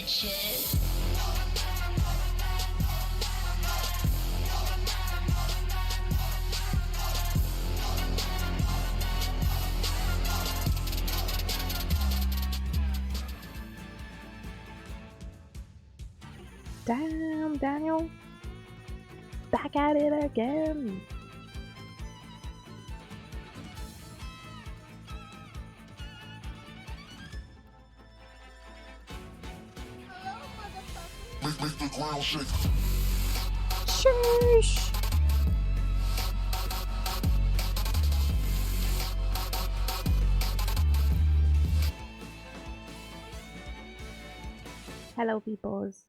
bitches. Damn, Daniel. Back at it again. Make the ground shake. Shush. Hello, peoples.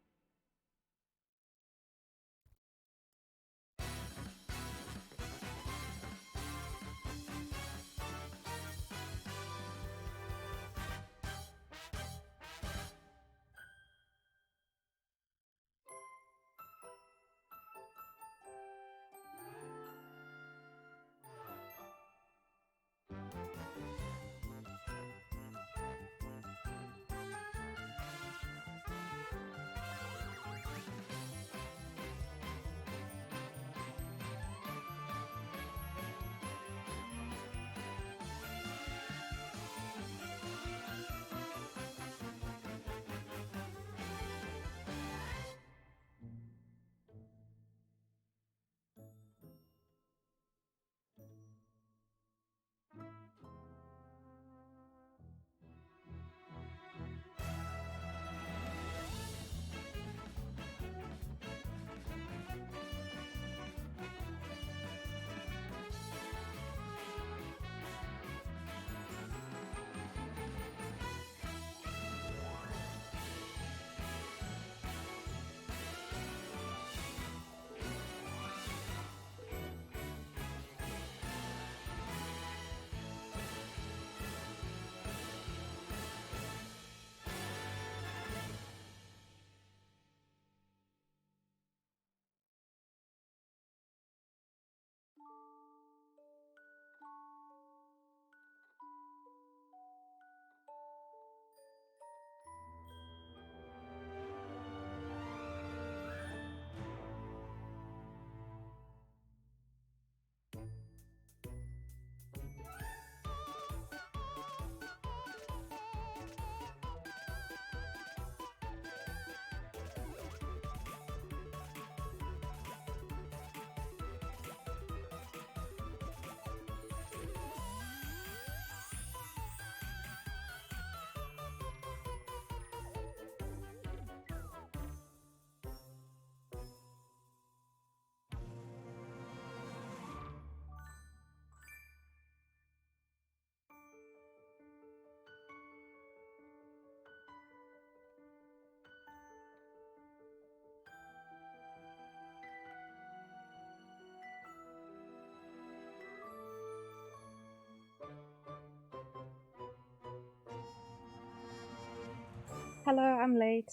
Hello, I'm late.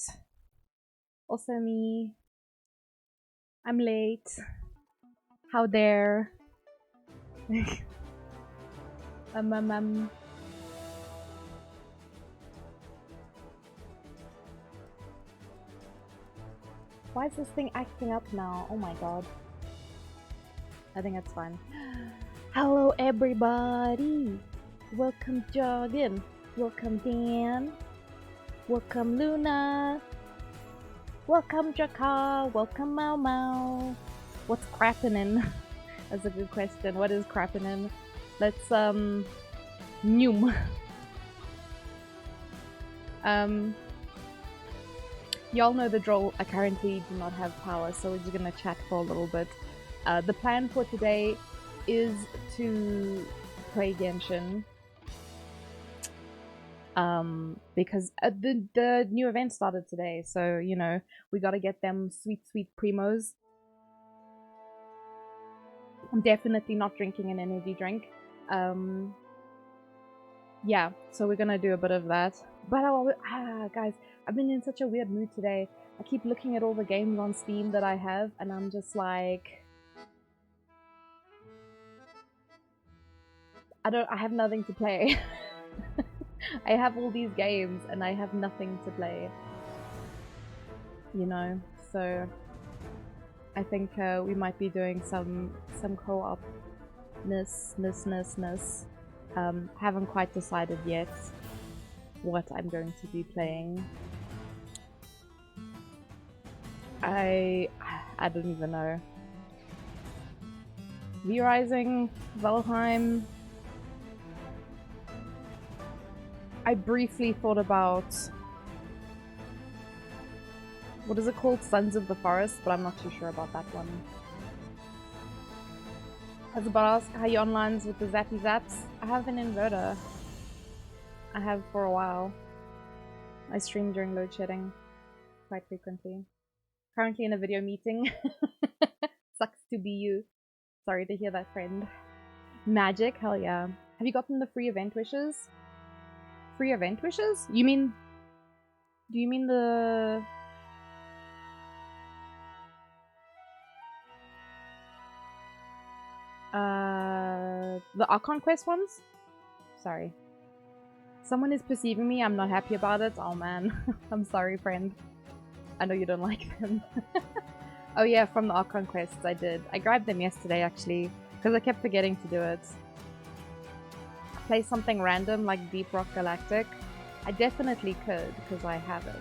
Also me. I'm late. How dare. Why is this thing acting up now? Oh my god. I think it's fine. Hello everybody! Welcome Joggin. Welcome Dan. Welcome Luna. Welcome Jaka. Welcome Mau Mau. What's crappinin'? That's a good question. What is crappinin'? Let's Noom. Y'all know the drill. I currently do not have power, so we're just gonna chat for a little bit. The plan for today is to play Genshin. Because the new event started today, so you know we gotta get them sweet primos. I'm definitely not drinking an energy drink. Yeah, so we're gonna do a bit of that. But guys, I've been in such a weird mood today. I keep looking at all the games on Steam that I have, and I'm just like, I have nothing to play. I have all these games, and I have nothing to play. you know, so I think we might be doing some co-op ness. Haven't quite decided yet what I'm going to be playing. I don't even know. V-Rising, Valheim. I briefly thought about, what is it called? Sons of the Forest, but I'm not too sure about that one. I was about to ask how you onlines with the zappy zaps. I have an inverter. I have for a while. I stream during load shedding quite frequently. Currently in a video meeting. Sucks to be you. Sorry to hear that, friend. Magic? Hell yeah. Have you gotten the free event wishes? Free event wishes? You mean... Do you mean the... The Archon Quest ones? Sorry. Someone is perceiving me, I'm not happy about it. Oh man. I'm sorry, friend. I know you don't like them. Oh yeah, from the Archon quests I did. I grabbed them yesterday actually, because I kept forgetting to do it. Play something random like Deep Rock Galactic. I definitely could, because I have it.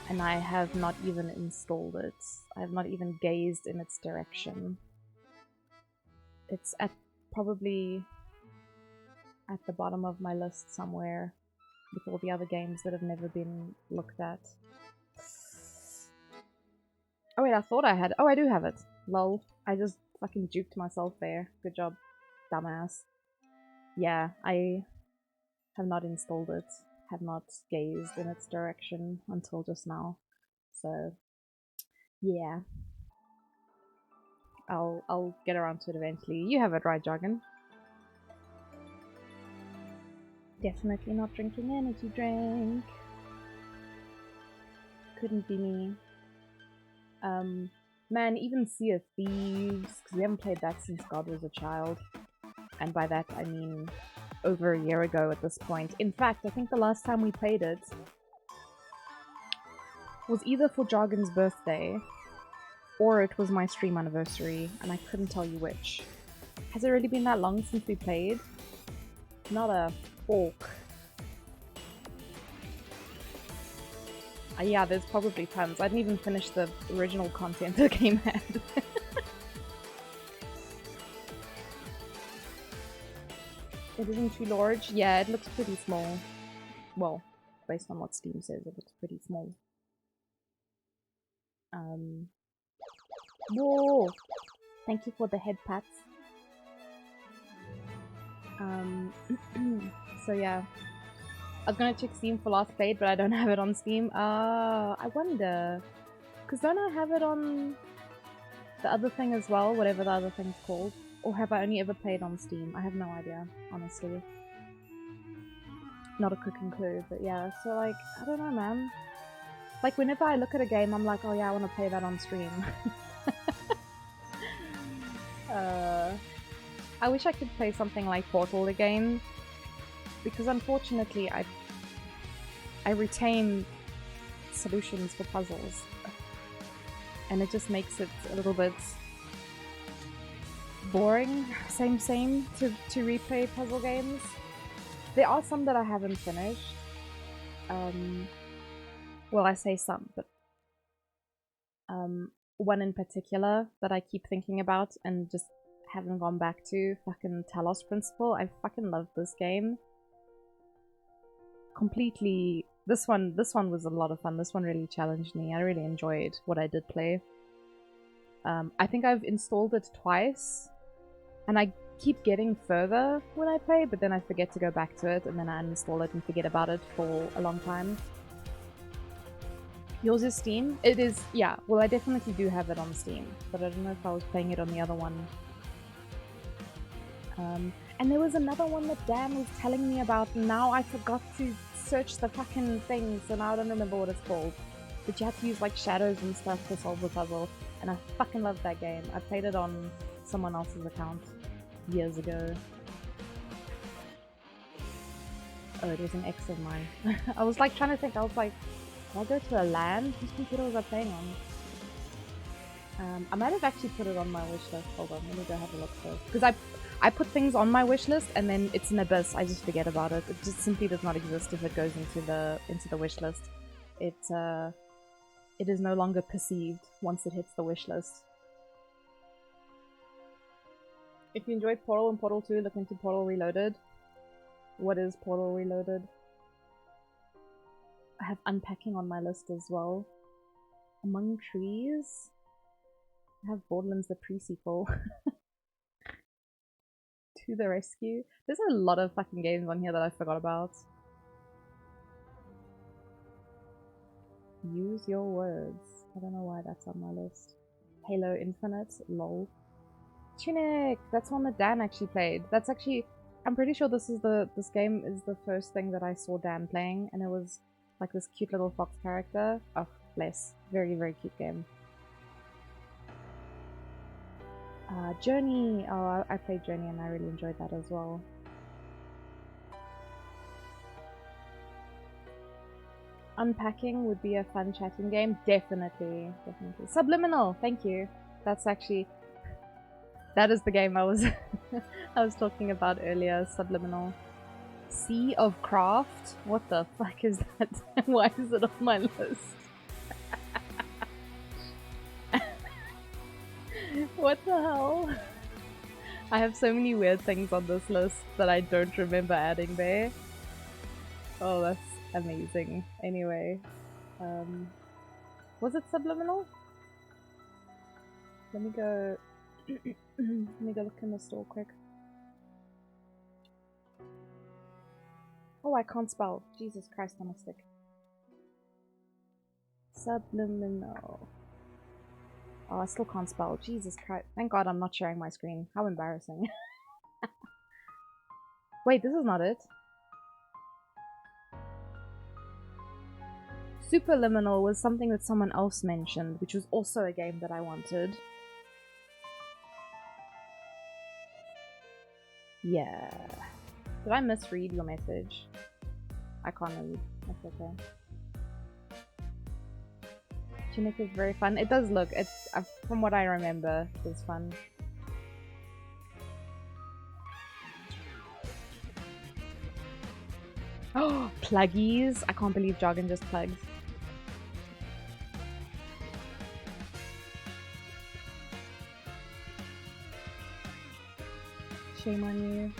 And I have not even installed it. I have not even gazed in its direction. It's at probably at the bottom of my list somewhere with all the other games that have never been looked at. Oh wait, I thought I had. Oh, I do have it. Lol. I just fucking juked myself there. Good job, dumbass. Yeah, I have not installed it. Have not gazed in its direction until just now. So, yeah. I'll get around to it eventually. You have it, right, Jargon? Definitely not drinking energy drink. Couldn't be me. Man, even Sea of Thieves, because we haven't played that since God was a child. And by that I mean over a year ago at this point. In fact, I think the last time we played it was either for Jargon's birthday or it was my stream anniversary, and I couldn't tell you which. Has it really been that long since we played? Not a fork. Yeah, there's probably tons. I didn't even finish the original content the game had. It isn't too large. Yeah, it looks pretty small. Well, based on what Steam says, it looks pretty small. Whoa! Thank you for the head pats. So yeah. I was gonna check Steam for last played, but I don't have it on Steam. I wonder. Because don't I have it on the other thing as well, whatever the other thing's called? Or have I only ever played on Steam? I have no idea, honestly. Not a cooking clue, but yeah. So like, I don't know, man. Like whenever I look at a game, I'm like, oh yeah, I want to play that on stream. I wish I could play something like Portal again. Because unfortunately, I retain solutions for puzzles, and it just makes it a little bit boring, same to replay puzzle games. There are some that I haven't finished. Well, I say some, but one in particular that I keep thinking about and just haven't gone back to, fucking Talos Principle. I fucking love this game. Completely. This one was a lot of fun. This one really challenged me. I really enjoyed what I did play. I think I've installed it twice, and I keep getting further when I play, but then I forget to go back to it, and then I uninstall it and forget about it for a long time. Yours is Steam? It is, yeah. Well, I definitely do have it on Steam, but I don't know if I was playing it on the other one. And there was another one that Dan was telling me about, and now I forgot to search the fucking thing, so now I don't remember what it's called. But you have to use like shadows and stuff to solve the puzzle, and I fucking love that game. I played it on someone else's account years ago. Oh, it was an ex of mine. I was like trying to think, I was like, can I go to a LAN? Whose computer was I playing on? I might have actually put it on my wish list. Hold on, let me go have a look first. Because I put things on my wish list and then it's an abyss. I just forget about it. It just simply does not exist if it goes into the wish list. It is no longer perceived once it hits the wish list. If you enjoyed Portal and Portal 2, look into Portal Reloaded. What is Portal Reloaded? I have Unpacking on my list as well. Among Trees. I have Borderlands the pre-sequel. To the Rescue. There's a lot of fucking games on here that I forgot about. Use Your Words. I don't know why that's on my list. Halo Infinite. Lol. Tunic! That's one that Dan actually played. That's actually... I'm pretty sure this game is the first thing that I saw Dan playing, and it was like this cute little fox character. Oh, bless. Very, very cute game. Journey! Oh, I played Journey and I really enjoyed that as well. Unpacking would be a fun chatting game. Definitely. Definitely. Subliminal! Thank you. That's actually... That is the game I was I was talking about earlier. Subliminal. Sea of Craft? What the fuck is that? Why is it on my list? What the hell? I have so many weird things on this list that I don't remember adding there. Oh, that's amazing. Anyway, was it Subliminal? Let me go. Let me go look in the store quick. Oh, I can't spell. Jesus Christ, I'm a stick. Subliminal. Oh, I still can't spell. Jesus Christ. Thank God I'm not sharing my screen. How embarrassing. Wait, this is not it. Superliminal was something that someone else mentioned, which was also a game that I wanted. Yeah. Did I misread your message? I can't read. That's okay. Tunic is very fun. It does look, it's from what I remember, it's fun. Oh, pluggies! I can't believe Jargon just plugs. Shame on you.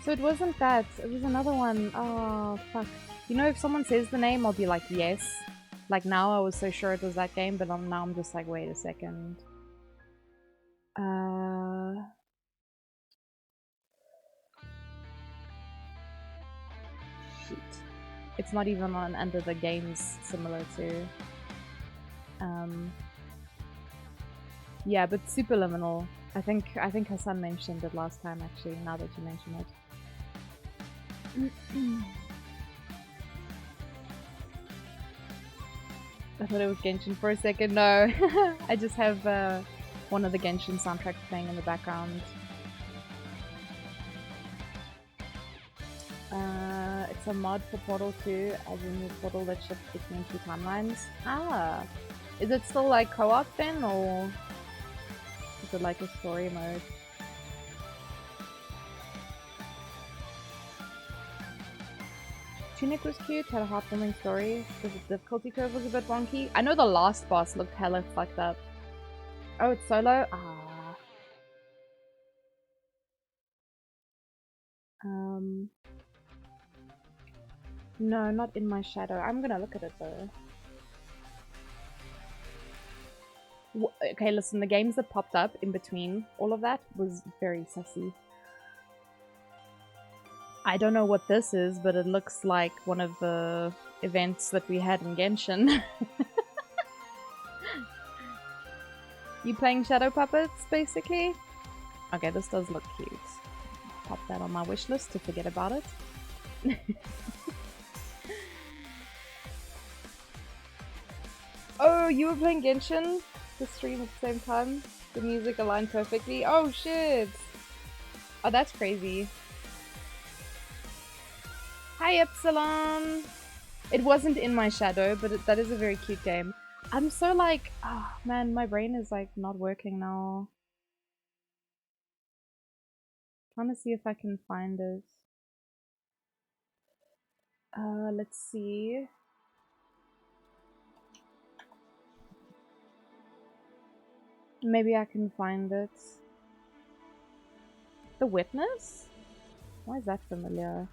So it wasn't that, it was another one. Oh, fuck. You know, if someone says the name, I'll be like, yes. Like now I was so sure it was that game, but now I'm just like, wait a second. Shit. It's not even on under the games similar to. Yeah, but Superliminal. I think Hassan mentioned it last time actually, now that you mention it. I thought it was Genshin for a second. No, I just have one of the Genshin soundtracks playing in the background. It's a mod for Portal 2, as in the portal that ships between two timelines. Ah, is it still like co-op then, or is it like a story mode? Tunic was cute, had a heartwarming story. The difficulty curve was a bit wonky. I know the last boss looked hella fucked up. Oh, it's solo? Ah. No, not In My Shadow. I'm gonna look at it though. Okay, listen, the games that popped up in between all of that was very sussy. I don't know what this is, but it looks like one of the events that we had in Genshin. You playing Shadow Puppets, basically? Okay, this does look cute. Pop that on my wish list to forget about it. Oh, you were playing Genshin? The stream at the same time? The music aligned perfectly? Oh shit! Oh, that's crazy. Hi, Epsilon! It wasn't In My Shadow, but that is a very cute game. I'm so like, oh man, my brain is like not working now. Trying to see if I can find it. Let's see. Maybe I can find it. The Witness? Why is that familiar?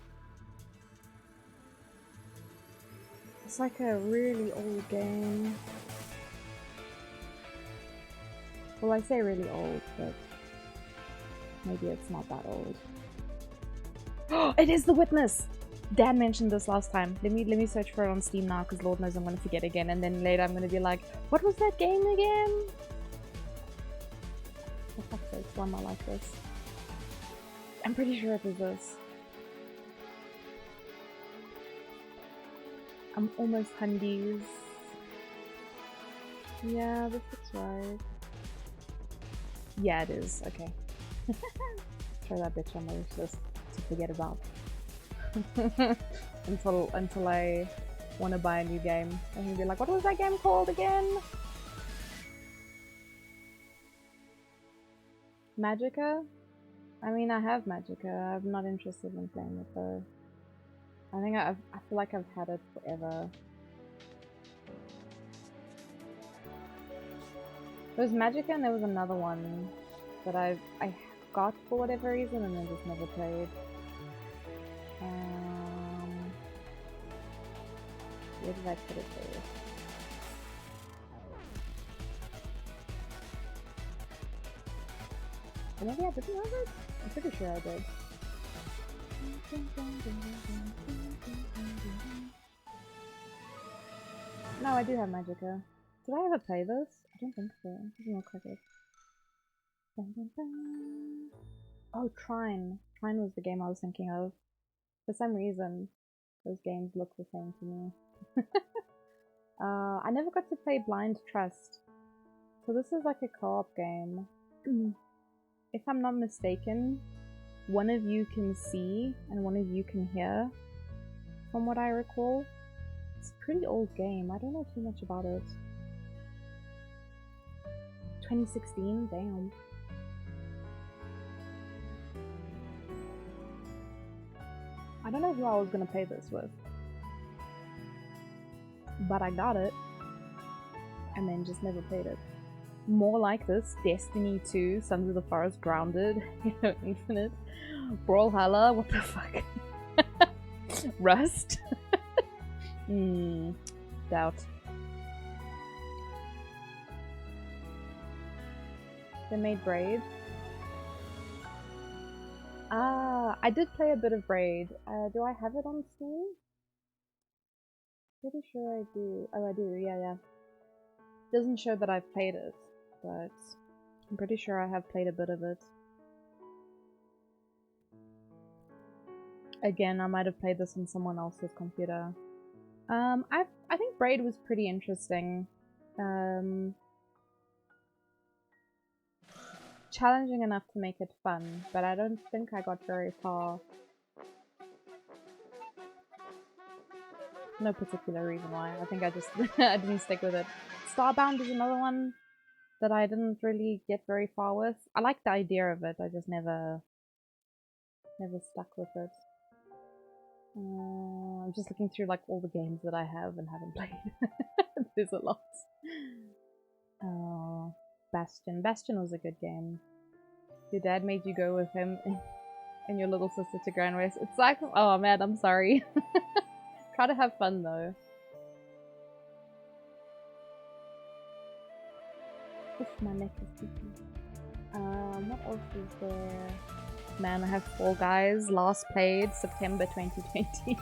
It's like a really old game. Well, I say really old, but maybe it's not that old. Oh, it is The Witness! Dan mentioned this last time. Let me search for it on Steam now, because Lord knows I'm gonna forget again, and then later I'm gonna be like, what was that game again? For fuck's sake, why am I like this? I'm pretty sure it was this. I'm almost hundies. Yeah, this looks right. Yeah, it is. Okay. Throw that bitch on my wish list to forget about. until I want to buy a new game. And he'll be like, what was that game called again? Magica? I mean, I have Magica. I'm not interested in playing it though. I think I feel like I've had it forever. There was Magica and there was another one that I got for whatever reason and then just never played. Where did I put it there? Or maybe I didn't have it? I'm pretty sure I did. No, I do have Magica. Did I ever play this? I don't think so. It doesn't look like it. Oh, Trine. Trine was the game I was thinking of. For some reason, those games look the same to me. I never got to play Blind Trust. So this is like a co-op game. If I'm not mistaken, one of you can see and one of you can hear, from what I recall. It's a pretty old game. I don't know too much about it. 2016? Damn. I don't know who I was gonna play this with. But I got it. And then just never played it. More like this, Destiny 2, Sons of the Forest, Grounded, Infinite, Brawlhalla, what the fuck? Rust? Doubt. They made Braid. Ah, I did play a bit of Braid. Do I have it on Steam? Pretty sure I do. Oh, I do, yeah. Doesn't show that I've played it, but I'm pretty sure I have played a bit of it. Again, I might have played this on someone else's computer. I think Braid was pretty interesting. Challenging enough to make it fun, but I don't think I got very far. No particular reason why. I think I just I didn't stick with it. Starbound is another one that I didn't really get very far with. I like the idea of it, I just never stuck with it. I'm just looking through like all the games that I have and haven't played. There's a lot. Oh, Bastion. Bastion was a good game. Your dad made you go with him and your little sister to Grand West. It's like, oh man, I'm sorry. Try to have fun though. Oof, my neck is sticky. What else is there? Man, I have Fall Guys. Last played September 2020.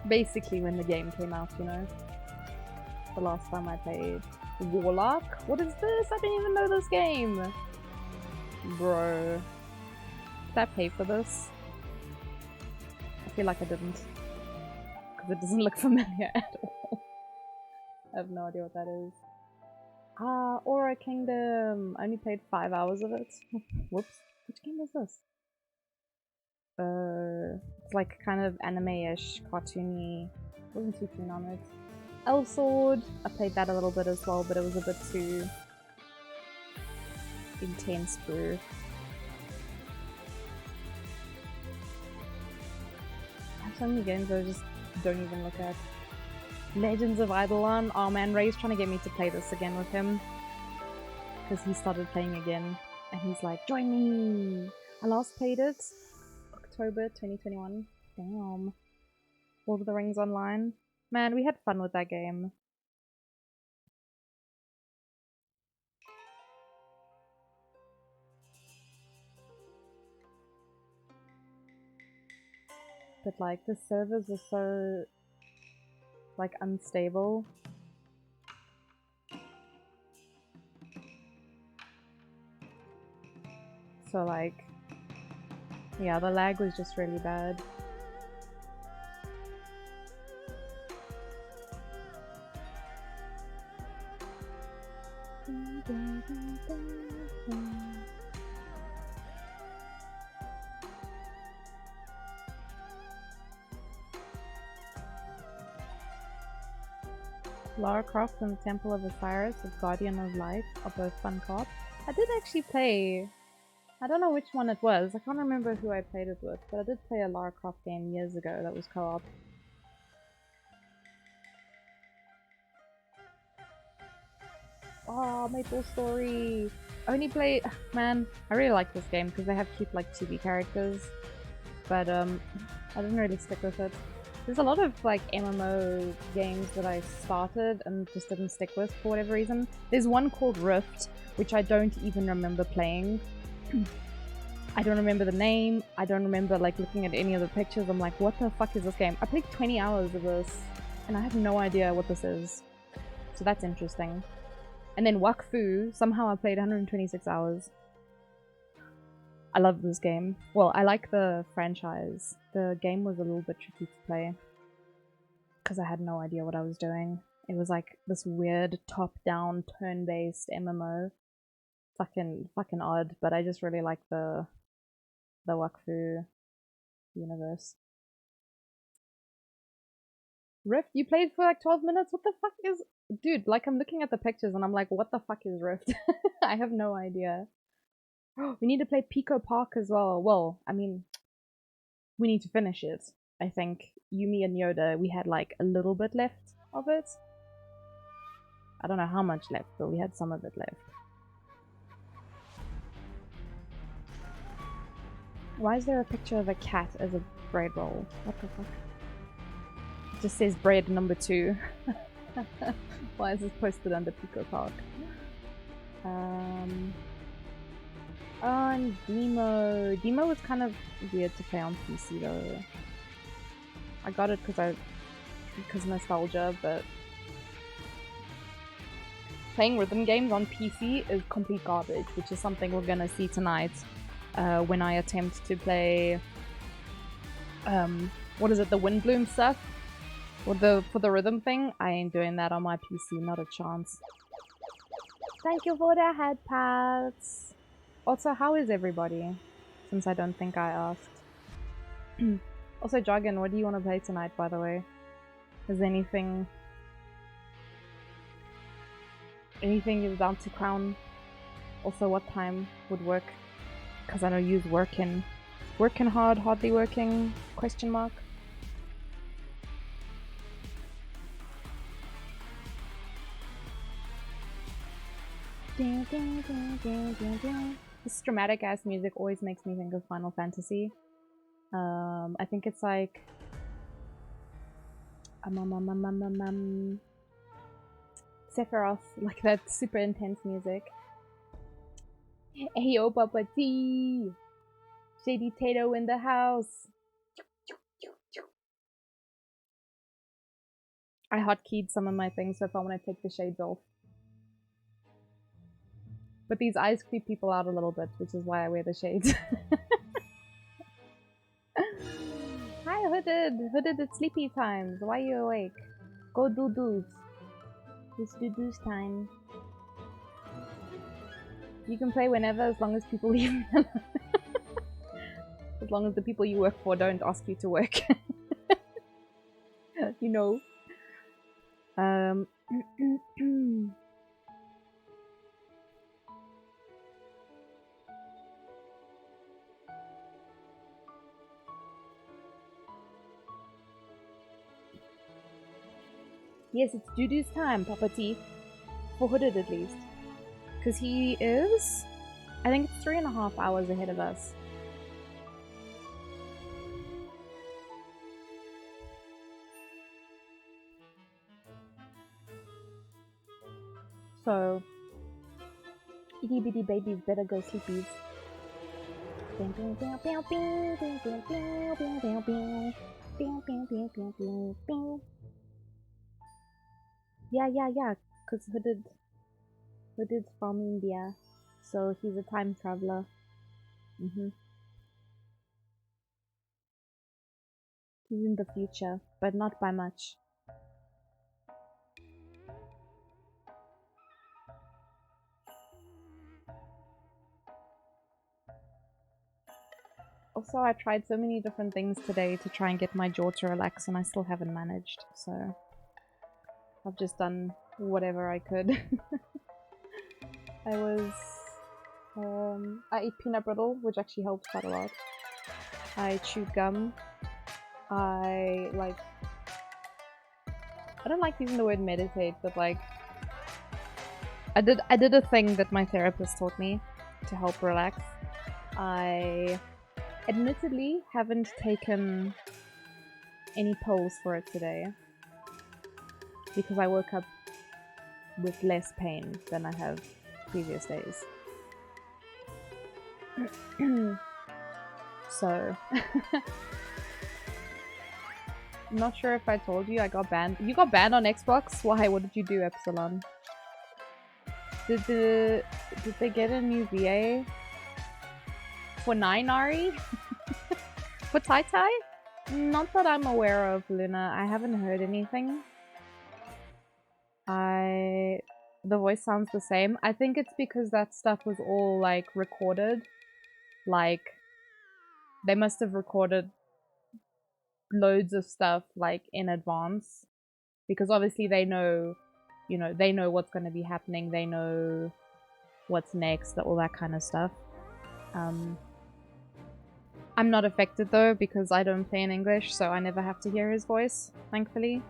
Basically when the game came out, you know. The last time I played. Warlock? What is this? I didn't even know this game! Bro. Did I pay for this? I feel like I didn't. Because it doesn't look familiar at all. I have no idea what that is. Aura Kingdom! I only played 5 hours of it. Whoops. Which game is this? It's like kind of anime-ish, cartoony. Wasn't too keen on it. Elf Sword, I played that a little bit as well, but it was a bit too intense brew. I have so many games I just don't even look at. Legends of Eidolon. Oh man, Ray's trying to get me to play this again with him. Because he started playing again. And he's like, join me! I last played it October 2021. Damn. Lord of the Rings Online. Man, we had fun with that game. But like, the servers are so like unstable. So like, yeah, the lag was just really bad. Lara Croft and the Temple of Osiris with Guardian of Light are both fun co-op. I did actually play, I don't know which one it was, I can't remember who I played it with, but I did play a Lara Croft game years ago that was co-op. Oh, Maple Story! I only play, man, I really like this game because they have cute like 2D characters, but I didn't really stick with it. There's a lot of like MMO games that I started and just didn't stick with for whatever reason. There's one called Rift, which I don't even remember playing. I don't remember the name, I don't remember like looking at any of the pictures. I'm like, what the fuck is this game? I played 20 hours of this and I have no idea what this is. So that's interesting. And then Wakfu, somehow I played 126 hours. I love this game. Well, I like the franchise. The game was a little bit tricky to play because I had no idea what I was doing. It was like this weird top-down turn-based MMO. Fucking odd, but I just really like the Wakfu universe. Rift, you played for like 12 minutes? What the fuck is... Dude, like I'm looking at the pictures and I'm like, what the fuck is Rift? I have no idea. We need to play Pico Park as well. Well, I mean, we need to finish it. I think Yumi and Yoda, we had like a little bit left of it. I don't know how much left, but we had some of it left. Why is there a picture of a cat as a bread roll? What the fuck? It just says bread number 2. Why is this posted under Pico Park? Oh, and Demo. Demo was kind of weird to play on PC though. I got it because nostalgia, but playing rhythm games on PC is complete garbage, which is something we're gonna see tonight when I attempt to play what is it, the Windbloom stuff? For the rhythm thing. I ain't doing that on my PC, not a chance. Thank you for the head pats. Also, how is everybody? Since I don't think I asked. Also, Jargon, what do you want to play tonight, by the way? Is there anything you're down to crown? Also, what time would work? Because I know you's working hard, hardly working, question mark. This dramatic ass music always makes me think of Final Fantasy. I think it's like Sephiroth, like that super intense music. Hey yo, Papa T! Shady Tato in the house! I hotkeyed some of my things so if I want to take the shades off. But these eyes creep people out a little bit, which is why I wear the shades. Hi, Hooded! Hooded, it's sleepy times. Why are you awake? Go do-doos. It's do-doos time. You can play whenever as long as people leave me alone. long as the people you work for don't ask you to work. You know. Yes, it's Judu's time, Papa T. For Hooded at least. Because he is... I think it's 3.5 hours ahead of us. So... itty bitty babies better go sleepies. Yeah, because Hooded's from India, so he's a time traveler. He's in the future, but not by much. Also, I tried so many different things today to try and get my jaw to relax, and I still haven't managed, so I've just done whatever I could. I ate peanut brittle, which actually helped quite a lot. I chewed gum. I don't like using the word meditate, but like, I did a thing that my therapist taught me to help relax. I admittedly haven't taken any pills for it today because I woke up with less pain than I have previous days. So I'm not sure if I told you I got banned. You got banned on Xbox? Why? What did you do, Epsilon? Did they get a new VA for 9 Ari? For Tai Tai? Not that I'm aware of, Luna. I haven't heard anything. The voice sounds the same. I think it's because that stuff was all like recorded. Like, they must have recorded loads of stuff like in advance, because obviously they know, you know, they know what's going to be happening. They know what's next, all that kind of stuff. I'm not affected though because I don't play in English, so I never have to hear his voice, thankfully.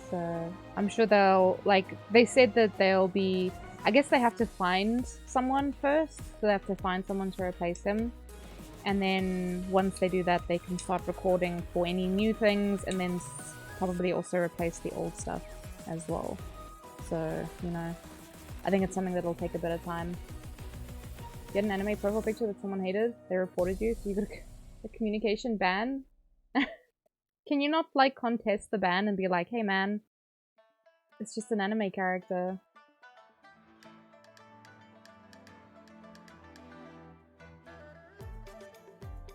So I'm sure they'll, like, they said that they'll be, I guess they have to find someone first, so they have to find someone to replace him. And then once they do that, they can start recording for any new things, and then probably also replace the old stuff as well. So, you know, I think it's something that'll take a bit of time. Get an anime profile picture that someone hated, they reported you, so you got a communication ban. Can you not, like, contest the ban and be like, hey man, it's just an anime character.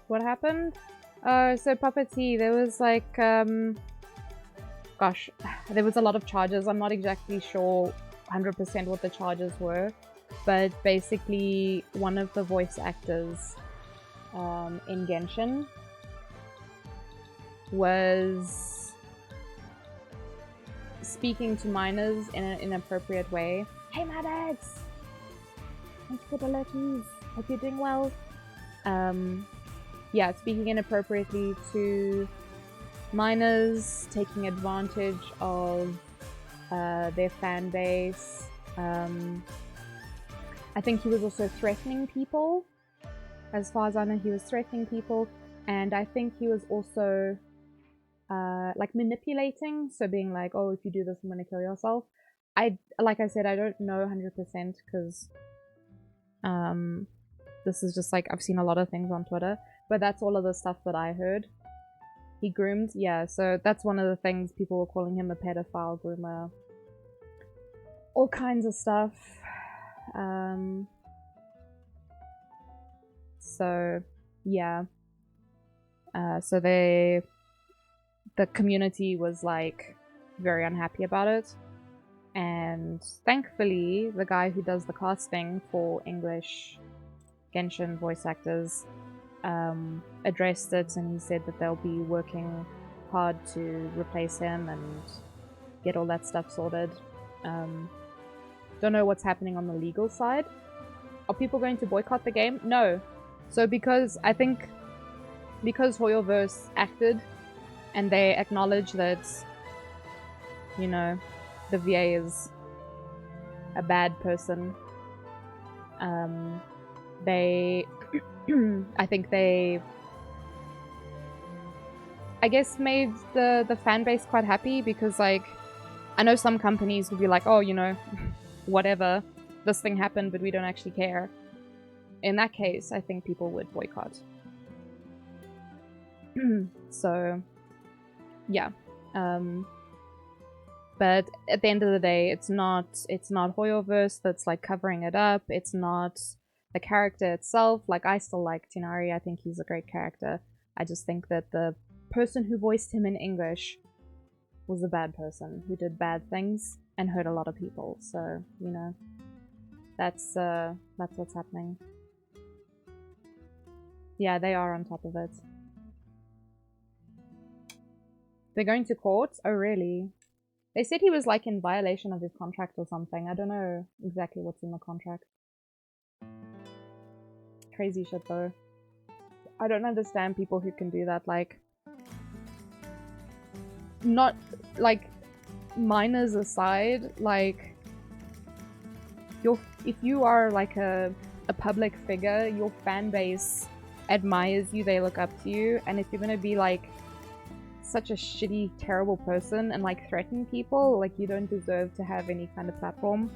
What happened? So Papa T, there was like, gosh, there was a lot of charges. I'm not exactly sure 100% what the charges were, but basically one of the voice actors in Genshin was speaking to minors in an inappropriate way. Hey Maddox! Thanks for the lurkies. Hope you're doing well. Yeah, speaking inappropriately to minors, taking advantage of their fan base. I think he was also threatening people. As far as I know, he was threatening people. And I think he was also like manipulating. So being like, oh, if you do this, I'm gonna kill yourself. Like I said, I don't know 100% because this is just like, I've seen a lot of things on Twitter. But that's all of the stuff that I heard. He groomed, yeah, so that's one of the things. People were calling him a pedophile groomer. All kinds of stuff. So, yeah. So they the community was like very unhappy about it. And thankfully, the guy who does the casting for English Genshin voice actors addressed it, and he said that they'll be working hard to replace him and get all that stuff sorted. Don't know what's happening on the legal side. Are people going to boycott the game? No. So because Hoyoverse acted and they acknowledge that, you know, the VA is a bad person, they I think they made the fan base quite happy, because like I know some companies would be like, oh, you know, whatever, this thing happened but we don't actually care. In that case, I think people would boycott. So yeah, but at the end of the day, it's not Hoyoverse that's like covering it up. It's not the character itself. Like, I still like Tinari. I think he's a great character. I just think that the person who voiced him in English was a bad person who did bad things and hurt a lot of people. So, you know, that's what's happening. Yeah, they are on top of it. They're going to court? Oh, really? They said he was like in violation of his contract or something. I don't know exactly what's in the contract. Crazy shit though. I don't understand people who can do that. Like, not like, minors aside, like, if you are like a public figure, your fan base admires you, they look up to you, and if you're gonna be like such a shitty, terrible person and like threaten people, like, you don't deserve to have any kind of platform.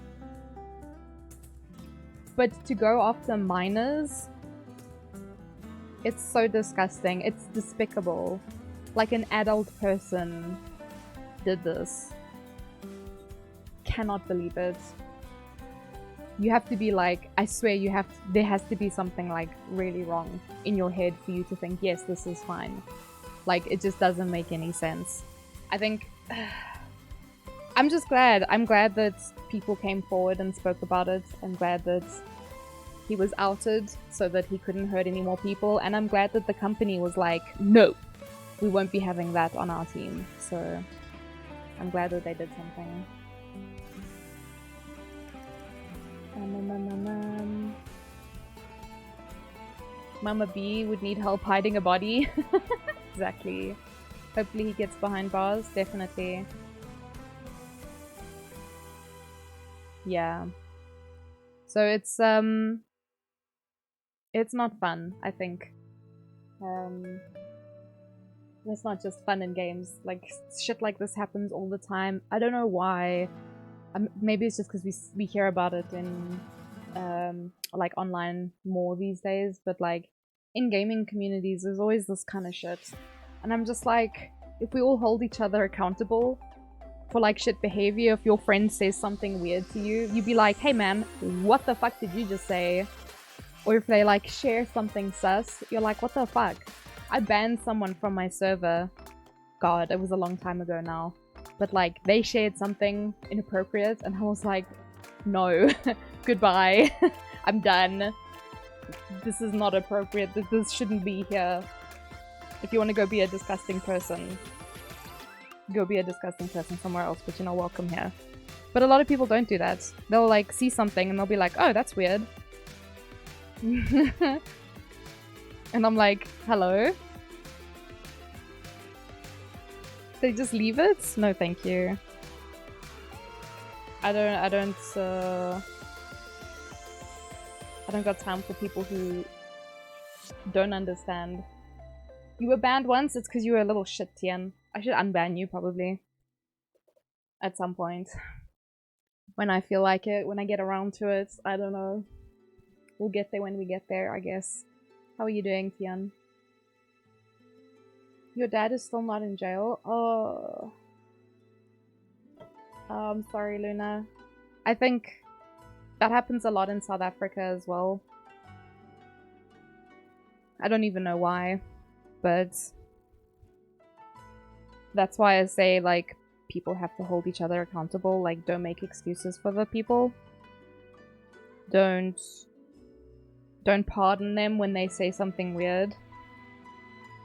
But to go after minors, it's so disgusting. It's despicable. Like, an adult person did this. Cannot believe it. You have to be like, I swear there has to be something like really wrong in your head for you to think, yes, this is fine. Like, it just doesn't make any sense. I think I'm just glad. I'm glad that people came forward and spoke about it. I'm glad that he was outed so that he couldn't hurt any more people. And I'm glad that the company was like, no, we won't be having that on our team. So I'm glad that they did something. Mama B would need help hiding a body. Exactly. Hopefully he gets behind bars, definitely. Yeah. So it's not fun, I think. It's not just fun in games. Like, shit like this happens all the time. I don't know why. Maybe it's just because we hear about it in like online more these days, but like in gaming communities there's always this kind of shit, and I'm just like, if we all hold each other accountable for like shit behavior, if your friend says something weird to you, you'd be like, hey man, what the fuck did you just say? Or if they like share something sus, you're like, what the fuck? I banned someone from my server. God, it was a long time ago now. But like, they shared something inappropriate and I was like, no, goodbye, I'm done. This is not appropriate, this shouldn't be here. If you want to go be a disgusting person, go be a disgusting person somewhere else, but you're not welcome here. But a lot of people don't do that. They'll like see something and they'll be like, oh, that's weird. And I'm like, hello? They just leave it? No, thank you. I don't got time for people who don't understand. You were banned once, it's because you were a little shit, Tien. I should unban you, probably. At some point. When I feel like it, when I get around to it, I don't know. We'll get there when we get there, I guess. How are you doing, Tian? Your dad is still not in jail? Oh. I'm sorry, Luna. I think that happens a lot in South Africa as well. I don't even know why, but That's why I say, like, people have to hold each other accountable. Like, don't make excuses for the people. Don't pardon them when they say something weird.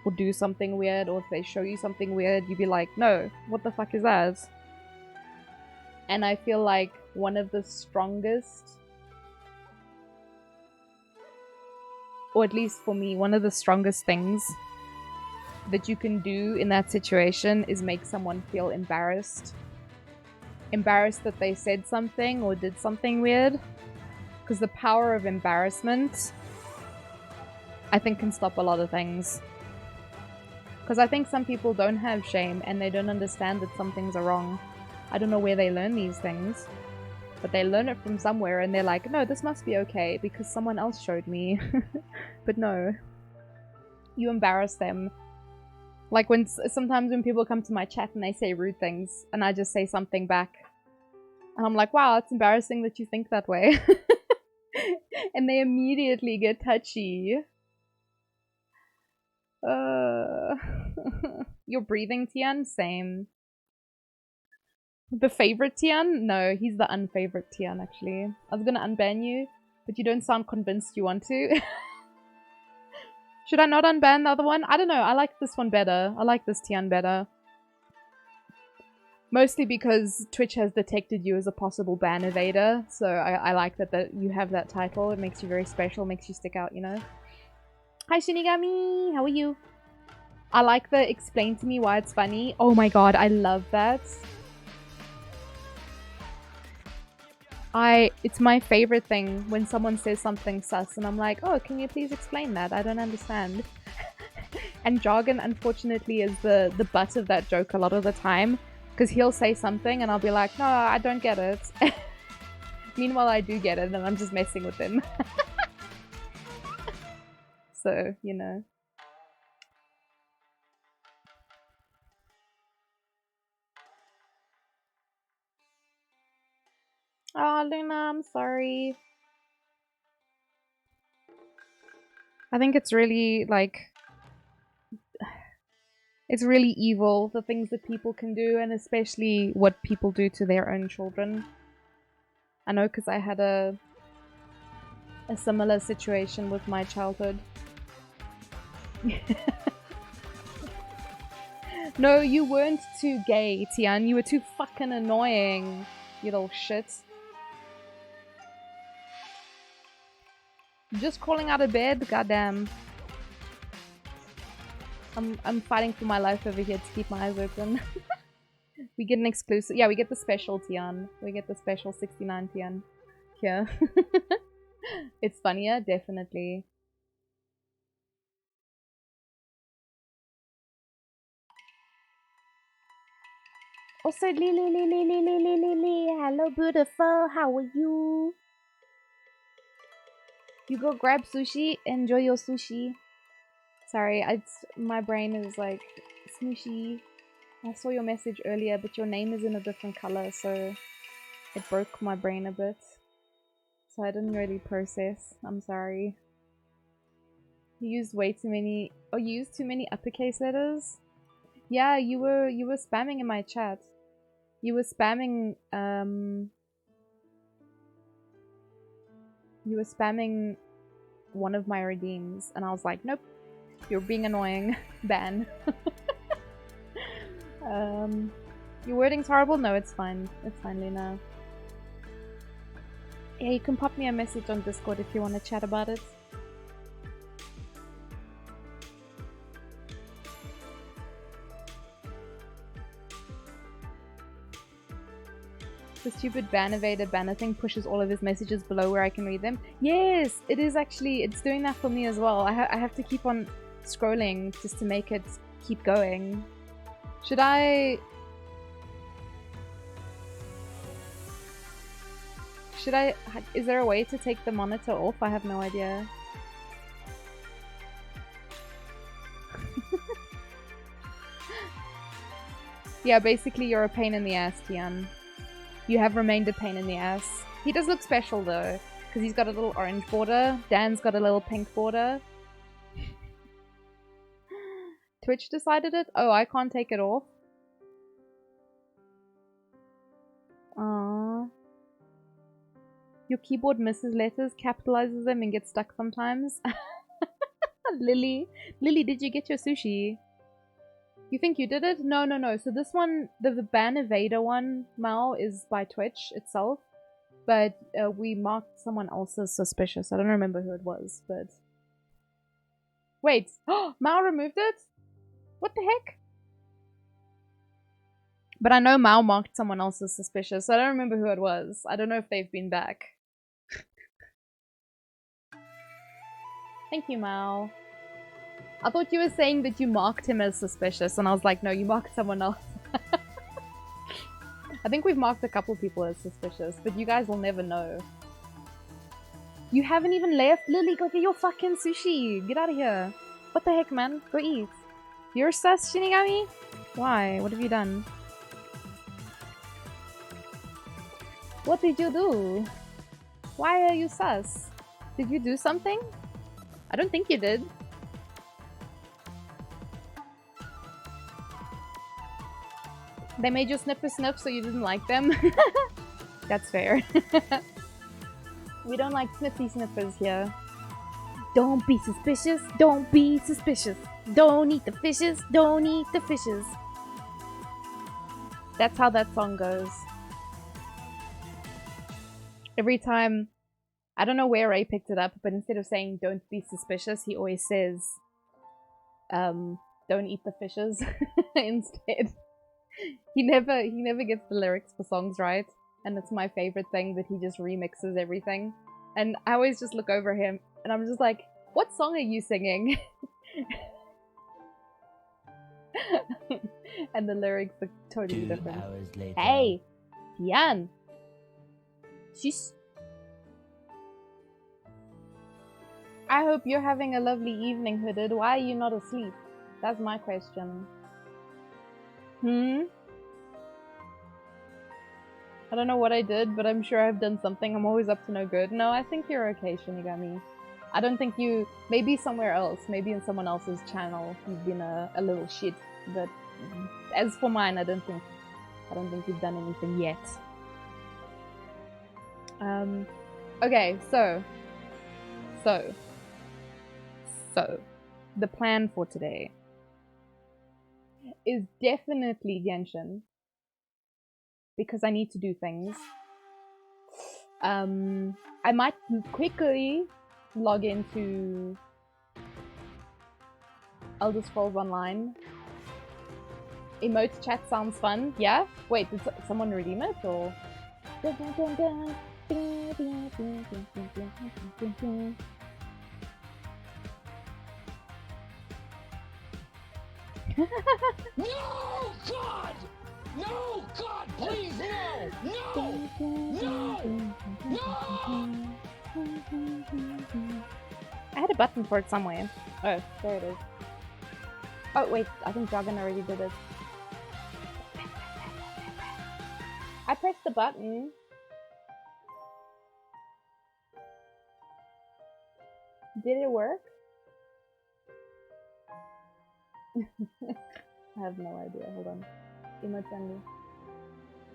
Or do something weird, or if they show you something weird, you be like, no, what the fuck is that? And I feel like one of the strongest, or at least for me, one of the strongest things that you can do in that situation is make someone feel embarrassed. Embarrassed that they said something or did something weird. Because the power of embarrassment, I think, can stop a lot of things. Because I think some people don't have shame and they don't understand that some things are wrong. I don't know where they learn these things, but they learn it from somewhere and they're like, no, this must be okay because someone else showed me. But no. You embarrass them. Like sometimes when people come to my chat and they say rude things and I just say something back. And I'm like, wow, it's embarrassing that you think that way. And they immediately get touchy. You're breathing, Tian? Same. The favorite Tian? No, he's the unfavorite Tian, actually. I was gonna unban you, but you don't sound convinced you want to. Should I not unban the other one? I don't know, I like this one better. I like this Tian better. Mostly because Twitch has detected you as a possible ban evader, so I like that you have that title. It makes you very special, makes you stick out, you know? Hi Shinigami! How are you? I like the explain to me why it's funny. Oh my god, I love that. It's my favorite thing when someone says something sus and I'm like, oh, can you please explain that? I don't understand. And Jargon, unfortunately, is the butt of that joke a lot of the time. Because he'll say something and I'll be like, no, I don't get it. Meanwhile, I do get it and I'm just messing with him. So, you know. Oh, Luna, I'm sorry. I think it's really, like... It's really evil, the things that people can do, and especially what people do to their own children. I know, because I had a similar situation with my childhood. No, you weren't too gay, Tian. You were too fucking annoying, you little shit. Just crawling out of bed? Goddamn. I'm fighting for my life over here to keep my eyes open. We get an exclusive. Yeah, we get the special Tian. We get the special 69 Tian. Here. It's funnier, definitely. Also, Lily, hello, beautiful. How are you? You go grab sushi. Enjoy your sushi. Sorry, my brain is like smooshy. I saw your message earlier, but your name is in a different color, so it broke my brain a bit. So I didn't really process. I'm sorry. You used way too many. Oh, you used too many uppercase letters. Yeah, you were spamming in my chat. You were spamming. You were spamming one of my redeems, and I was like, nope, you're being annoying. Ban. Your wording's horrible? No, it's fine. It's fine, Lena. Yeah, you can pop me a message on Discord if you want to chat about it. The stupid ban evader banner thing pushes all of his messages below where I can read them. Yes, it is actually. It's doing that for me as well. I have to keep on scrolling just to make it keep going. Should I... Is there a way to take the monitor off? I have no idea. Yeah, basically you're a pain in the ass, Tian. You have remained a pain in the ass. He does look special though, because he's got a little orange border. Dan's got a little pink border. Twitch decided it? Oh, I can't take it off? Your keyboard misses letters, capitalizes them, and gets stuck sometimes. Lily, did you get your sushi? You think you did it? No. So this one, the Ban Evader one, Mao, is by Twitch itself. But we marked someone else as suspicious. I don't remember who it was, but... Wait! Mao removed it? What the heck? But I know Mao marked someone else as suspicious, so I don't remember who it was. I don't know if they've been back. Thank you, Mao. I thought you were saying that you marked him as suspicious, and I was like, no, you marked someone else. I think we've marked a couple people as suspicious, but you guys will never know. You haven't even left? Lily, go get your fucking sushi! Get out of here! What the heck, man? Go eat. You're sus, Shinigami? Why? What have you done? What did you do? Why are you sus? Did you do something? I don't think you did. They made you sniff so you didn't like them? That's fair. We don't like snippers here. Don't be suspicious, don't be suspicious. Don't eat the fishes, don't eat the fishes. That's how that song goes. Every time, I don't know where Ray picked it up, but instead of saying don't be suspicious, he always says, don't eat the fishes instead. He never gets the lyrics for songs right, and it's my favorite thing that he just remixes everything. And I always just look over him, and I'm just like, what song are you singing? And the lyrics are totally different. Hey! Tian! She's... I hope you're having a lovely evening, Hooded. Why are you not asleep? That's my question. I don't know what I did, but I'm sure I've done something. I'm always up to no good. No, I think you're okay, Shinigami. I don't think you... Maybe somewhere else. Maybe in someone else's channel. You've been a little shit. But as for mine, I don't think you've done anything yet. Okay, so... The plan for today is definitely Genshin. Because I need to do things. I might quickly log into Elder Scrolls Online. Emote chat sounds fun. Yeah? Wait, did someone redeem it or? No, God! No, God, please, no! No! No! I had a button for it somewhere. Oh, there it is. Oh, wait, I think Dragon already did it. I pressed the button. Did it work? I have no idea. Hold on. Emote only.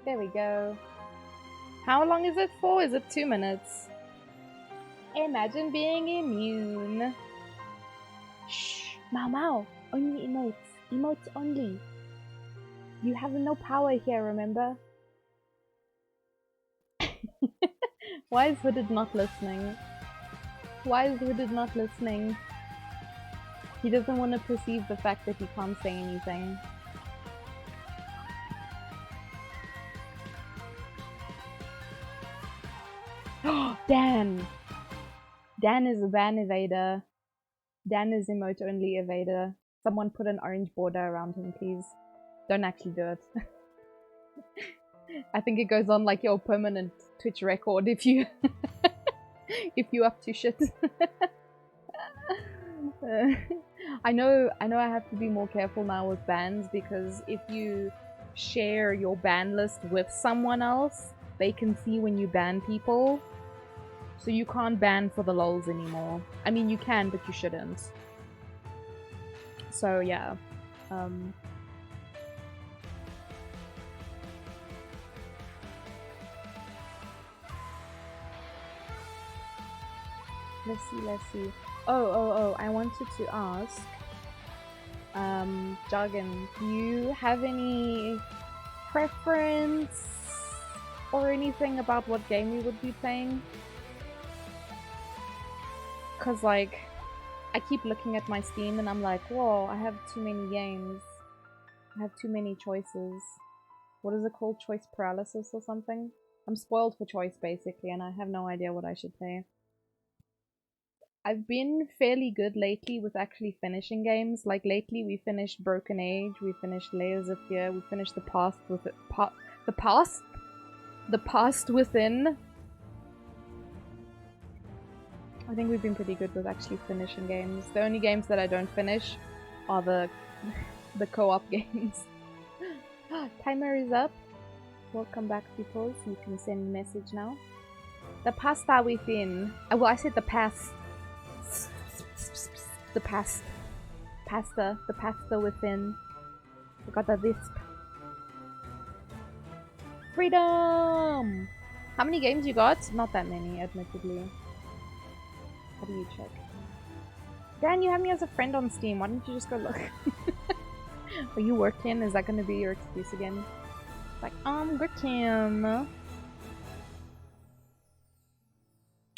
There we go. How long is it for? Is it 2 minutes? Imagine being immune. Shh. Mao. Only emotes. Emotes only. You have no power here, remember? Why is Hooded not listening? Why is Hooded not listening? He doesn't want to perceive the fact that he can't say anything. Dan! Dan is a ban evader. Dan is emote only evader. Someone put an orange border around him, please. Don't actually do it. I think it goes on like your permanent Twitch record if you if you up to shit. I know I have to be more careful now with bans, because if you share your ban list with someone else, they can see when you ban people. So you can't ban for the lols anymore. I mean, you can, but you shouldn't. So yeah. Let's see. Oh, I wanted to ask, Jargon, do you have any preference or anything about what game we would be playing? Cause like, I keep looking at my Steam and I'm like, whoa, I have too many games. I have too many choices. What is it called? Choice paralysis or something? I'm spoiled for choice basically, and I have no idea what I should play. I've been fairly good lately with actually finishing games. Like lately we finished Broken Age, we finished Layers of Fear, we finished The Past Within. I think we've been pretty good with actually finishing games. The only games that I don't finish are the co-op games. Timer is up. Welcome back, people. So you can send a message now. The pasta within. Well, I said the past. The past. Pasta. The pasta within. I got the visp. Freedom! How many games you got? Not that many, admittedly. How do you check? Dan, you have me as a friend on Steam. Why don't you just go look? Are you working? Is that going to be your excuse again? Like, I'm working. I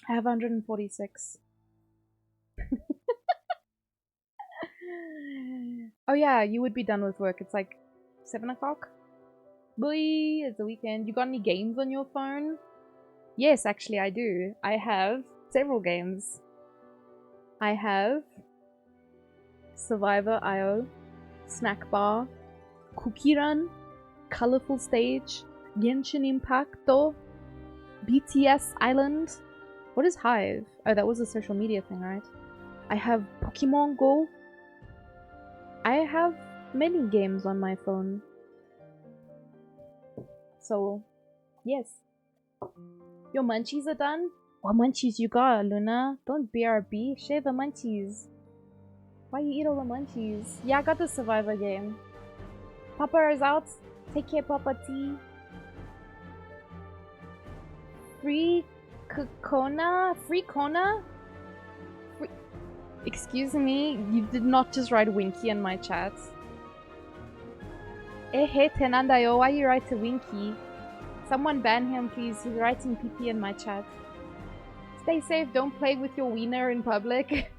have 146. Oh yeah, you would be done with work. It's like 7 o'clock. Boy, it's the weekend. You got any games on your phone? Yes, actually I do. I have several games. I have Survivor.io, Snack Bar, Cookie Run, Colorful Stage, Genshin Impacto, BTS Island. What is Hive? Oh, that was a social media thing, right? I have Pokemon Go. I have many games on my phone. So, yes. Your munchies are done? What munchies you got, Luna? Don't BRB. Share the munchies. Why you eat all the munchies? Yeah, I got the Survivor game. Papa is out. Take care, Papa T. Free Kona? Free Kona? Free... Excuse me, you did not just write Winky in my chat. Hey, Tenandayo, why you write a Winky? Someone ban him, please. He's writing PP in my chat. Stay safe, don't play with your wiener in public.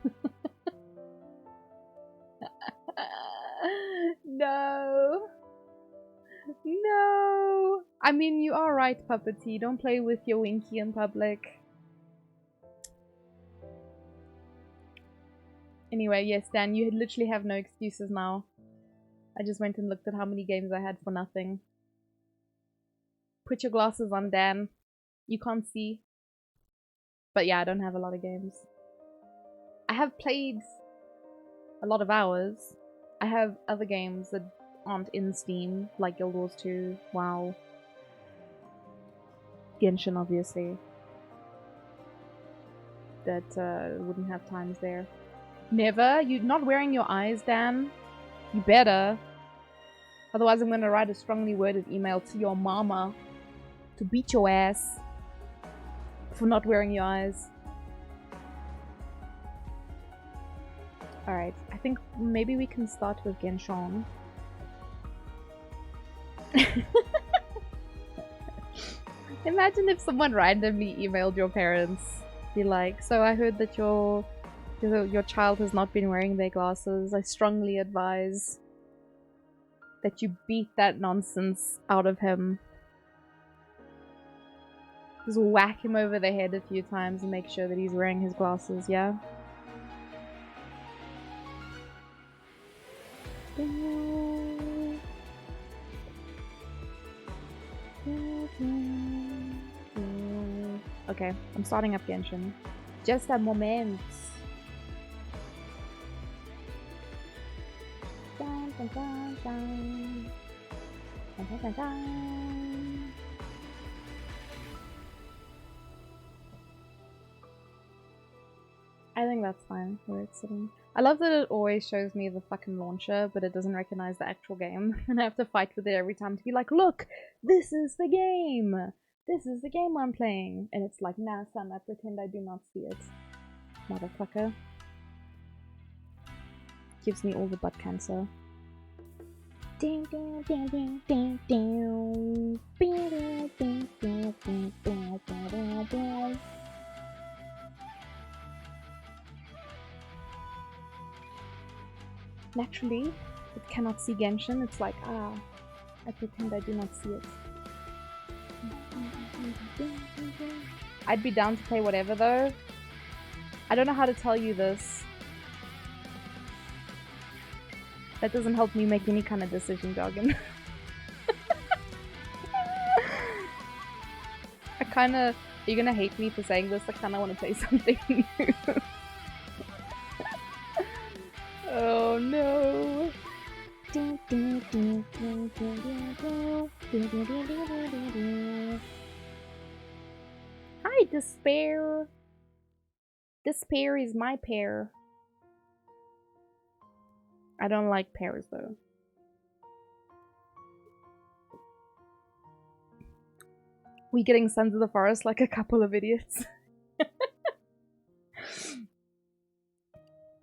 No. No. I mean, you are right, Puppety. Don't play with your Winky in public. Anyway, yes, Dan, you literally have no excuses now. I just went and looked at how many games I had for nothing. Put your glasses on, Dan. You can't see. But yeah, I don't have a lot of games. I have played a lot of hours. I have other games that aren't in Steam, like Guild Wars 2, WoW, Genshin, obviously. That wouldn't have times there. Never? You're not wearing your eyes, Dan? You better. Otherwise I'm gonna write a strongly worded email to your mama to beat your ass for not wearing your eyes. Alright, I think maybe we can start with Genshin. Imagine if someone randomly emailed your parents. Be like, so I heard that your child has not been wearing their glasses. I strongly advise that you beat that nonsense out of him. Just whack him over the head a few times and make sure that he's wearing his glasses, yeah? Okay, I'm starting up Genshin. Just a moment. Dun, dun, dun, dun. Dun, dun, dun, dun. I think that's fine where it's sitting. I love that it always shows me the fucking launcher, but it doesn't recognize the actual game. And I have to fight with it every time to be like, look, this is the game! This is the game I'm playing! And it's like, nah, son, I pretend I do not see it. Motherfucker. Gives me all the butt cancer. Naturally, it cannot see Genshin. It's like, I pretend I do not see it. I'd be down to play whatever though. I don't know how to tell you this. That doesn't help me make any kind of decision, Jargon. I kinda... You're gonna hate me for saying this, I kinda wanna play something new. Oh no! Hi, Despair! Despair is my pair. I don't like pears though. We getting Sons of the Forest like a couple of idiots.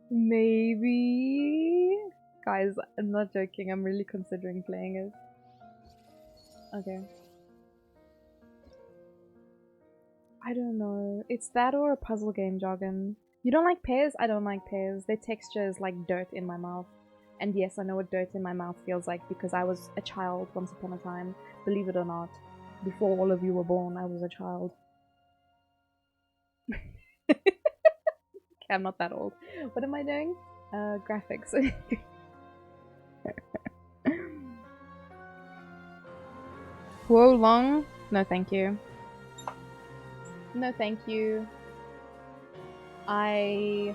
Maybe? Guys, I'm not joking, I'm really considering playing it. Okay. I don't know. It's that or a puzzle game, Jargon. You don't like pears? I don't like pears. Their texture is like dirt in my mouth. And yes, I know what dirt in my mouth feels like because I was a child once upon a time. Believe it or not. Before all of you were born, I was a child. Okay, I'm not that old. What am I doing? Graphics. Whoa, long? No, thank you. No, thank you. I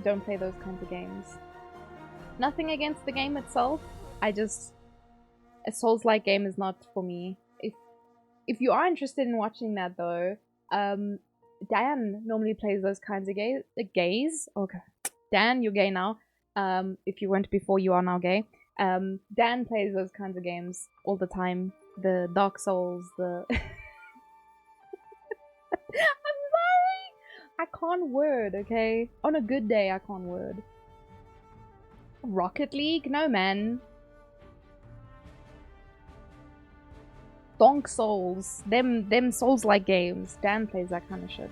don't play those kinds of games. Nothing against the game itself. I just... A Souls-like game is not for me. If you are interested in watching that though, Dan normally plays those kinds of gays. Okay. Dan, you're gay now. If you weren't before, you are now gay. Dan plays those kinds of games all the time. The Dark Souls, the... I'm sorry! I can't word, okay? On a good day, I can't word. Rocket League? No, man. Donk Souls. Them Souls-like games. Dan plays that kind of shit.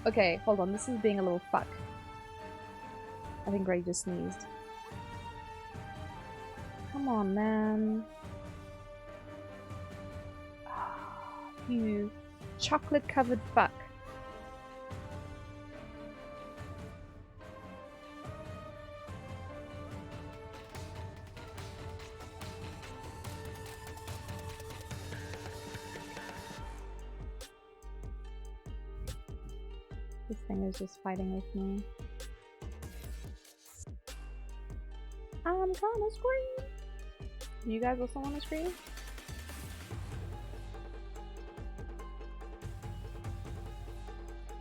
Okay, hold on. This is being a little fuck. I think Ray just sneezed. Come on, man. You chocolate-covered fuck. This thing is just fighting with me. I'm gonna scream! Do you guys also want to scream?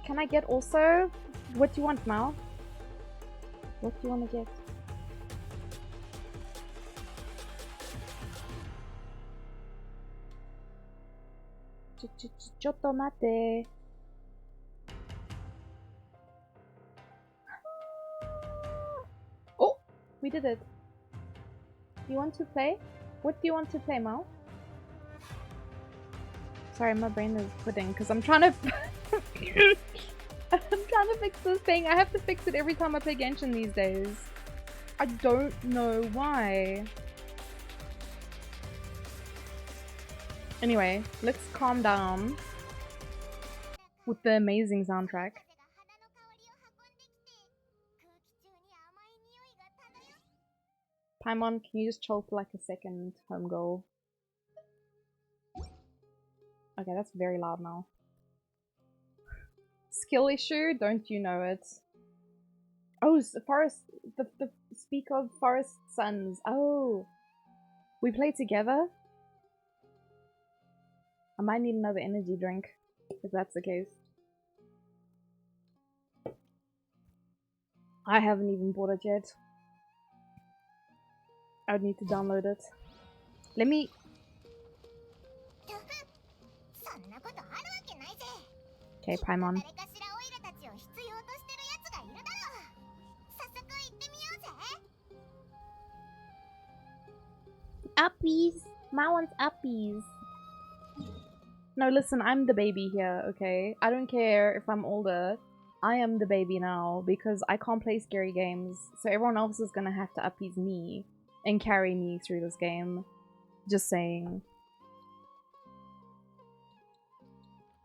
Can I get also? What do you want, Mal? What do you want to get? Chotto mate. Oh! We did it. You want to play? What do you want to play, Mal? Sorry, my brain is pudding because I'm trying to... I'm trying to fix this thing. I have to fix it every time I play Genshin these days. I don't know why. Anyway, let's calm down with the amazing soundtrack. Paimon, can you just chill for like a second, home goal? Okay, that's very loud now. Skill issue? Don't you know it? Oh, Forest... The speak of Forest Sons. Oh! We play together? I might need another energy drink, if that's the case. I haven't even bought it yet. I would need to download it. Let me... Okay, Paimon. Uppies! Ma wants uppies. No, listen, I'm the baby here, okay? I don't care if I'm older. I am the baby now because I can't play scary games. So everyone else is gonna have to uppies me and carry me through this game. Just saying.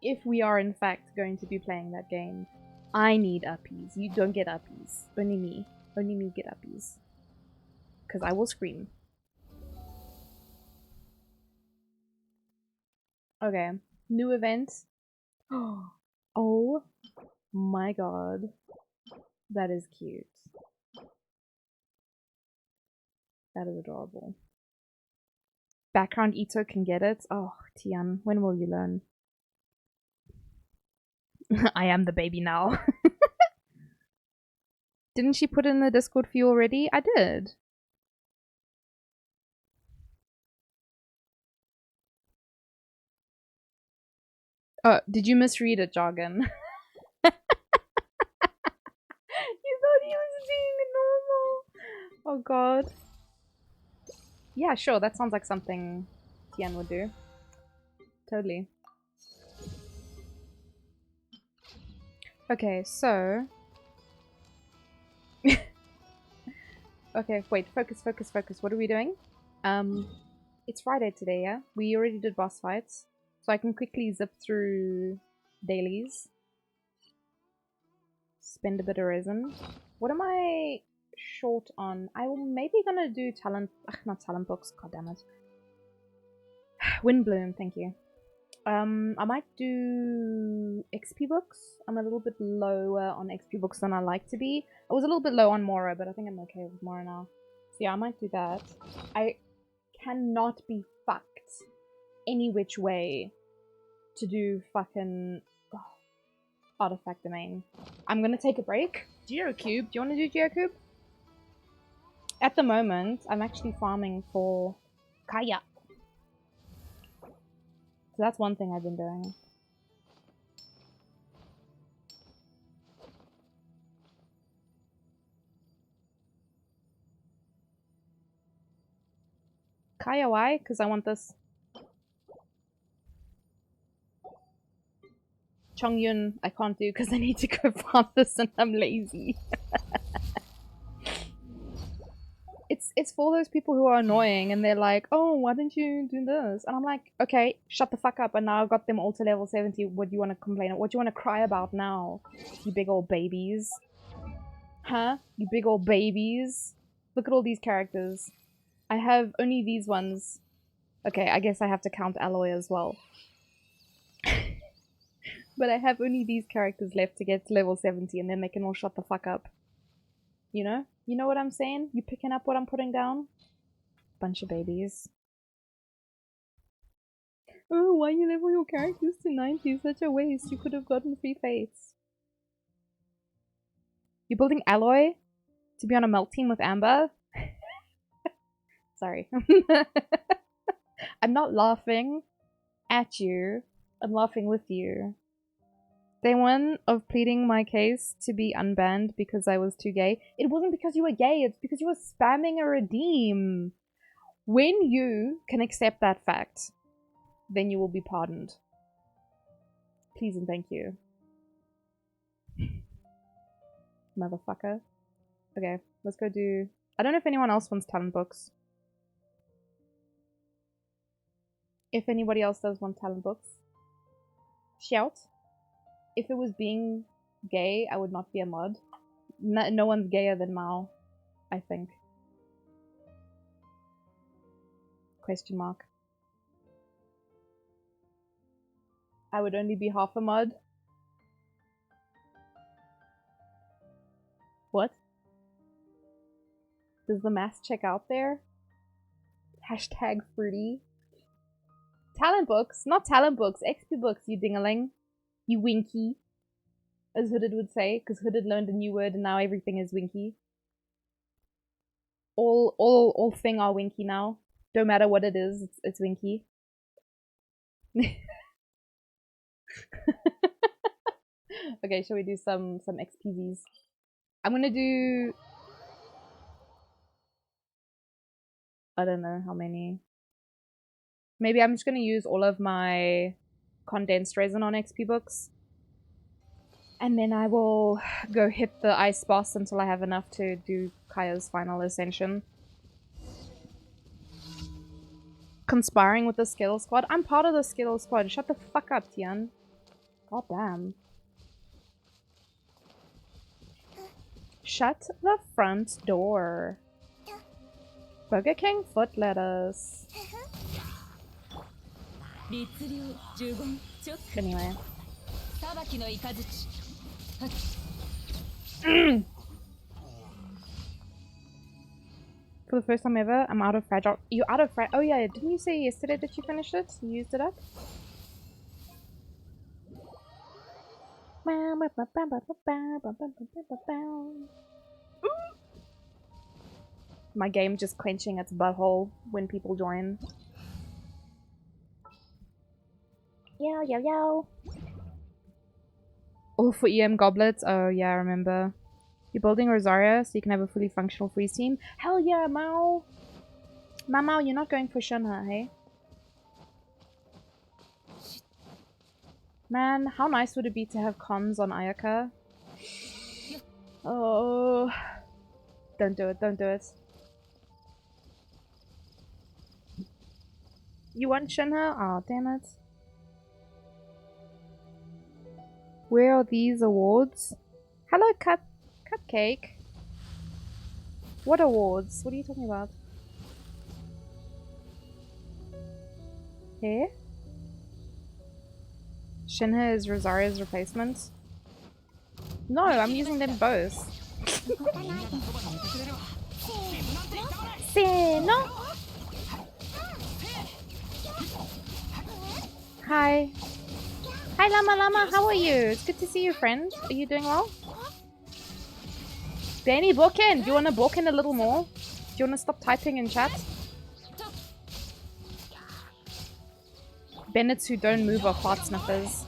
If we are in fact going to be playing that game, I need uppies. You don't get uppies. Only me. Only me get uppies. Because I will scream. Okay. New event. Oh my god. That is cute. That is adorable. Background Ito can get it. Oh, Tian, when will you learn? I am the baby now. Didn't she put in the Discord for you already? I did. Oh, did you misread it, Jargon? You thought he was being normal. Oh god. Yeah, sure, that sounds like something Tian would do. Totally. Okay, so... okay, wait, focus, focus, focus. What are we doing? It's Friday today, yeah? We already did boss fights. So I can quickly zip through dailies. Spend a bit of resin. What am I short on? I'm maybe gonna do talent... Ugh, not talent books, god damn it. Windbloom, thank you. I might do XP books. I'm a little bit lower on XP books than I like to be. I was a little bit low on Mora, but I think I'm okay with Mora now. So yeah, I might do that. I cannot be fucked any which way to do fucking artifact domain. I'm gonna take a break. Geocube, do you want to do Geocube? At the moment, I'm actually farming for Kaya. So that's one thing I've been doing. Kaya, why? Because I want this. Chongyun, I can't do because I need to go farm this and I'm lazy. It's for those people who are annoying and they're like, oh, why didn't you do this? And I'm like, okay, shut the fuck up. And now I've got them all to level 70. What do you want to complain about? What do you want to cry about now? You big old babies. Huh? You big old babies. Look at all these characters. I have only these ones. Okay, I guess I have to count Alloy as well. But I have only these characters left to get to level 70 and then they can all shut the fuck up. You know? You know what I'm saying? You picking up what I'm putting down? Bunch of babies. Oh, why you level your characters to 90? Such a waste. You could have gotten free fates. You're building Alloy to be on a melt team with Amber? Sorry. I'm not laughing at you. I'm laughing with you. Day one of pleading my case to be unbanned because I was too gay. It wasn't because you were gay, it's because you were spamming a redeem. When you can accept that fact, then you will be pardoned. Please and thank you. Motherfucker. Okay, let's go do... I don't know if anyone else wants talent books. If anybody else does want talent books, shout. If it was being gay, I would not be a mod. No one's gayer than Mao, I think. Question mark. I would only be half a mod. What? Does the math check out there? Hashtag fruity. Talent books, not talent books, XP books, you dingaling. You winky. As Hooded would say, because Hooded learned a new word and now everything is winky. All thing are winky now. Don't matter what it is, it's winky. Okay, shall we do some XPVs? I'm gonna do... I don't know how many. Maybe I'm just gonna use all of my condensed resin on XP books. And then I will go hit the ice boss until I have enough to do Kaya's final ascension. Conspiring with the Skittle Squad? I'm part of the Skittle Squad. Shut the fuck up, Tian. God damn. Shut the front door. Burger King foot lettuce. Anyway. For the first time ever, I'm out of fragile. You're out of fragile. Oh yeah, didn't you say yesterday that you finished it? You used it up? My game just clenching its butthole when people join. Yo, yo, yo. All for EM goblets? Oh yeah, I remember. You're building Rosaria so you can have a fully functional freeze team? Hell yeah, Mao! Mao, you're not going for Shunha, hey? Man, how nice would it be to have cons on Ayaka? Oh... Don't do it, don't do it. You want Shunha? Oh, damn it. Where are these awards? Hello, Cupcake. What awards? What are you talking about? Here? Shinha is Rosaria's replacement? No, I'm using them both. No. Hi. Hi, Llama Llama. How are you? It's good to see you, friend. Are you doing well? Danny, book in. Do you want to book in a little more? Do you want to stop typing in chat? Bennets who don't move are fart sniffers.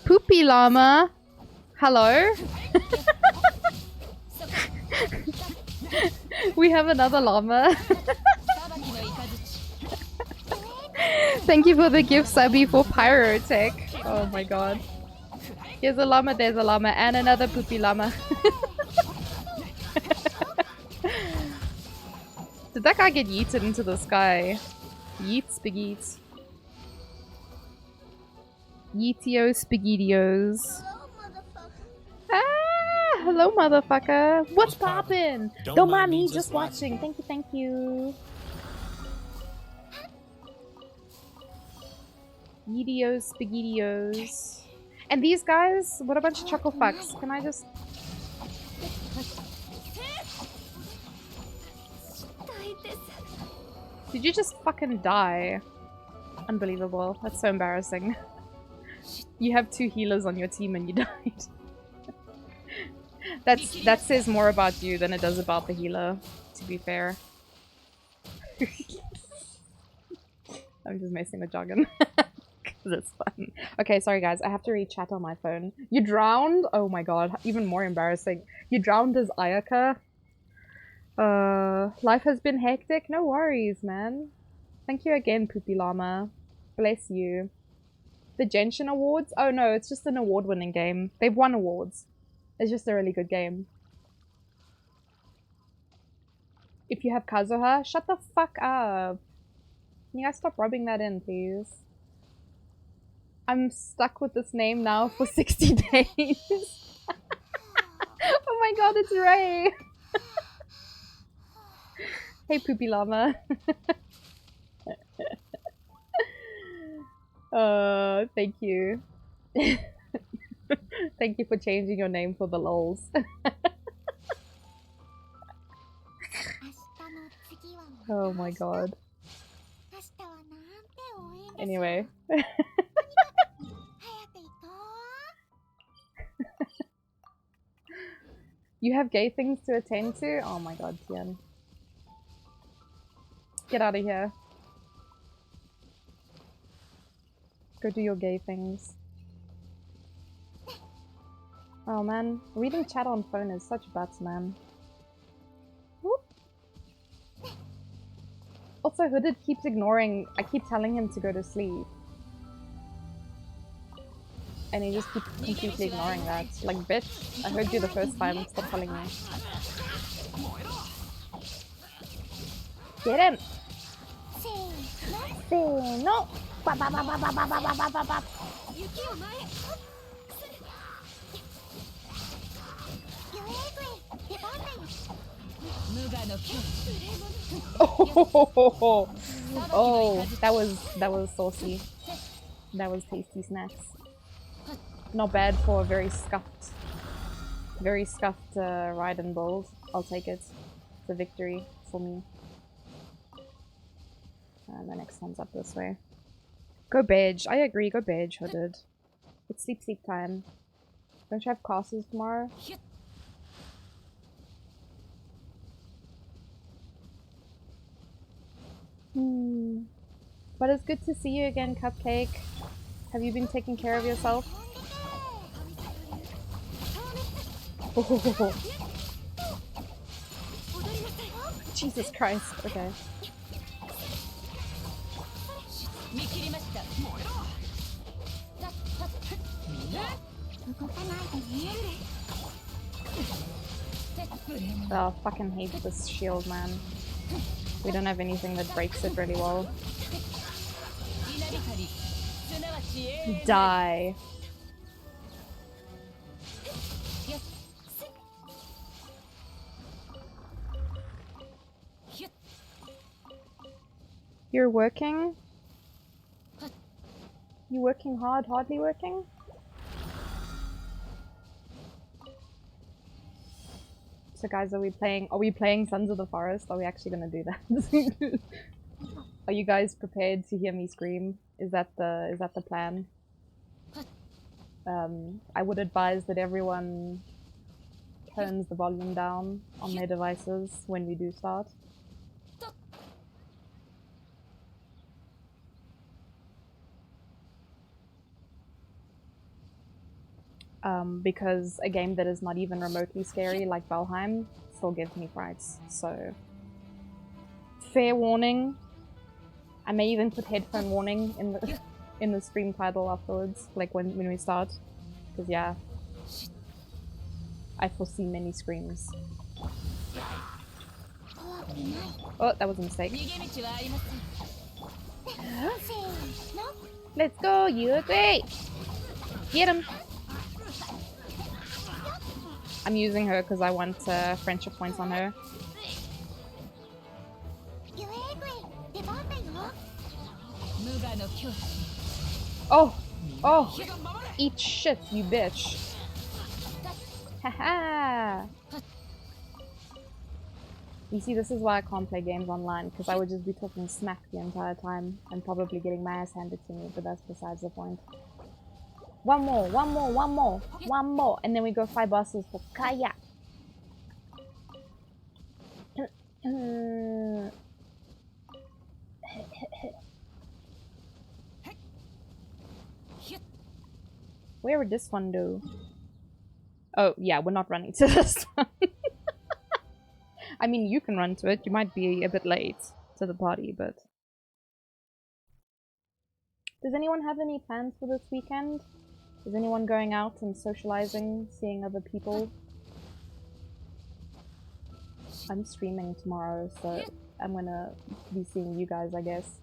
Poopy Llama. Hello? We have another llama. Thank you for the gift, Subby, for Pyrotech. Oh my god. Here's a llama, there's a llama, and another poopy llama. Did that guy get yeeted into the sky? Yeet spaghetti. Yeetio spaghettios. Ah, hello, motherfucker. What's poppin'? Don't mind me, just watching. Thank you, thank you. Yeetios, spaghettios. And these guys, what a bunch of chuckle fucks. Can I just... Did you just fucking die? Unbelievable. That's so embarrassing. You have 2 healers on your team and you died. That says more about you than it does about the healer, to be fair. I'm just messing with Joggin. Because it's fun. Okay, sorry guys, I have to read chat on my phone. You drowned? Oh my god, even more embarrassing. You drowned as Ayaka? Life has been hectic? No worries, man. Thank you again, Poopy Llama. Bless you. The Genshin Awards? Oh no, it's just an award-winning game. They've won awards. It's just a really good game. If you have Kazuha, shut the fuck up. Can you guys stop rubbing that in, please? I'm stuck with this name now for 60 days. Oh my god, it's Ray! Hey, Poopy Llama. Thank you. Thank you for changing your name for the lols. Oh my god. Anyway. You have gay things to attend to? Oh my god, Tian. Get out of here. Go do your gay things. Oh man, reading chat on phone is such butts, man. Whoop. Also, Hooded keeps ignoring. I keep telling him to go to sleep. And he just keeps completely ignoring that. Like, bitch, I heard you the first time, stop telling me. Get him! Say no! Ba ba ba ba ba ba ba ba ba ba. Oh, oh, that was saucy. That was tasty snacks. Not bad for a very scuffed ride and build. I'll take it. It's a victory for me. And the next one's up this way. Go Bedge. I agree, go Bedge, Hooded. It's sleep time. Don't you have classes tomorrow? But it's good to see you again, Cupcake. Have you been taking care of yourself? Oh. Jesus Christ, okay. Oh, fucking hate this shield, man. We don't have anything that breaks it really well. Die. You're working? You working hard, hardly working? So guys, are we playing Sons of the Forest? Are we actually gonna do that? Are you guys prepared to hear me scream? Is that the plan? I would advise that everyone turns the volume down on their devices when we do start. Because a game that is not even remotely scary like Valheim still gives me frights, so fair warning. I may even put headphone warning in the stream title afterwards, like when we start, because yeah, I foresee many screams. Oh, that was a mistake. Let's go, you agree! Get him! I'm using her because I want friendship points on her. Oh! Oh! Eat shit, you bitch! Haha! You see, this is why I can't play games online, because I would just be talking smack the entire time and probably getting my ass handed to me, but that's besides the point. One more, one more, one more, one more, and then we go 5 bosses for Kaya. Where would this one do? Oh, yeah, we're not running to this one. I mean, you can run to it. You might be a bit late to the party, but... Does anyone have any plans for this weekend? Is anyone going out and socializing, seeing other people? I'm streaming tomorrow, so I'm gonna be seeing you guys, I guess.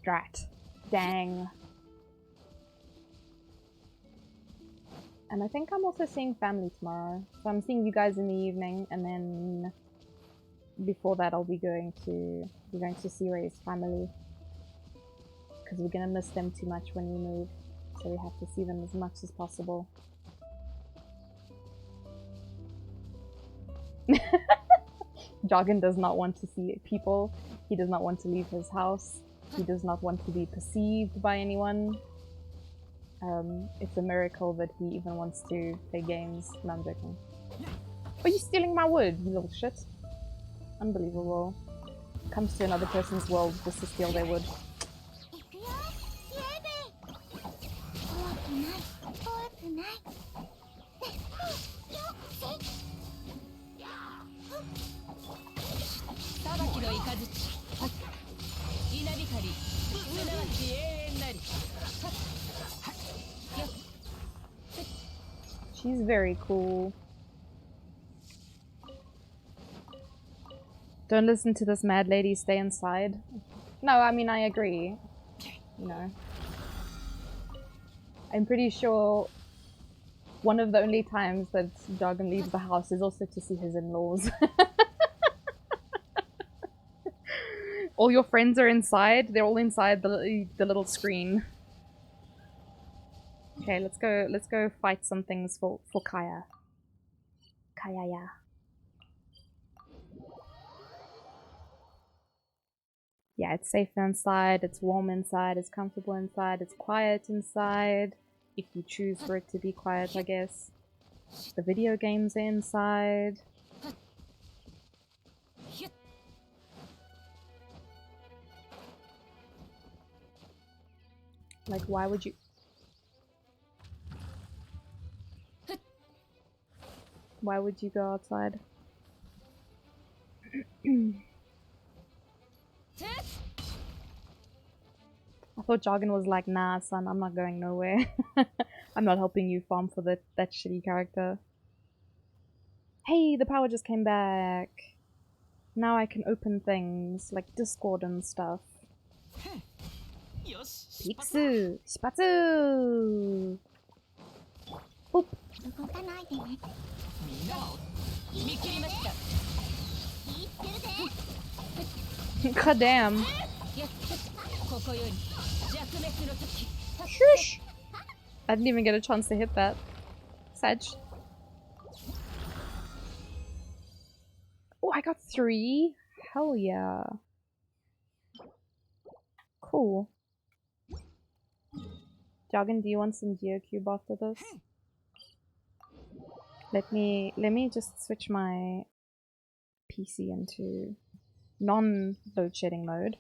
Drat. Dang. And I think I'm also seeing family tomorrow. So I'm seeing you guys in the evening, and then before that I'll be going to see Ray's family. Because we're gonna miss them too much when we move. So we have to see them as much as possible. Jargon does not want to see people. He does not want to leave his house. He does not want to be perceived by anyone. It's a miracle that he even wants to play games. No, I'm joking. Are you stealing my wood, you little shit? Unbelievable. Comes to another person's world just to steal their wood. She's very cool. Don't listen to this mad lady, stay inside. No, I mean, I agree. You know. I'm pretty sure one of the only times that Jargon leaves the house is also to see his in-laws. All your friends are inside. They're all inside the little screen. Okay, let's go fight some things for Kaya. Kaya, yeah. Yeah, it's safe inside, it's warm inside, it's comfortable inside, it's quiet inside. If you choose for it to be quiet, I guess. The video games are inside. Like, why would you... Why would you go outside? I thought Jargon was like, nah, son, I'm not going nowhere. I'm not helping you farm for that shitty character. Hey, the power just came back. Now I can open things like Discord and stuff. Pixu! Shipatsu! Boop! God damn. Shush! I didn't even get a chance to hit that. Sedge. Oh, I got 3? Hell yeah. Cool. Jargon, do you want some Geocube after this? Let me just switch my PC into non-load shedding mode.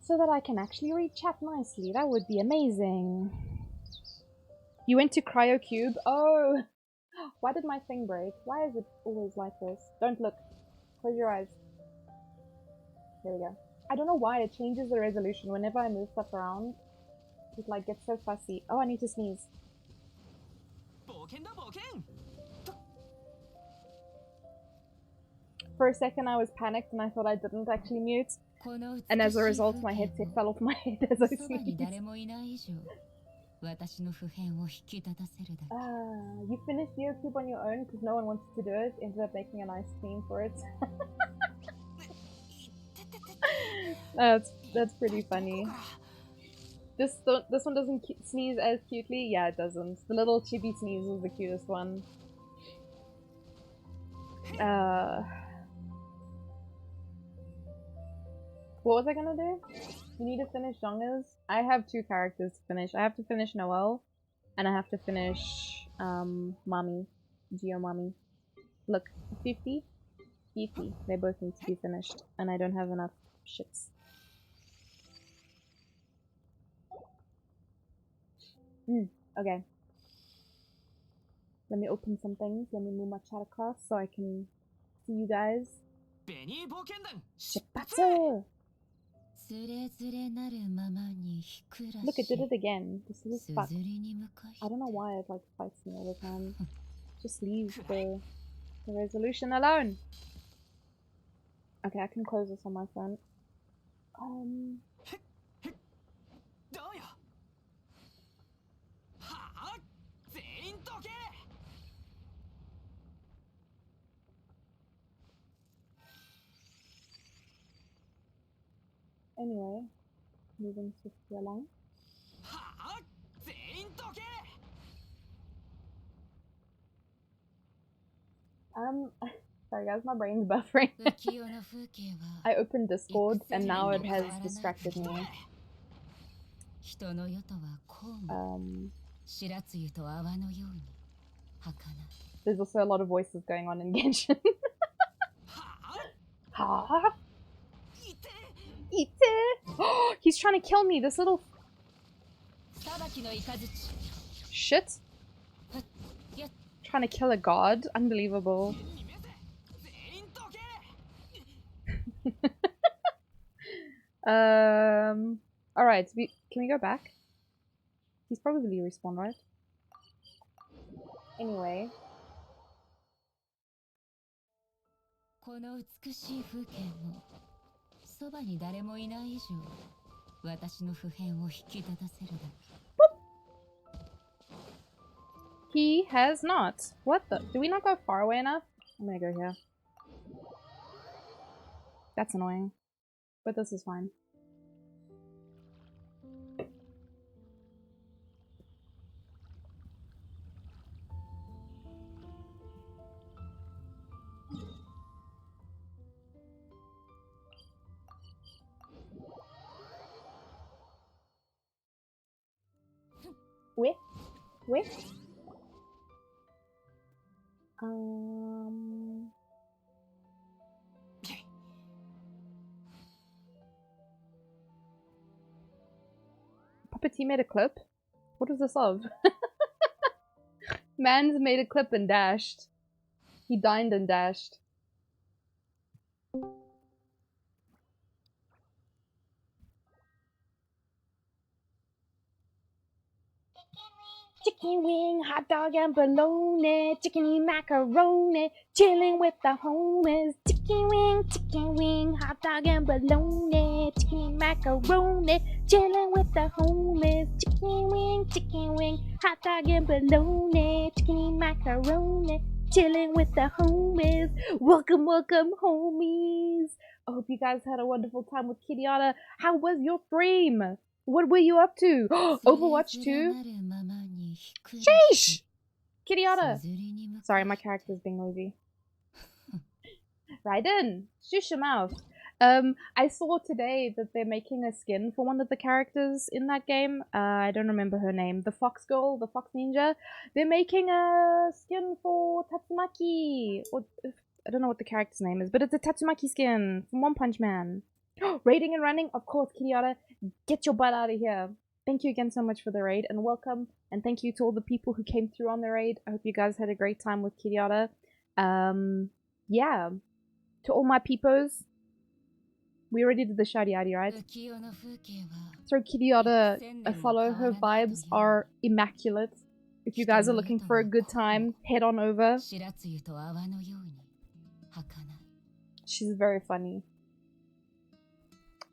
So that I can actually read chat nicely. That would be amazing. You went to CryoCube? Oh! Why did my thing break? Why is it always like this? Don't look. Close your eyes. There we go. I don't know why it changes the resolution whenever I move stuff around. It like gets so fussy. Oh, I need to sneeze. For a second I was panicked and I thought I didn't actually mute. And as a result my headset fell off my head as I sneezed. You finished YouTube on your own because no one wanted to do it. Ended up making a nice theme for it. That's pretty funny. This one doesn't sneeze as cutely. Yeah, it doesn't. The little chibi sneeze was the cutest one. What was I gonna do? You need to finish Zhonga's? I have 2 characters to finish. I have to finish Noelle, and I have to finish Mami. Geo Mami. Look, 50? 50. They both need to be finished, and I don't have enough shits. Okay. Let me open some things. Let me move my chat across so I can see you guys. Shipatsu! Look, it did it again. This is fuck. I don't know why it like fights me all the time. Just leave the resolution alone. Okay, I can close this on my phone. Anyway, moving swiftly along. Sorry guys, my brain's buffering. I opened Discord and now it has distracted me. There's also a lot of voices going on in Genshin. Ha! Ite! He's trying to kill me, this little... shit. Trying to kill a god. Unbelievable. Alright, can we go back? He's probably respawned, right? Anyway. この美しい風景もそばに誰もいない以上私の普遍を引き立たせるだけ He has not. What the? Did we not go far away enough? I'm gonna go here. That's annoying. But this is fine. Wait. Puppety made a clip? What was this of? Man's made a clip and dashed. He dined and dashed. Chicken wing, hot dog and bologna, chickeny macaroni, chilling with the homies. Chicken wing, hot dog and bologna, chickeny macaroni, chilling with the homies. Chicken wing, hot dog and bologna, chickeny macaroni, chilling with the homies. Welcome, homies. I hope you guys had a wonderful time with Kiriana. How was your stream? What were you up to? Overwatch 2? Sheesh! Kiriana! Sorry, my character's being noisy. Raiden! Shush your mouth. I saw today that they're making a skin for one of the characters in that game. I don't remember her name. The fox girl, the fox ninja. They're making a skin for Tatsumaki. Or, I don't know what the character's name is, but it's a Tatsumaki skin from One Punch Man. Raiding and running? Of course, Kiriara. Get your butt out of here. Thank you again so much for the raid and welcome. And thank you to all the people who came through on the raid. I hope you guys had a great time with Kiriara. Yeah. To all my peepos. We already did the shouty outy, right? Throw Kiriara a follow. Her vibes are immaculate. If you guys are looking for a good time, head on over. She's very funny.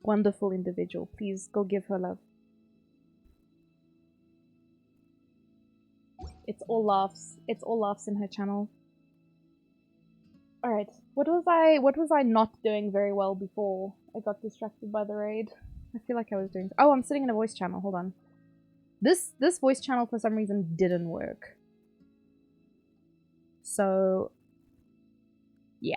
Wonderful individual. Please go give her love. It's all laughs. It's all laughs in her channel. Alright. What was I not doing very well before I got distracted by the raid? I feel like I was doing... Oh, I'm sitting in a voice channel. Hold on. This voice channel for some reason didn't work. So... yeah.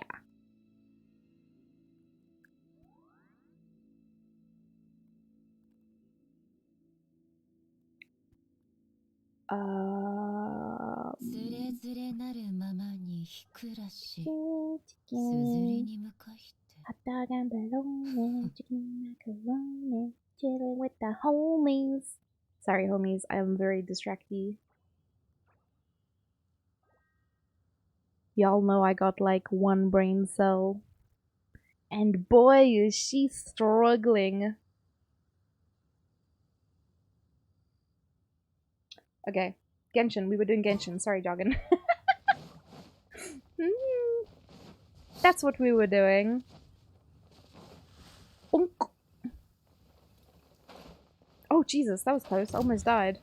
Hot dog and bologna, chicken macaroni, chilling with the homies. Sorry, homies, I am very distracty. Y'all know I got like one brain cell. And boy, is she struggling. Okay, Genshin. We were doing Genshin. Sorry, Joggin. That's what we were doing. Oh, Jesus, that was close. I almost died.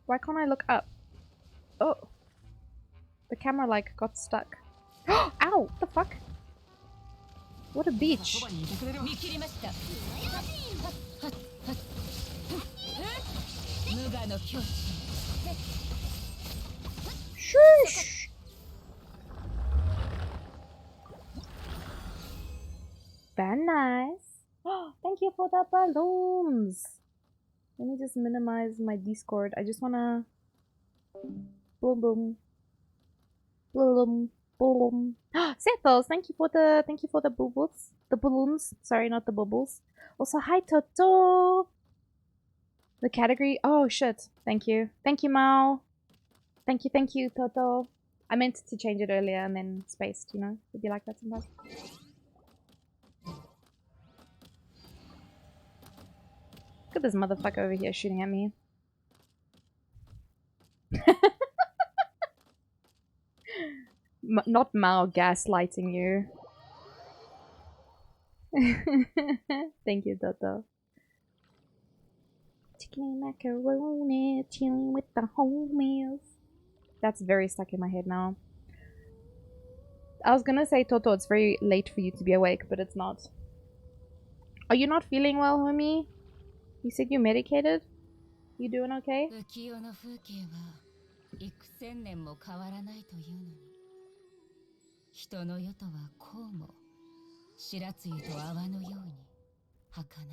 Why can't I look up? Oh. The camera, like, got stuck. Ow! What the fuck? What a beach. Shush! Very nice. Thank you for the balloons. Let me just minimize my Discord. I just wanna... boom boom. Boom boom. Setos, thank you for the bubbles. The balloons. Sorry, not the bubbles. Also, hi Toto. The category. Oh shit. Thank you. Thank you, Mao. Thank you, Toto. I meant to change it earlier and then spaced, you know? It'd be like that sometimes. Look at this motherfucker over here shooting at me. Not Mao gaslighting you. Thank you, Toto. Chicken macaroni, chilling with the homies. That's very stuck in my head now. I was gonna say, Toto, it's very late for you to be awake, but it's not. Are you not feeling well, homie? You said you medicated? You doing okay? 浮世の風景は幾千年も変わらないというのに、人の世とはこうも白露と泡のように儚い。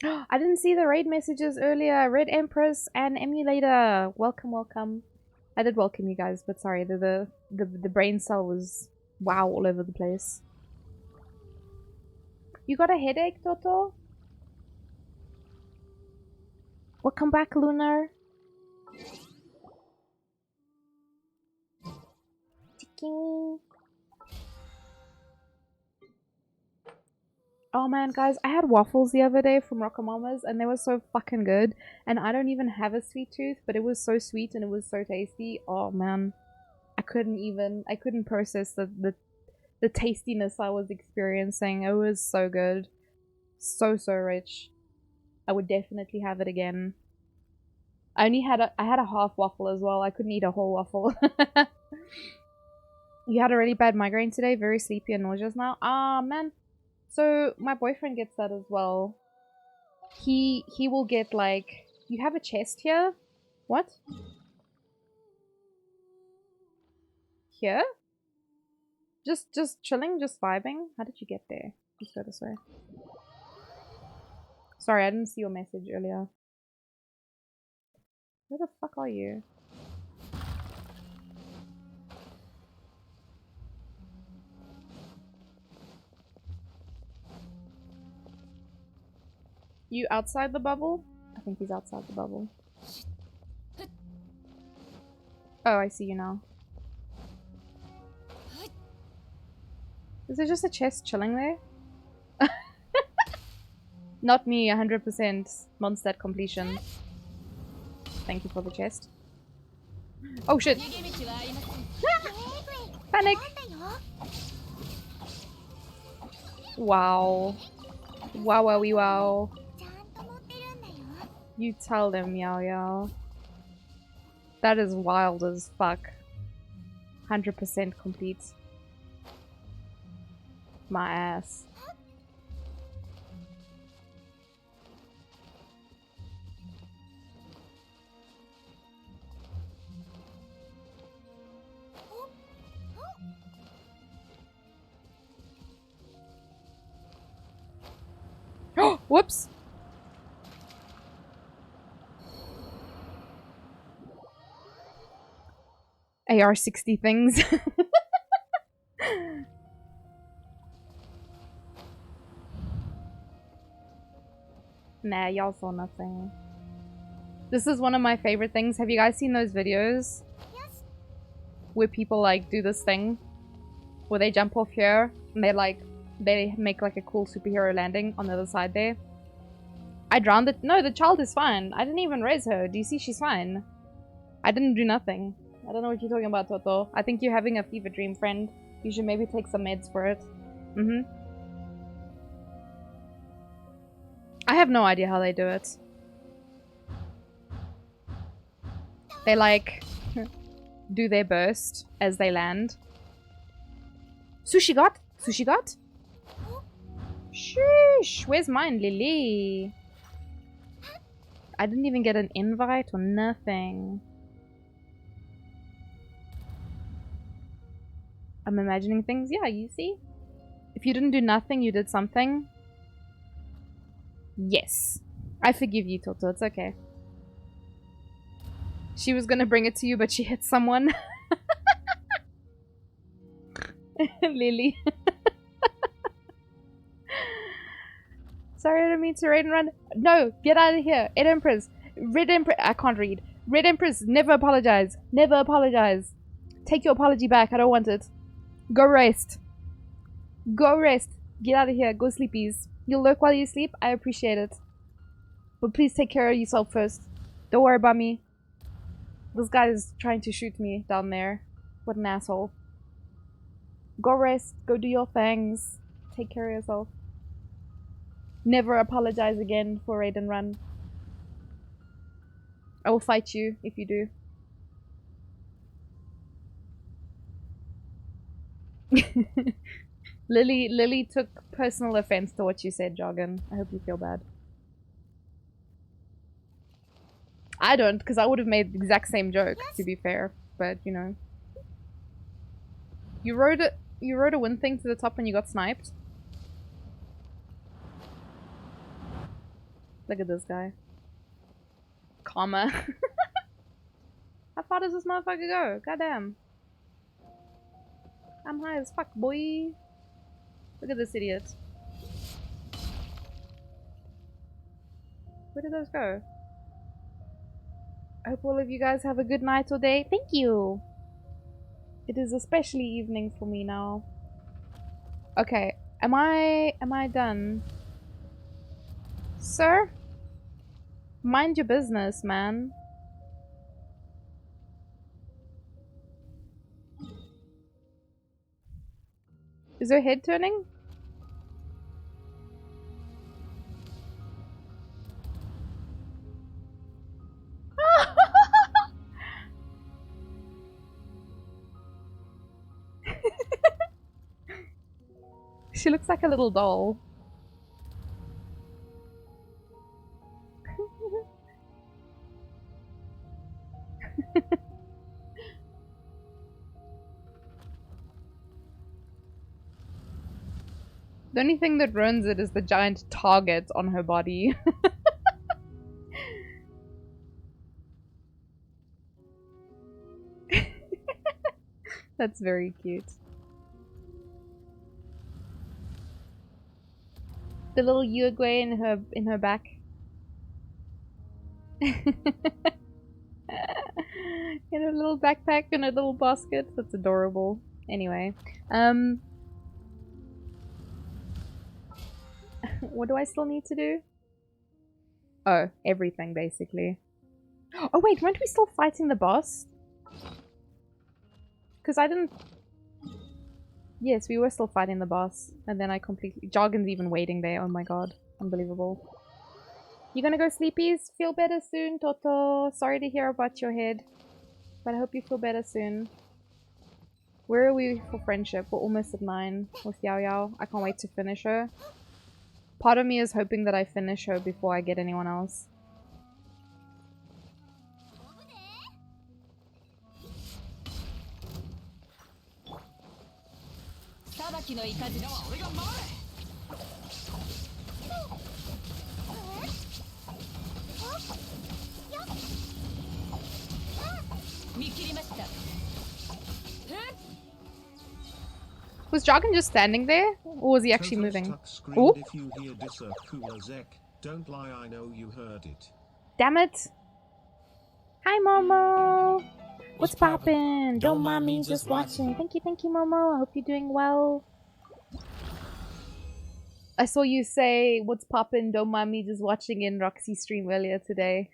I didn't see the raid messages earlier. Red Empress and Emulator. Welcome, welcome. I did welcome you guys, but sorry, the brain cell was wow all over the place. You got a headache, Toto? Welcome back, Lunar. Chicken. Oh man, guys, I had waffles the other day from Rockamama's and they were so fucking good. And I don't even have a sweet tooth, but it was so sweet and it was so tasty. Oh man, I couldn't process the tastiness I was experiencing. It was so good. So rich. I would definitely have it again. I had a half waffle as well. I couldn't eat a whole waffle. You had a really bad migraine today? Very sleepy and nauseous now? Ah, man. So my boyfriend gets that as well. He will get like, you have a chest here? What? Here? Just chilling, just vibing? How did you get there? Let's go this way. Sorry, I didn't see your message earlier. Where the fuck are you? You outside the bubble? I think he's outside the bubble. Oh, I see you now. Is there just a chest chilling there? Not me, 100%. Mondstadt completion. Thank you for the chest. Oh shit! Panic! Wow. Wow, wowie, wow. You tell them, Yao Yao. That is wild as fuck. 100% complete. My ass. Whoops! AR-60 things. Nah, y'all saw nothing. This is one of my favorite things. Have you guys seen those videos? Yes. Where people like do this thing where they jump off here and they make like a cool superhero landing on the other side there. I drowned it. No, the child is fine. I didn't even raise her. Do you see? She's fine. I didn't do nothing. I don't know what you're talking about, Toto. I think you're having a fever dream, friend. You should maybe take some meds for it. I have no idea how they do it. They like do their burst as they land. Sushi got? Sushi got? Sheesh, where's mine, Lily? I didn't even get an invite or nothing. I'm imagining things. Yeah, you see? If you didn't do nothing, you did something. Yes. I forgive you, Toto. It's okay. She was gonna bring it to you, but she hit someone. Lily. Sorry, I didn't mean to raid and run. No, get out of here. Ed Empress. Red Empress. I can't read. Red Empress, never apologize. Never apologize. Take your apology back. I don't want it. Go rest. Go rest. Get out of here. Go sleepies. You'll lurk while you sleep. I appreciate it. But please take care of yourself first. Don't worry about me. This guy is trying to shoot me down there. What an asshole. Go rest. Go do your things. Take care of yourself. Never apologize again for raid and run. I will fight you if you do. Lily took personal offense to what you said, Jargon. I hope you feel bad. I don't, because I would have made the exact same joke, to be fair. But, you know. You rode a wind thing to the top and you got sniped? Look at this guy. Karma. How far does this motherfucker go? Goddamn. I'm high as fuck, boy. Look at this idiot. Where did those go? I hope all of you guys have a good night or day. Thank you! It is especially evening for me now. Okay, am I done? Sir? Mind your business, man. Is her head turning? She looks like a little doll. The only thing that ruins it is the giant target on her body. That's very cute. The little Uruguay in her back. In a little backpack and a little basket. That's adorable. Anyway, what do I still need to do? Oh, everything basically. Oh wait, weren't we still fighting the boss? Because I didn't... Yes, we were still fighting the boss. And then I completely... Jargon's even waiting there. Oh my god. Unbelievable. You gonna go sleepies? Feel better soon, Toto. Sorry to hear about your head. But I hope you feel better soon. Where are we for friendship? We're almost at 9 with Yao Yao. I can't wait to finish her. Part of me is hoping that I finish her before I get anyone else. Was Jargon just standing there? Or was he actually moving? Ooh. If you hear don't lie, I know you heard it. Damn it. Hi, Momo. What's poppin'? Don't mind me just watching. Thank you, Momo. I hope you're doing well. I saw you say, what's poppin'? Don't mind me just watching in Roxy's stream earlier today.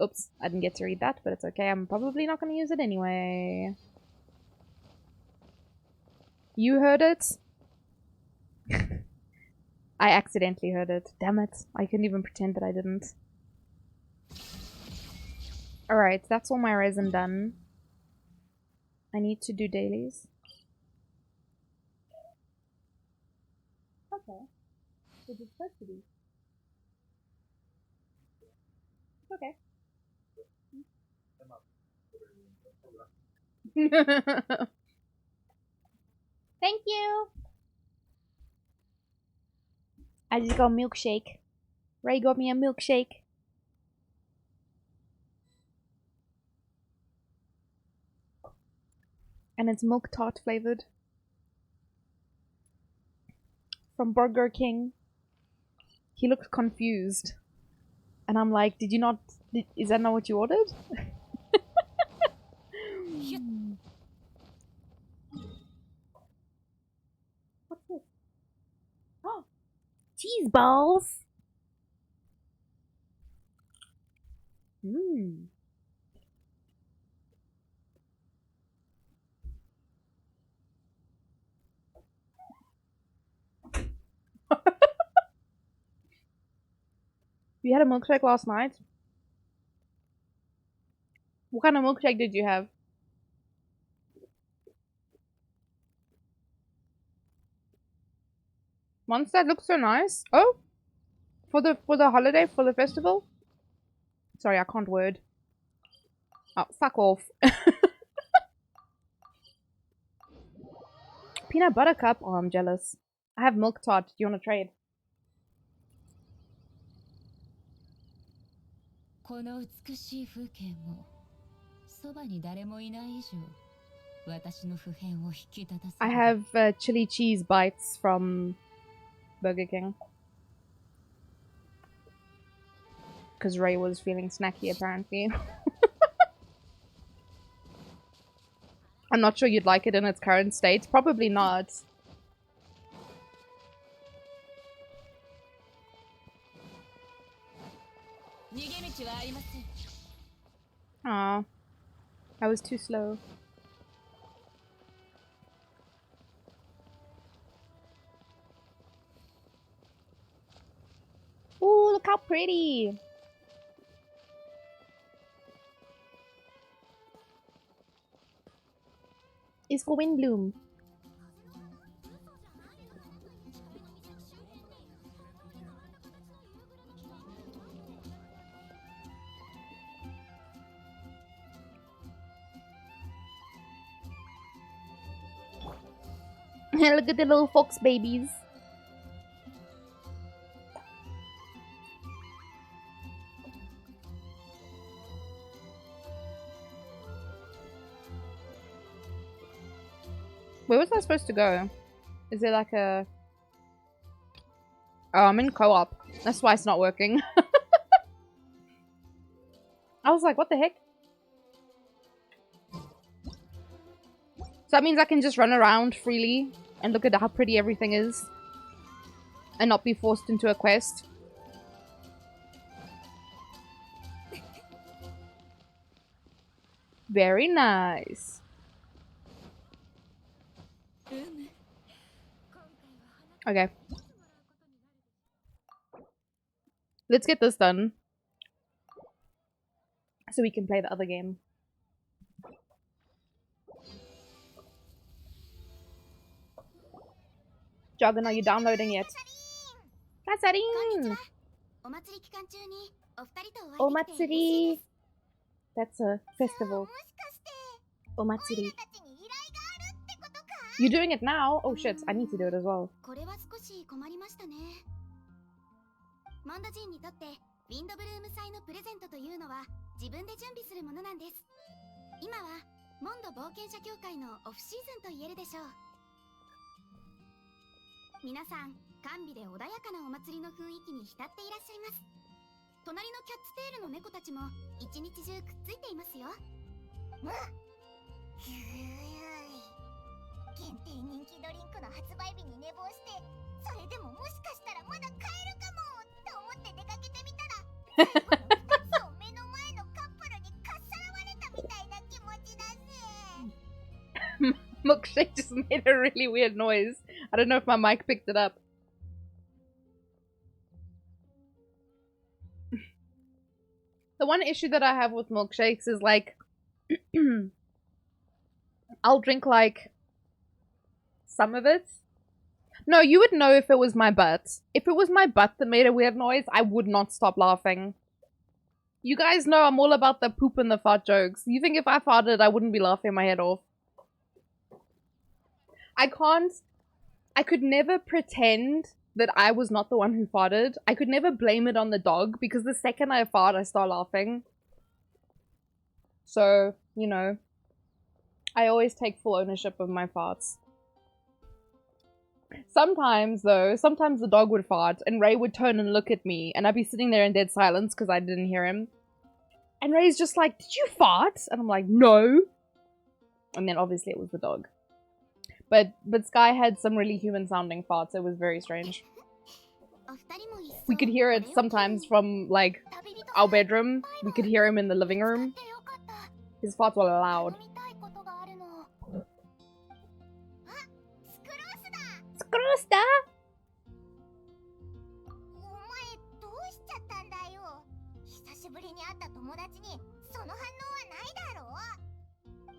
Oops, I didn't get to read that, but it's okay. I'm probably not going to use it anyway. You heard it? I accidentally heard it. Damn it. I couldn't even pretend that I didn't. Alright, that's all my resin done. I need to do dailies. Okay. It's supposed to be. Okay. Thank you! I just got a milkshake. Ray got me a milkshake. And it's milk tart flavored. From Burger King. He looks confused. And I'm like, did you not... is that not what you ordered? What's this? Oh, cheese balls! Mmm. You had a milkshake last night? What kind of milkshake did you have? Monster looks so nice. Oh, for the holiday, for the festival. Sorry, I can't word. Oh, fuck off. Peanut butter cup. Oh, I'm jealous. I have milk tart. Do you want to trade? この美しい風景もそばに誰もいない以上私の普遍を引き立たせ I る have chili cheese bites from Burger King. Because Ray was feeling snacky, apparently. I'm not sure you'd like it in its current state. Probably not. Aw. I was too slow. Ooh, look how pretty! It's for Windbloom. Look at the little fox babies. Where was I supposed to go? Is there like a... Oh, I'm in co-op. That's why it's not working. I was like, what the heck? So that means I can just run around freely and look at how pretty everything is. And not be forced into a quest. Very nice. Okay. Let's get this done. So we can play the other game. Jargon, are you downloading yet? Kasarin! Omatsuri! That's a festival. Omatsuri. You're doing it now? Oh shit, I need to do it as well. モンド人にとってウィンドブルーム祭のプレゼントというのは自分で準備するものなんです。今はモンド冒険者協会のオフシーズンと言えるでしょう。皆さん、甘美で穏やかなお祭りの雰囲気に浸っていらっしゃいます。隣のキャッツテールの猫たちも一日中くっついていますよ。限定人気ドリンクの発売日に寝坊して、それでももしかしたらまだ買えるかもと思って出かけてみたら、最後の2つを目の前のカップルにかっさらわれたみたいな気持ちだぜ。 Milkshake just made a really weird noise. I don't know if my mic picked it up. The one issue that I have with milkshakes is like I'll drink like some of it. No, you would know if it was my butt. If it was my butt that made a weird noise, I would not stop laughing. You guys know I'm all about the poop and the fart jokes. You think if I farted, I wouldn't be laughing my head off? I could never pretend that I was not the one who farted. I could never blame it on the dog because the second I fart, I start laughing. So, you know, I always take full ownership of my farts. Sometimes, though, sometimes the dog would fart, and Ray would turn and look at me, and I'd be sitting there in dead silence because I didn't hear him. And Ray's just like, "Did you fart?" And I'm like, "No." And then obviously it was the dog. But Sky had some really human-sounding farts. It was very strange. We could hear it sometimes from, like, our bedroom. We could hear him in the living room. His farts were loud. Skrusta! お前どうしちゃったんだよ。久しぶりに会った友達にその反応はないだろう。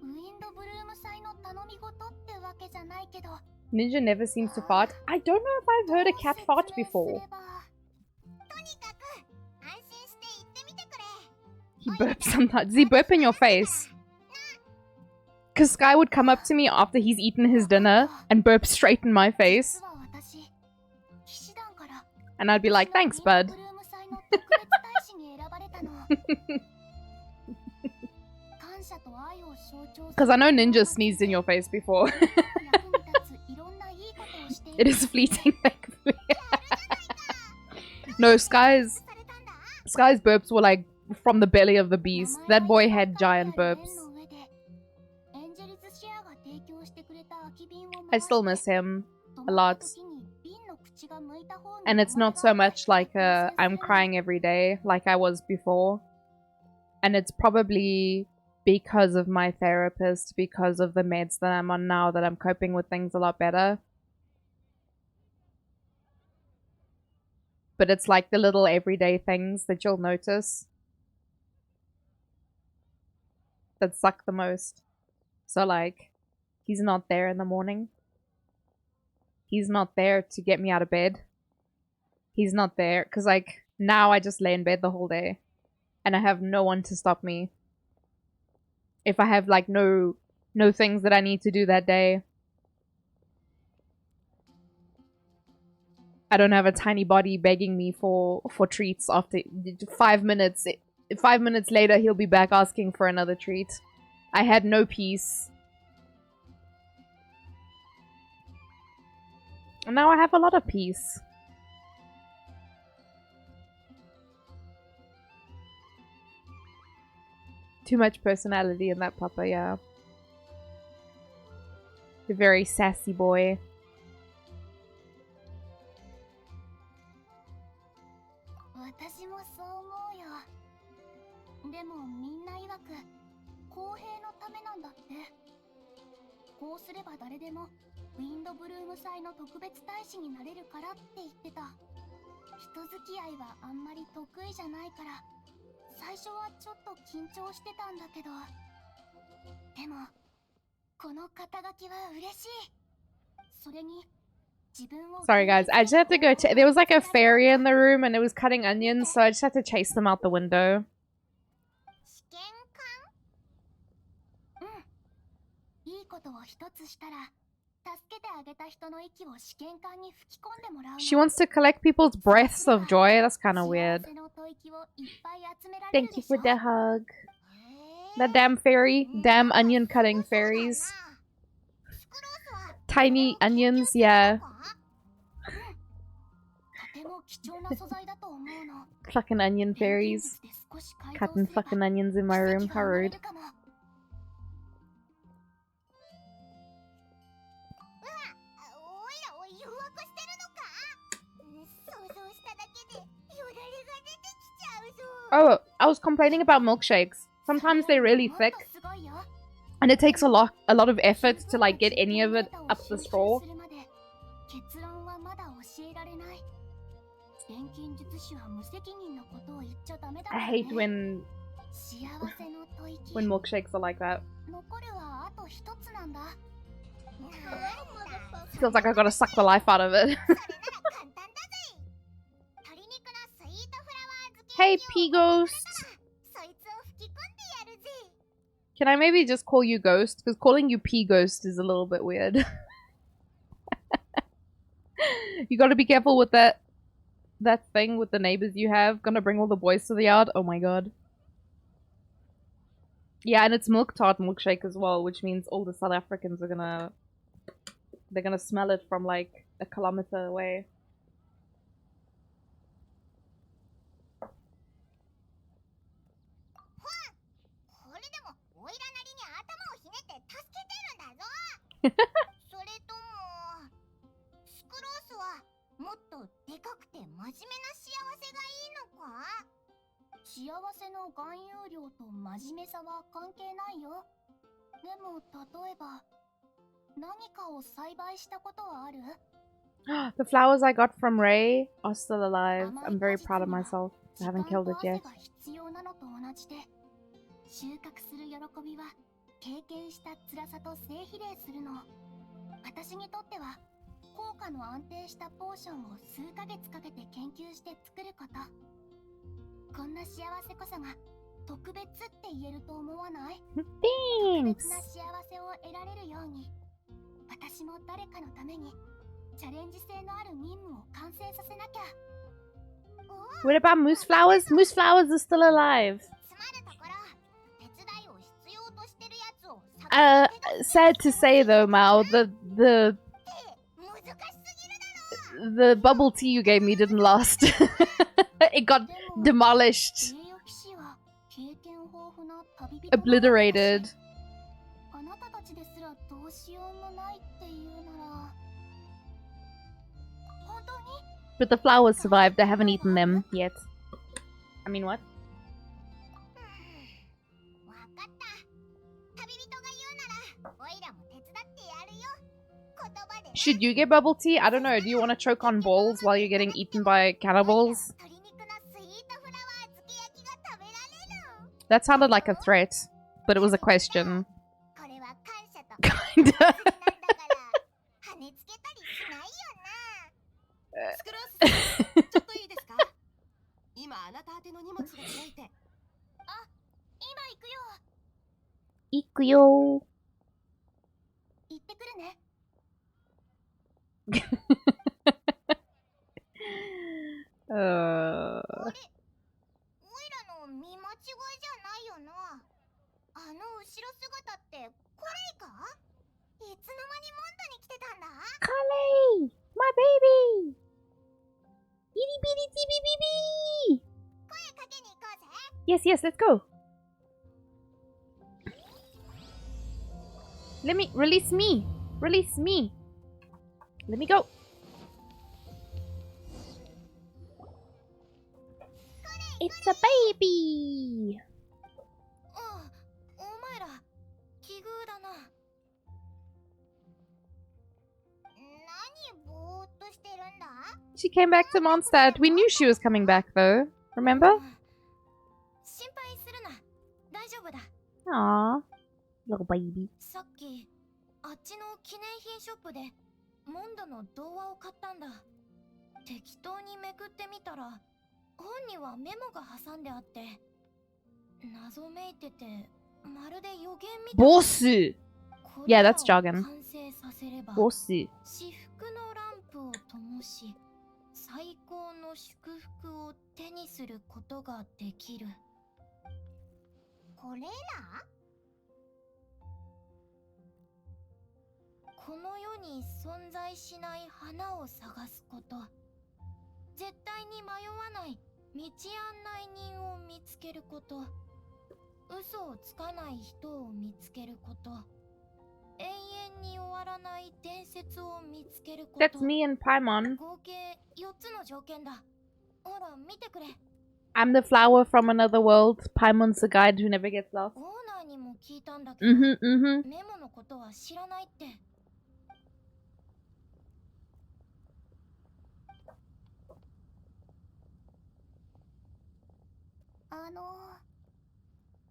ウィンドブルーム祭の頼み事ってわけじゃないけど。Ninja never seems to fart. I don't know if I've heard a cat fart before. とにかく安心して行ってみてくれ。 He burps sometimes. Does he burp in your face? Because Sky would come up to me after he's eaten his dinner and burp straight in my face. And I'd be like, "Thanks, bud." Because I know Ninja sneezed in your face before. It is fleeting. No, Sky's burps were like from the belly of the beast. That boy had giant burps. I still miss him a lot. And it's not so much like I'm crying every day like I was before. And it's probably because of my therapist, because of the meds that I'm on now, that I'm coping with things a lot better. But it's like the little everyday things that you'll notice that suck the most. So like, he's not there in the morning. He's not there to get me out of bed. He's not there because like now I just lay in bed the whole day and I have no one to stop me. If I have like no things that I need to do that day. I don't have a tiny body begging me for treats after 5 minutes. 5 minutes later he'll be back asking for another treat. I had no peace. And now I have a lot of peace. Too much personality in that papa, yeah. The very sassy boy. 私もそう思うよ。でもみんな曰く公平のためなんだって。こうすれば誰でもウィンドブルーム祭の特別大使になれるからって言ってた。人付き合いはあんまり得意じゃないから、最初はちょっと緊張してたんだけど、でもこの肩書きは嬉しい。それに Sorry guys, I just have to go there was like a fairy in the room and it was cutting onions, so I just had to chase them out the window. She wants to collect people's breaths of joy. That's kind of weird. Thank you for the hug. That damn fairy. Damn onion cutting fairies. Tiny onions, yeah. Fucking onion fairies. Cutting fucking onions in my room. How rude. Oh, I was complaining about milkshakes. Sometimes they're really thick. And it takes a lot of effort to like get any of it up the straw. I hate when milkshakes are like that. Feels like I gotta suck the life out of it. Hey, P-Ghost! Can I maybe just call you Ghost? Because calling you P-Ghost is a little bit weird. You gotta be careful with that thing with the neighbors you have. Gonna bring all the boys to the yard. Oh my god. Yeah, and it's milk tart milkshake as well, which means all the South Africans are gonna They're gonna smell it from like a kilometer away. これでもオイラなりに頭をひねって助けてるんだぞ。それともスクロースはもっとでかくて真面目な幸せがいいのか？幸せの含有量と真面目さは関係ないよ。でも例えば何かを栽培したことはある？ The flowers I got from Ray are still alive. I'm very proud of myself. I haven't killed it yet. 必要なのと同じで、収穫する喜びは経験した辛さと正比例するの。私にとっては効果の安定したポーションを数ヶ月かけて研究して作ること。こんな幸せこそが特別って言えると思わない？特 Thanks! 別な幸せを得られるように、私も誰かのためにチャレンジ性のある任務を完成させなきゃ。 What about moose flowers? Moose flowers are still alive. つまるところ、手伝いを必要としてるやつを探すだけ Sad to say though, Mao, the 難しすぎるだろ。 the bubble tea you gave me didn't last. It got demolished, 名誉騎士は経験豊富な旅人 obliterated. あなたたちですらどうしようもないっていうなら、本当に But the flowers survived. I haven't eaten them yet. I mean, what? わかった。旅人が言うなら、オイラも手伝ってやるよ。言葉でな。 Should you get bubble tea? I don't know. Do you want to choke on balls while you're getting eaten by cannibals? 鶏肉のスイートフラワー漬け焼きが食べられる。 That sounded like a threat, but it was a question. これは感謝と Kinda. なんだから跳ねつけたりしないよな。スクロースさん、ちょっといいですか？今あなた宛ての荷物が届いて。あ、今行くよ。 Ikuyo. 行ってくるね。 あれ、オイラの見間違いじゃないよな。あの後ろ姿ってコレイか？いつの間にモンドに来てたんだ？ Kale! My baby! Itty bitty tibby bibby! 声かけに行こうぜ。 Yes, yes, let's go. Let me release me. Release me. Let me go. It's a baby. ああ、お前ら奇遇だな。何ぼーっとしてるんだ？ She came back to Mondstadt. We knew she was coming back though. Remember? 心配するな。大丈夫だ。 Aww. Little baby. さっきあっちの記念品ショップでモンドの童話を買ったんだ。適当にめくってみたら本にはメモが挟んであって、謎めいててまるで予言みたい。 Boss! こ Yeah, れら that's を jargon. 完成させれば Boss. 至福のランプを灯し、最高の祝福を手にすることができる。これら？この世に存在しない花を探すこと。絶対に迷わない道案内人を見つけること。嘘をつかない人を見つけること。永遠に終わらない伝説を見つけること。 That's me and Paimon. 合計4つの条件だ。ほら見てくれ。 I'm the flower from another world. Paimon's the guide who never gets lost. オーナーにも聞いたんだけど、 Mm-hmm, mm-hmm. メモのことは知らないって。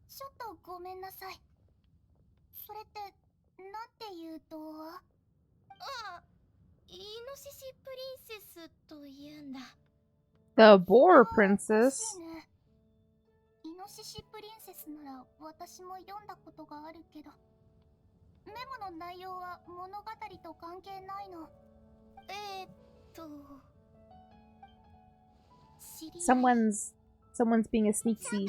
ちょっとごめんなさい。それってなんて言うと、あ、イノシシプリンセスと言うんだ。 The Boar Princess. イノシシプリンセスなら私も読んだことがあるけど、メモの内容は物語と関係ないの。Someone's being a sneaky.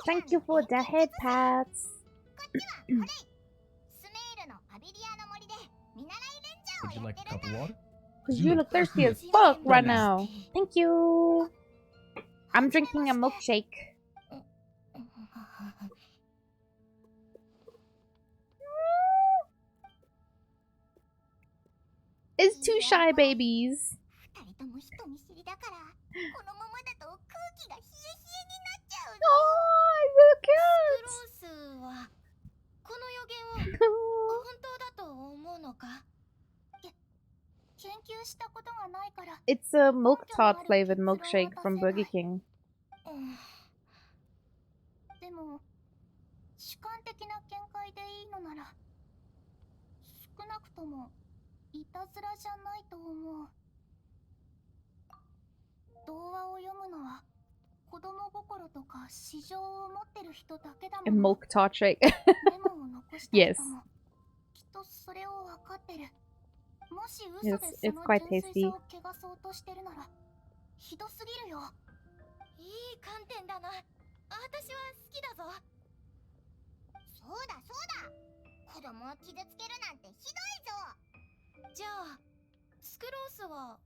Thank you for the head pats. Would you like a cup of water? Cause you look thirsty as fuck right now. Thank you. I'm drinking a milkshake. It's two shy babies. 二人とも人見知りだからこのままだと空気が冷え冷えになっちゃうの。 Oh, スクロースはこの予言を so 本当だと思うのか？研究したことがないから。 cute. It's a milk tart flavored milkshake from Burger King. でも主観的な見解でいいのなら少なくともいたずらじゃないと思う。童話を読むのは子供心とか市場を持ってる人だけだ A もの。 milk tart shake. メモを残した Yes. 人もきっとそれを分かってる。もし Yes, 嘘でそ it's の quite 純粋 tasty. さを汚そうとしてるならひどすぎるよ。いい観点だな。私は好きだぞ。そうだそうだ。子供を傷つけるなんてひどいぞ。じゃあスクロースは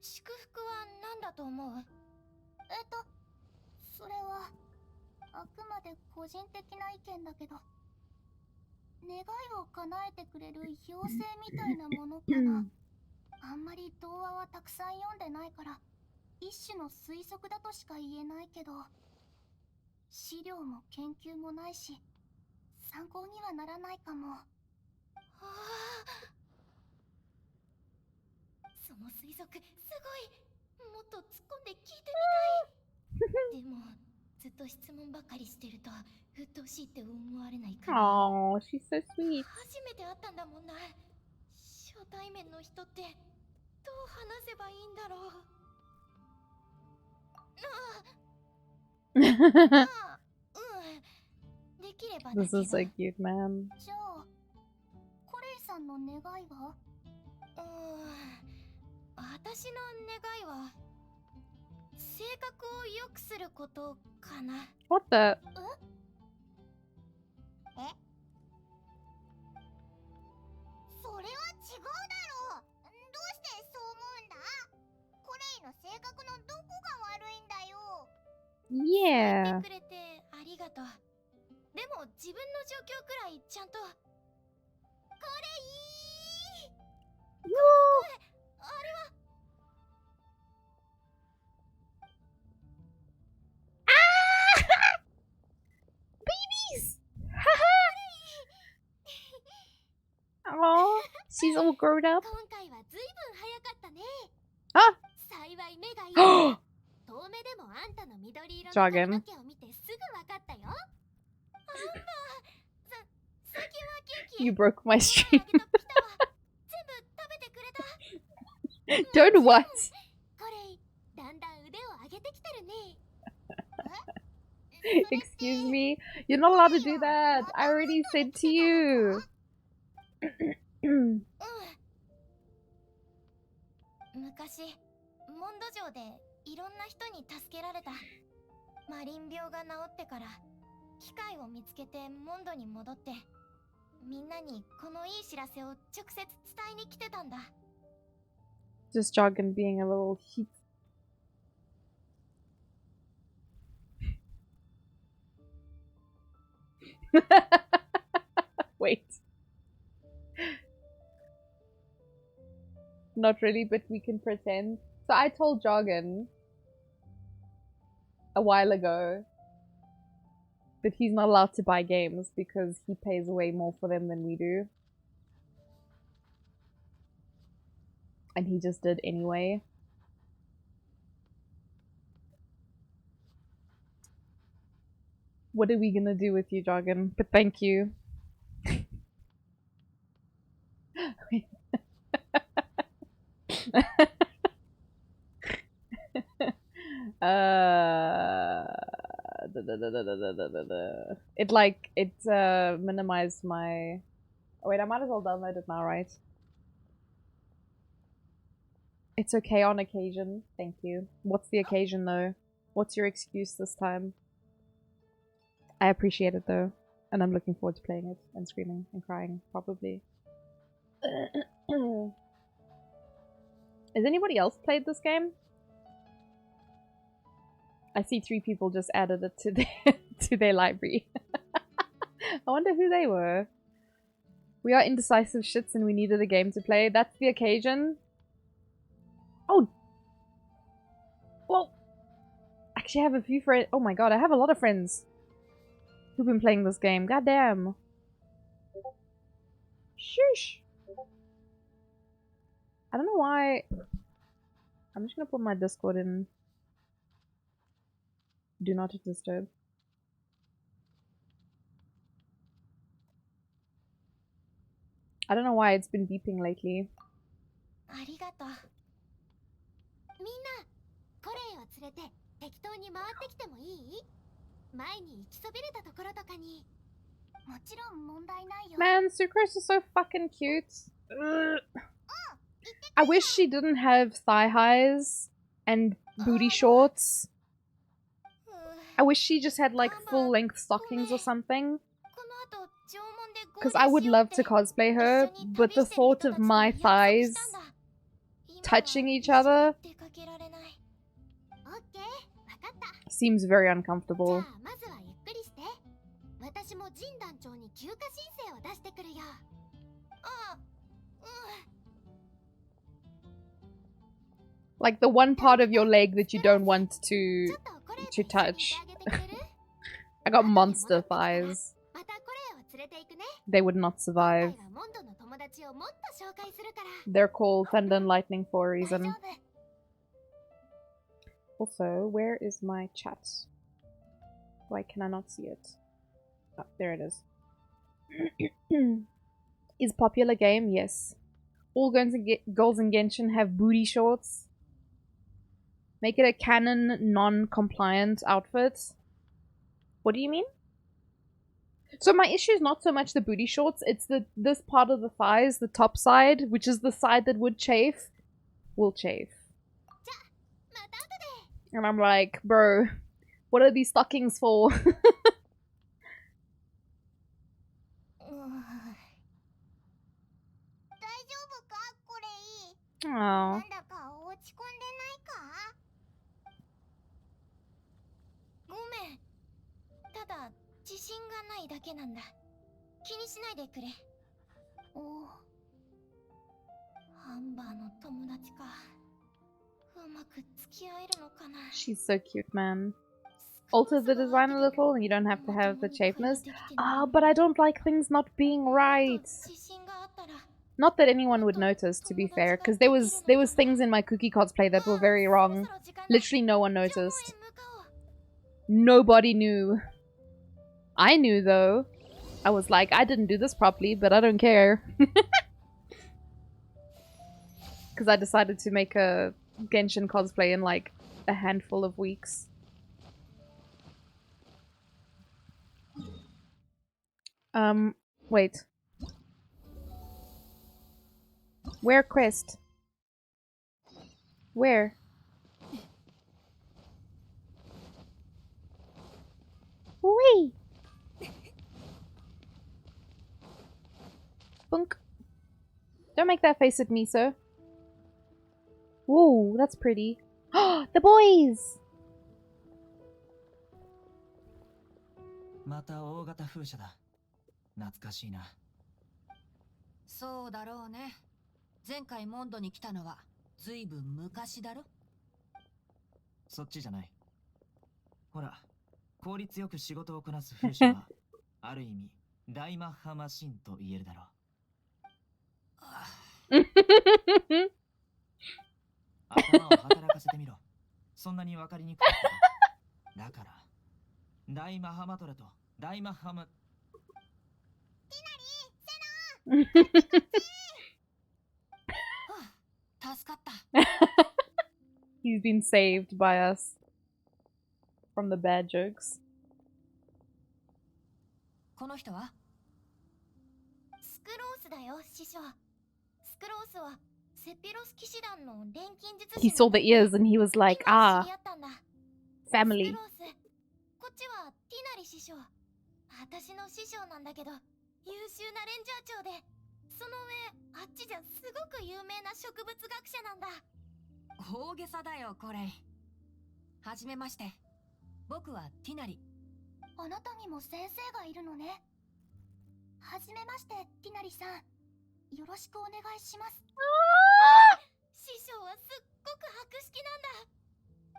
祝福は何だと思う？それはあくまで個人的な意見だけど願いを叶えてくれる妖精みたいなものかな。あんまり童話はたくさん読んでないから一種の推測だとしか言えないけど資料も研究もないし参考にはならないかも。はあ、その推測すごい。もっと突っ込んで聞いてみたい。でもずっと質問ばっかりしてると鬱陶しいって思われないかな。 Oh, she's so sweet. 初めて会ったんだもんな。初対面の人ってどう話せばいいんだろう。できればだけ This ど。 is so cute, man. じゃあコレイさんの願いは？私の願いは性格を良くすることかな。 What the? それは違うだろう。どうしてそう思うんだ？コレイの性格のどこが悪いんだよ。Yeah. 言ってくれてありがとう。でも自分の状況くらいちゃんと。コレイ！この声、あれは。Babies! Oh, she's all grown up. 今回はずいぶん早かったね。あ！幸い目がいい。遠目でもあんたの緑色の Dragon. 髪の毛を見てすぐわかったよ。アンバー、最近は元気？ You broke my あ stream. げたピタは全部食べてくれた？ Don't what? これだんだん腕を上げてきてるね。Excuse me? You're not allowed to do that. I already said to you. 昔モンド城でいろんな人に助けられた。マリン病が治ってから機械を見つけてモンドに戻ってみんなにこのいい知らせを直接伝えに来てたんだ。 Just Jargon being a little heat. Wait. Not really, but we can pretend. So I told Jargon a while ago that he's not allowed to buy games because he pays way more for them than we do. And he just did anyway. What are we gonna do with you, Jargon? But thank you. It minimized my. Oh wait, I might as well download it now, right? It's okay on occasion. Thank you. What's the occasion though? What's your excuse this time? I appreciate it though, and I'm looking forward to playing it and screaming and crying probably. Has anybody else played this game? I see 3 people just added it to their to their library. I wonder who they were. We are indecisive shits and we needed a game to play. That's the occasion. Oh! Well, actually I have a few friends. Oh my god, I have a lot of friends who've been playing this game. God damn. Shush! I don't know why. I'm just gonna put my Discord in Do Not Disturb. I don't know why it's been beeping lately. ありがとう。みんな、コレイを連れて適当に回ってきてもいい？前に行きそびれたところとかに。もちろん問題ないよ。Man, Sucrose is so fucking cute. Ugh. I wish she didn't have thigh highs and booty shorts. I wish she just had like full length stockings or something. Because I would love to cosplay her, but the thought of my thighs touching each other seems very uncomfortable. Like the one part of your leg that you don't want to touch. I got monster thighs. They would not survive. They're called Thunder and Lightning for a reason. Also, where is my chat? Why can I not see it? Oh, there it is. Is popular game? Yes. All girls in Genshin have booty shorts. Make it a canon non-compliant outfit. What do you mean? So my issue is not so much the booty shorts, it's this part of the thighs, the top side, which is the side that would chafe, will chafe. And I'm like, bro, what are these stockings for? Oh. ただ自信がないだけなんだ。気にしないでくれ。おお。ハンバーの友達か。うまく付き合えるのかな。 She's so cute, man. Alter the design a little and you don't have to have the chapeness. Ah, but I don't like things not being right. Not that anyone would notice, to be fair, because there was things in my cookie cosplay that were very wrong. Literally no one noticed. Nobody knew. I knew though. I was like, I didn't do this properly, but I don't care. Because I decided to make a Genshin cosplay in like a handful of weeks. Wait. Where quest? Where? Wee! Bunk. Don't make that face at me, sir. Whoa, that's pretty. The boys! また大型風車だ。懐かしいな。そうだろうね。前回モンドに来たのはずいぶん昔だろ。そっちじゃない。ほら、効率よく仕事をこなす風車はある意味大マッハマシンと言えるだろう。頭を働かせてみろ。そんなに分かりにくかった。だから大マハマトラと大マハマ。助かった。He's been saved by us from the bad jokes. この人はスクロースだよ、師匠。スクロースはセピロス騎士団の錬金術師。 He saw the ears and he was like, ah, family. スクロース、こっちはティナリ師匠。私の師匠なんだけど、優秀なレンジャー長で、その上、あっちじゃすごく有名な植物学者なんだ。大げさだよこれ。はじめまして。僕はティナリ。あなたにも先生がいるのね。はじめまして、ティナリさん。よろしくお願いします。師匠はすっごく博識なんだ。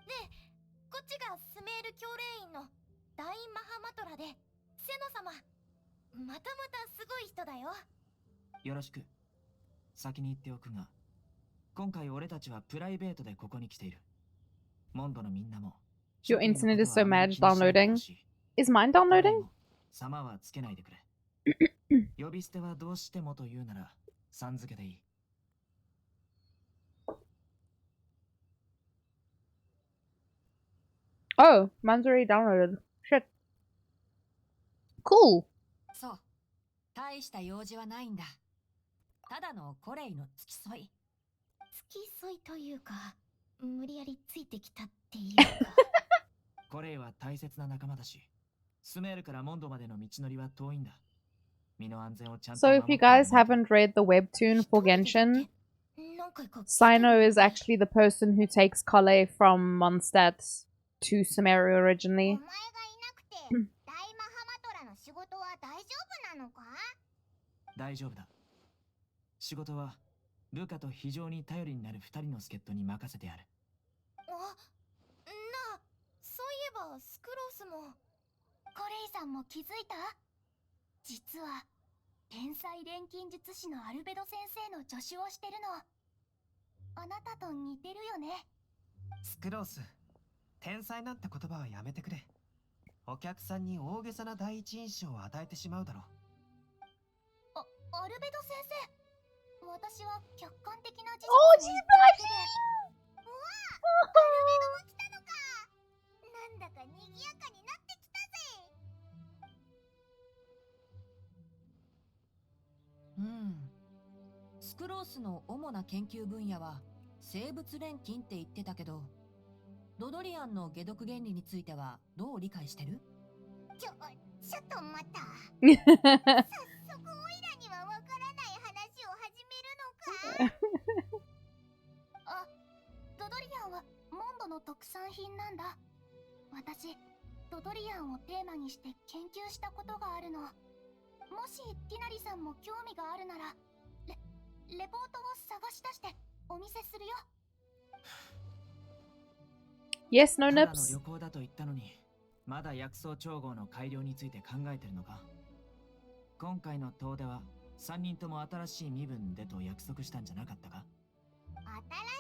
で、こっちがスメール教令員の大マハマトラで、セノ様。またまたすごい人だよ。よろしく。先に言っておくが、今回俺たちはプライベートでここに来ている。モンドのみんなも。Your internet is so mad downloading. Is mine downloading? 様はつけないでくれ。呼び捨てはどうしてもと言うなら、さん付けでいい。Oh, mine's already downloaded. Shit. Cool. そう。大した用事はないんだ。ただのコレイの付き添い。付き添いというか、無理やりついてきたっていうか。コレイは大切な仲間だし、スメールからモンドまでの道のりは遠いんだ。身の安全をちゃんと So 守 if you ってあげない guys と。 haven't read the webtoon for Genshin, Sino is actually the person who takes Kale from Mondstadt to Sumeru お originally. 前がいなくて大マハマトラの仕事は大丈夫なのか？大丈夫だ。仕事は部下と非常に頼りになる二人の助っ人に任せてある。あ、なあ、そういえばスクロースも。コレイさんも気づいた？実は天才錬金術師のアルベド先生の助手をしてるの。あなたと似てるよね。スクロース、天才なんて言葉はやめてくれ。お客さんに大げさな第一印象を与えてしまうだろう。アルベド先生、私は客観的な事実おを言っただけで。うわあ、アルベドも来たのか。なんだか賑やかになってきたぜ。うん。スクロースの主な研究分野は生物錬金って言ってたけど、ドドリアンの解毒原理についてはどう理解してる？ちょっと待った。早速オイラにはわからない話を始めるのか？あ、ドドリアンはモンドの特産品なんだ。私、ドドリアンをテーマにして研究したことがあるの。もしティナリさんも興味があるなら、レポートを探し出してお見せするよ。Yes, no ただの nips. 旅行だと言ったのに、まだ薬草調合の改良について考えてるのか？今回の遠出は3人とも新しい身分でと約束したんじゃなかったか？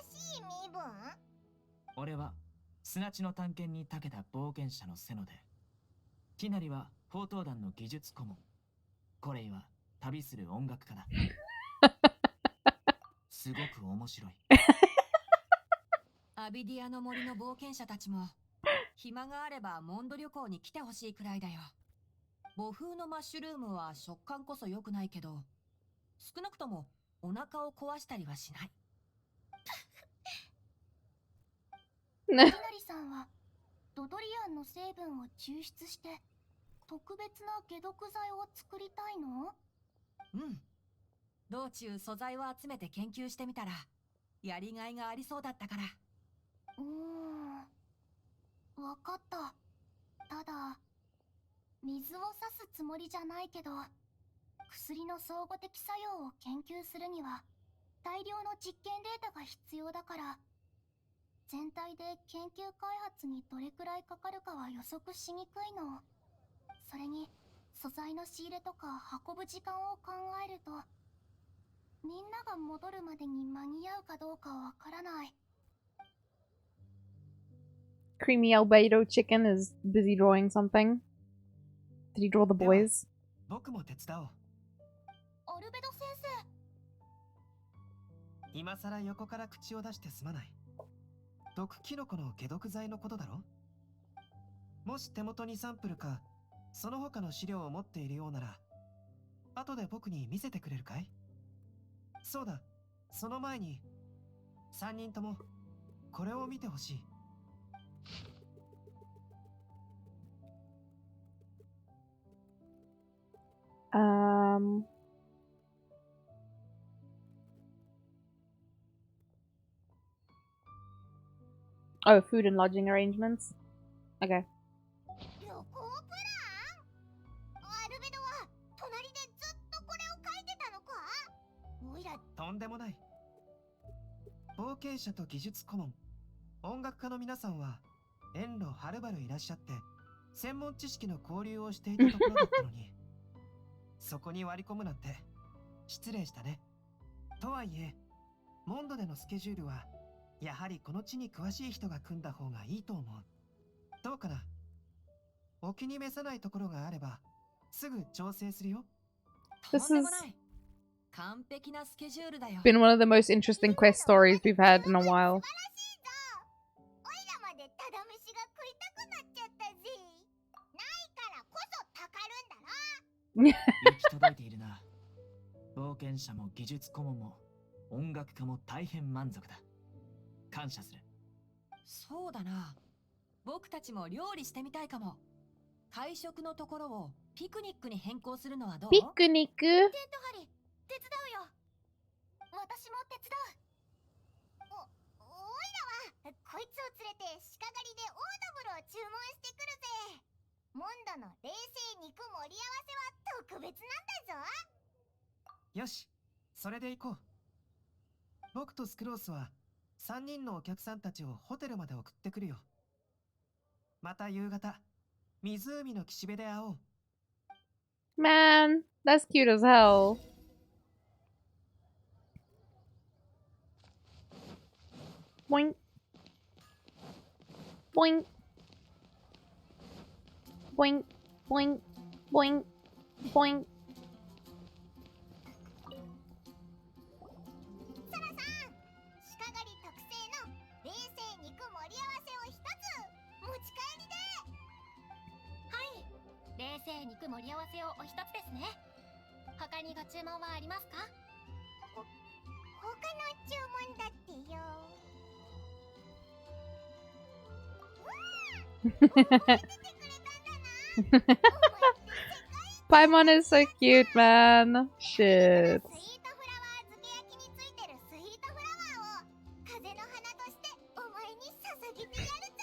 新しい身分？俺は砂地の探検に長けた冒険者のセノで、ティナリは宝刀団の技術顧問、コレイは旅する音楽家だ。すごく面白い。アビディアの森の冒険者たちも暇があればモンド旅行に来てほしいくらいだよ。母風のマッシュルームは食感こそ良くないけど、少なくともお腹を壊したりはしない。ティナリさんはドドリアンの成分を抽出して特別な解毒剤を作りたいの？うん。道中素材を集めて研究してみたらやりがいがありそうだったから。わかった。ただ、水を差すつもりじゃないけど、薬の相互的作用を研究するには大量の実験データが必要だから、全体で研究開発にどれくらいかかるかは予測しにくいの。それに素材の仕入れとか運ぶ時間を考えると、みんなが戻るまでに間に合うかどうかわからない。Creamy albedo chicken is busy drawing something. Did he draw the boys? 僕も手伝おう。アルベド先生。今さら横から口を出してすまない。毒キノコの解毒剤のことだろ？もし手元にサンプルかその他の資料を持っているようなら、後で僕に見せてくれるかい？そうだ、その前に3人ともこれを見てほしい。Oh, food and lodging arrangements. Okay. 旅行プラン？アルベドは隣でずっとこれを書いてたのか？おいらとんでもない。冒険者と技術顧問、音楽家の皆さんは遠路はるばるいらっしゃって専門知識の交流をしていたところだったのにそこに割り込むなんて失礼したね。とはいえモンドでのスケジュールはやはりこの地に詳しい人が組んだ方がいいと思う。どうかな。お気に召さないところがあればすぐ調整するよ。 This とんでも has ない。完璧なスケジュールだよ。 been one of the most interesting quest stories we've had in a while. 素晴らしいぞ。おいらまでただ飯が食いたくなっちゃったぜ。ないからこそたかるんだろ。行き届いているな。冒険者も技術顧問も音楽家も大変満足だ。感謝する。そうだな。僕たちも料理してみたいかも。会食のところをピクニックに変更するのはどう？ Picnic. テント張り手伝うよ。私も手伝う。おいらはこいつを連れて鹿狩りでオードブルを注文してくるぜ。モンドの冷製肉盛り合わせは特別なんだぞ。よし、それで行こう。僕とスクロースは3人のお客さんたちをホテルまで送ってくるよ。また夕方湖の岸辺で会おう。 Man, that's cute as hell. Boink. Boink. Boink. Boink. Boink. Boink. サラさん、鹿狩り特製の冷製肉盛り合わせを一つ持ち帰りで。はい。冷製肉盛り合わせをお一つですね。他にご注文はありますか？他の注文だってよ。覚えててくれたんだな。お前って世界 Paimon is so cute, man. ス Shit. イートフラワー漬け焼きについてるスイートフラワーを風の花としてお前に捧げてやるぜ。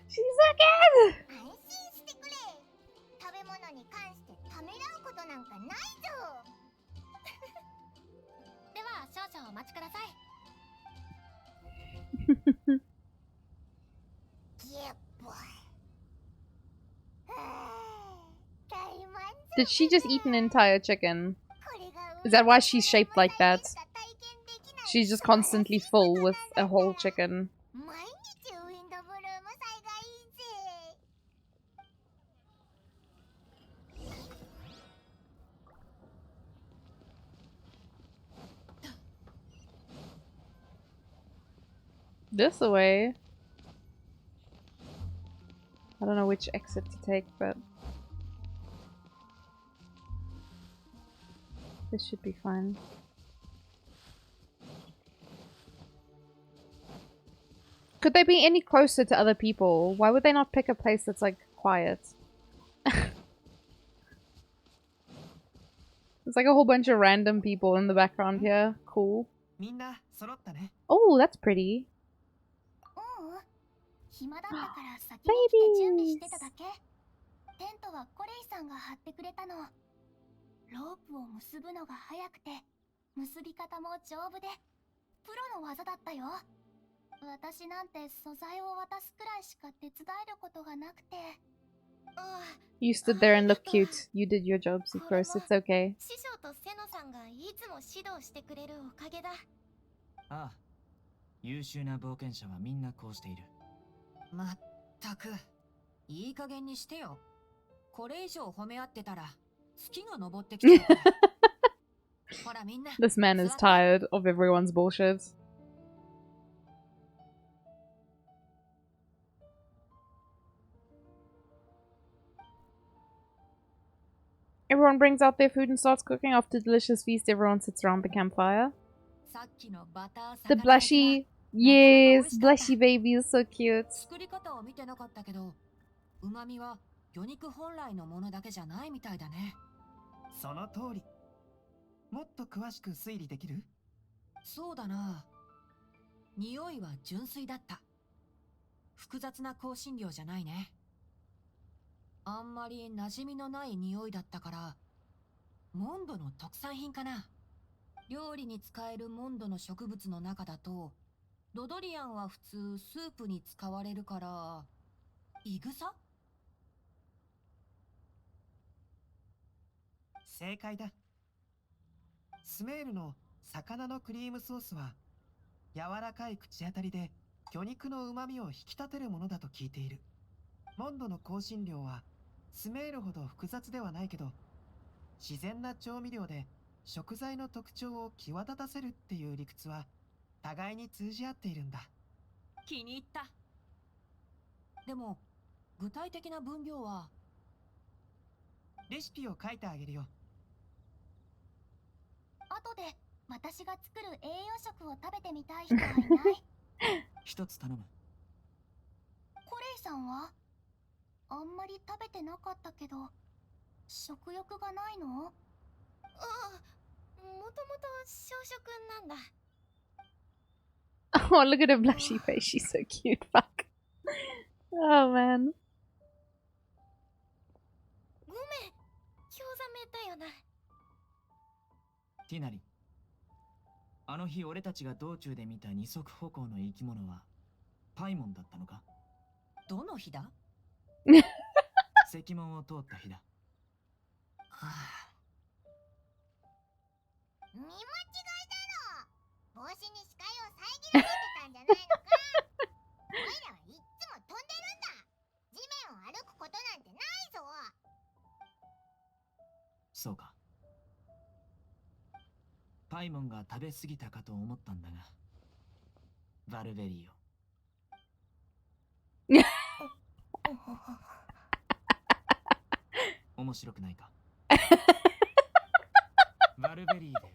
She's so cute! 安心してくれ。食べ物に関してためらうことなんかないぞ。では少々お待ちください。ゲッボイ。大満足。 Did she just eat an entire chicken? これが Is that why she's shaped like that? She's just constantly full with a whole chicken. 毎日ウィンドブルーム祭がいいぜ。 This way. I don't know which exit to take, but this should be fine. Could they be any closer to other people? Why would they not pick a place that's like quiet? There's like a whole bunch of random people in the background here. Cool. みんな揃ったね。 Oh, that's pretty. ううん。暇だったから先に来て準備してただけ。テントはコレイさんが張ってくれたの。ロープを結ぶのが早くて、結び方も丈夫で、プロの技だったよ。私なんて素材を渡すくらいしか手伝えることがなくて。You stood there and looked cute. You did your job, Sucrose. It's okay. 師匠とセノさんがいつも指導してくれるおかげだ。ああ、優秀な冒険者はみんなこうしている。まったく、いい加減にしてよ。これ以上褒め合ってたら月が昇ってきちゃうから。ほらみんな。 This man is tired of everyone's bullshit. Everyone brings out their food and starts cooking. After a delicious feast, everyone sits around the campfire. さっきのバター The blushy, yes, blushy baby is so cute. 作り方を見てなかったけど、旨味は魚肉本来のものだけじゃないみたいだね。その通り。もっと詳しく推理できる？そうだな。匂いは純粋だった。複雑な香辛料じゃないね。あんまり馴染みのない匂いだったから、モンドの特産品かな。料理に使えるモンドの植物の中だと、ロドリアンは普通スープに使われるから、イグサ？正解だ。スメールの魚のクリームソースは柔らかい口当たりで魚肉の旨味を引き立てるものだと聞いている。モンドの香辛料はスメールほど複雑ではないけど、自然な調味料で食材の特徴を際立たせるっていう理屈は互いに通じ合っているんだ。気に入った。でも、具体的な分量は？レシピを書いてあげるよ。後で私が作る栄養食を食べてみたい人はいない一つ頼む。コレイさんはあんまり食べてなかったけど、食欲がないの？ああ、もともと小食なんだ。 Oh, look at her blushy face. She's so cute. Fuck. Oh man. ごめん、興ざめたよな。ティナリ、あの日俺たちが道中で見た二足歩行の生き物はパイモンだったのか？どの日だ？石門を通った日だ。はあ、見間違いだろ。帽子に視界を遮られてたんじゃないのか。おいらはいっつも飛んでるんだ。地面を歩くことなんてないぞ。そうか。パイモンが食べ過ぎたかと思ったんだが、バルベリーを。面白くないか？バルベリーで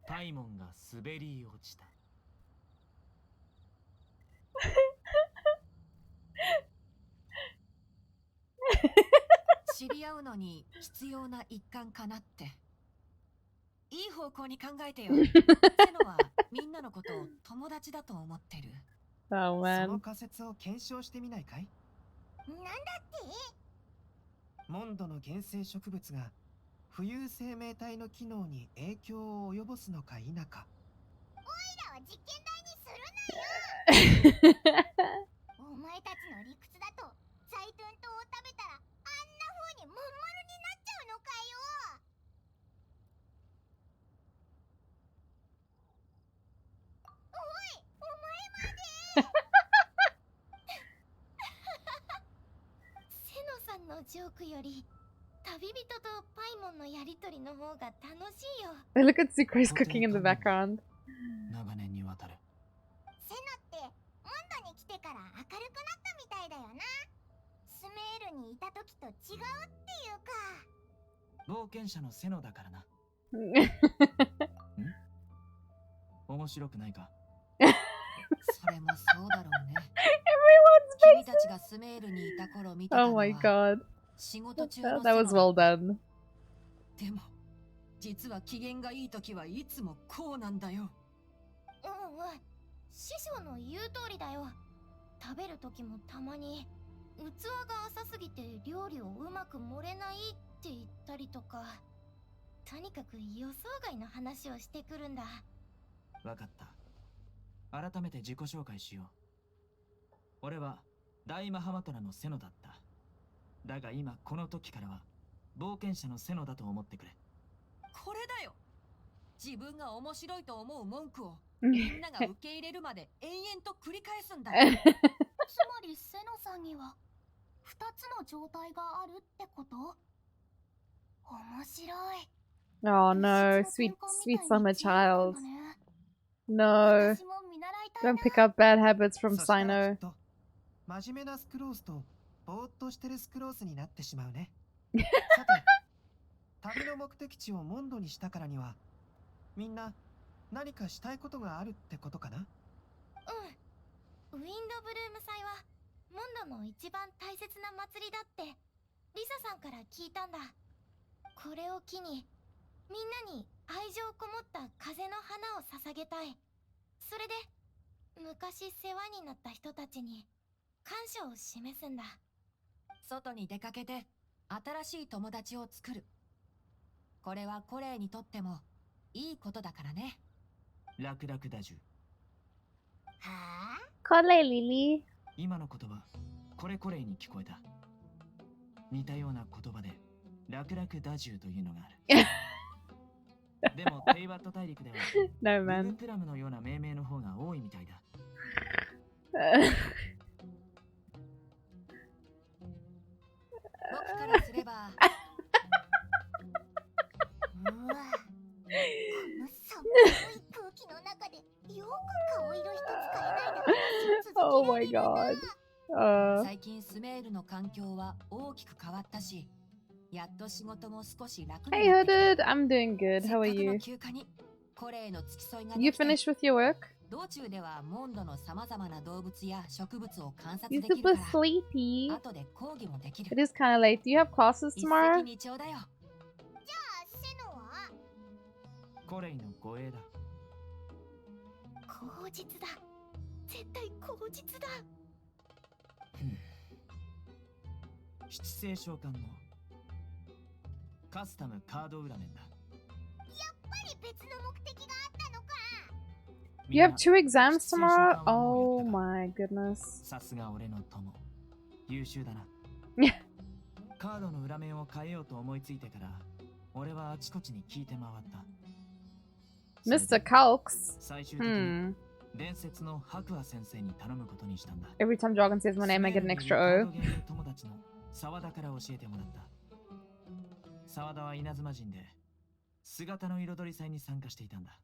パイモンが滑り落ちた。知り合うのに必要な一環かなって。いい方向に考えてよ。セノはみんなのことを友達だと思ってる。Oh そ man. の仮説を検証してみないかい？なんだって？モンドの原生植物が浮遊生命体の機能に影響を及ぼすのか否か。おいらは実験台にするなよ。お前たちの理屈だとザイトゥン島を食べたらあんな風にまん丸になっちゃうのかよ。おい、お前まで。セノさんのジョークより旅人とパイモンのやりとりの方が楽しいよ。They look at Sucrose cooking in the background. 長年にわたる。セナってモンドに来てから明るくなったみたいだよな。スメールにいた時と違うっていうか。冒険者のセノだからな。面白くないか？それもそうだろうね。君たちがスメールにいた頃見てたの Oh は my god. 仕事中の That was セノ well だ。 done. でも実は機嫌がいい時はいつもこうなんだよ。うんうん、師匠の言う通りだよ。食べる時もたまに器が浅すぎて料理をうまく盛れないって言ったりとか、とにかく予想外の話をしてくるんだ。わかった。改めて自己紹介しよう。俺は大マハマトラのセノだった。だが今この時からは冒険者のセノだと思ってくれ。これだよ。自分が面白いと思う文句をみんなが受け入れるまで延々と繰り返すんだよ。つまりセノさんには2つの状態があるってこと？面白い。 Oh no, sweet, sweet summer child. No. 私も見習いたい Don't な。 pick up bad habits from そしたらき Sino. っと真面目なスクロースとぼーっとしてるスクロースになってしまうね。さて、旅の目的地をモンドにしたからにはみんな何かしたいことがあるってことかな。うん。ウィンドブルーム祭はモンドの一番大切な祭りだってリサさんから聞いたんだ。これを機にみんなに愛情こもった風の花を捧げたい。それで昔世話になった人たちに感謝を示すんだ。外に出かけて新しい友達を作る。これはコレイにとってもいいことだからね。楽々だじゅ。はあ Kole Lily. 今の言葉、これコレイに聞こえた。似たような言葉で、楽々だじゅというのがある。でも、テイバット大陸では、 No ブル man. ープラムのような命名の方が多いみたいだ。僕からすればうわ、この寒い空気の中でよく顔色一つ変えないで話を続け Oh ら my れるな。 god. 最近スメールの環境は大きく変わったし、やっと仕事も少し楽に Hey なってきた。 Hooded, I'm doing good. せっ How か are くの you? 休暇にコレイの付き添いが You できて、 finished with your work? 道中ではモンドのさまざまな動物や植物を観察 You できる super から、 sleepy. 後で講義もできる。 It is kind of late. Do you have classes 一石 tomorrow? 二鳥だよ。じゃあセノはコレイの護衛だ。口実だ。絶対口実だ。七星召喚のカスタムカード裏面だ。やっぱり別の目的があったのか。 You have 2 exams 七星召喚 tomorrow? はもう Oh やったか。 my goodness. さすが俺の友。優秀だな。カードの裏面を変えようと思いついてから、俺はあちこちに聞いて回った。 Mr. Calx. 最終的に Hmm. 伝説の白亜先生に頼むことにしたんだ。 Every time Dragon says my name, I get an ス extra メール O. にいるカードゲーム友達の沢田から教えてもらった。沢田は稲妻人で姿の彩り祭に参加していたんだ。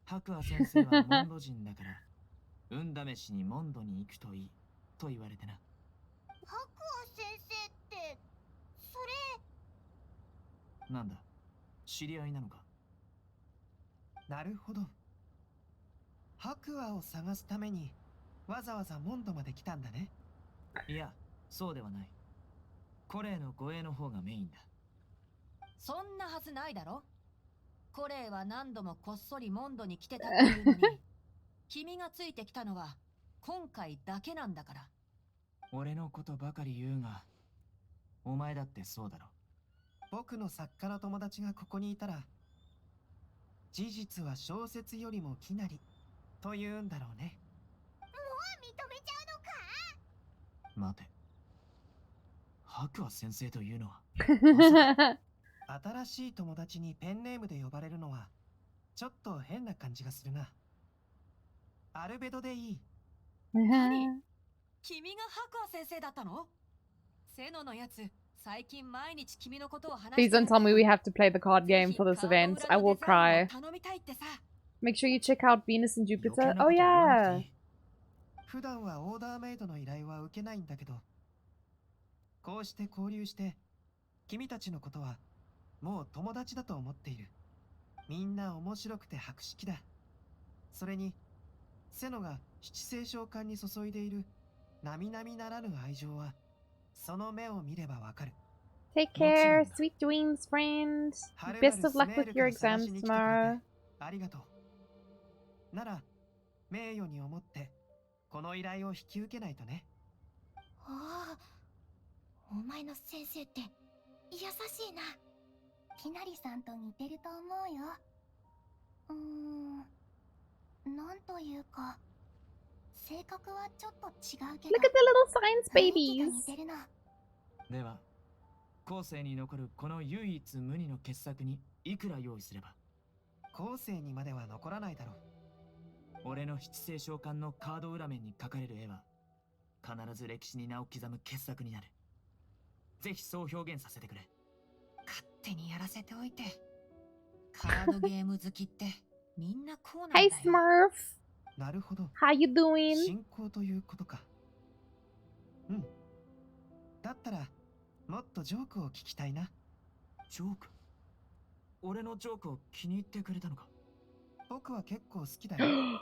白亜先生はモンド人だから運試しにモンドに行くといいと言われてな。白亜先生ってそれ。なんだ、知り合いなのか。なるほど。白亜を探すためにわざわざモンドまで来たんだね。いや、そうではない。コレイの護衛の方がメインだ。そんなはずないだろ。コレイは何度もこっそりモンドに来てたっていうのに君がついてきたのは今回だけなんだから。俺のことばかり言うが、お前だってそうだろ。僕の作家の友達がここにいたら、事実は小説よりもきなりと言うんだろうね。もう認めちゃうのか。待て。白亜先生というのは。新しい友達にペンネームで呼ばれるのはちょっと変な感じがするな。アルベドでいい。何？君が白亜先生だったの？セノのやつ、最近毎日君のことを話 Please してる don't んだ tell me よ。 we have to play the card game for this ぜひカード event. 裏 I の will デザイン cry. を頼みたいってさ。 Make sure you check out Venus and 余計 Jupiter. なこ Oh と言わなくて yeah. いい。普段はオーダーメイドの依頼は受けないんだけど、こうして交流して君たちのことはもう友達だと思っている。みんな面白くて博識だ。それにセノが七星召喚に注いでいる並々ならぬ愛情はその目を見ればわかる。 Take care. Sweet dreams, friend. はるばる Best of ス luck メー with ル your から探 exams しに来てくれ tomorrow. てありがとう。なら名誉に思ってこの依頼を引き受けないとね。ああ、お前の先生って優しいな。きなりさんと似てると思うよ。なんというか性格はちょっと違うけど Look at the little science 雰囲気が babies. 似てるの。では、後世に残るこの唯一無二の傑作にいくら用意すれば。後世にまでは残らないだろう。俺の七星召喚のカード裏面に描かれる絵は必ず歴史に名を刻む傑作になる。ぜひそう表現させてくれ。勝手にやらせておいて。カードゲーム好きってみんなこうなんだ Hi よ。 Smurf. なるほど。 How you doing? 信仰ということか。うん。だったらもっとジョークを聞きたいな。ジョーク？俺のジョークを気に入ってくれたのか？僕は結構好きだよ。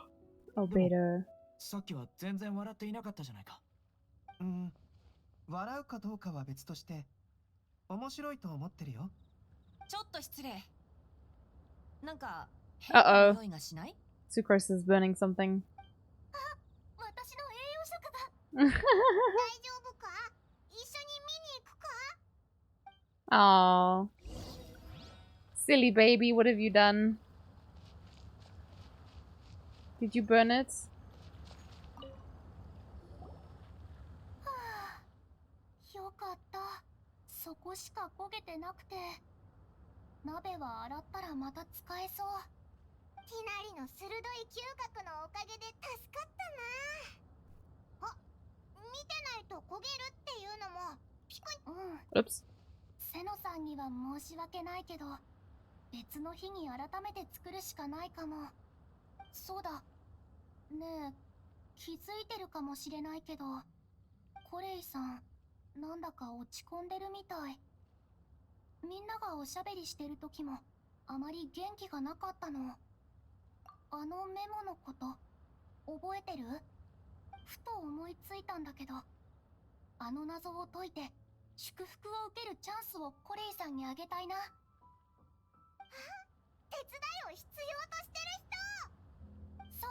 Oh, beta. さっきは全然笑っていなかったじゃないか。笑うかどうかは別として面白いと思ってるよ。ちょっと失礼。なんか変な匂いがしない？ Sucrose is burning something. 私の栄養食が大丈夫か？一緒に見に行くか？ Oh, silly baby, what have you done? Did you burn it? はあ、よかった。そこしか焦げてなくて。鍋は洗ったらまた使えそう。ティナリの鋭い嗅覚のおかげで助かったな。あ、見てないと焦げるっていうのもピクうん。 Oops. セノさんには申し訳ないけど、別の日に改めて作るしかないかも。そうだ。ねえ、気づいてるかもしれないけど、コレイさん、なんだか落ち込んでるみたい。みんながおしゃべりしてる時も、あまり元気がなかったの。あのメモのこと、覚えてる？ふと思いついたんだけど、あの謎を解いて、祝福を受けるチャンスをコレイさんにあげたいな。手伝いを必要としてる人！そう。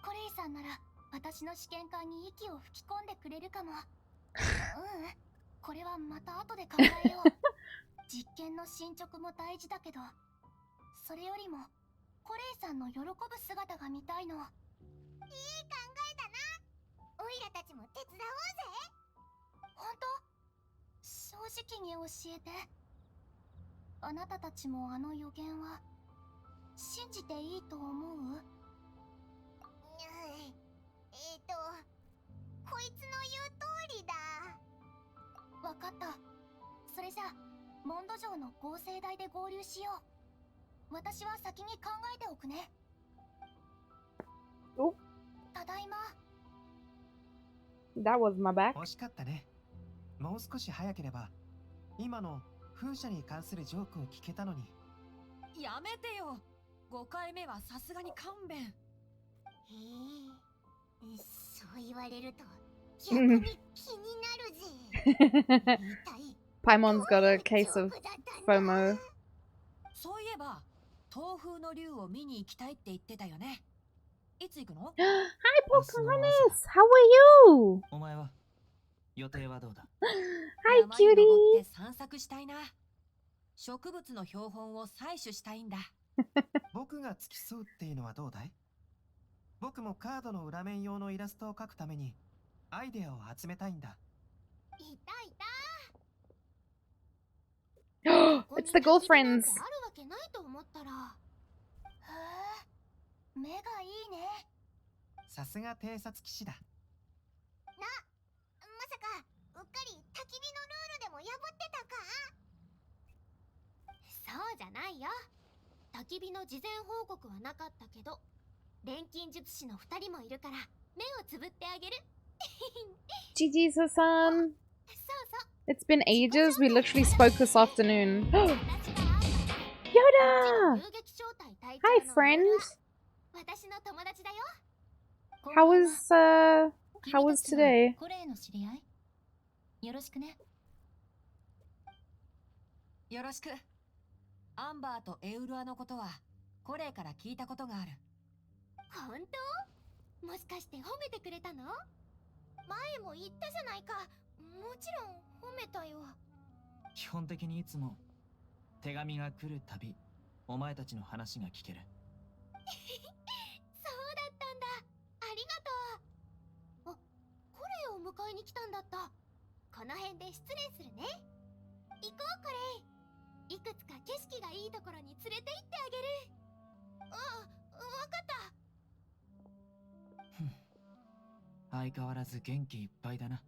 コレイさんなら、私の試験管に息を吹き込んでくれるかも。これはまた後で考えよう。実験の進捗も大事だけど、それよりも、コレイさんの喜ぶ姿が見たいの。いい考えだな。オイラたちも手伝おうぜ。ほんと？正直に教えて。あなたたちもあの予言は、信じていいと思う？こいつの言う通りだ。わかった。それじゃあ、モンド城の合成台で合流しよう。私は先に考えておくね。お、ただいま。That was my back. 惜しかったね。もう少し早ければ、今の風車に関するジョークを聞けたのに。やめてよ。5回目はさすがに勘弁。へえ、そう言われると逆に気になるぜ。Paimon's got a case of FOMO. そういえば、東風の竜を見に行きたいって言ってたよね。いつ行くの？ Hi, Pocahontas! How are you? お前は予定はどうだ？ Hi, 山に登 cutie! って散策したいな。植物の標本を採取したいんだ。僕が付き添うっていうのはどうだい？僕もカードの裏面用のイラストを描くためにアイデアを集めたいんだ。いたいた。It's the girlfriends. あるわけないと思ったら。へえ、目がいいね。さすが偵察騎士だ。まさかうっかり焚き火のルールでも破ってたか？そうじゃないよ。焚き火の事前報告はなかったけど、錬金術師の2人もいるから目をつぶってあげる。GG's, Hassan. そうそう。 It's been ages. We literally spoke this afternoon. 私だ。 Yoda! 遊撃招待隊 Hi, 長の friend. 私の友達だよ。 How was today? コレイの知り合い？よろしくね。よろしく。アンバーとエウルアのことはコレイから聞いたことがある。本当？もしかして褒めてくれたの？前も言ったじゃないか。もちろん褒めたよ。基本的にいつも手紙が来るたびお前たちの話が聞ける。そうだったんだ。ありがとう。あ、コレイを迎えに来たんだった。この辺で失礼するね。行こうコレイ。いくつか景色がいいところに連れて行ってあげる。わかった。相変わらず元気いっぱいだな。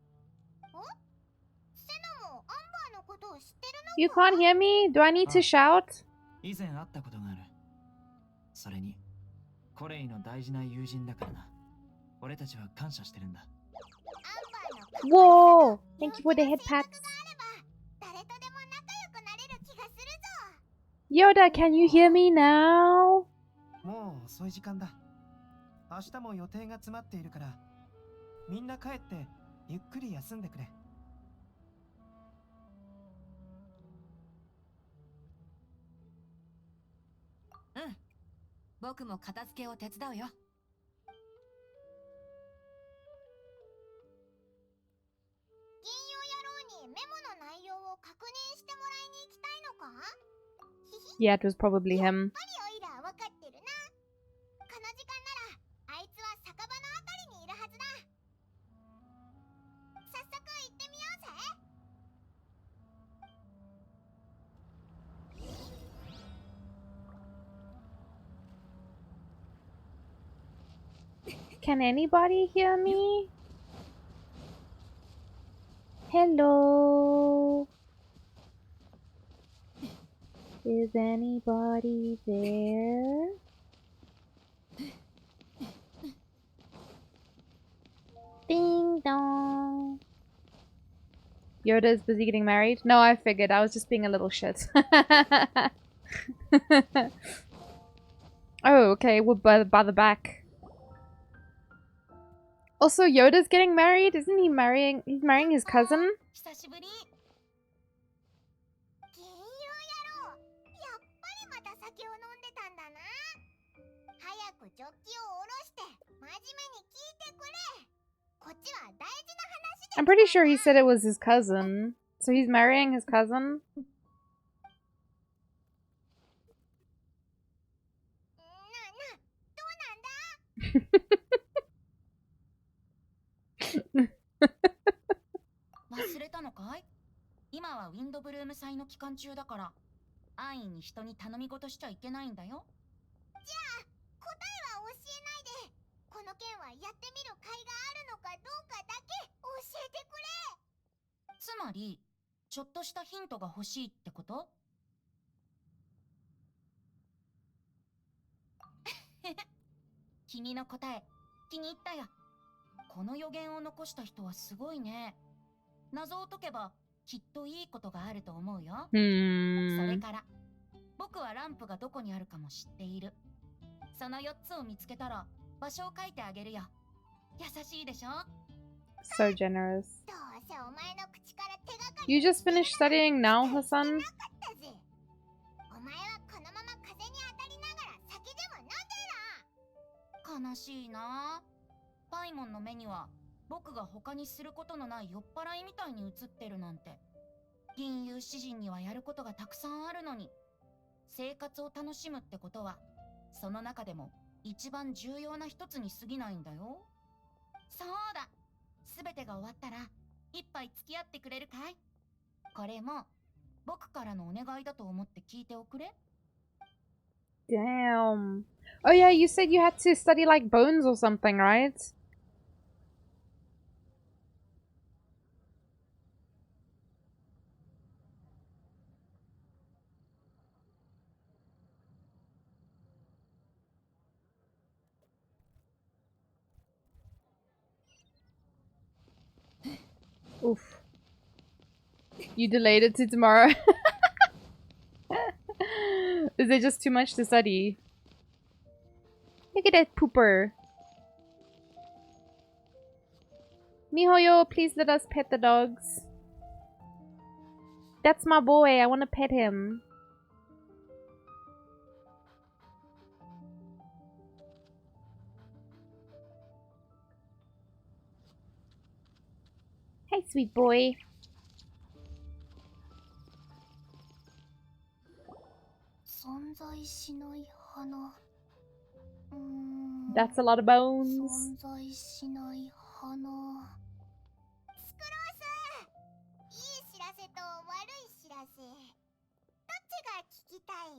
セナもアンバーのことを知ってるのか？ You can't hear me? Do I need to shout? 以前会ったことがある。それにコレイの大事な友人だからな。俺たちは感謝してるんだ。Whoa! Thank you for the head pats. 誰とでも仲良くなれる気がするぞ。 Yoda, can you hear me now? もう遅い時間だ。明日も予定が詰まっているから、みんな帰ってゆっくり休んでくれ。うん。僕も片付けを手伝うよ。確認してもらいに行きたいのか？ひひ。 Yeah, it was probably やっ him. ぱりオイラわかってるな。この時間ならあいつは酒場のあたりにいるはずだ。早速行ってみようぜ。Can anybody hear me? Hello? Is anybody there? Ding dong. Yoda is busy getting married? No, I figured. I was just being a little shit. Oh, okay. We're by the back. Also, Yoda's getting married? Isn't he marrying? He's marrying his cousin? 久しぶり。金融野郎、やっぱりまた酒を飲んでたんだな。早くジョッキを下ろして真面目に聞いてくれ。こっちは大事な話で。 I'm pretty sure he said it was his cousin. So he's marrying his cousin? どうなんだ？忘れたのかい？今はウィンドブルーム祭の期間中だから、安易に人に頼み事しちゃいけないんだよ。じゃあ答えは教えないで。この件はやってみる甲斐があるのかどうかだけ教えてくれ。つまり、ちょっとしたヒントが欲しいってこと？君の答え、気に入ったよ。この予言を残した人はすごいね。謎を解けば、きっといいことがあると思うよ。それから、僕はランプがどこにあるかも知っている。その4つを見つけたら、場所を書いてあげるよ。優しいでしょ？ So generous. どうせお前の口から手がかり。 You just finished studying now, Hassan? お前はこのまま風に当たりながら酒でも飲んでろ。悲しいな。パイモンの目には僕が他にすることのない酔っ払いみたいに映ってるなんて。銀融詩人にはやることがたくさんあるのに、生活を楽しむってことはその中でも一番重要な一つに過ぎないんだよ。そうだ、全てが終わったら一杯付き合ってくれるかい？これも僕からのお願いだと思って聞いておくれ。 Damn. Oh yeah, you said you had to study like bones or something, right? Oof. You delayed it to tomorrow. Is it just too much to study? Look at that pooper. Mihoyo, please let us pet the dogs. That's my boy. I want to pet him. Hi, sweet boy. That's a lot of bones. スクロース、いい知らせと悪い知らせ、どっちが聞きたい？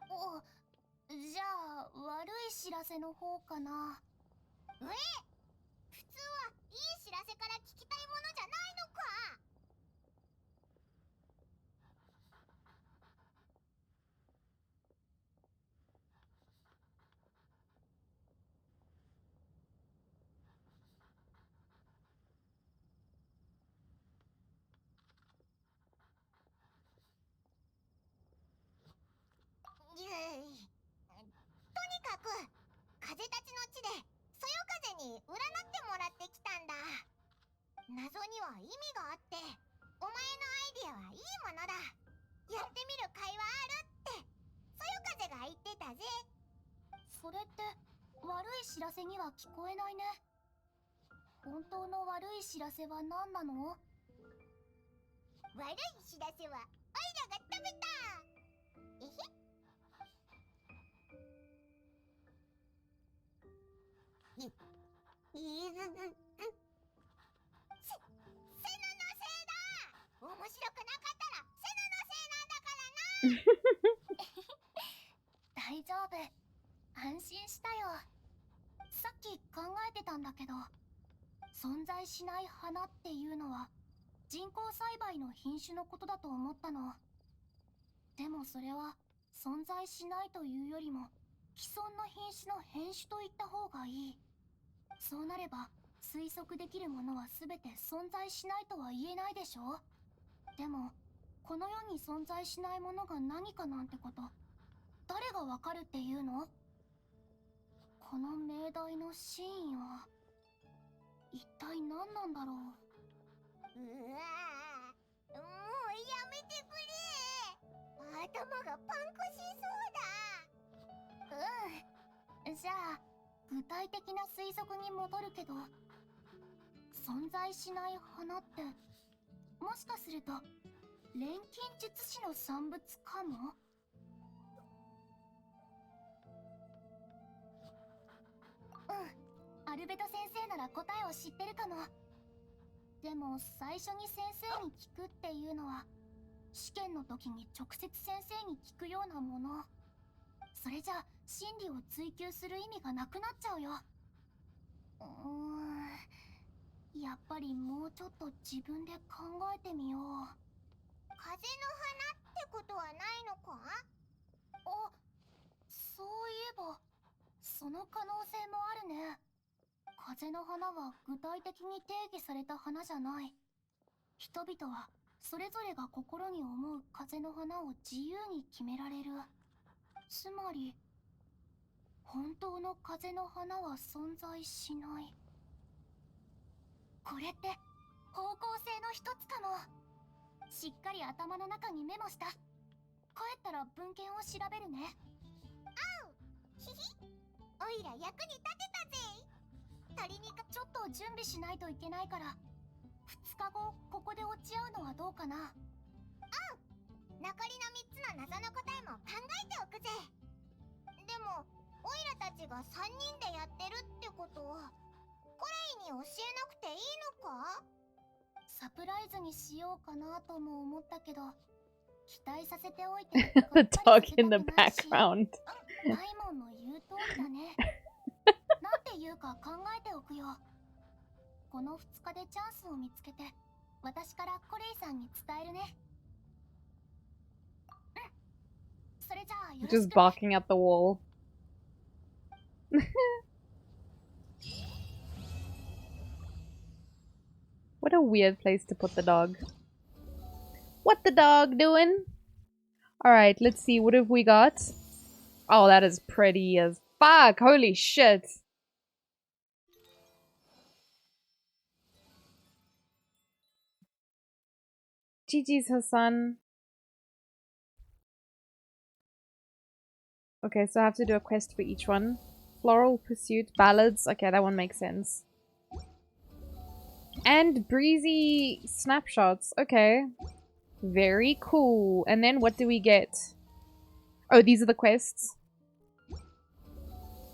お、じゃあ悪い知らせの方かな。普通はいい知らせから聞きたいものじゃないのか？とにかく風たちの地でそよ風に占ってもらってきたんだ。謎には意味があって、お前のアイディアはいいものだ。やってみる甲斐はあるってそよ風が言ってたぜ。それって悪い知らせには聞こえないね。本当の悪い知らせは何なの？悪い知らせはオイラが食べた。えへいいずずずセノのせいだ。面白くなかったらセノのせいなんだからな。大丈夫、安心したよ。さっき考えてたんだけど、存在しない花っていうのは人工栽培の品種のことだと思ったの。でもそれは存在しないというよりも既存の品種の変種と言った方がいい。そうなれば推測できるものは全て存在しないとは言えないでしょ。でもこの世に存在しないものが何かなんてこと誰がわかるっていうの？この命題の真意は一体何なんだろう。うわぁ、もうやめてくれ。頭がパンクしそうだ。うん、じゃあ具体的な推測に戻るけど、存在しない花ってもしかすると錬金術師の産物かも。うん、アルベト先生なら答えを知ってるかも。でも最初に先生に聞くっていうのは試験の時に直接先生に聞くようなもの。それじゃ真理を追求する意味がなくなっちゃうよ。やっぱりもうちょっと自分で考えてみよう。風の花ってことはないのか？あ、そういえばその可能性もあるね。風の花は具体的に定義された花じゃない。人々はそれぞれが心に思う風の花を自由に決められる。つまり本当の風の花は存在しない。これって方向性の一つかも。しっかり頭の中にメモした。帰ったら文献を調べるね。あう、ひひ、おいら役に立てたぜ。足りにかちょっと準備しないといけないから、2日後ここで落ち合うのはどうかな。残りの3つの謎の答えも考えておくぜ。でもオイラたちが3人でやってるってことはコレイに教えなくていいのか？サプライズにしようかなとも思ったけど、期待させておいて The dog in the background. マイモンの言う通りだね。なんて言うか考えておくよ。この2日でチャンスを見つけて私からコレイさんに伝えるね。それじゃあよろしくね。Just barking at the wall. What a weird place to put the dog. What the dog doing? Alright, let's see. What have we got? Oh, that is pretty as fuck. Holy shit. GG's Hassan. Okay, so I have to do a quest for each one. Floral Pursuit, Ballads. Okay, that one makes sense. And Breezy Snapshots. Okay. Very cool. And then what do we get? Oh, these are the quests.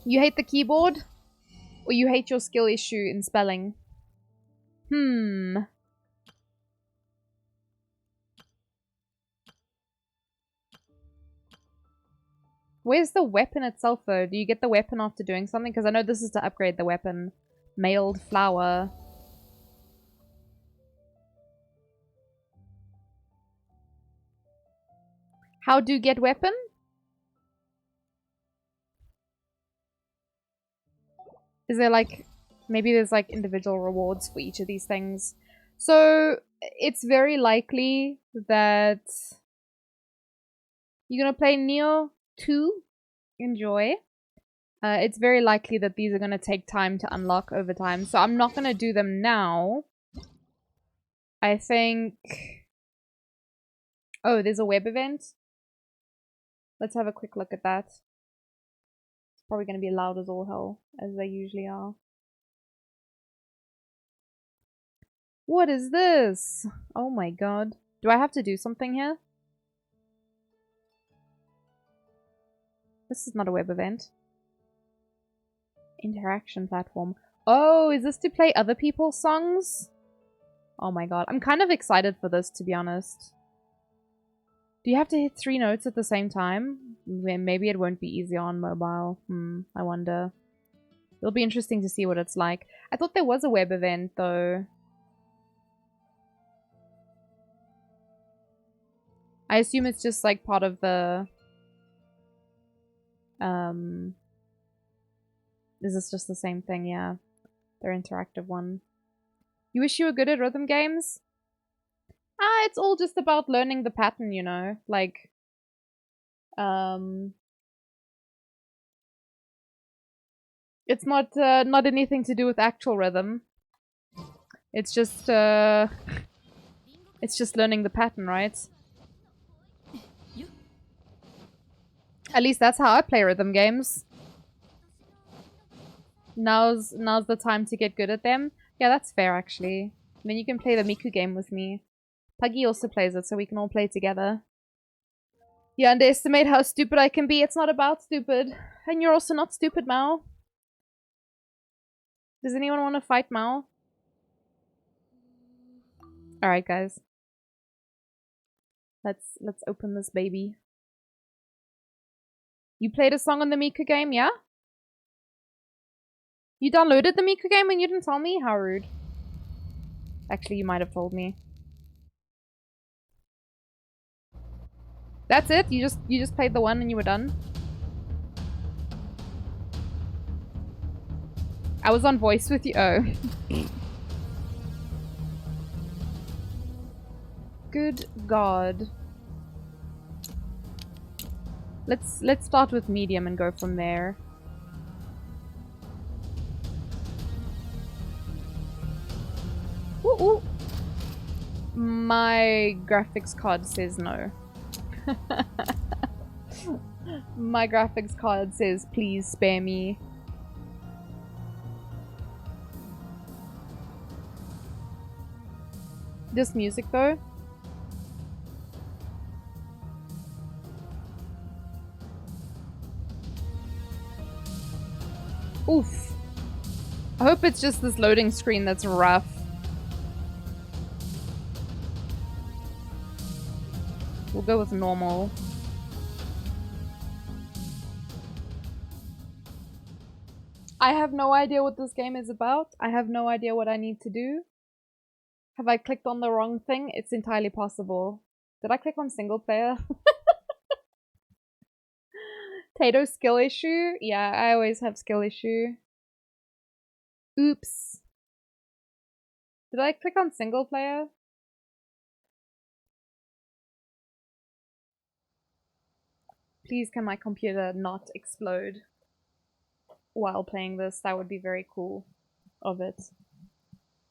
You hate the keyboard? Or you hate your skill issue in spelling? Where's the weapon itself, though? Do you get the weapon after doing something? Because I know this is to upgrade the weapon. Mailed flower. How do you get weapon? Is there like... Maybe there's like individual rewards for each of these things. So it's very likely that you're gonna play Neo 2. Enjoy. It's very likely that these are gonna take time to unlock over time. So I'm not gonna do them now. I think... Oh, there's a web event. Let's have a quick look at that. It's probably gonna be loud as all hell, as they usually are. What is this? Oh my god. Do I have to do something here? This is not a web event. Interaction platform. Oh, is this to play other people's songs? Oh my god. I'm kind of excited for this, to be honest. Do you have to hit 3 notes at the same time? Maybe it won't be easy on mobile. I wonder. It'll be interesting to see what it's like. I thought there was a web event, though. I assume it's just, like, part of the... Is this just the same thing? Yeah. Their interactive one. You wish you were good at rhythm games? It's all just about learning the pattern, you know? Like, it's not anything to do with actual rhythm. It's just learning the pattern, right? At least that's how I play rhythm games. Now's the time to get good at them. Yeah, that's fair, actually. I mean, you can play the Miku game with me. Puggy also plays it, so we can all play together. You underestimate how stupid I can be. It's not about stupid. And you're also not stupid, Mao. Does anyone want to fight Mao? Alright, guys. Let's open this baby. You played a song on the Miku game, yeah? You downloaded the Miku game and you didn't tell me? How rude. Actually, you might have told me. That's it? You just played the one and you were done? I was on voice with you. Oh. Good God. Let's start with medium and go from there. Ooh, ooh. My graphics card says no. My graphics card says please spare me. Just music though. Oof. I hope it's just this loading screen that's rough. We'll go with normal. I have no idea what this game is about. I have no idea what I need to do. Have I clicked on the wrong thing? It's entirely possible. Did I click on single player? Tato skill issue? Yeah, I always have skill issue. Oops. Did I click on single player? Please can my computer not explode while playing this? That would be very cool of it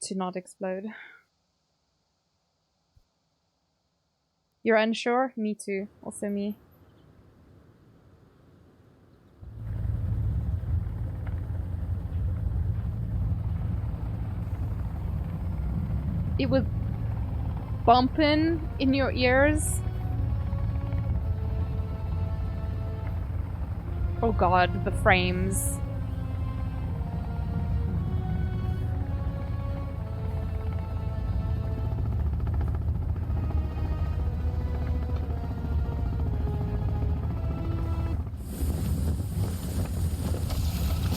to not explode. You're unsure? Me too. Also me. It was bumping in your ears. Oh god, the frames.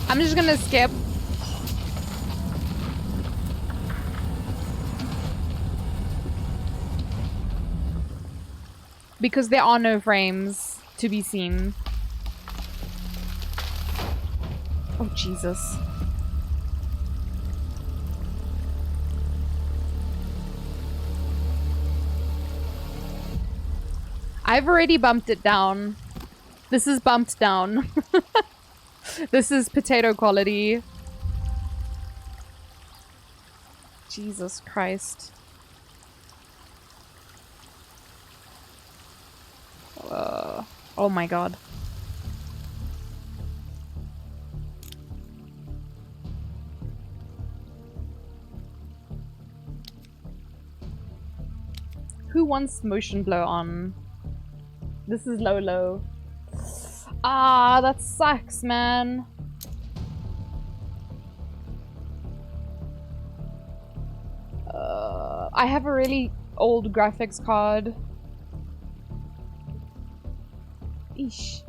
I'm just gonna skip. Because there are no frames to be seen. Oh, Jesus. I've already bumped it down. This is bumped down. This is potato quality. Jesus Christ. Oh my god. Who wants motion blur on? This is low. Ah, that sucks, man. I have a really old graphics card. Eesh.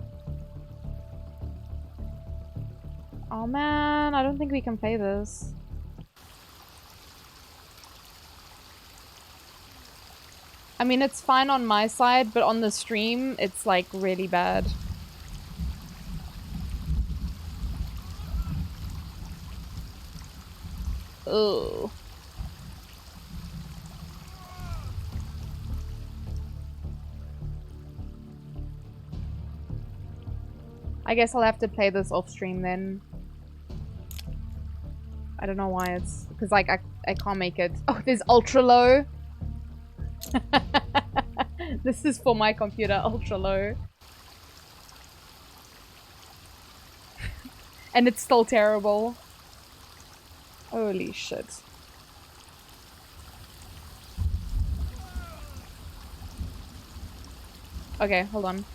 Oh man, I don't think we can play this. I mean, it's fine on my side, but on the stream, it's like really bad. Ugh. I guess I'll have to play this off stream then. I don't know why it's... Because, like, I can't make it. Oh, there's ultra low. This is for my computer, ultra low. And it's still terrible. Holy shit. Okay, hold on.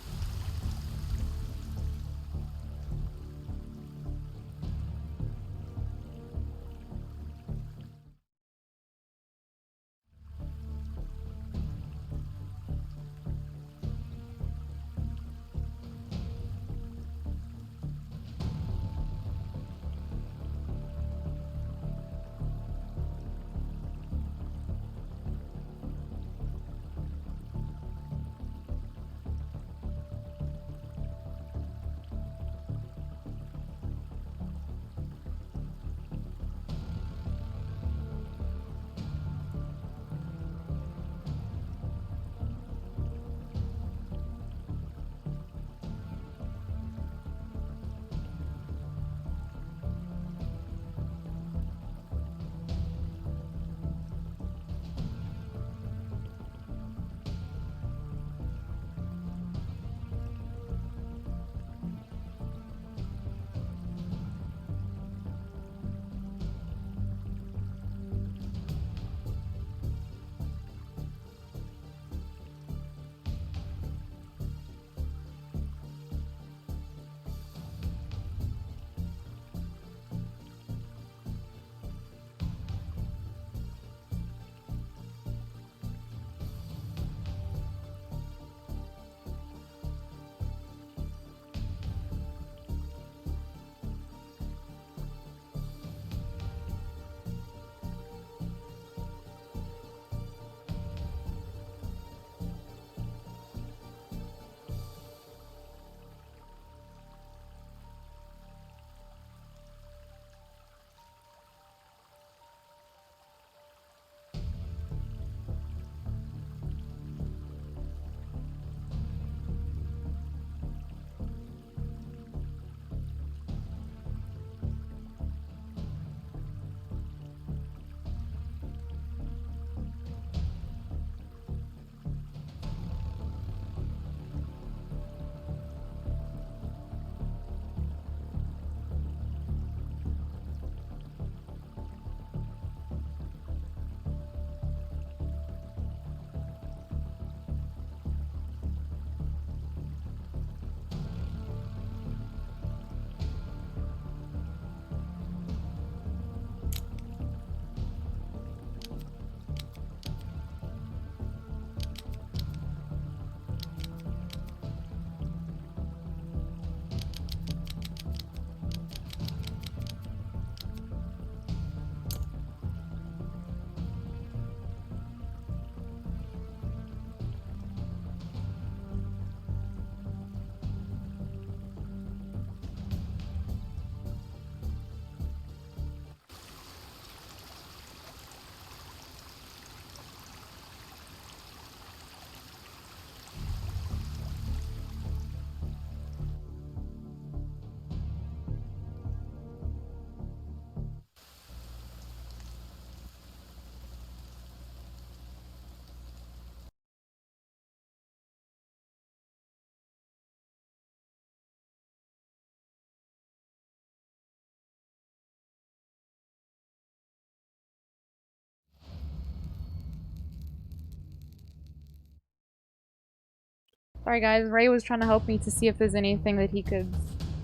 Sorry guys, Ray was trying to help me to see if there's anything that he could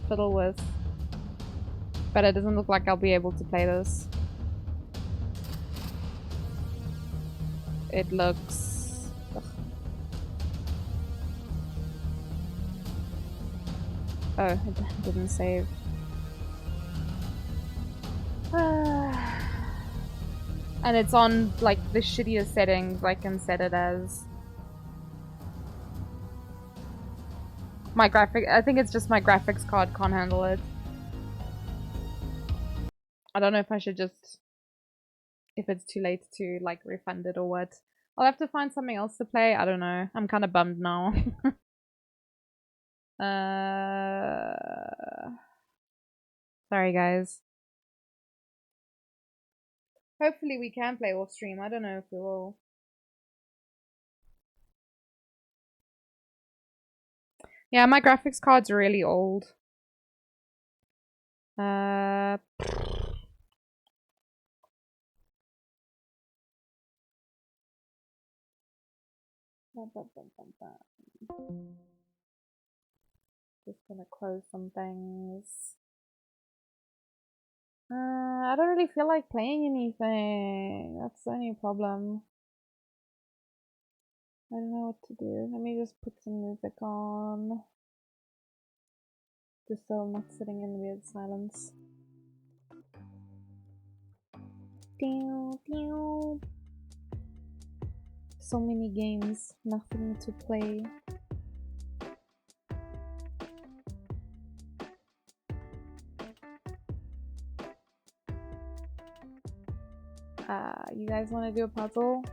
fiddle with. But it doesn't look like I'll be able to play this. It looks... Ugh. Oh, it didn't save. And it's on like the shittiest settings I can set it as. My I think it's just my graphics card can't handle it. I don't know if I should just, if it's too late to like refund it or what. I'll have to find something else to play. I don't know. I'm kind of bummed now. Sorry guys. Hopefully we can play off stream. I don't know if we will. Yeah, my graphics card's really old. Just gonna close some things. I don't really feel like playing anything. That's the only problem. I don't know what to do. Let me just put some music on. Just so I'm not sitting in weird silence. Pew, pew. So many games, nothing to play. You guys want to do a puzzle?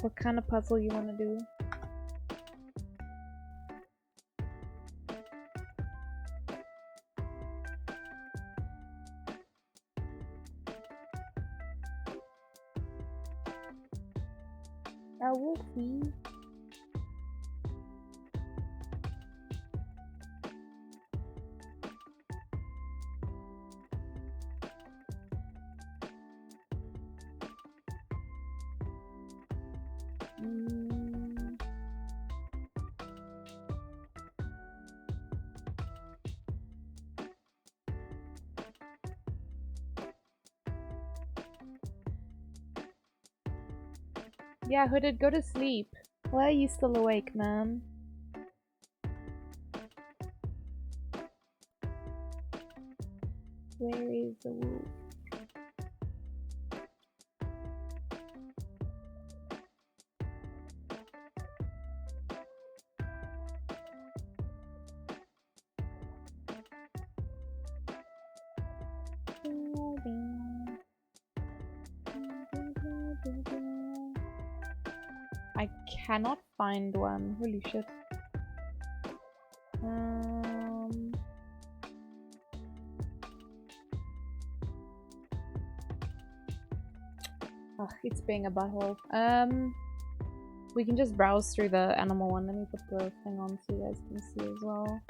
What kind of puzzle you want to do? We'll see. Yeah, Hooded, go to sleep. Why are you still awake, man? Where is the wolf? I cannot find one. Holy shit. Ugh, it's being a butthole. We can just browse through the animal one. Let me put the thing on so you guys can see as well.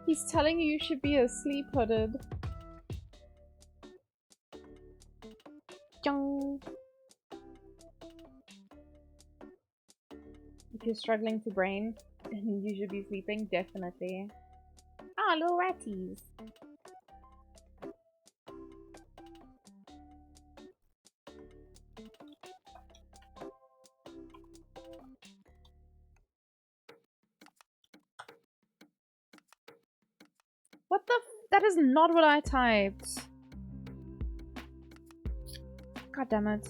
He's telling you should be asleep, Hooded. If you're struggling to brain, and you should be sleeping, definitely. Ah, little ratties. What the f— that is not what I typed. God damn it.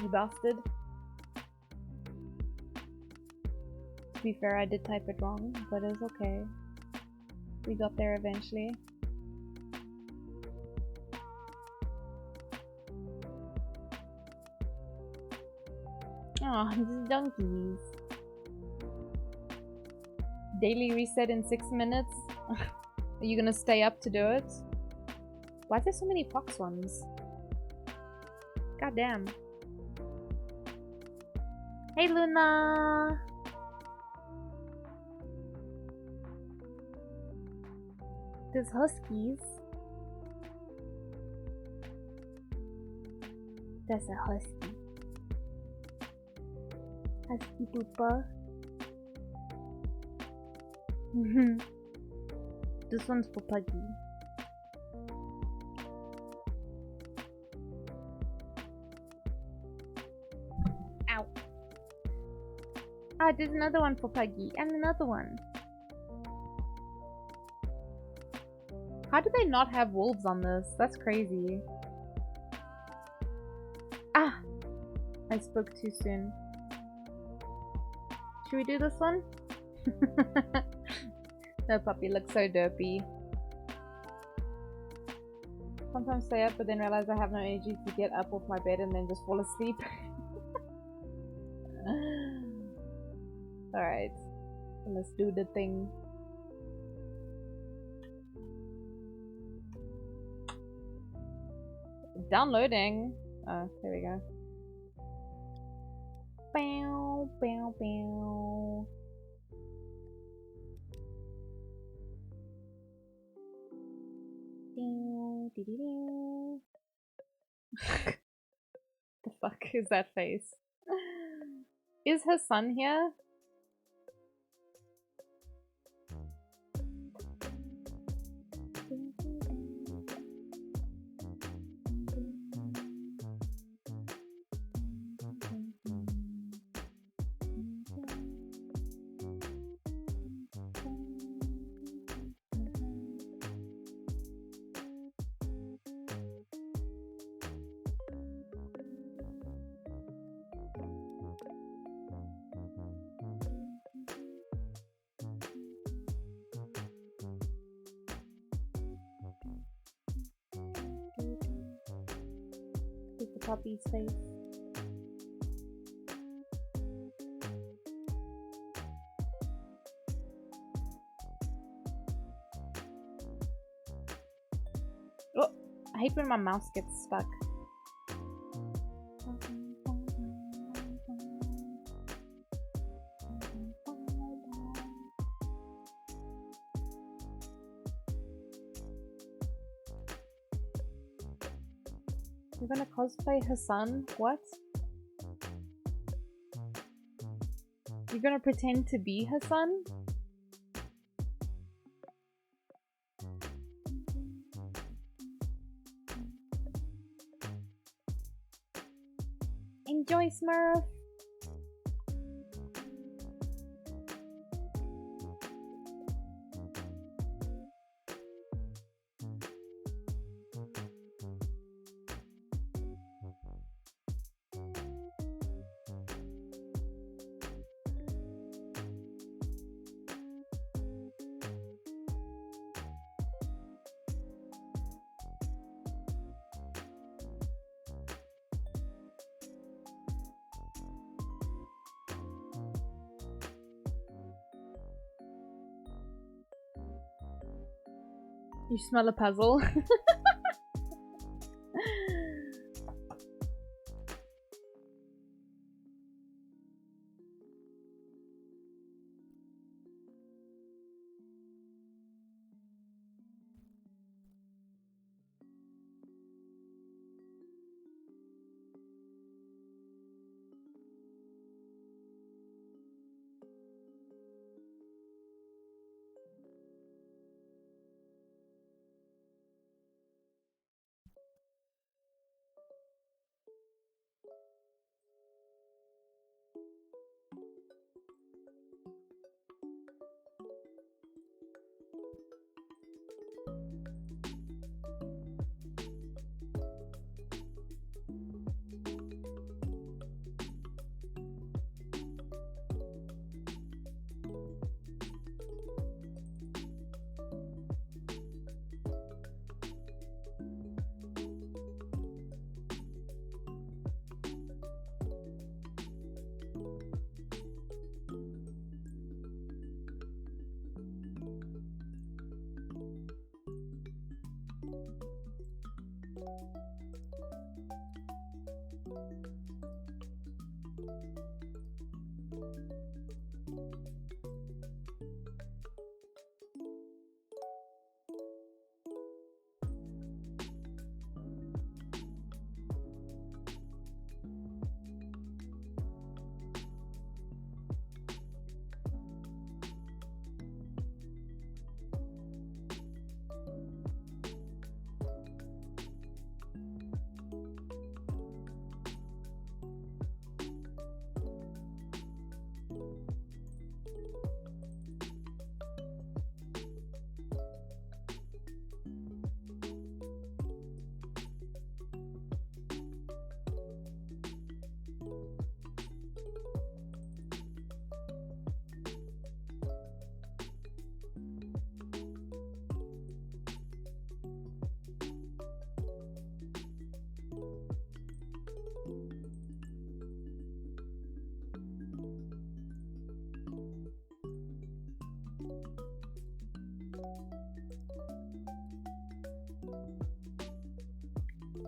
You bastard. To be fair, I did type it wrong, but it's okay. We got there eventually. Aw, these donkeys. Daily reset in 6 minutes? Are you gonna stay up to do it? Why are there so many fox ones? God damn. Hey Luna! There's huskies. That's a husky. Husky pooper. This one's for Puggy. Ow. Ah, there's another one for Puggy. And another one. How do they not have wolves on this? That's crazy. Ah! I spoke too soon. Should we do this one? No, puppy looks so derpy. Sometimes stay up but then realize I have no energy to get up off my bed and then just fall asleep. Alright. Let's do the thing. Downloading. Oh, there we go. Bow, bow, bow. The fuck is that face? Is her son here? With the puppy's face. Oh, I hate when my mouse gets stuck. You're gonna cosplay her son? What? You're gonna pretend to be her son? Enjoy, Smurf! You smell a puzzle.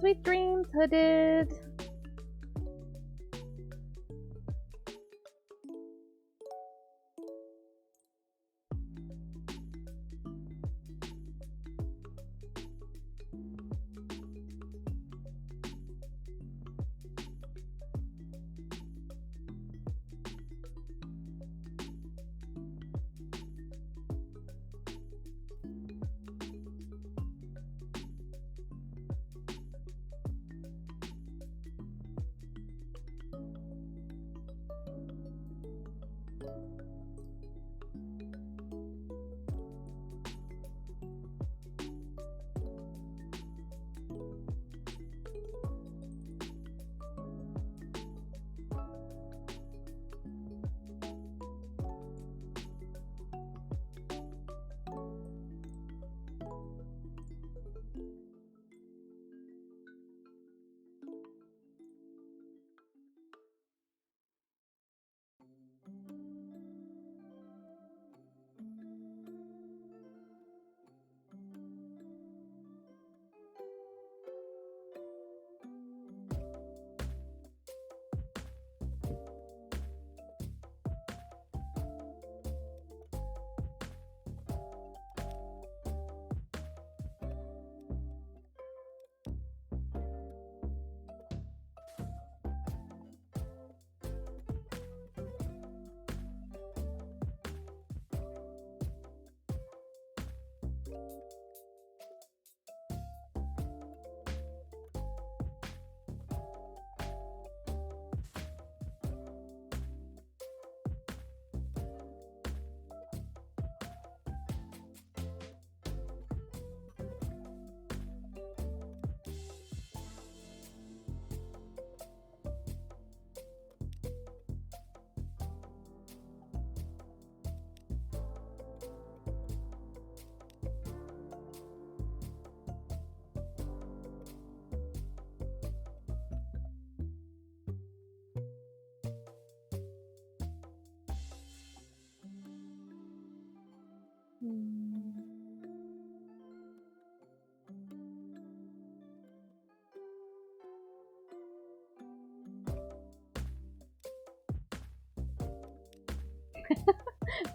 Sweet dreams, Hooded.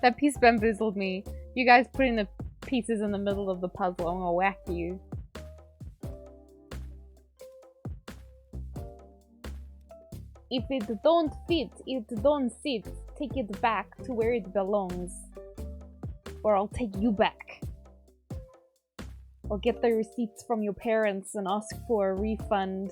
That piece bamboozled me. You guys putting the pieces in the middle of the puzzle. I'm gonna whack you. If it don't fit, it don't sit. Take it back to where it belongs. Or I'll take you back. I'll get the receipts from your parents and ask for a refund.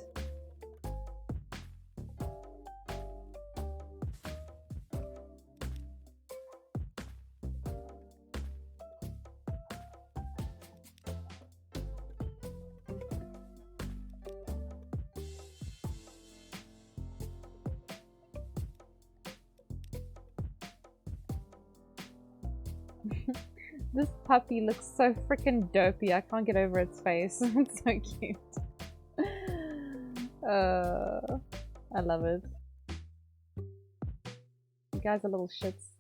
This puppy looks so freaking dopey. I can't get over its face. It's so cute. I love it. You guys are little shits.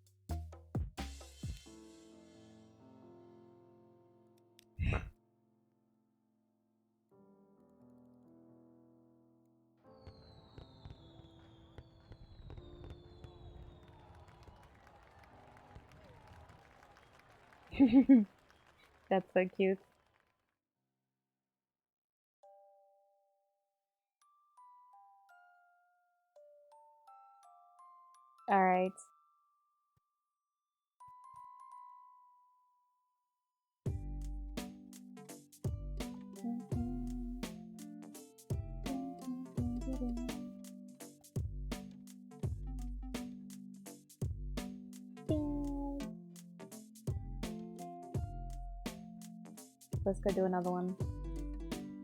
That's so cute. All right. Let's go do another one.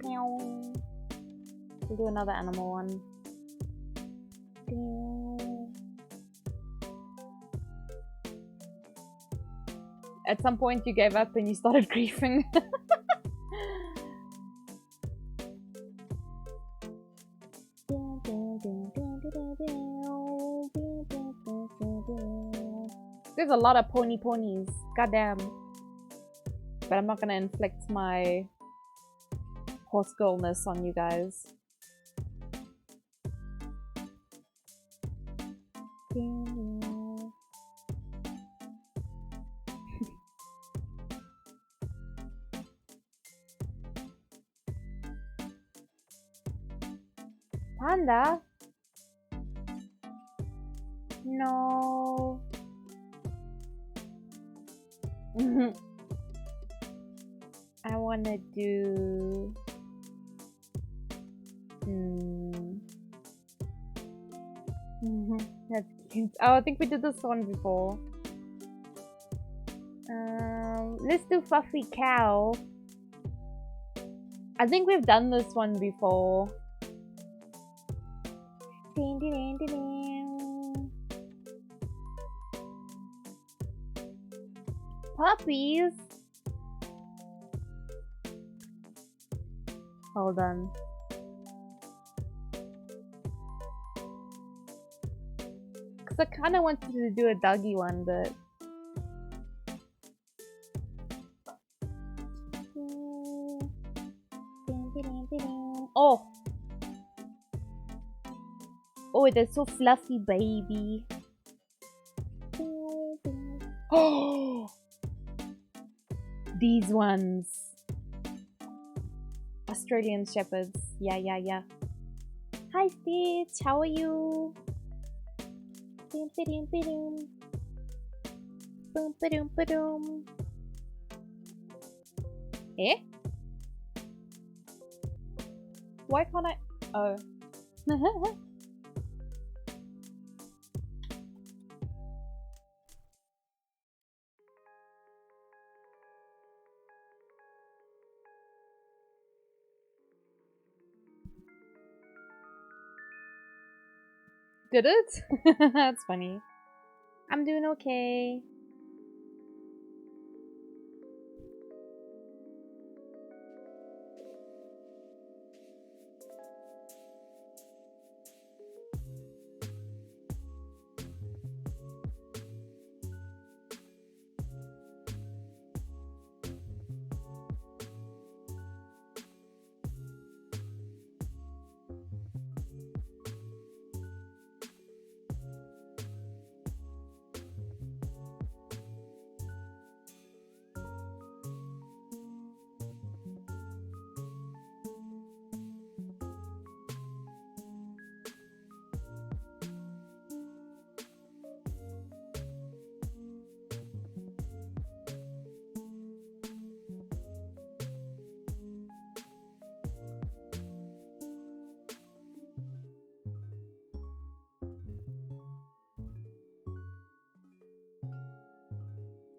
Meow. We'll do another animal one. At some point you gave up and you started griefing. There's a lot of ponies. Goddamn. But I'm not gonna inflict my horse girlness on you guys. Panda? No. I wanna do... That's cute. Oh, I think we did this one before. Let's do Fluffy Cow. I think we've done this one before. Puppies? Hold on. Because I kind of wanted to do a doggy one, but... Oh! Oh, they're so fluffy, baby. Oh! These ones. Australian Shepherds. Yeah, yeah, yeah. Hi, Stitch. How are you? Boom, ba-doom, ba-doom. Boom, ba-doom, ba-doom. Eh? Why can't I? Oh. Did it? That's funny. I'm doing okay.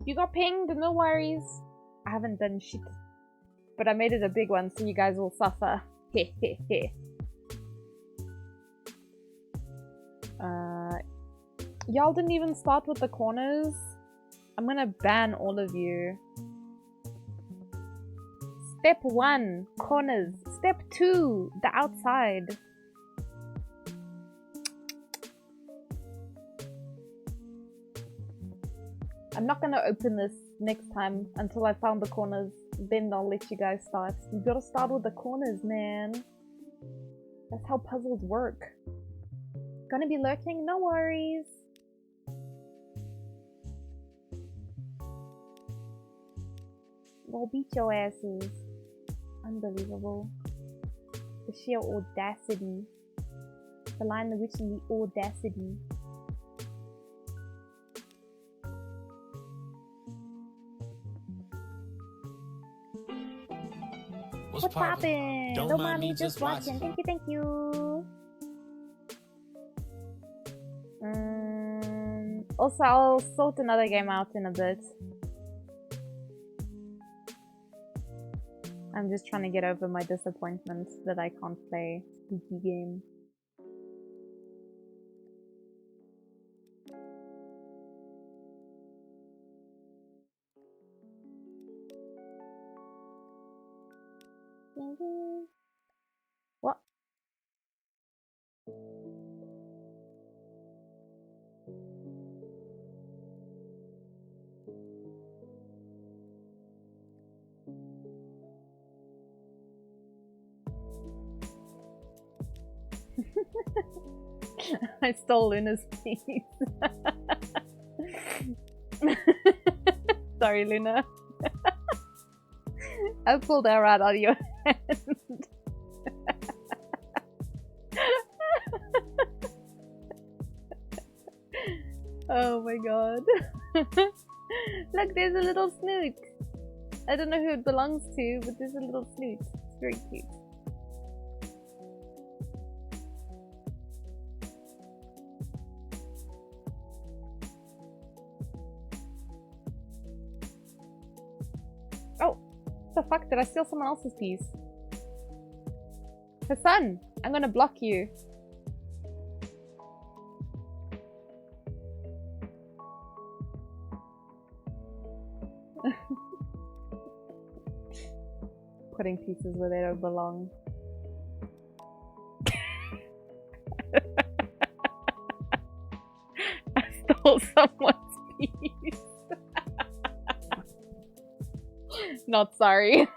You got pinged, no worries. I haven't done shit. But I made it a big one, so you guys will suffer. Heh heh heh. Y'all didn't even start with the corners? I'm gonna ban all of you. Step 1, corners. Step 2, the outside. I'm not gonna open this next time until I found the corners. Then I'll let you guys start. You gotta start with the corners, man. That's how puzzles work. Gonna be lurking? No worries. We'll beat your asses. Unbelievable. The sheer audacity. The Lion, the Witch, and the audacity. What's poppin'? Don't mind me just watching. Thank you, thank you. Also, I'll sort another game out in a bit. I'm just trying to get over my disappointment that I can't play spooky game. What? I stole Luna's piece. Sorry, Luna. I pulled that right out of your hand. Oh my god. Look, there's a little snoot. I don't know who it belongs to, but there's a little snoot. It's very cute. Oh, what the fuck? Did I steal someone else's piece? Hassan, I'm gonna block you. Putting pieces where they don't belong. I stole someone's piece. Not sorry.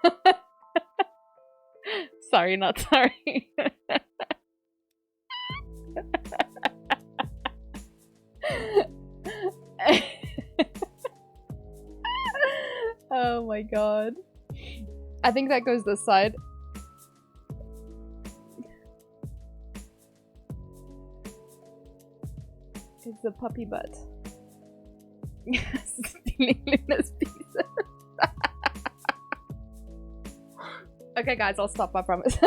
Sorry, not sorry. Oh my god. I think that goes this side. It's a puppy butt. Stealing Luna's pieces. Okay guys, I'll stop, I promise.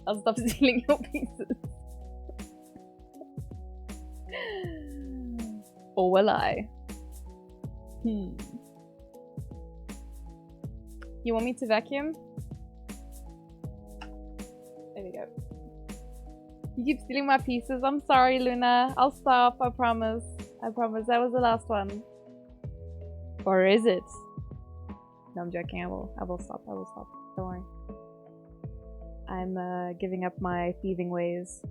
I'll stop stealing your pieces. Or will I? You want me to vacuum? There we go. You keep stealing my pieces. I'm sorry, Luna. I'll stop. I promise. I promise. That was the last one. Or is it? No, I'm joking. I will stop. I will stop. Don't worry. I'm giving up my thieving ways.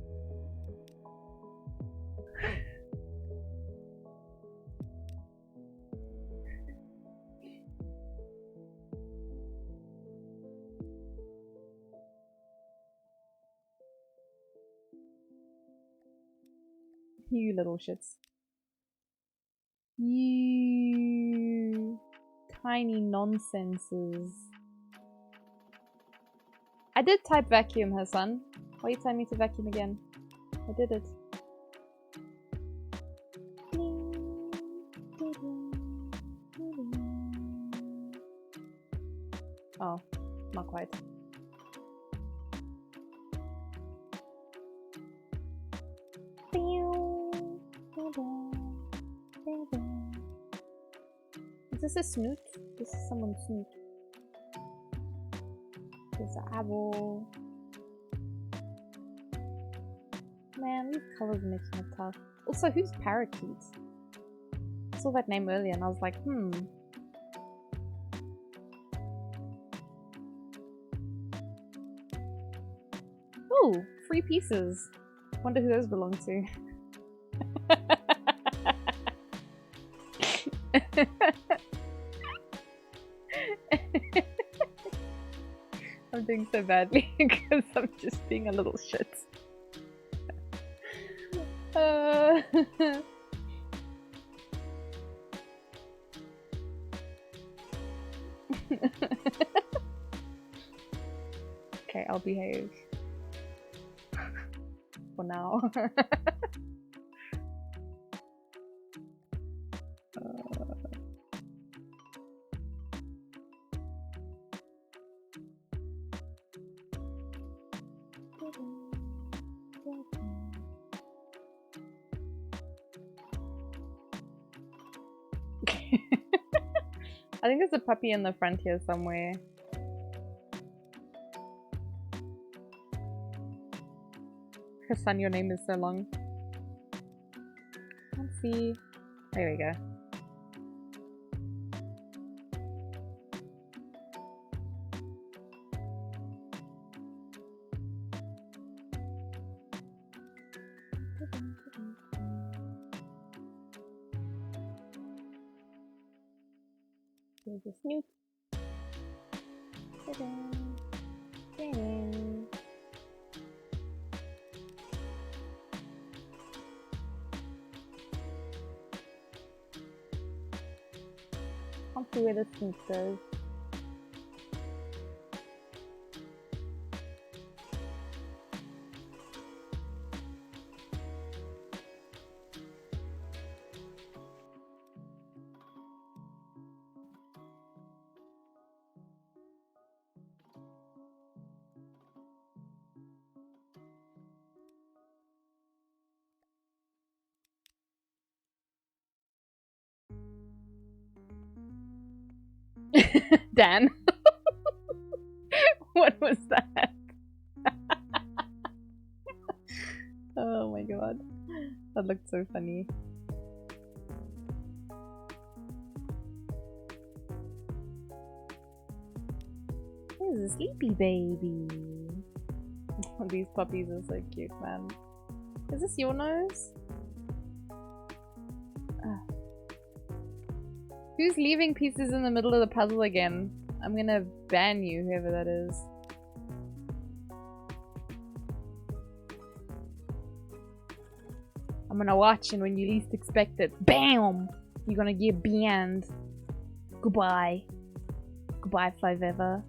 You little shits. You tiny nonsenses. I did type vacuum, Hassan. Why are you telling me to vacuum again? I did it. Oh, not quite. Is this a snoot? This is someone's snoot. There's an apple. Man, these colors are making it tough. Also, who's Parakeet? I saw that name earlier and I was like, Oh, 3 pieces. Wonder who those belong to. I'm doing so badly because I'm just being a little shit. Okay, I'll behave. For now. I think there's a puppy in the front here somewhere. Hassan, your name is so long. Can't see. There we go. Here's a snoot. Ta-da. Ta-da. Can't see where the sneak goes. Dan. What was that? Oh my god. That looked so funny. Here's a sleepy baby. These puppies are so cute, man. Is this your nose? Who's leaving pieces in the middle of the puzzle again? I'm gonna ban you, whoever that is. I'm gonna watch, and when you least expect it, BAM! You're gonna get banned. Goodbye. Goodbye forever.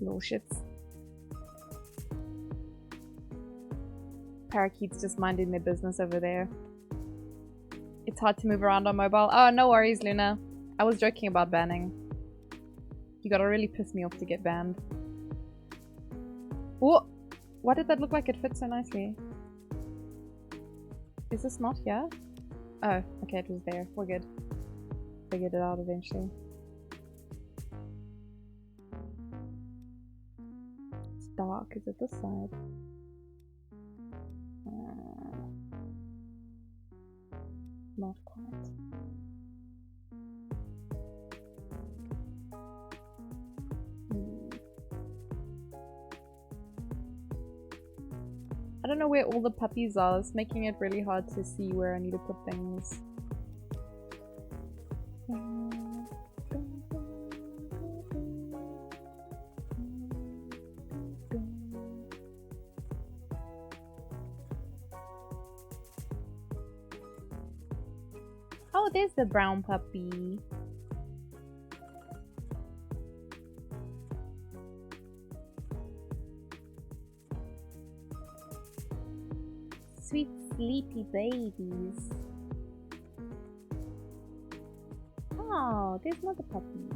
Little shits. Parakeets just minding their business over there. It's hard to move around on mobile. Oh, no worries, Luna. I was joking about banning. You gotta really piss me off to get banned. Whoa! Why did that look like it fit so nicely? Is this not here? Oh, okay, it was there. We're good. Figured it out eventually. It's dark. Is it this side? Not quite. I don't know where all the puppies are. It's making it really hard to see where I need to put things. Oh, there's the brown puppy. Sweet sleepy babies. Oh, there's another puppy.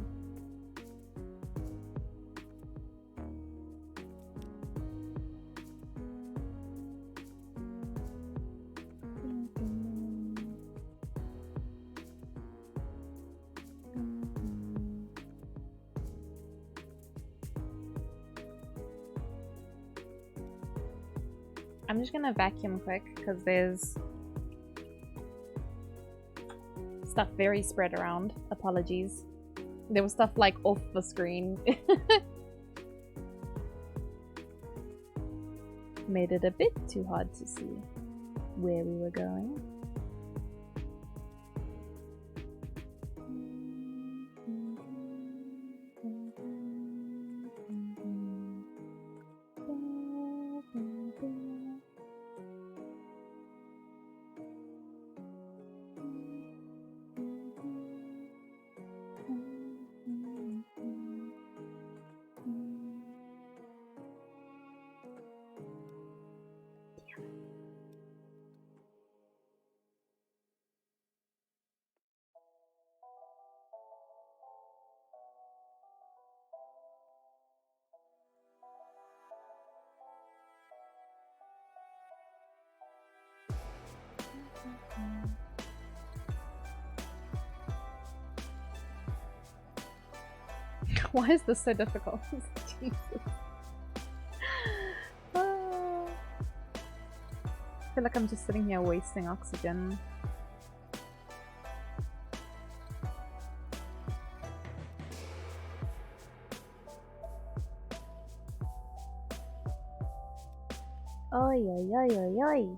I'm just gonna vacuum quick because there's stuff very spread around. Apologies. There was stuff like off the screen. Made it a bit too hard to see where we were going. Why is this so difficult? Jesus. I feel like I'm just sitting here wasting oxygen. Oi, oi, oi, oi, oi.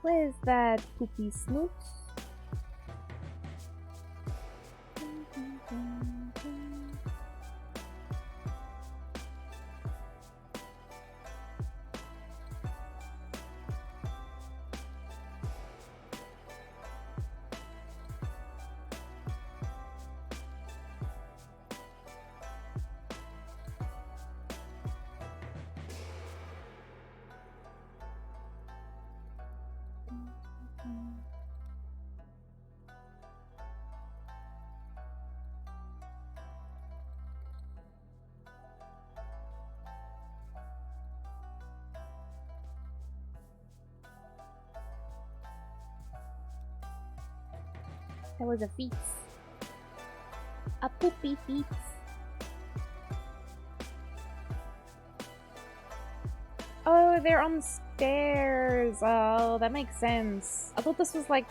Where's that Poopy Snoots? That was a feat. A poopy feat. Oh, they're on stairs. Oh, that makes sense. I thought this was like...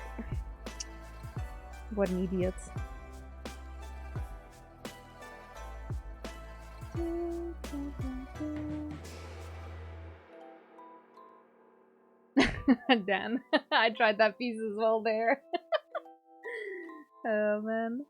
What an idiot. Dan, I tried that piece as well there. Oh man.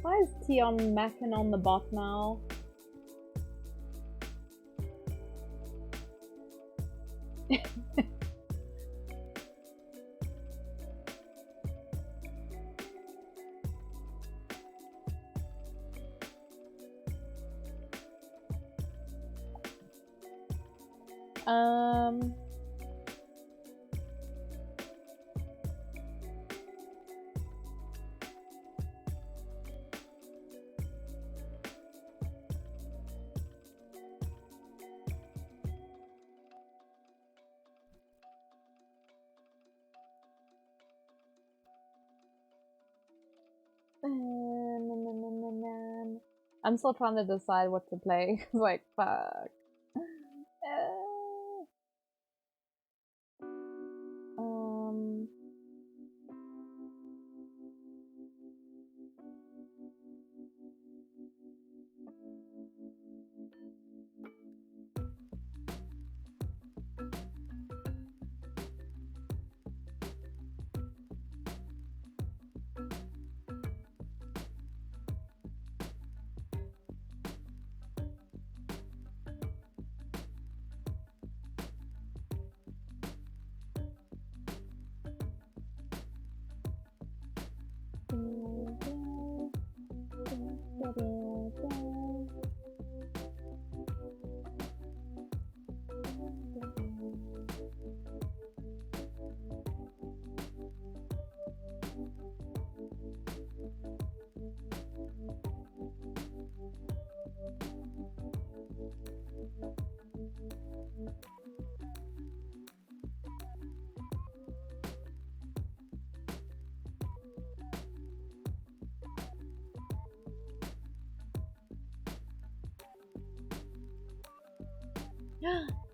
Why is Tion macking on the bot now? um... I'm still trying to decide what to play. Like, fuck. Um...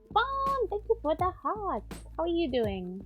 Spawn, thank you for the hearts. How are you doing?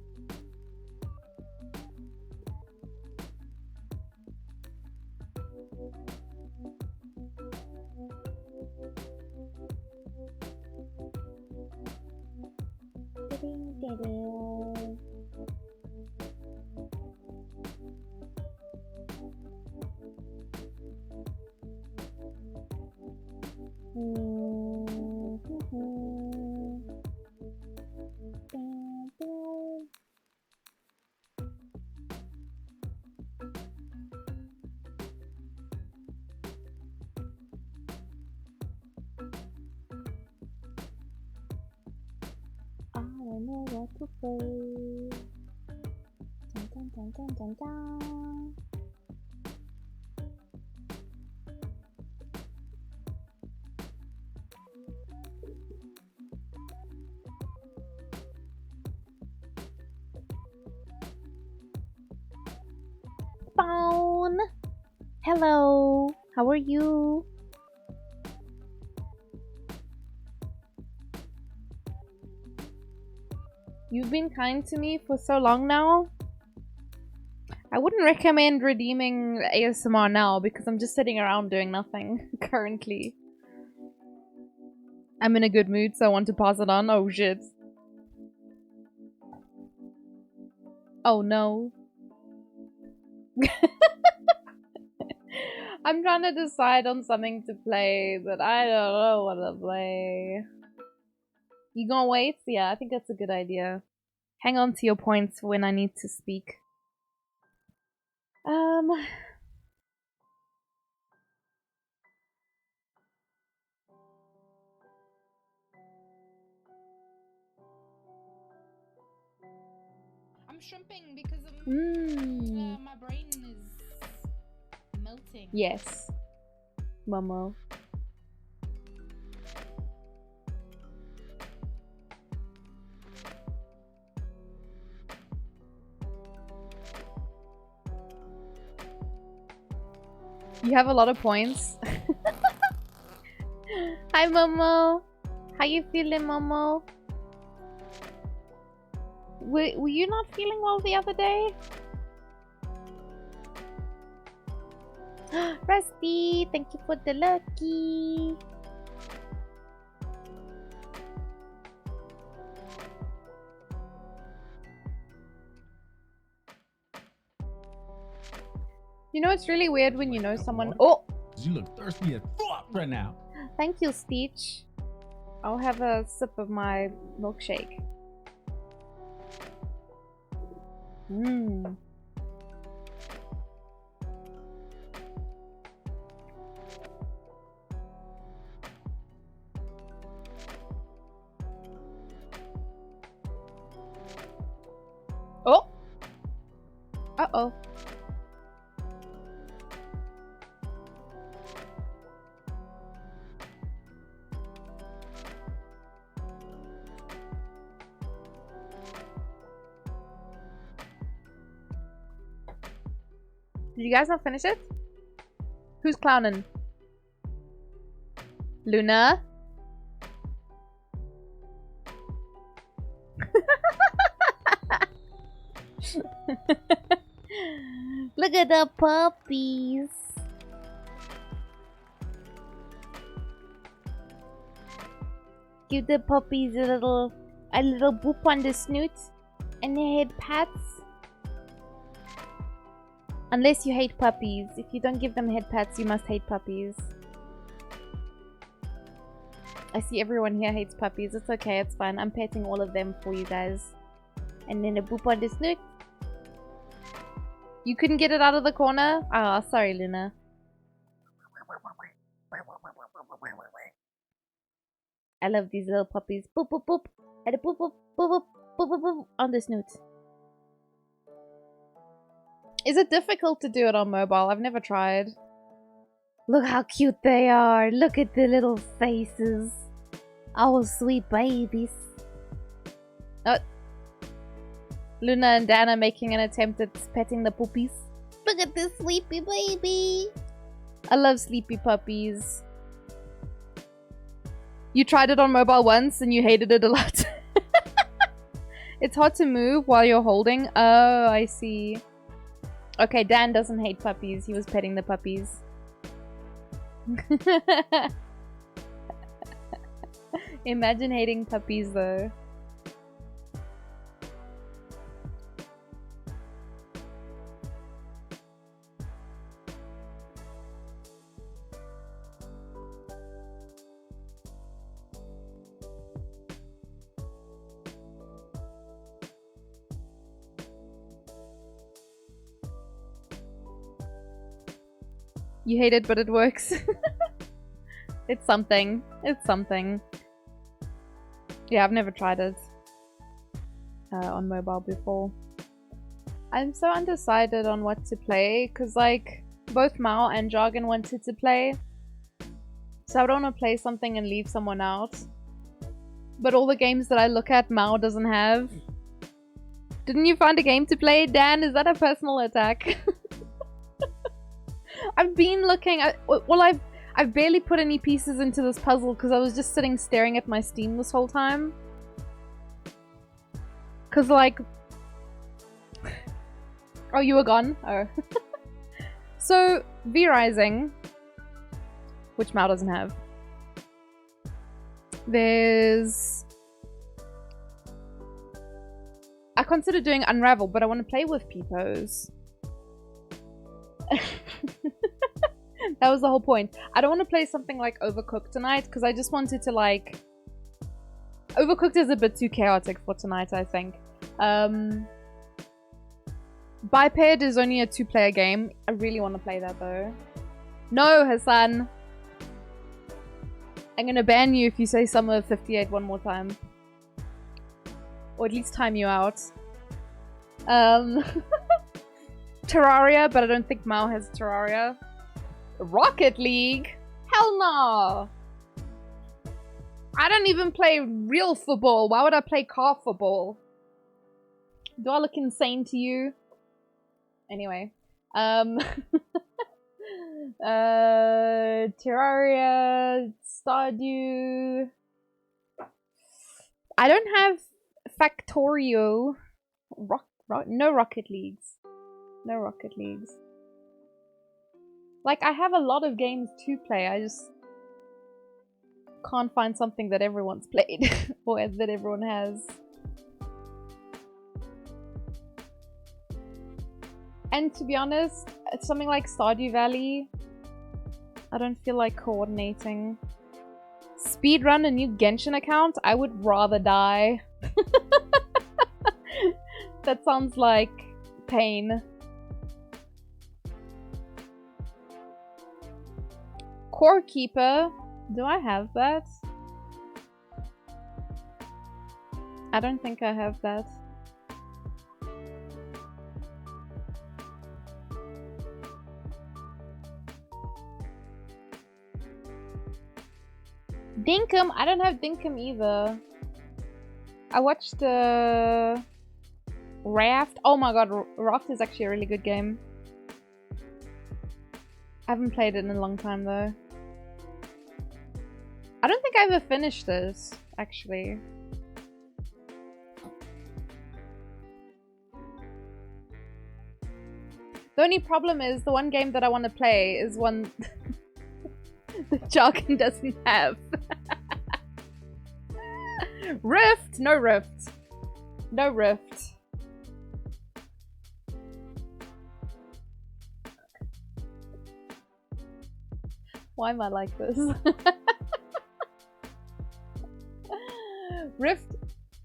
I don't know what to play. Dun, dun, dun, dun, dun, dun. Spawn! Hello! How are you? You've been kind to me for so long now. I wouldn't recommend redeeming ASMR now because I'm just sitting around doing nothing currently. I'm in a good mood, so I want to pass it on. Oh shit. Oh no. I'm trying to decide on something to play, but I don't know what to play. You gonna wait? Yeah, I think that's a good idea. Hang on to your points for when I need to speak. I'm shrimping because my brain is melting. Yes. Momo. You have a lot of points. Hi Momo. How you feeling, Momo? Were you not feeling well the other day? Rusty, thank you for the lucky. You know, it's really weird when you know someone. Oh! You look thirsty as fuck right now. Thank you, Stitch. I'll have a sip of my milkshake. Mmm. Oh! Uh-oh. Did you guys not finish it? Who's clowning? Luna? Look at the puppies. Give the puppies a little boop on the snoot and their head pats. Unless you hate puppies. If you don't give them head pats, you must hate puppies. I see everyone here hates puppies. It's okay, it's fine. I'm petting all of them for you guys. And then a boop on the snoot. You couldn't get it out of the corner? Ah, oh, sorry, Luna. I love these little puppies. Boop boop boop. And a boop boop boop boop boop boop boop on the snoot. Is it difficult to do it on mobile? I've never tried. Look how cute they are. Look at the little faces. Oh, sweet babies. Oh. Luna and Dana making an attempt at petting the puppies. Look at this sleepy baby. I love sleepy puppies. You tried it on mobile once and you hated it a lot. It's hard to move while you're holding. Oh, I see. Okay, Dan doesn't hate puppies. He was petting the puppies. Imagine hating puppies though. You hate it, but it works. It's something. It's something. Yeah, I've never tried it on mobile before. I'm so undecided on what to play, because like both Mao and Jargon wanted to play. So I don't want to play something and leave someone out. But all the games that I look at, Mao doesn't have. Didn't you find a game to play, Dan? Is that a personal attack? I've been looking at, well, I've barely put any pieces into this puzzle because I was just sitting staring at my Steam this whole time. Cause like, oh, you were gone? Oh. So, V-Rising, which Mao doesn't have. There's, I consider doing Unravel, but I want to play with Peepos. That was the whole point. I don't want to play something like Overcooked tonight because I just wanted to like... Overcooked is a bit too chaotic for tonight, I think. Biped is only a 2-player game. I really want to play that though. No, Hassan! I'm gonna ban you if you say Summer of 58 one more time. Or at least time you out. Terraria, but I don't think Mao has Terraria. Rocket League? Hell no! I don't even play real football. Why would I play car football? Do I look insane to you? Anyway. Terraria, Stardew... I don't have Factorio. No Rocket Leagues. No Rocket Leagues. Like, I have a lot of games to play, I just can't find something that everyone's played or that everyone has. And to be honest, something like Stardew Valley, I don't feel like coordinating. Speedrun a new Genshin account? I would rather die. That sounds like pain. Core Keeper. Do I have that? I don't think I have that. Dinkum? I don't have Dinkum either. I watched Raft. Oh my god, Raft is actually a really good game. I haven't played it in a long time though. I don't think I ever finished this, actually. The only problem is the one game that I want to play is one that Jargon doesn't have. Rift! No Rift. No Rift. Why am I like this?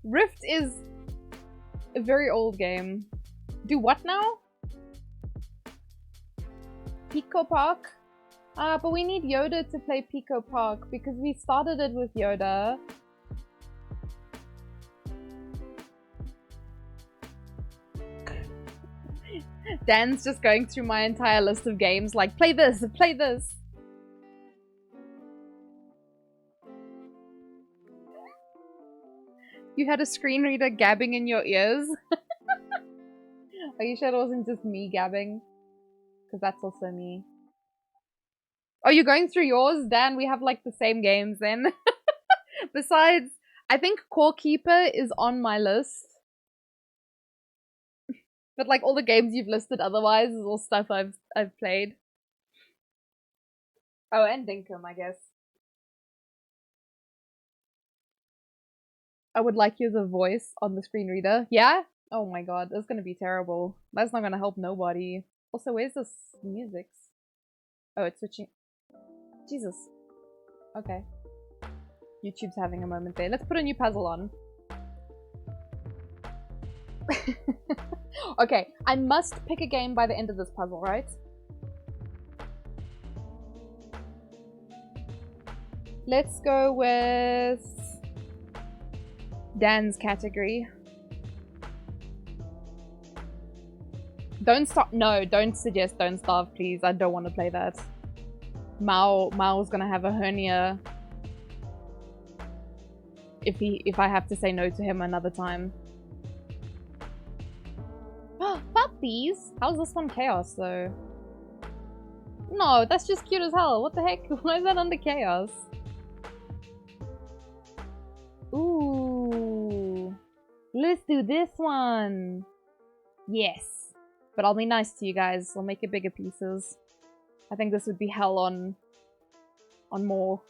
Rift is a very old game. Do what now? Pico Park? But we need Yoda to play Pico Park because we started it with Yoda. Dan's just going through my entire list of games like, play this, play this. You had a screen reader gabbing in your ears? Are you sure it wasn't just me gabbing? Because that's also me. Oh, you're going through yours? Dan, we have like the same games then. Besides, I think Core Keeper is on my list. But like all the games you've listed otherwise is all stuff I've played. Oh, and Dinkum, I guess. I would like you as a voice on the screen reader. Yeah? Oh my god, that's gonna be terrible. That's not gonna help nobody. Also, where's this music? Oh, it's switching. Jesus. Okay. YouTube's having a moment there. Let's put a new puzzle on. Okay, I must pick a game by the end of this puzzle, right? Let's go with Dan's category. Don't stop. No, don't suggest Don't Starve, please. I don't want to play that. Mao's gonna have a hernia if I have to say no to him another time. Puppies? How's this one chaos though? No, that's just cute as hell. What the heck? Why is that under chaos? Ooh. Let's do this one. Yes. But I'll be nice to you guys. I'll make it bigger pieces. I think this would be hell on more.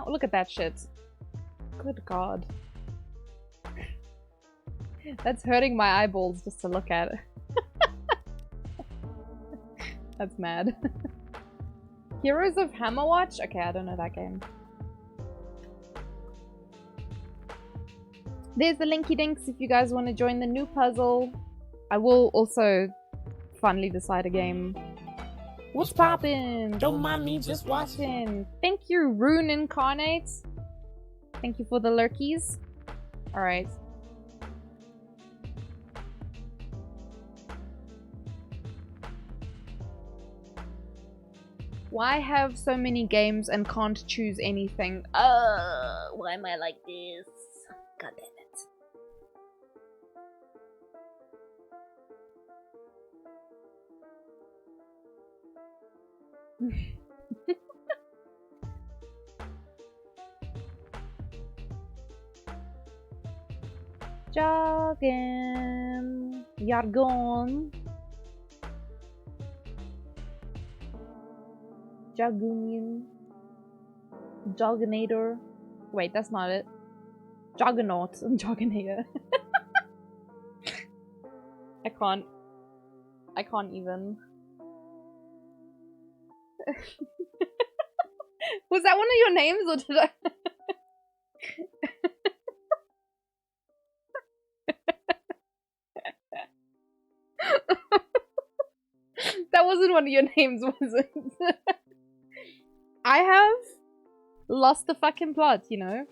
Look at that shit. Good god. That's hurting my eyeballs just to look at it. That's mad. Heroes of Hammerwatch? Okay, I don't know that game. There's the linky dinks if you guys want to join the new puzzle. I will also finally decide a game. What's poppin'? Don't mind me just watching. Thank you, Rune Incarnate. Thank you for the lurkies. Alright. Why have so many games and can't choose anything? Why am I like this? God damn it. Jogging. Jargon. Jogunian. Jogginator. Wait, that's not it. Juggernaut. Jogginator. I can't even. Was that one of your names or did I? That wasn't one of your names, was it? I have lost the fucking plot, you know?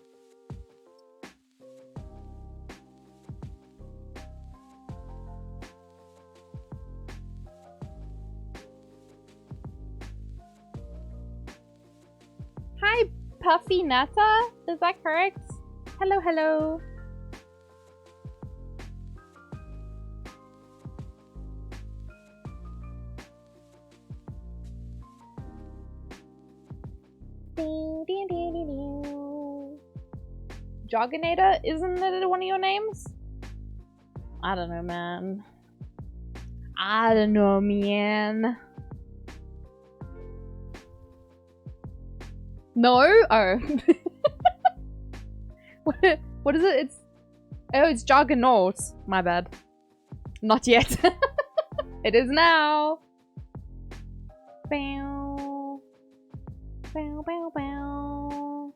Hi, Puffy Nata? Is that correct? Hello, hello. Jogginator? Isn't it one of your names? I don't know, man. I don't know, man. No? Oh. What is it? It's Juggernaut. My bad. Not yet. It is now. Bow. Bow, bow, bow.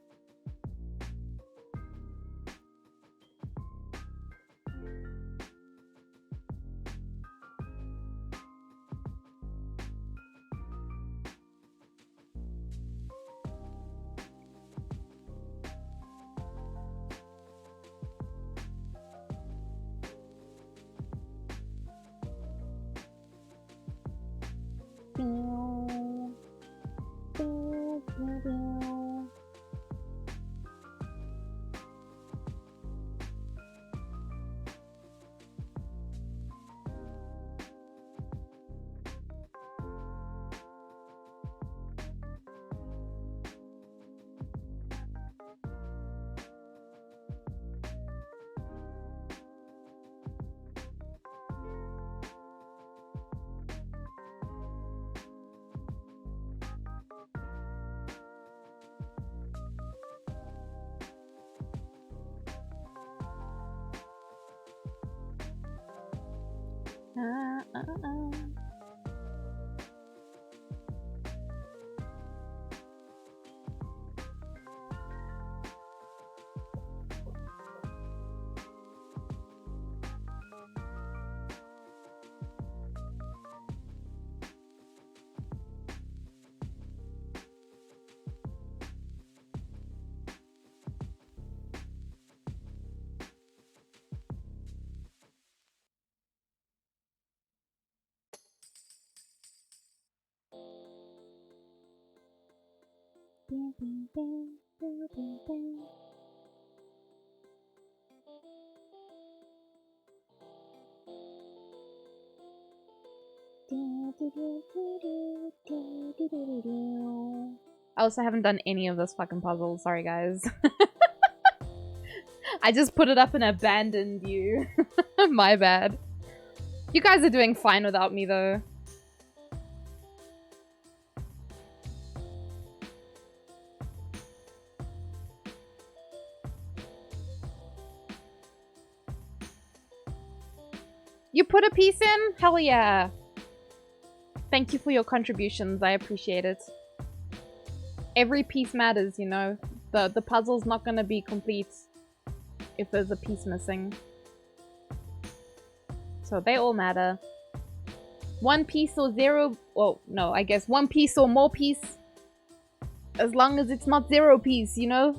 I also haven't done any of this fucking puzzle. Sorry, guys. I just put it up and abandoned you. My bad. You guys are doing fine without me, though. You put a piece in? Hell yeah. Thank you for your contributions. I appreciate it. Every piece matters, you know. The puzzle's not gonna be complete if there's a piece missing. So they all matter. One piece or zero... Oh, no, I guess one piece or more piece. As long as it's not zero piece, you know?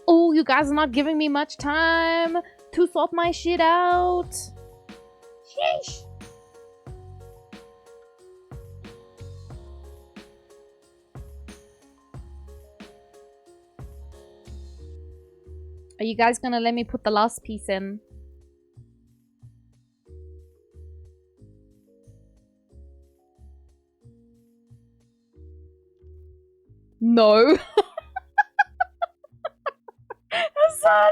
Oh, you guys are not giving me much time to sort my shit out. Sheesh. Are you guys gonna let me put the last piece in? No. Hassan!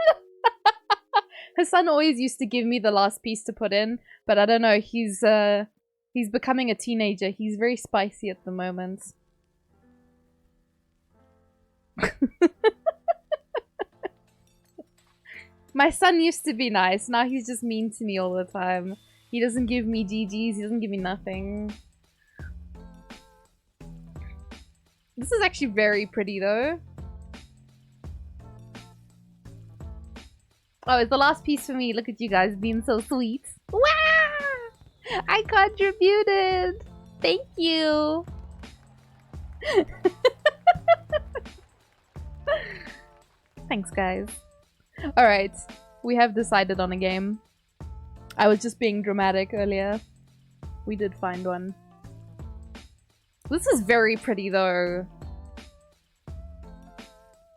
Hassan always used to give me the last piece to put in, but I don't know, he's becoming a teenager. He's very spicy at the moment. My son used to be nice, now he's just mean to me all the time. He doesn't give me GGs, he doesn't give me nothing. This is actually very pretty though. Oh, it's the last piece for me. Look at you guys being so sweet. Wow! I contributed! Thank you! Thanks, guys. Alright, we have decided on a game. I was just being dramatic earlier. We did find one. This is very pretty though.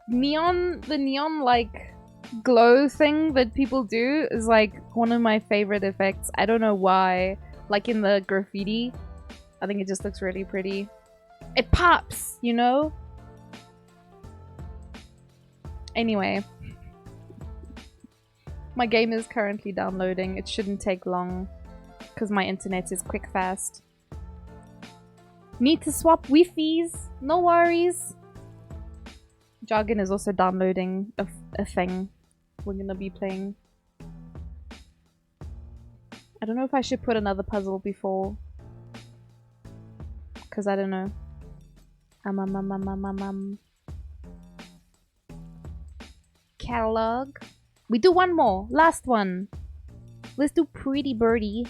The neon like glow thing that people do is like one of my favorite effects. I don't know why. Like in the graffiti. I think it just looks really pretty. It pops, you know? Anyway. My game is currently downloading. It shouldn't take long because my internet is quick fast. Need to swap Wi-Fi's? No worries. Jargon is also downloading a thing we're gonna be playing. I don't know if I should put another puzzle before. Because I don't know. Catalog. We do one more. Last one. Let's do Pretty Birdie.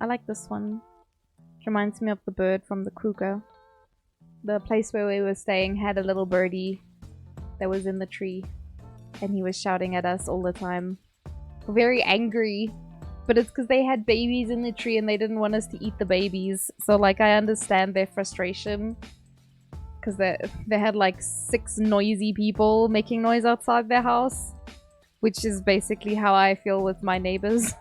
I like this one. It reminds me of the bird from the Kruger. The place where we were staying had a little birdie that was in the tree. And he was shouting at us all the time. Very angry. But it's because they had babies in the tree and they didn't want us to eat the babies. So like I understand their frustration. Because they had like 6 noisy people making noise outside their house. Which is basically how I feel with my neighbors.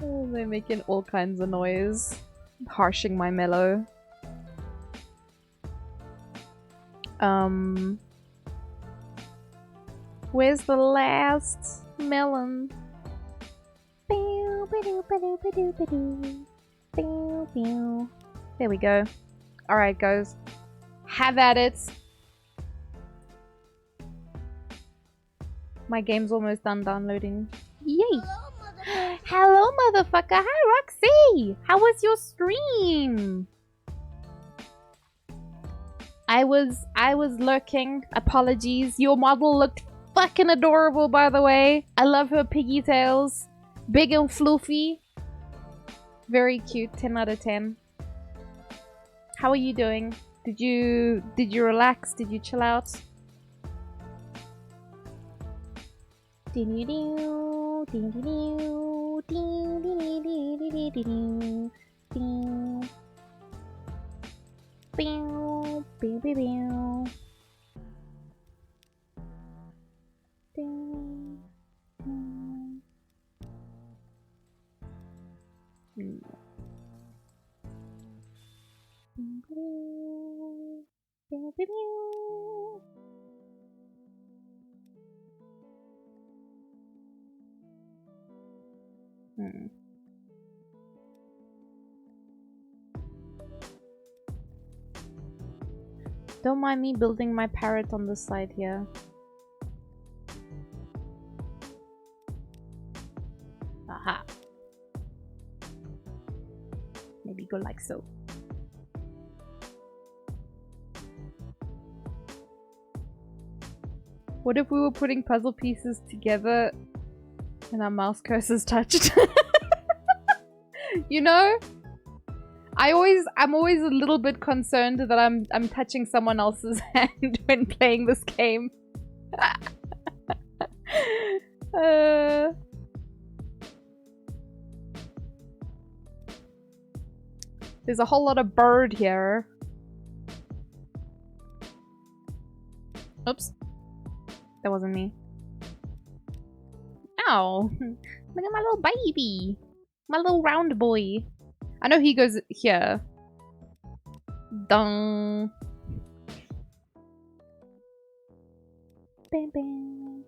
Oh, they're making all kinds of noise. Harshing my mellow. Where's the last melon? There we go. Alright, guys. Have at it. My game's almost done downloading. Yay! Hello, motherfucker! Hi, Roxy! How was your stream? I was lurking. Apologies. Your model looked fucking adorable, by the way. I love her piggy tails. Big and fluffy. Very cute. 10 out of 10. How are you doing? Did you relax? Did you chill out? Don't mind me building my parrot on the side here. Aha. Maybe go like so. What if we were putting puzzle pieces together and our mouse cursors touched? You know? I'm always a little bit concerned that I'm touching someone else's hand when playing this game. There's a whole lot of bird here. Oops. That wasn't me. Ow. Look at my little baby. My little round boy. I know he goes here. Dung. Bam, bam.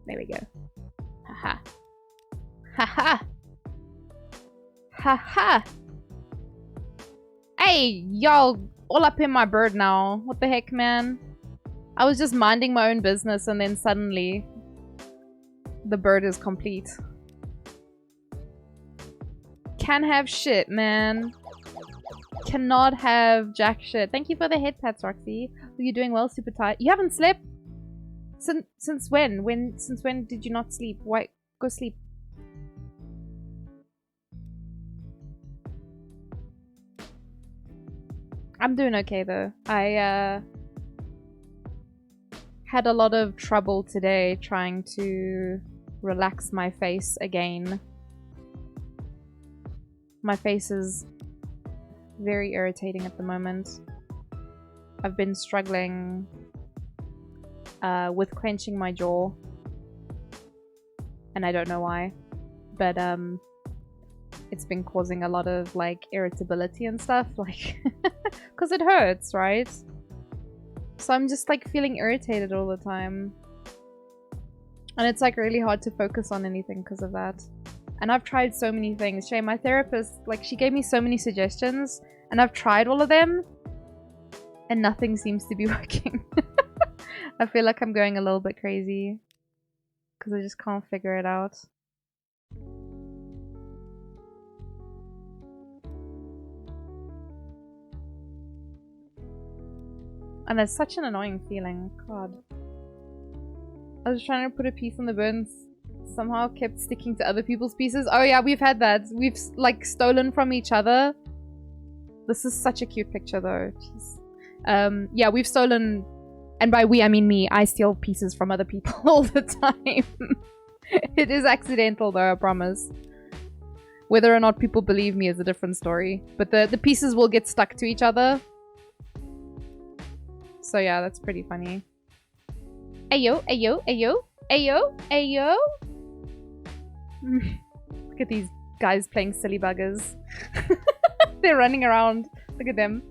There we go. Haha. Haha. Haha. Hey, y'all all up in my bird now. What the heck, man? I was just minding my own business and then suddenly the bird is complete. Can have shit, man. Cannot have jack shit. Thank you for the head pats, Roxy. Are you doing well? Super tired. You haven't slept? Since when? Since when did you not sleep? Why? Go sleep. I'm doing okay though. I had a lot of trouble today trying to relax my face again. My face is very irritating at the moment. I've been struggling with clenching my jaw. And I don't know why. But it's been causing a lot of like irritability and stuff. Like, because it hurts, right? So I'm just like feeling irritated all the time. And it's like really hard to focus on anything because of that. And I've tried so many things. Shay, my therapist, like she gave me so many suggestions and I've tried all of them and nothing seems to be working. I feel like I'm going a little bit crazy because I just can't figure it out. And it's such an annoying feeling. God. I was trying to put a piece on the burn somehow kept sticking to other people's pieces. Oh yeah, we've had that. We've like stolen from each other. This is such a cute picture though. Jeez. Yeah, we've stolen, and by we I mean me. I steal pieces from other people all the time. It is accidental though, I promise. Whether or not people believe me is a different story. But the pieces will get stuck to each other. So yeah, that's pretty funny. Ayo, ayo, ayo, ayo, ayo. Look at these guys playing silly buggers. They're running around. Look at them.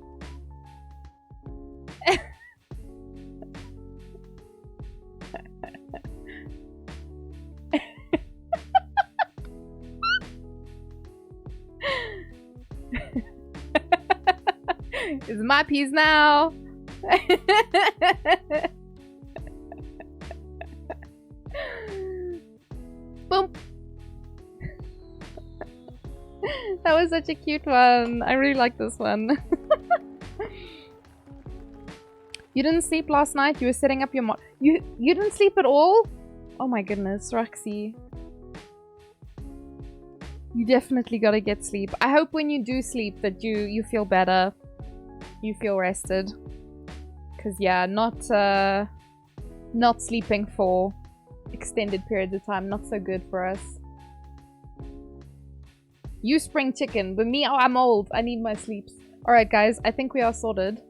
It's my piece now. Boom. That was such a cute one. I really like this one. You didn't sleep last night? You were setting up your mod. You didn't sleep at all? Oh my goodness, Roxy. You definitely gotta get sleep. I hope when you do sleep that you feel better. You feel rested. Cause yeah, not sleeping for extended periods of time, not so good for us. You spring chicken, but me, oh, I'm old. I need my sleeps. Alright guys, I think we are sorted.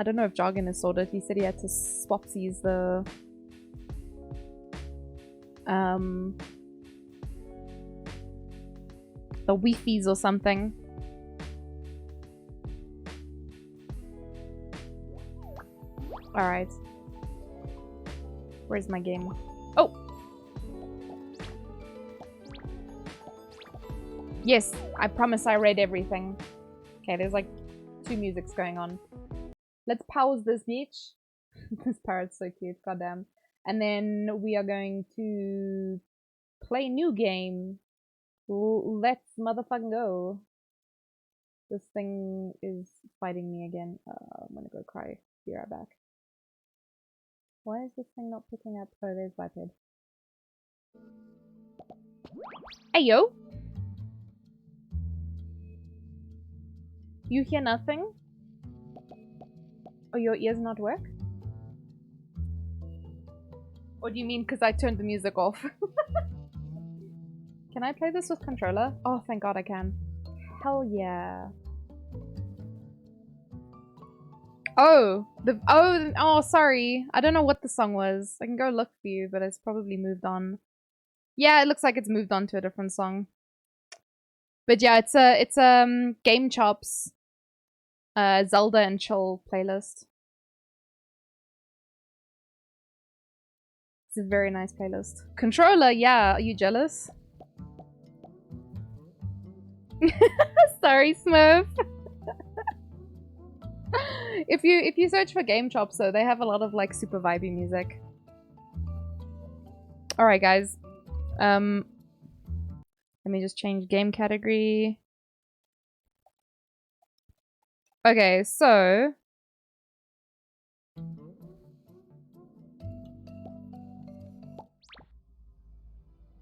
I don't know if Jargon is sorted. He said he had to swapsies the Wi-Fi's or something. Alright. Where's my game? Oh! Yes, I promise I read everything. Okay, there's like 2 musics going on. Let's pause this bitch. This parrot's so cute, goddamn. And then we are going to play new game. Let's motherfucking go. This thing is fighting me again. I'm gonna go cry. Be right back. Why is this thing not picking up? Oh, there's Biped. Hey, yo! You hear nothing? Or your ears not work? Or do you mean because I turned the music off? Can I play this with controller? Oh, thank god I can. Hell yeah. Oh, oh, sorry. I don't know what the song was. I can go look for you, but it's probably moved on. Yeah, it looks like it's moved on to a different song. But yeah, it's Game Chops, Zelda and Chill playlist. It's a very nice playlist. Controller, yeah. Are you jealous? Sorry, Smurf. If you search for Game Chops, though, they have a lot of like super vibey music. All right, guys. Let me just change game category. Okay, so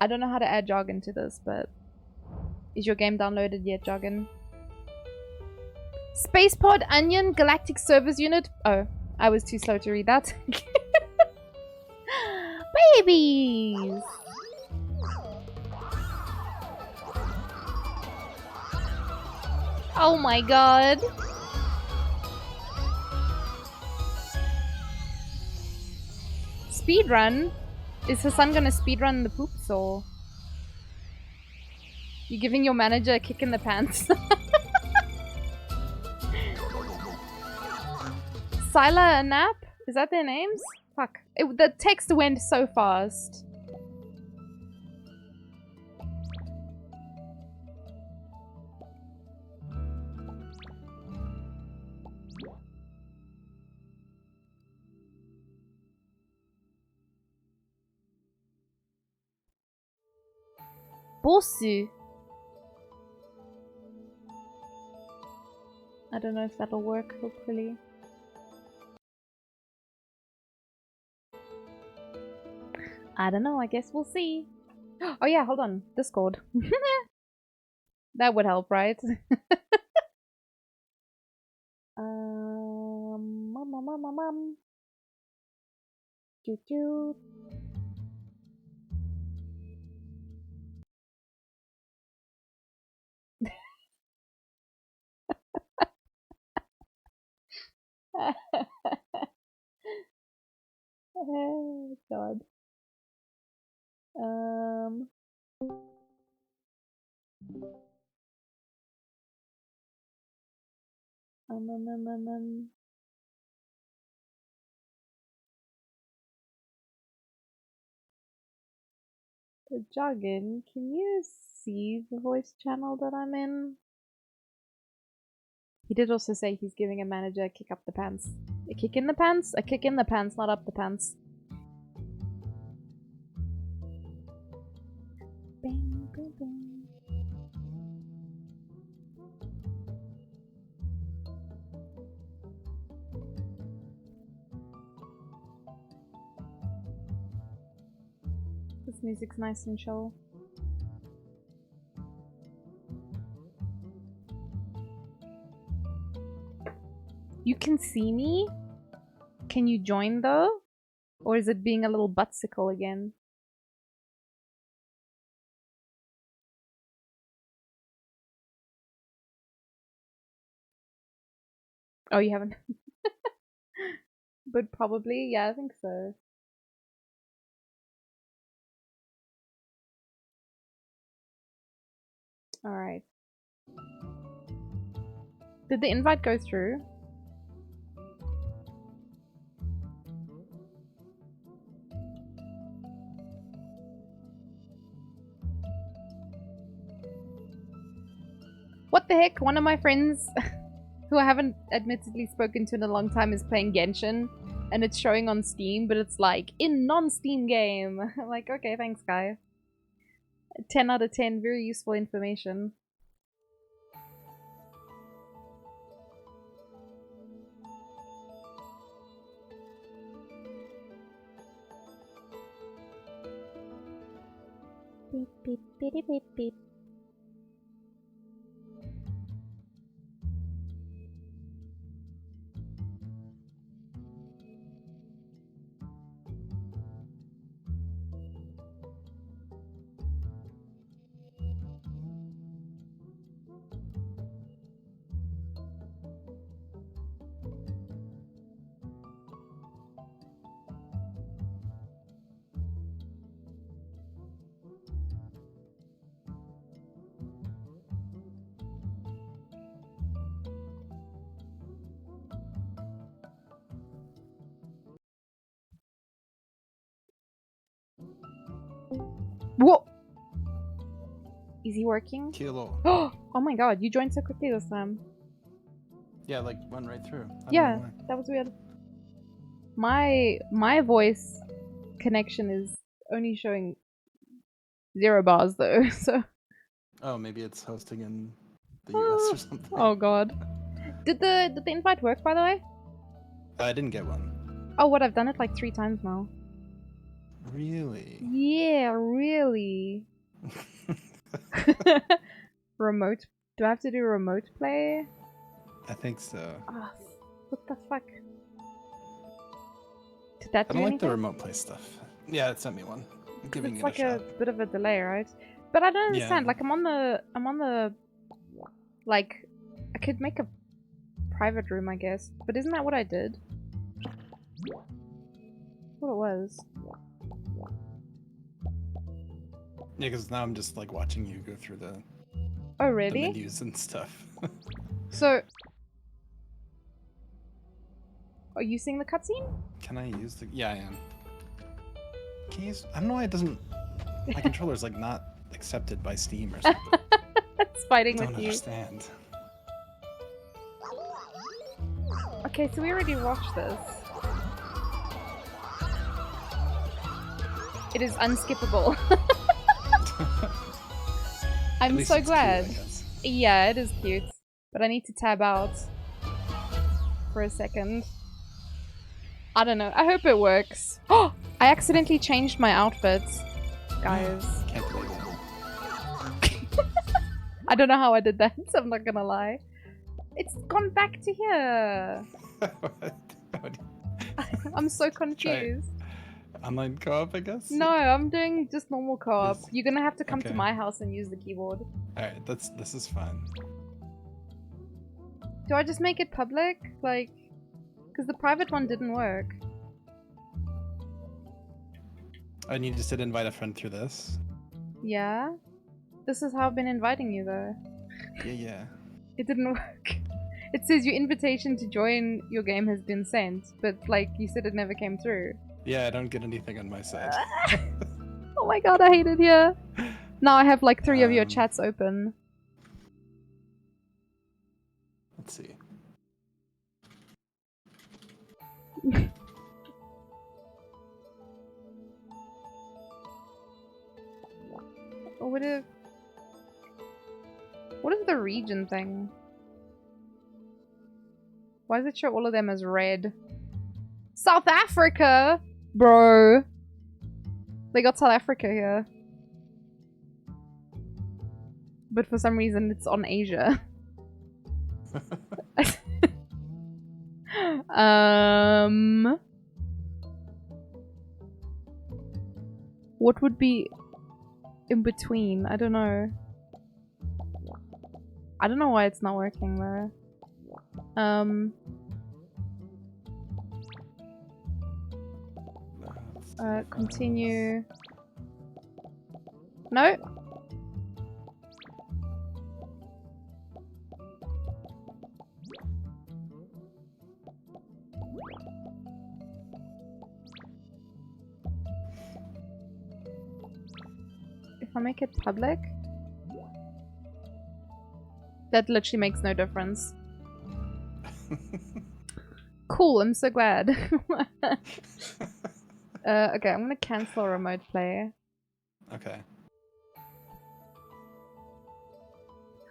I don't know how to add jargon to this, but is your game downloaded yet, jargon? Spacepod Onion Galactic Service Unit. Oh, I was too slow to read that. Babies! Oh my god. Speedrun? Is her son gonna speedrun the poops or? You giving your manager a kick in the pants? Sila and Nap? Is that their names? Fuck. The text went so fast. Bossu. I don't know if that'll work, hopefully. I don't know, I guess we'll see. Oh yeah, hold on. Discord. That would help, right? Mum. Choo choo. Oh god. The Jargon, can you see the voice channel that I'm in? He did also say he's giving a manager a kick up the pants. A kick in the pants? A kick in the pants, not up the pants. Bang, bang, bang. This music's nice and chill. You can see me? Can you join though? Or is it being a little buttsicle again? Oh, you haven't? But probably, yeah, I think so. Alright. Did the invite go through? What the heck? One of my friends who I haven't admittedly spoken to in a long time is playing Genshin, and it's showing on Steam, but it's like, in non-Steam game. I'm like, okay, thanks, guy. 10 out of 10, very useful information. Beep, beep, beep, beep, beep. Whoa! Is he working? Kilo. Oh my god, you joined so quickly this time. Yeah, like went right through. Yeah, that was weird. My voice connection is only showing 0 bars though, so. Oh, maybe it's hosting in the US or something. Oh god. Did the invite work, by the way? I didn't get one. Oh, what? I've done it like 3 times now. Really? Yeah, really. Remote? Do I have to do remote play? I think so. Oh, what the fuck? Did that I do don't like anything? the remote play stuff. Yeah, it sent me one. I'm giving It's it like a shot. a bit of a delay, right? But I don't understand. Yeah. Like I'm on the like I could make a private room, I guess. But isn't that what I did? What it was. Yeah, because now I'm just like watching you go through the Oh really? the menus and stuff. So are you seeing the cutscene? Can I use the? Yeah, I am. Can you use? I don't know why it doesn't. My controller's like not accepted by Steam or something. It's fighting I with don't you. understand. Okay, so we already watched this. It is unskippable. I'm so glad. Cute, I guess. Yeah, it is cute. But I need to tab out for a second. I don't know. I hope it works. Oh! I accidentally changed my outfits, guys. Can't believe it. I don't know how I did that, so I'm not gonna lie. It's gone back to here. I'm so confused. Online co-op, I guess? No, I'm doing just normal co-op. Yes. You're gonna have to come to Okay. my house and use the keyboard. Alright, this is fun. Do I just make it public? Like, because the private one didn't work. And you just did invite a friend through this? Yeah? This is how I've been inviting you though. Yeah. It didn't work. It says your invitation to join your game has been sent, but like you said it never came through. Yeah, I don't get anything on my side. Oh my god, I hate it here. Now I have like 3 of your chats open. Let's see. What is the region thing? Why does it show all of them as red? South Africa? Bro. They got South Africa here. But for some reason it's on Asia. What would be in between? I don't know. I don't know why it's not working though. Continue. No? If I make it public? That literally makes no difference. Cool, I'm so glad. Okay, I'm gonna cancel remote play. Okay.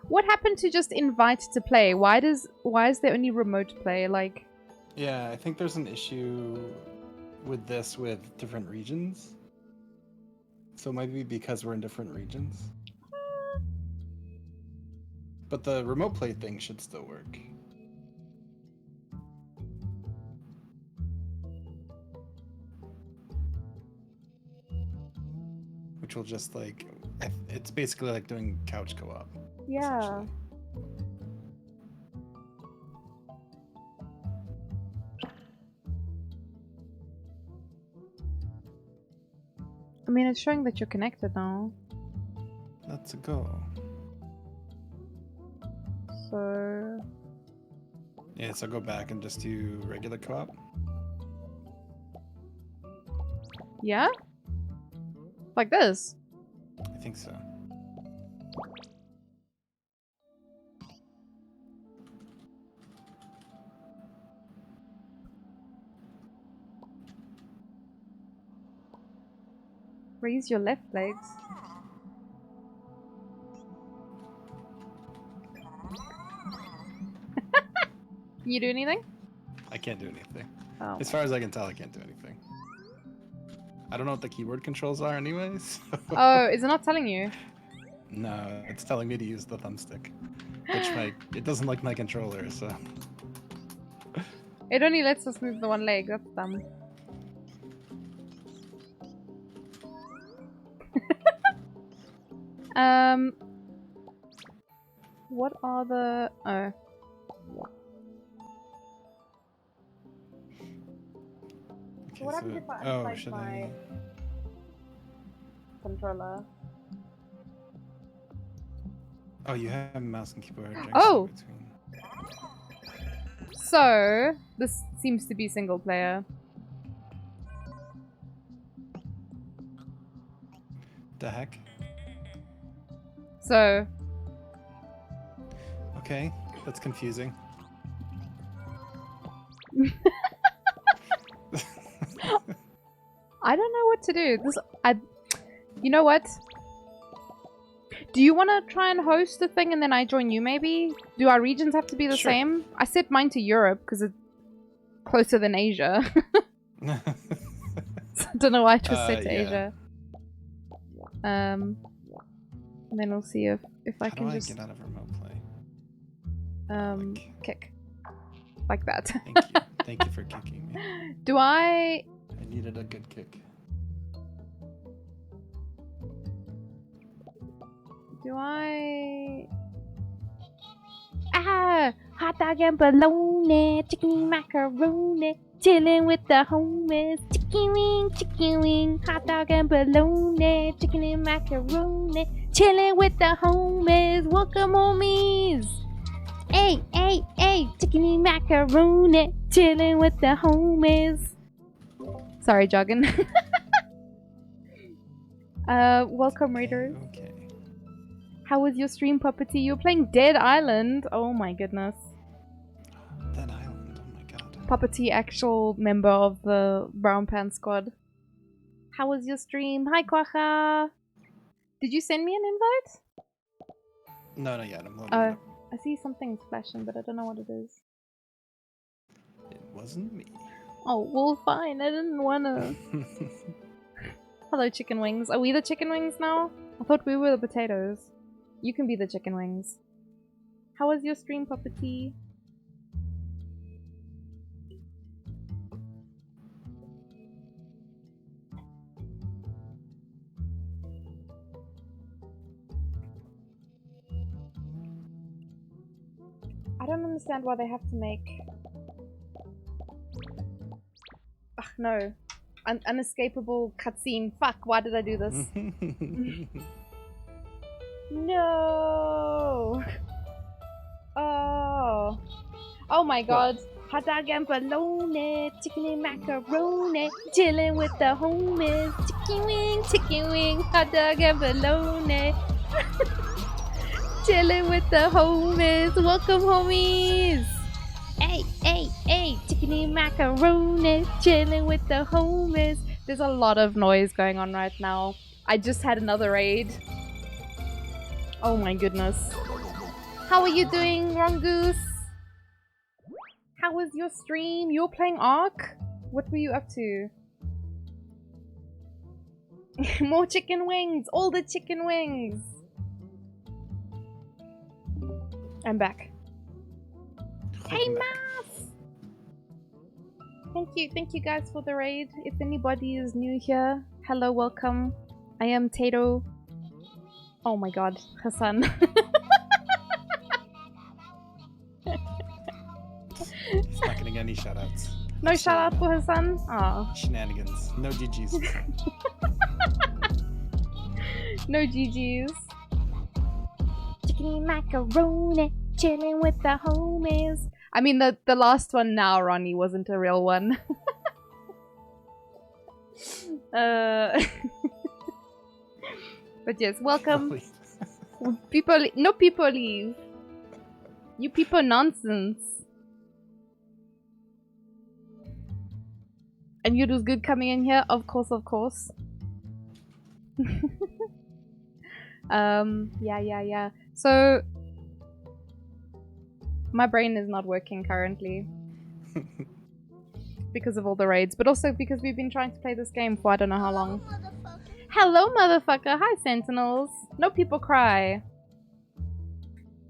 What happened to just invite to play? Why is there only remote play? Like, Yeah, I think there's an issue with this with different regions. So it might be because we're in different regions. But the remote play thing should still work. Which will just like, it's basically like doing couch co-op. yeah. I mean, it's showing that you're connected now. Let's go. So... Yeah, so go back and just do regular co-op. Yeah? Like this? I think so. Raise your left legs. Can you do anything? I can't do anything. Oh. As far as I can tell, I can't do anything. I don't know what the keyboard controls are anyways. Oh, is it not telling you? No, it's telling me to use the thumbstick. Which it doesn't like my controller, so... It only lets us move the one leg, that's dumb. What are the... Oh. Okay, What happens so... if I Oh, unplug should my I... controller? Oh, you have mouse and keyboard. Oh! Between. So, this seems to be single player. The heck? So... Okay, that's confusing. I don't know what to do. You know what? Do you want to try and host the thing and then I join you maybe? Do our regions have to be the Sure. same? I set mine to Europe because it's closer than Asia. Don't know why I just said to yeah. Asia. And then we'll see if I How can do I just get out of remote play? kick like that. Thank you. Thank you for kicking me. Do I? I needed a good kick. Do I? Ah, hot dog and bologna, chicken macaroni, chilling with the homies. Chicken wing, hot dog and bologna, chicken and macaroni, chilling with the homies. Welcome, homies. Hey, hey, hey, chicken and macaroni, chilling with the homies. Sorry, jogging. Welcome, raiders. Okay. How was your stream, Puppety? You're playing Dead Island. Oh my goodness. Dead Island. Oh my god. Puppety, actual member of the Brown Pants Squad. How was your stream? Hi, Quacha. Did you send me an invite? No, not yet. I'm loading it up. I see something flashing, but I don't know what it is. It wasn't me. Oh, well, fine. I didn't wanna. Hello, chicken wings. Are we the chicken wings now? I thought we were the potatoes. You can be the chicken wings. How was your stream, Puppety? I don't understand why they have to make... Ugh, no. Unescapable cutscene. Fuck, why did I do this? No! Oh. Oh my god. Hot dog and bologna, chicken and macaroni, chilling with the homies. Chicken wing, hot dog and bologna. Chilling with the homies. Welcome, homies. Hey, hey, hey, chicken and macaroni, chilling with the homies. There's a lot of noise going on right now. I just had another raid. Oh my goodness. How are you doing, Rongoose? How was your stream? You're playing Ark? What were you up to? More chicken wings! All the chicken wings! I'm back. Hey, Mas! Thank you guys for the raid. If anybody is new here, hello, welcome. I am Tato. Oh my god, Hassan. He's not getting any shoutouts. No shout out for Hassan? Aw. Shenanigans. No GGs. No GGs. Chicken macaroni, chilling with the homies. I mean, the last one now, Ronnie, wasn't a real one. But yes, welcome. People, no people leave. You people nonsense. And you do good coming in here? Of course, of course. Yeah. So, my brain is not working currently. Because of all the raids, but also because we've been trying to play this game for I don't know how long. Hello, motherfucker. Hi, Sentinels. No people cry.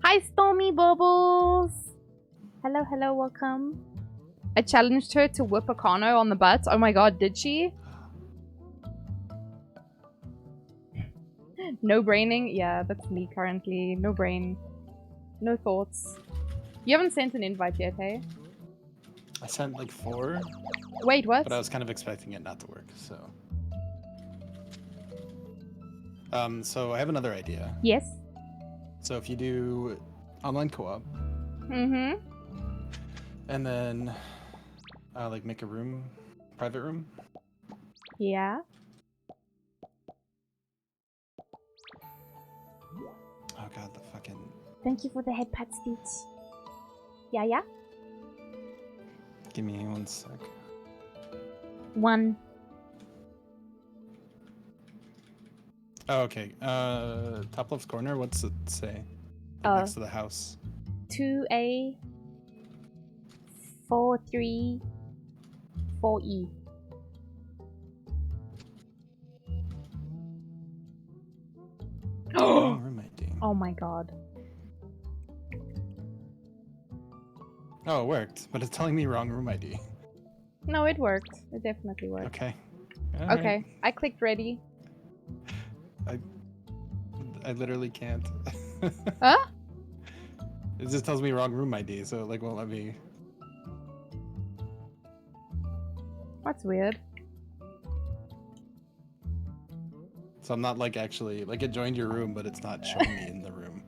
Hi, Stormy Bubbles. Hello, welcome. I challenged her to whip a Kano on the butt. Oh my god, did she? No braining? Yeah, that's me currently. No brain. No thoughts. You haven't sent an invite yet, hey? I sent like 4. Wait, what? But I was kind of expecting it not to work, so... So I have another idea. Yes? So if you do online co-op... Mm-hmm. And then... like make a room... private room? Yeah. Oh god, the fucking... Thank you for the head pat speech. Yeah? Give me 1 sec. 1. Oh, okay. Top left corner, what's it say? Next to the house. 2A 43 4E. Oh my god. Oh, it worked, but it's telling me wrong room ID. No, it worked. It definitely worked. Okay. Okay, I clicked ready. I literally can't. Huh? It just tells me wrong room ID, so it like won't let me. That's weird. So I'm not like actually like it joined your room, but it's not showing me in the room.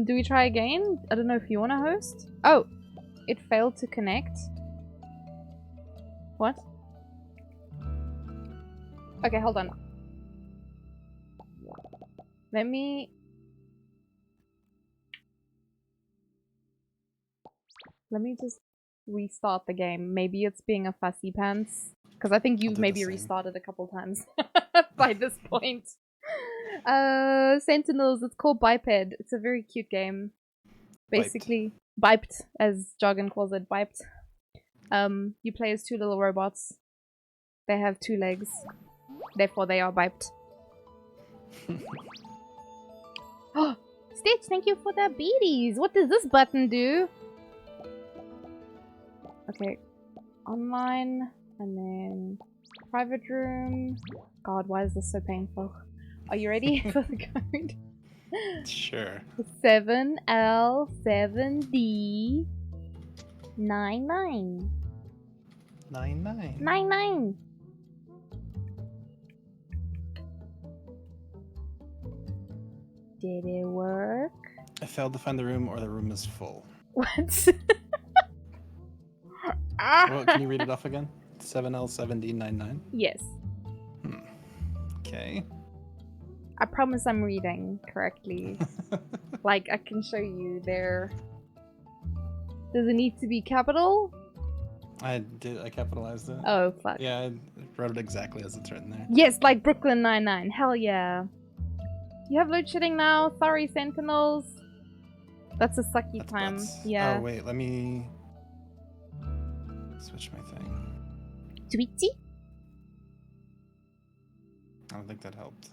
Do we try again? I don't know if you want to host. Oh, it failed to connect. What? Okay, hold on. Let me just restart the game. Maybe it's being a fussy pants. Because I think you've maybe restarted a couple times by this point. Sentinels, it's called Biped. It's a very cute game. Basically, Biped, as jargon calls it, Biped. You play as two little robots. They have 2 legs. Therefore, they are Biped. Oh, Stitch, thank you for the beaties. What does this button do? Okay, online, and then private room. God, why is this so painful? Are you ready for the code? Sure. 7L7D 99. 99. 99. Did it work? I failed to find the room, or the room is full. What? Well, can you read it off again? 7L7D99? Yes. Okay. I promise I'm reading correctly. Like, I can show you there. Does it need to be capital? I did. I capitalized it. Oh, fuck. Yeah, I wrote it exactly as it's written there. Yes, like Brooklyn Nine-Nine. Hell yeah. You have load shedding now. Sorry, Sentinels. That's a sucky time. Yeah. Oh, wait. Let me switch my thing. Tweety? I don't think that helped.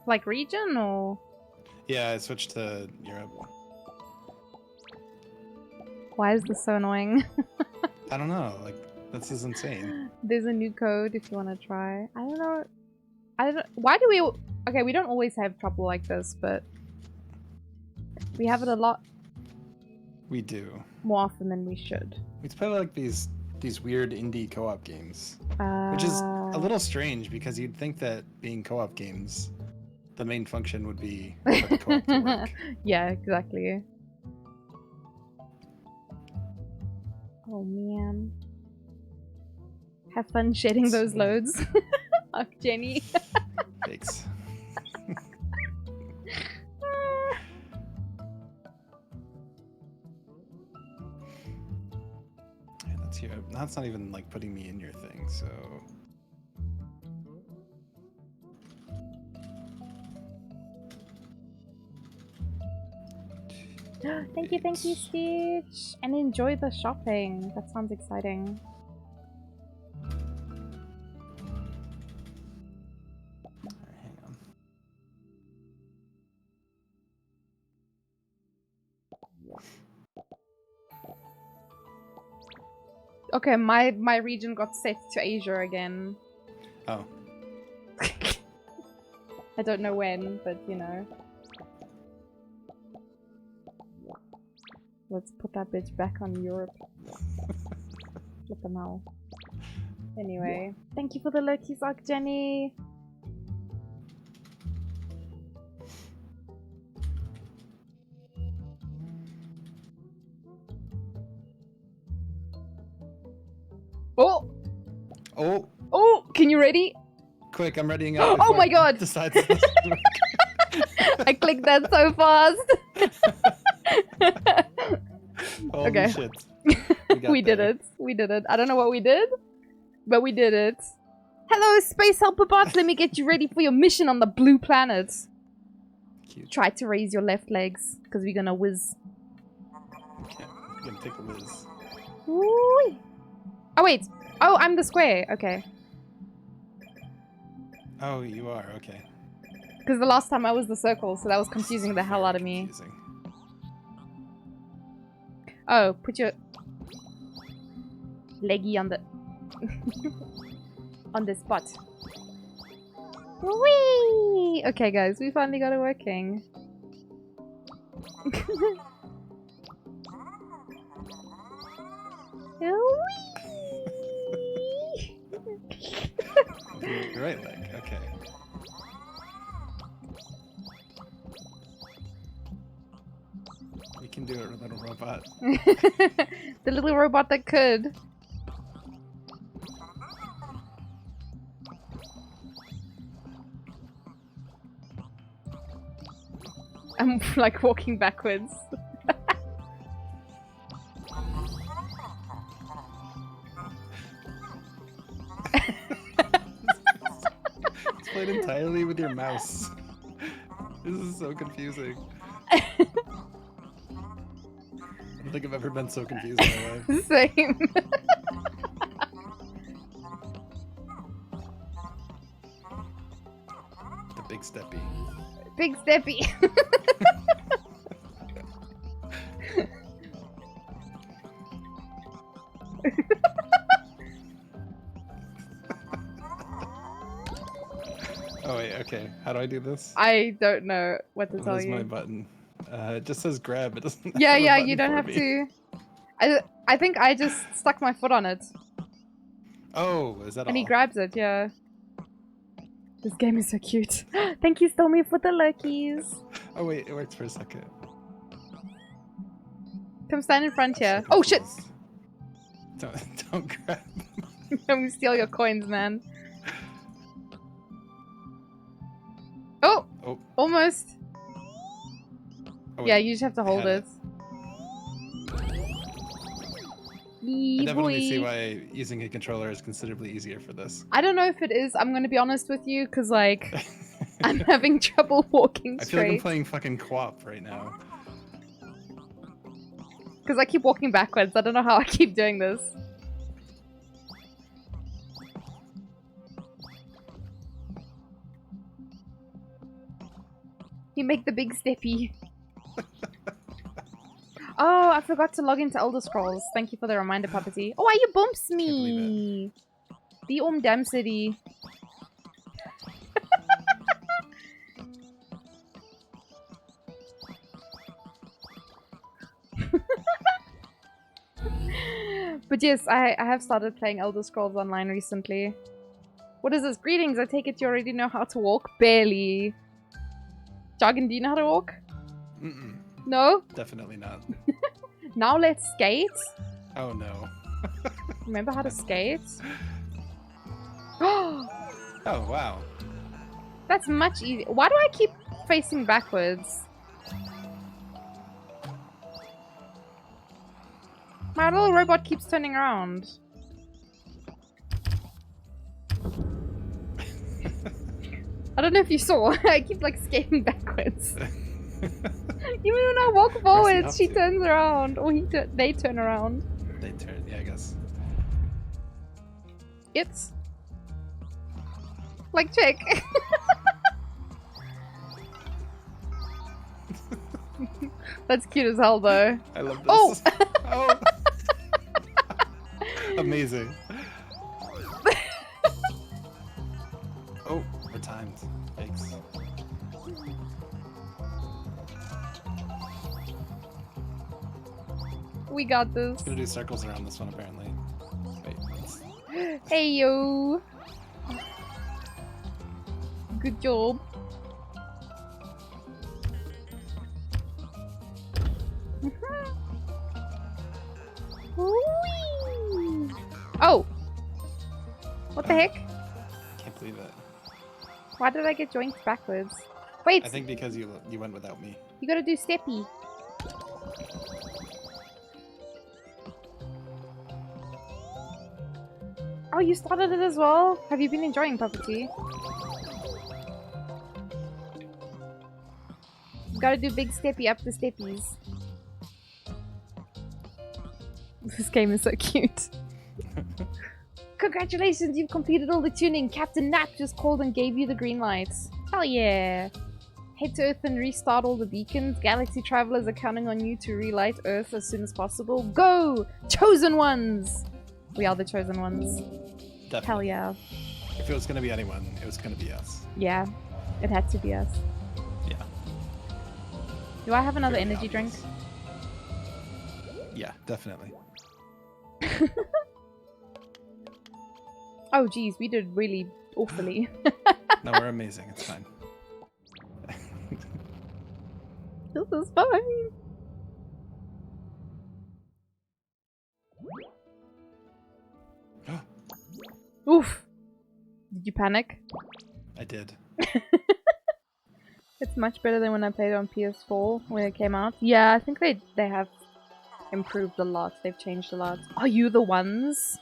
Like region or? Yeah, I switched to Europe. Why is this so annoying? I don't know. Like, this is insane. There's a new code if you want to try. I don't know. Why do we... Okay, we don't always have trouble like this, but... We have it a lot We do. more often than we should. We play like these weird indie co-op games. Which is a little strange because you'd think that being co-op games, the main function would be for the co-op to work. Yeah, exactly. Oh man. Have fun shedding those loads. Oh, Jenny. Thanks. Yeah, that's here. That's not even like putting me in your thing, so. Thank you, Stitch. And enjoy the shopping. That sounds exciting. Hang on. Okay, my region got set to Asia again. Oh. I don't know when, but you know. Let's put that bitch back on Europe. What the hell? Anyway, thank you for the Loki sock, Jenny. Oh! Oh! Oh! Can you ready? Quick, I'm readying up. Oh my god! Decides this doesn't work. I clicked that so fast. Holy Okay. shit. We did it. We did it. I don't know what we did, but we did it. Hello, Space Helper Bots. Let me get you ready for your mission on the blue planet. Cute. Try to raise your left legs, because we're gonna whiz. Okay, I'm gonna take a whiz. Ooh. Oh, wait. Oh, I'm the square. Okay. Oh, you are, okay. Because the last time I was the circle, so that was confusing the hell out of me. Confusing. Oh, put your leggy on the on the spot. Whee! Okay, guys, we finally got it working. Right leg, okay. You can do it, little robot. The little robot that could. I'm like walking backwards. It's played entirely with your mouse. This is so confusing. I don't think I've ever been so confused in my life. Same. The big steppy. Big steppy. Oh wait, okay. How do I do this? I don't know what to tell What is you. my button? It just says grab. It doesn't. Yeah, have a yeah, button you don't for have me. to. I think I just stuck my foot on it. Oh, is that And all? he grabs it, yeah. This game is so cute. Thank you, Stormy, for the lurkies. Oh wait, it works for a second. Come stand in front here. Oh shit! Don't grab. Let me steal your coins, man. Oh! Oh. Almost. Oh, Yeah, wait, you just have to I hold had it. I definitely see Yee-boy. why using a controller is considerably easier for this. I don't know if it is. I'm gonna be honest with you, because like I'm having trouble walking I feel like I'm straight. playing fucking co-op right now. Because I keep walking backwards. I don't know how I keep doing this. You make the big steppy. Oh, I forgot to log into Elder Scrolls. Thank you for the reminder, Puppety. Oh, why you bumps me? The Damn City. But yes, I have started playing Elder Scrolls Online recently. What is this? Greetings, I take it you already know how to walk? Barely. Jargon, do you know how to walk? Mm-mm. No? Definitely not. Now let's skate. Oh no. Remember how to skate? Oh wow. That's much easier. Why do I keep facing backwards? My little robot keeps turning around. I don't know if you saw. I keep like skating backwards. Even when I walk forwards, she turns around. Or they turn around. They turn, yeah, I guess. It's like check. That's cute as hell though. I love this. Oh! Oh! Amazing. Oh, we're timed. Thanks. We got this. I'm gonna do circles around this one apparently. Wait, let's... Hey yo. Good job. Whee! Oh! What the heck? Can't believe it. Why did I get joints backwards? Wait! I think because you went without me. You gotta do steppy. Oh, you started it as well? Have you been enjoying Puppety? You gotta do big steppy up the steppies. This game is so cute. Congratulations, you've completed all the tuning. Captain Nap just called and gave you the green light. Hell yeah. Head to Earth and restart all the beacons. Galaxy travelers are counting on you to relight Earth as soon as possible. Go! Chosen ones! We are the chosen ones. Definitely. Hell yeah. If it was gonna be anyone, it was gonna be us. Yeah, it had to be us. Yeah. Do I have another Very energy drink? obvious. Yeah, definitely. Oh geez, we did really awfully. No, we're amazing. It's fine. This is fine. Oof. Did you panic? I did. It's much better than when I played on PS4 when it came out. Yeah, I think they have improved a lot. They've changed a lot. Are you the ones?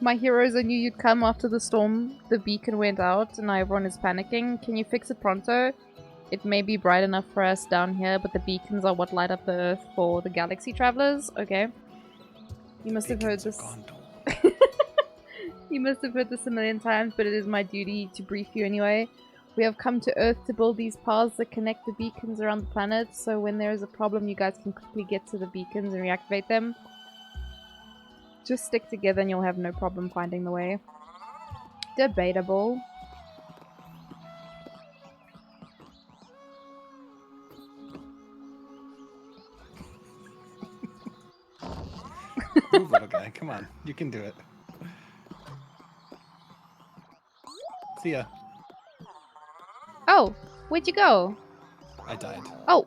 My heroes, I knew you'd come after the storm. The beacon went out and now everyone is panicking. Can you fix it pronto? It may be bright enough for us down here, but the beacons are what light up the Earth for the galaxy travelers. Okay. You must have heard this. You must have heard this a million times, but it is my duty to brief you anyway. We have come to Earth to build these paths that connect the beacons around the planet, so when there is a problem, you guys can quickly get to the beacons and reactivate them. Just stick together and you'll have no problem finding the way. Debatable. Move, little guy. Come on. You can do it. See ya. Oh, where'd you go? I died. Oh.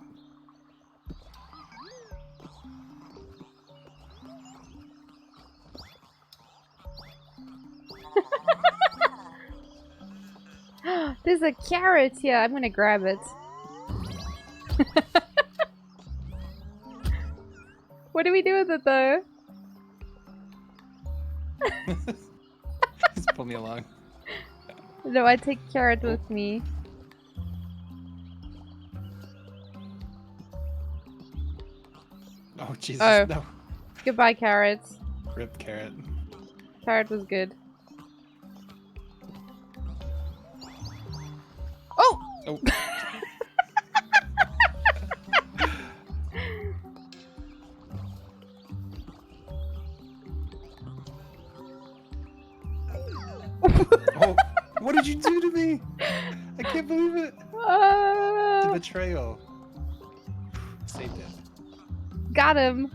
There's a carrot here. I'm gonna grab it. What do we do with it though? Just pull me along. No, I take carrot with me. Oh, Jesus, oh. no. Goodbye, carrot. Rip carrot. Carrot was good. Oh! Oh. Oh, what did you do to me? I can't believe it. The betrayal. Saved it. Got him.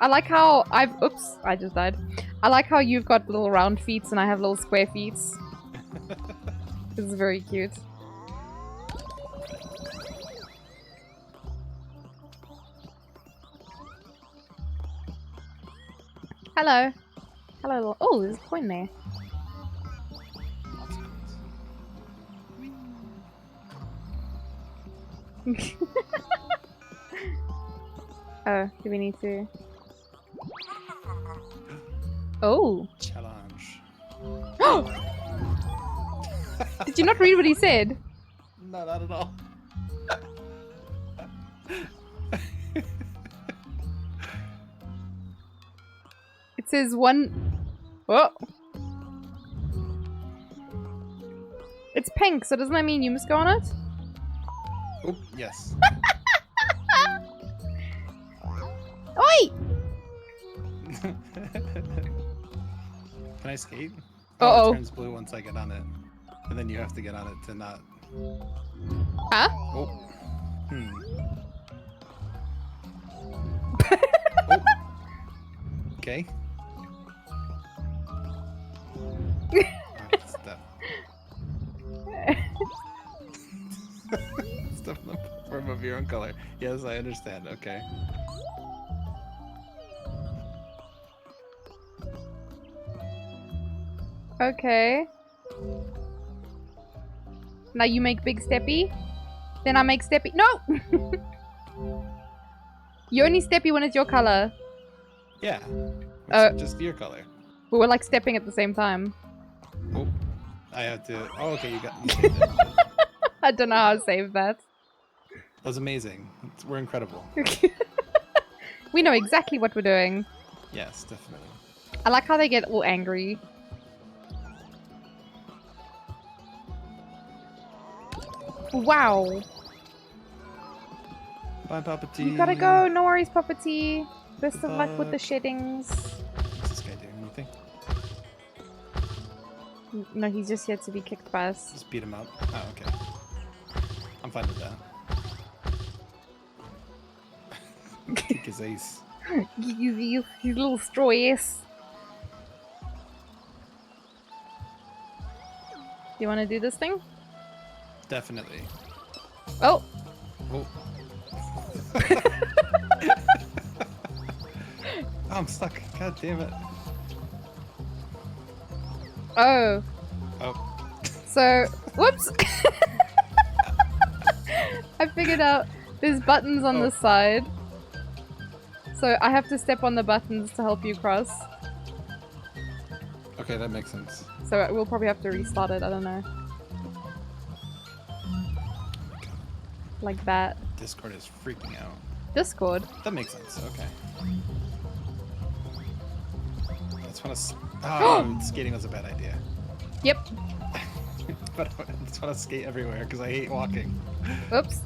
I like how oops, I just died. I like how you've got little round feet and I have little square feet. This is very cute. Hello. Hello, little. Oh, there's a coin there. Oh, do we need to? Oh. Challenge. Did you not read what he said? No, not at all. It says one. Oh. It's pink, so doesn't that mean you must go on it? Oh, yes. Oi! Can I skate? Uh-oh. It turns blue once I get on it. And then you have to get on it to not... Huh? Oh. Oh. Okay. Step. Step in the form of your own color. Yes, I understand. Okay. Okay. Now you make big steppy. Then I make steppy. No! You only steppy when it's your color. Yeah. It's just your color. But we're like stepping at the same time. Oh. I have to... Oh, okay, you saved it. I don't know how I saved that. That was amazing. We're incredible. We know exactly what we're doing. Yes, definitely. I like how they get all angry. Wow. Bye, Papa T. You gotta go. No worries, Papa T. Best of luck with the Fuck. sheddings. What's this guy doing? Anything? No, he's just here to be kicked by us. Just beat him up. Oh, okay. I'm fine with that. Kick his ace. His little straw ass. Do you want to do this thing? Definitely. Oh! Oh. I'm stuck. God damn it. Oh. Oh. So, whoops! I figured out there's buttons on the side. So I have to step on the buttons to help you cross. Okay, that makes sense. So we'll probably have to restart it, I don't know. Like that. Discord is freaking out. Discord? That makes sense, okay. I just want to... Oh, skating was a bad idea. Yep. But I just want to skate everywhere because I hate walking. Oops.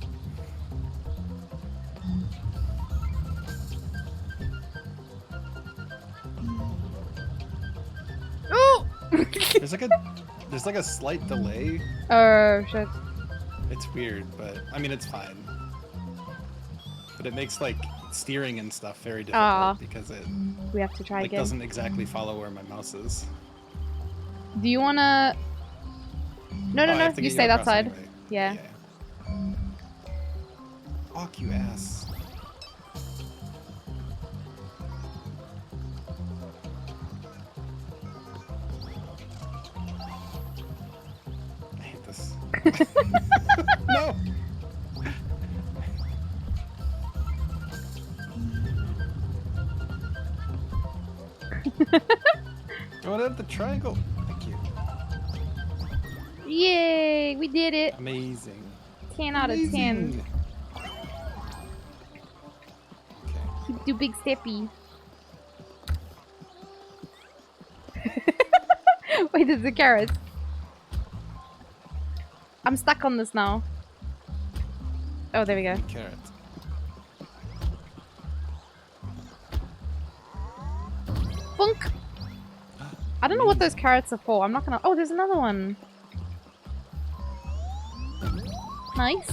Oh! There's like a slight delay. Oh shit. It's weird, but I mean it's fine. But it makes like steering and stuff very difficult because it we have to try like again. doesn't exactly follow where my mouse is. Do you wanna? No, no, no. You stay that side. Anyway. Yeah. Fuck you, ass. I hate this. No. Going at the triangle. Thank you. Yay! We did it. Amazing. 10 out of 10. Okay. Do big steppy. Wait, there's a carrot. I'm stuck on this now. Oh, there we go. Carrot. Bunk! I don't know what those carrots are for. I'm not gonna. Oh, there's another one. Nice.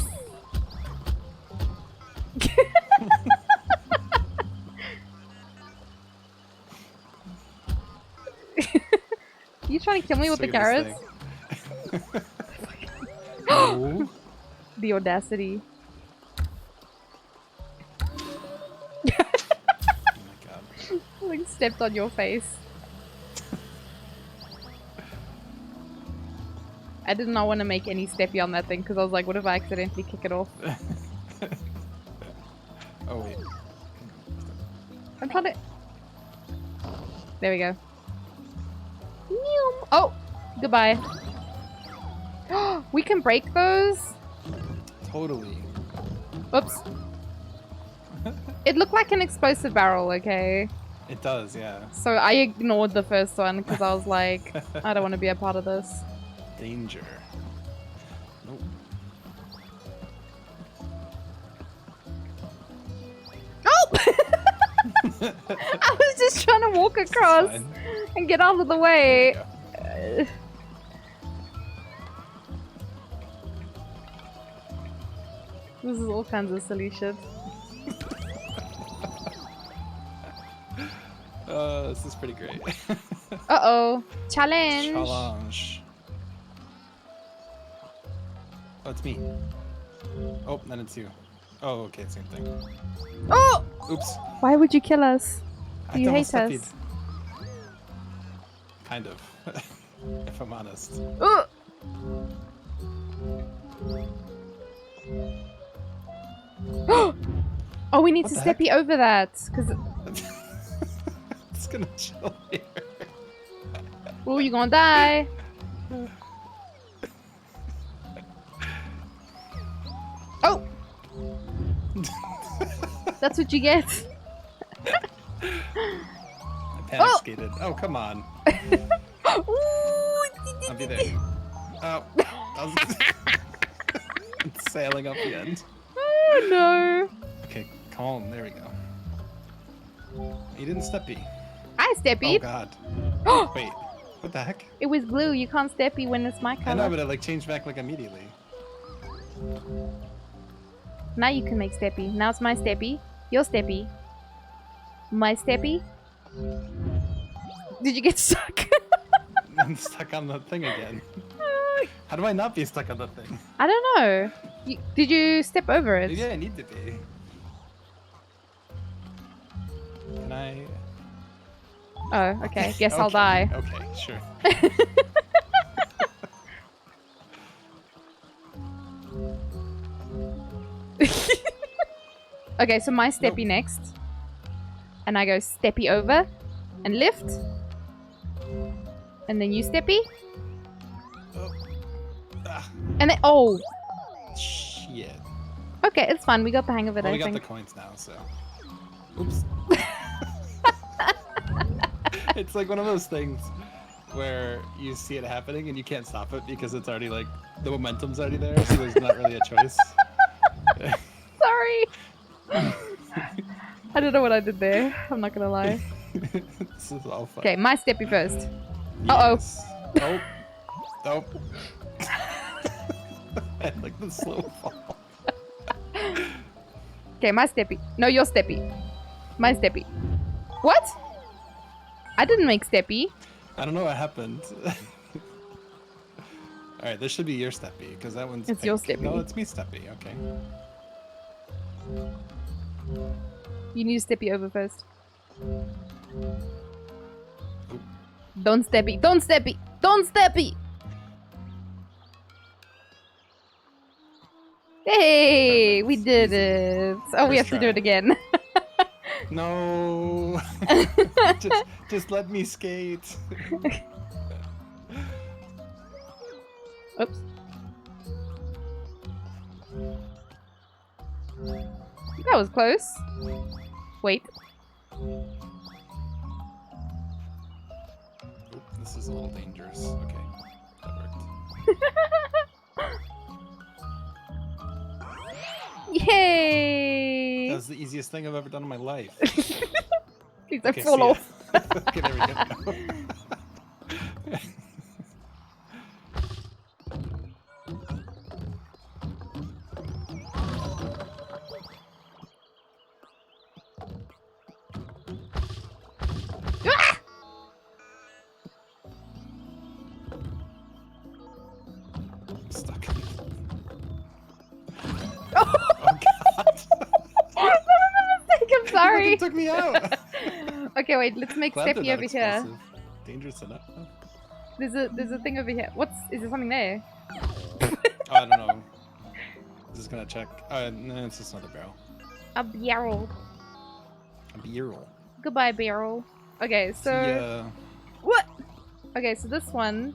You trying to kill me with the carrots? No. The audacity. Oh my god. Like stepped on your face. I did not want to make any steppy on that thing because I was like, what if I accidentally kick it off? Oh wait. I'm trying to... There we go. Oh! Goodbye. We can break those? Totally. Oops. It looked like an explosive barrel, okay? It does, yeah. So I ignored the first one because I was like, I don't want to be a part of this. Danger. Nope. Oh! I was just trying to walk across and get out of the way. This is all kinds of silly shit. This is pretty great. Uh-oh. Challenge! Challenge. Oh, it's me. Oh, then it's you. Oh, okay, same thing. Oh! Oops. Why would you kill us? Do you hate almost us? Kind of. If I'm honest. Oh, we need to steppy over that. Cause... It's gonna chill here. Oh, you're gonna die. Oh! That's what you get. Panic skated. Oh, come on. I'll be there. Oh, I was sailing up the end. Oh no. Okay, calm. There we go. You didn't steppy. I steppy. Oh god. Wait, what the heck? It was blue. You can't steppy when it's my color. I know, but it like changed back like immediately. Now you can make steppy. Now it's my steppy. Your steppy. My steppy. Did you get stuck? I'm stuck on the thing again. How do I not be stuck on the thing? I don't know. Did you step over it? Maybe I need to be. Can I? Oh, okay. Guess okay. I'll die. Okay, sure. Okay, so my steppy next. And I go steppy over and lift. And then you steppy. And then oh shit. Okay, it's fine. We got the hang of it. Well, I we got think. the coins now, so. Oops. It's like one of those things where you see it happening and you can't stop it because it's already like the momentum's already there, so there's not really a choice. Sorry. I don't know what I did there. I'm not gonna lie. This is all fun. Okay, my steppy first. Yes. Oh. Oh. I like the slow fall. Okay, my steppy. No, your steppy. My steppy. What? I didn't make steppy. I don't know what happened. Alright, this should be your steppy, because that one's It's pink. your steppy. No, it's me steppy, okay. You need to steppy over first. Don't steppy. Don't steppy. Don't steppy. Hey, we did it. Oh, we have to do it again. No. just let me skate. Oops. That was close. Wait. Oop, this is a little dangerous. Okay, that worked. Yay! That was the easiest thing I've ever done in my life. Please don't Okay, fall see ya. off. Okay, there we go. I'm stuck. Oh god! I'm sorry. It took me out. Okay, wait. Let's make Glad they're Steppy not over here. explosive. Dangerous enough. There's a thing over here. Is there something there? Oh, I don't know. Just gonna check. No, it's just another barrel. A barrel. A barrel. Goodbye, barrel. Okay, so Yeah. what? Okay, so this one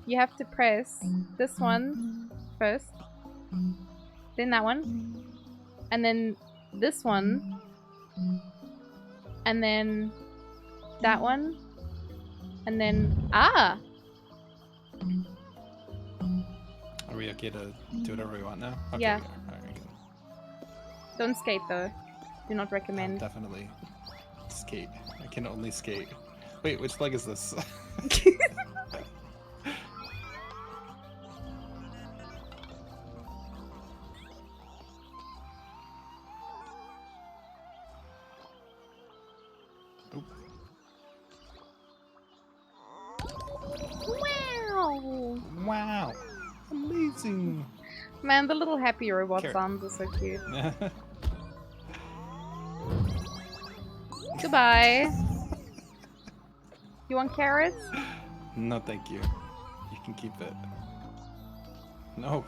you have to press this one first, then that one, and then this one, and then that one, and then ah. Are we okay to do whatever we want now? Okay, Yeah. we are. All right, good. Don't skate though. Do not recommend. Definitely skate. I can only skate. Wait, which leg is this? Oop. Wow! Wow! Amazing! Man, the little happy robot Carrot. sounds are so cute. Goodbye. You want carrots? No, thank you. You can keep it. No,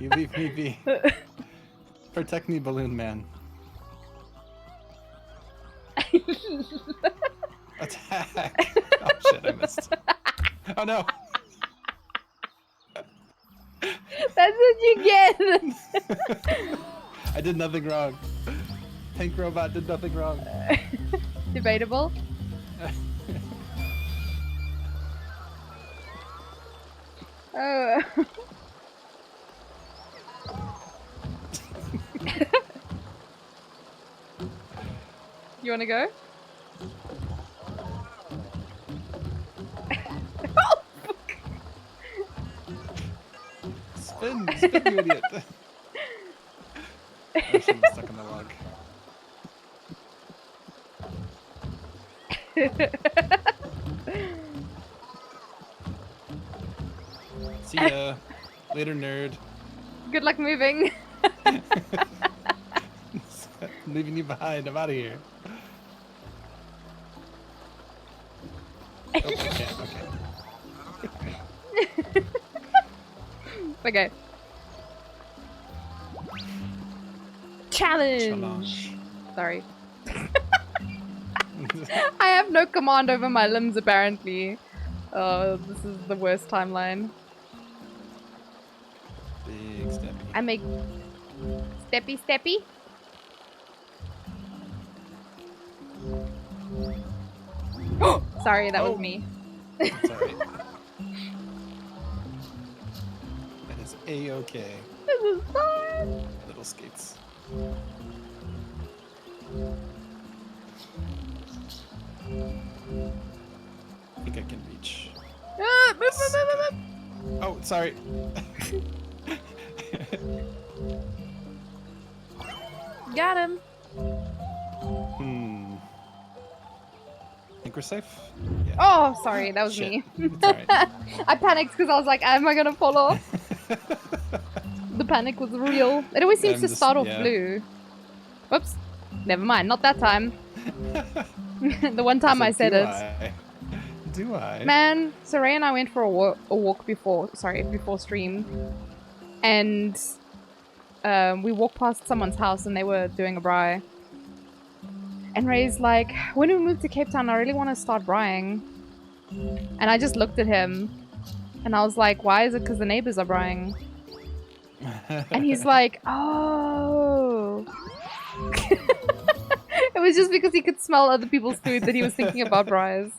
you leave me be. Protect me, Balloon Man. Attack! Oh shit, I missed. Oh no! That's what you get! I did nothing wrong. Pink Robot did nothing wrong. Debatable. Oh. You wanna go? Spin, you idiot. I should have stuck in the log. See ya. Later, nerd. Good luck moving. I'm leaving you behind. I'm out of here. Oh, I can't. Okay. Okay. Challenge. Sorry. I have no command over my limbs apparently. Oh, this is the worst timeline. Big steppy. I make steppy. Sorry, that was me. That's alright. That is A-okay. This is fun. Little skates. I think I can reach. Oh, sorry. Got him. Think we're safe? Yeah. Oh, sorry, that was Shit. me. It's alright. I panicked because I was like, am I gonna fall off? The panic was real. It always seems to start off blue. Whoops. Never mind, not that time. The one time I said it. Do I? Man, Saray and I went for a walk before stream. And we walked past someone's house and they were doing a braai. And Ray's like, when we move to Cape Town, I really want to start braaiing. And I just looked at him and I was like, why is it because the neighbors are braaiing? And he's like, oh. It was just because he could smell other people's food that he was thinking about braais.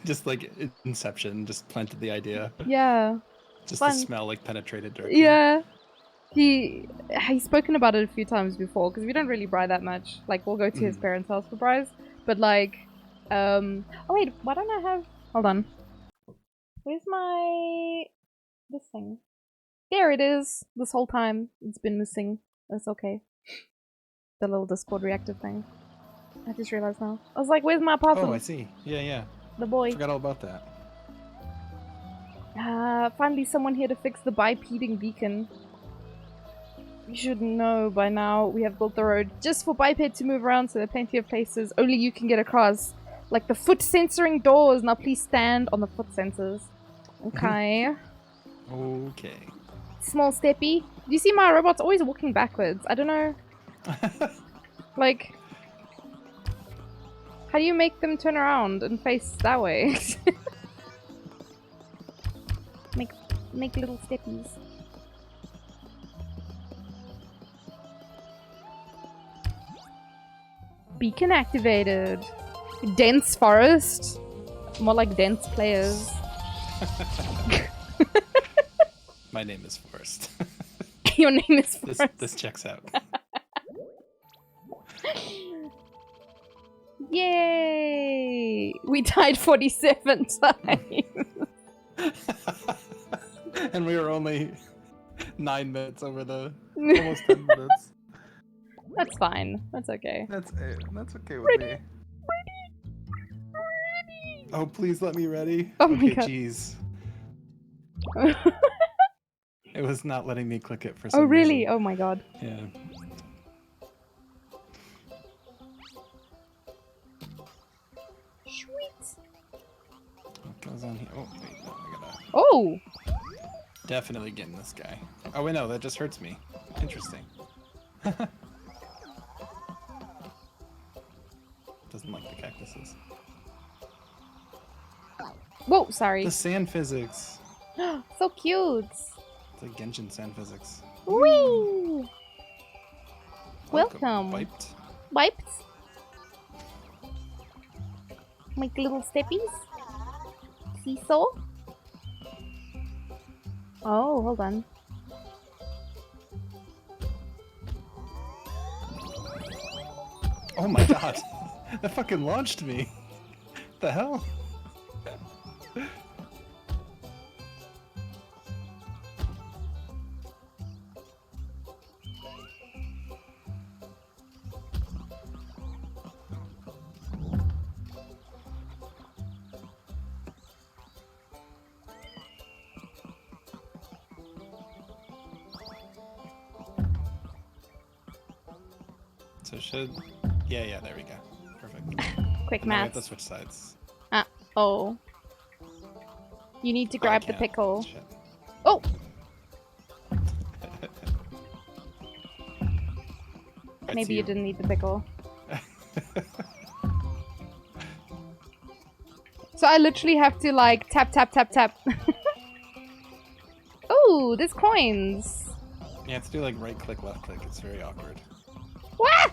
Just like Inception, just planted the idea. Yeah. Just Fun. the smell like penetrated directly. Yeah. He's spoken about it a few times before because we don't really braai that much. Like we'll go to his parents' house for braais, but like, oh wait, why don't I have? Hold on. Where's my this thing? There it is. This whole time it's been missing. That's okay. The little Discord reactive thing. I just realized now. I was like, where's my possum? Oh, I see. Yeah. The boy. Forgot all about that. Finally someone here to fix the bipeding beacon. You should know by now we have built the road just for Biped to move around, so there are plenty of places only you can get across. Like the foot censoring doors. Now please stand on the foot sensors. Okay. Okay. Small steppy. Do you see my robot's always walking backwards? I don't know. Like, how do you make them turn around and face that way? make little steppies. Beacon activated. Dense forest. More like dense players. My name is Forrest. Your name is Forrest. This checks out. Yay! We died 47 times. And we were only 9 minutes over the almost 10 minutes. That's fine. That's okay. That's okay with me. Oh, please let me ready. Oh my okay, god. jeez. It was not letting me click it for some Oh really? reason. Oh my god. Yeah. Sweet. What goes on here? Oh, wait, no, I gotta Oh! definitely get in this guy. Oh, wait, no, that just hurts me. Interesting. Doesn't like the cactuses. Whoa, sorry. The sand physics. So cute. It's like Genshin sand physics. Whee! Welcome. Biped. Biped? Make little steppies. Seesaw. Oh, hold on. Oh my god. That fucking launched me. What the hell? So should... Yeah, there we go. Perfect. Quick Now we have math. to switch sides. Oh. You need to I grab the can't. pickle. Shit. Oh! Right, Maybe see you didn't need the pickle. So I literally have to like tap, tap, tap, tap. Ooh, there's coins. You have to do like right click, left click. It's very awkward. Wah!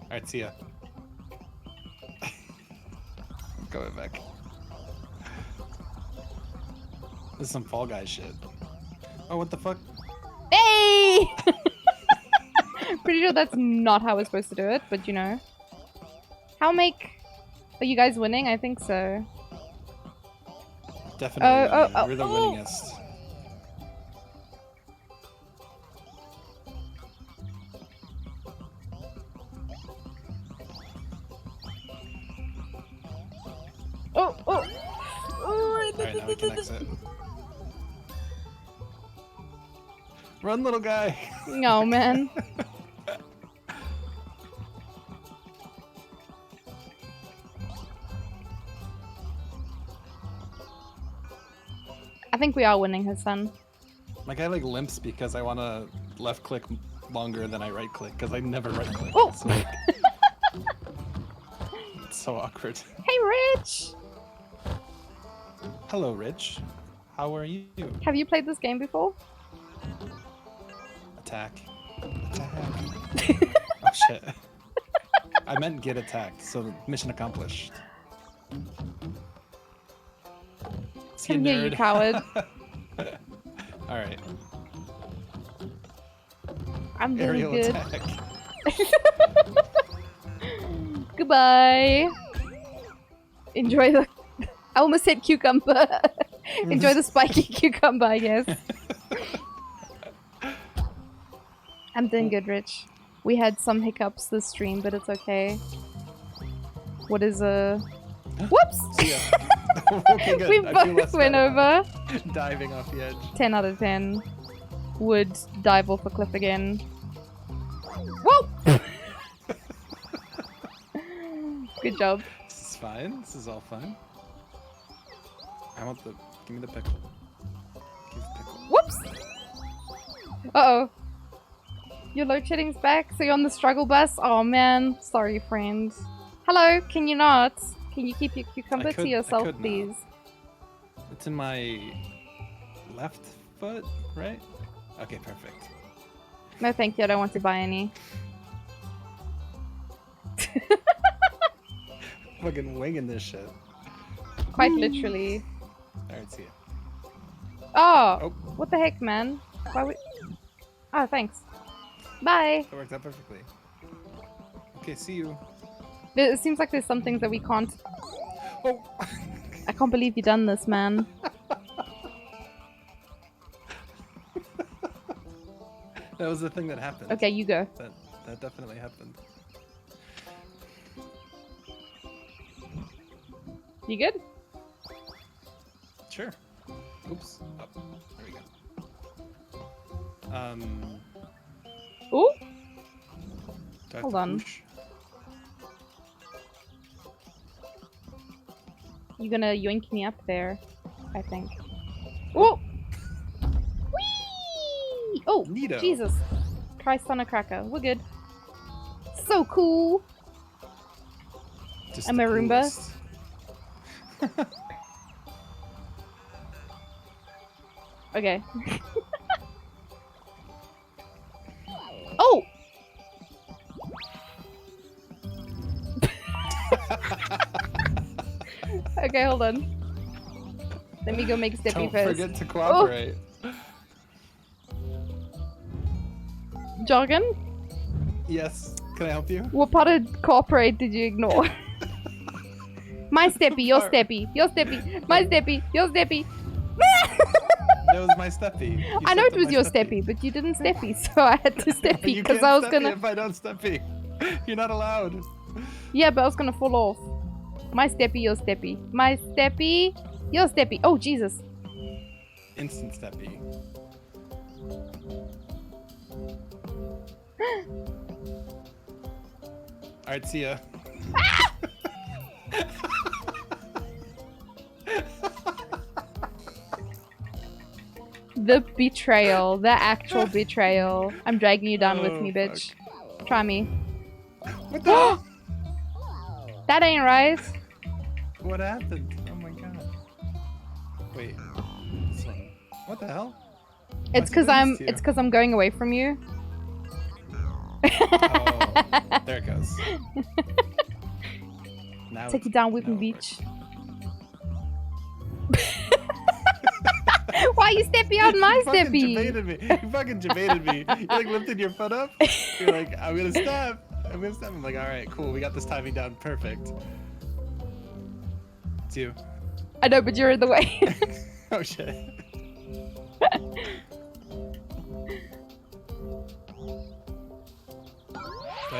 Alright, see ya. Going back. This is some Fall Guys shit. Oh, what the fuck? Hey! Pretty sure that's not how we're supposed to do it, but you know. Are you guys winning? I think so. Definitely. Oh, We're the winningest. Oh! Alright, now we can exit. Run, little guy! No, man. I think we are winning his son. My guy like limps because I want to left click longer than I right click because I never right click. Oh! So, like, it's so awkward. Hey, Rich! Hello, Rich. How are you? Have you played this game before? Attack. Attack. Oh shit. I meant get attacked, so mission accomplished. See Come here, you coward. Alright. I'm doing Aerial good. attack. Goodbye. Enjoy the... I almost said cucumber. Enjoy the spiky cucumber, I guess. I'm doing good, Rich. We had some hiccups this stream, but it's okay. What is Whoops! See ya. Okay, good. We I feel both less went bad over. about diving off the edge. 10 out of 10. Would dive off a cliff again. Whoa! Good job. This is fine. This is all fine. I want the... Give me the pickle. Give the pickle. Whoops! Uh-oh. Your load shedding's back, so you're on the struggle bus? Oh man, sorry friend. Hello, can you not? Can you keep your cucumber to yourself, please? It's in my left foot, right? Okay, perfect. No thank you, I don't want to buy any. Fucking winging this shit. Quite literally. Alright, see ya. Oh! What the heck, man? Why would... Oh, thanks. Bye! That worked out perfectly. Okay, see you. It seems like there's some things that we can't... Oh! I can't believe you done this, man. That was the thing that happened. Okay, you go. That definitely happened. You good? Sure. Oops. Oh, there we go. Ooh! Do I have Hold to on. push? You're gonna yoink me up there, I think. Ooh! Whee! Oh, Neato. Jesus. Christ on a cracker. We're good. So cool! Just I'm the a Roomba. coolest. Okay. Oh! Okay, hold on. Let me go make Steppy Don't first. forget to cooperate. Jargon? Yes. Can I help you? What part of cooperate did you ignore? My Steppy, your Part- Steppy, your Steppy, my Steppy, your Steppy. That was my Steppy. You I know stepped it on was my your Steppy. Steppy, but you didn't Steppy, so I had to Steppy You because can't I was Steppy gonna. if I don't Steppy. You're not allowed. Yeah, but I was gonna fall off. My Steppy, your Steppy, my Steppy, your Steppy. Oh Jesus! Instant Steppy. Alright, see ya. The betrayal, the actual betrayal. I'm dragging you down with Oh, me, bitch. Try me. What the? That ain't right. What happened? Oh my god. Wait. This one. What the hell? It's because I'm going away from you. Oh, there it goes. Now Take you down with me, beach. Why you steppy on my You fucking steppy? debated me. You fucking debated me. You like lifted your foot up. You're like, I'm gonna step. I'm gonna step. I'm like, all right, cool. We got this timing down perfect. It's you. I know, but you're in the way. Oh shit.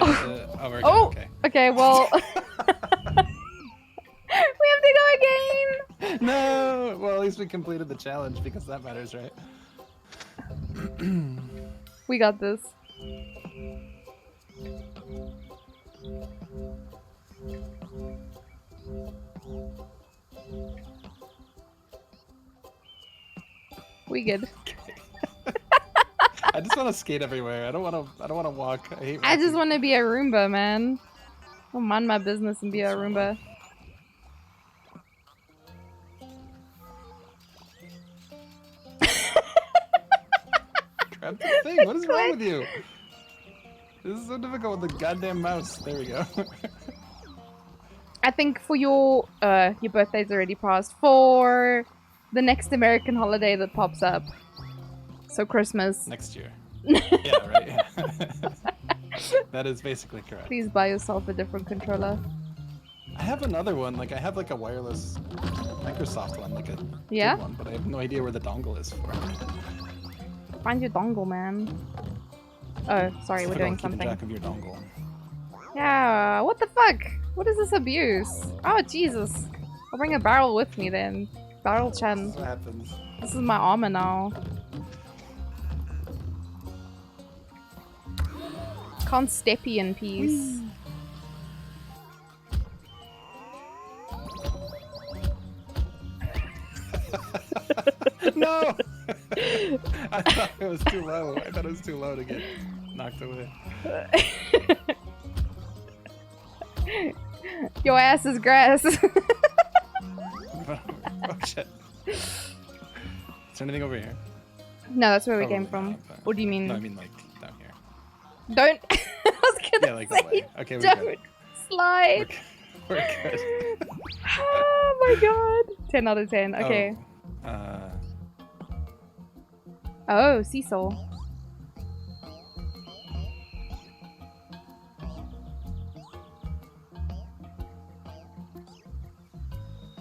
Oh, okay. Okay, well. We have to go again. No. Well, at least we completed the challenge because that matters, right? We got this. We good. I just want to skate everywhere. I don't want to walk. I hate. I just walking. want to be a Roomba, man. I'll mind my business and be a Roomba. Grab the thing. What is wrong with you? This is so difficult with the goddamn mouse. There we go. I think for your birthday's already passed. For the next American holiday that pops up. So Christmas. Next year. Yeah, right. Yeah. That is basically correct. Please buy yourself a different controller. I have another one. Like I have like a wireless Microsoft one, like a Yeah? good one, but I have no idea where the dongle is for it. Find your dongle, man. Oh, sorry, we're doing Keeping something. track of your dongle. Yeah, what the fuck? What is this abuse? Oh, Jesus. I'll bring a barrel with me then. Barrel Chen. What happens? This is my armor now. Can't steppy in peace. No! I thought it was too low. I thought it was too low to get knocked away. Your ass is grass. Oh shit. Is there anything over here? No, that's where we Probably came from. not, but- What do you mean? No, I mean like down here. Don't. I was gonna Yeah, like say, that way. Okay, we're don't good. slide. We're good. Oh my god. 10 out of 10. Okay. Oh, seesaw.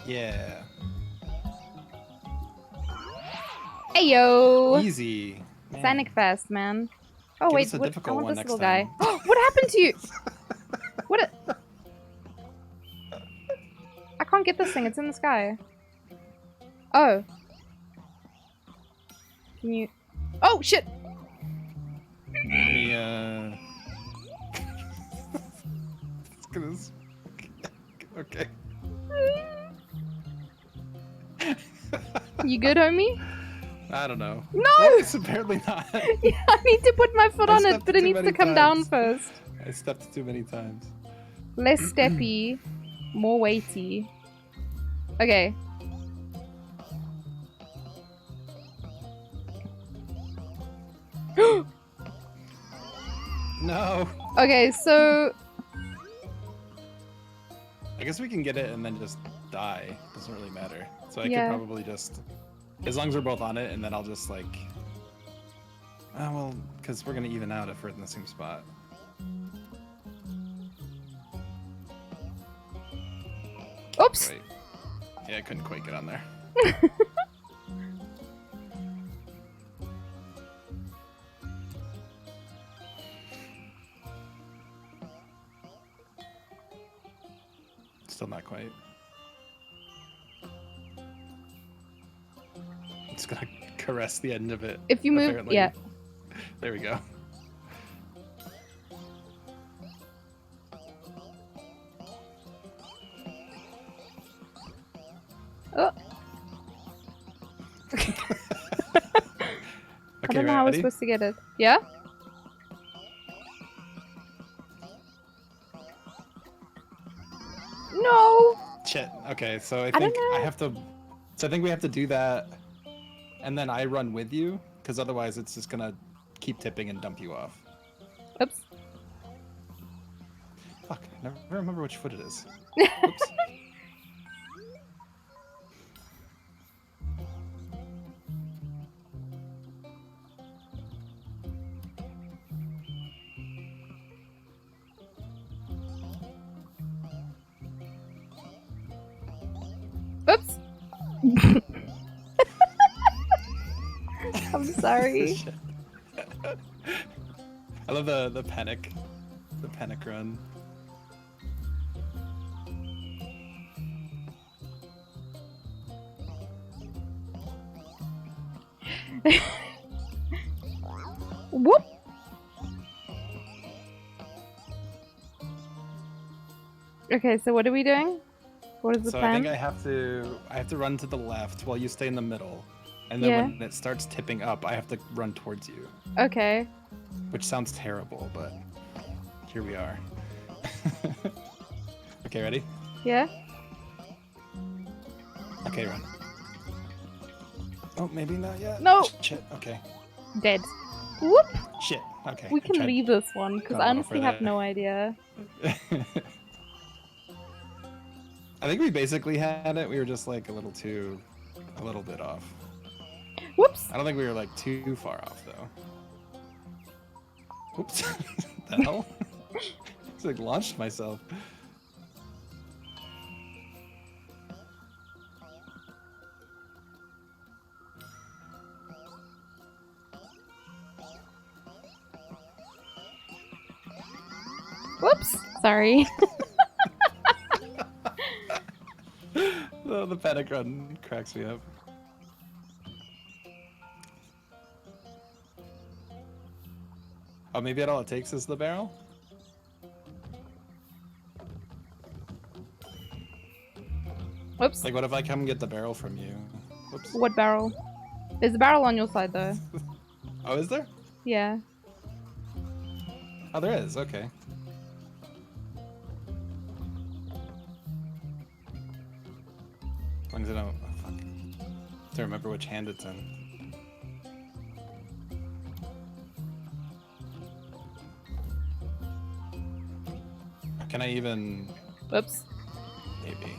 Yeah. Ayo. Easy. Man. Sonic fast, man. Oh Give wait, us a what, I difficult want one this next little guy. time. What happened to you? What? I can't get this thing. It's in the sky. Oh. Can you? Oh shit! Let me, Okay. You good, homie? I don't know. No! It's apparently not. Yeah, I need to put my foot I on it, stepped but it too needs to many come down times. first. I stepped too many times. Less steppy, more weighty. Okay. No. Okay, so I guess we can get it and then just die. Doesn't really matter. So I Yeah. could probably just, as long as we're both on it, and then I'll just like, well, because we're gonna even out if we're in the same spot. Oops. Wait. Yeah, I couldn't quite get on there. Still not quite. I'm just gonna caress the end of it. If you move, apparently. yeah. There we go. Oh. I don't know how we're supposed to get it. Yeah? No! Shit. Okay, so I don't think I know. have to. So I think we have to do that, and then I run with you, because otherwise it's just gonna keep tipping and dump you off. Oops. Fuck, I never remember which foot it is. Oops. Oops. I'm sorry. Shit. I love the panic run. Whoop. Okay, so what are we doing? What is the So plan? I think I have to run to the left while you stay in the middle, and then Yeah. when it starts tipping up, I have to run towards you. Okay. Which sounds terrible, but here we are. Okay, ready? Yeah? Okay, run. Oh, maybe not yet. No. Shit. Okay. Dead. Whoop. Shit. Okay. We I can tried- leave this one because Got I a little honestly have further. no idea. I think we basically had it. We were just like a little bit off. Whoops. I don't think we were like too far off though. Whoops. The hell? It's like launched myself. Whoops. Sorry. Oh, the panic run cracks me up. Oh, maybe all it takes is the barrel? Whoops. Like, what if I come get the barrel from you? Whoops. What barrel? There's a barrel on your side though. Oh, is there? Yeah. Oh, there is. Okay. As long as I don't... Oh, fuck. I have to remember which hand it's in. Can I even... Whoops. Maybe.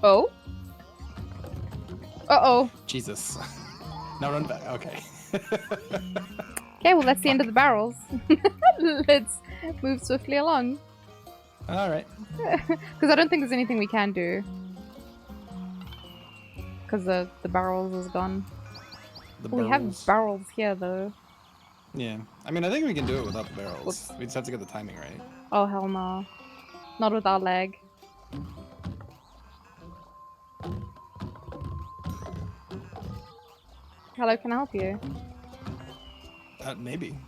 Oh? Uh-oh. Jesus. Now run back. Okay. Okay, well that's the end of the barrels. Let's move swiftly along. Alright. Because I don't think there's anything we can do. Because the barrels is gone. We have barrels here though. Yeah. I mean, I think we can do it without the barrels. We just have to get the timing right. Oh hell no. Not with our leg. Hello, can I help you? Maybe.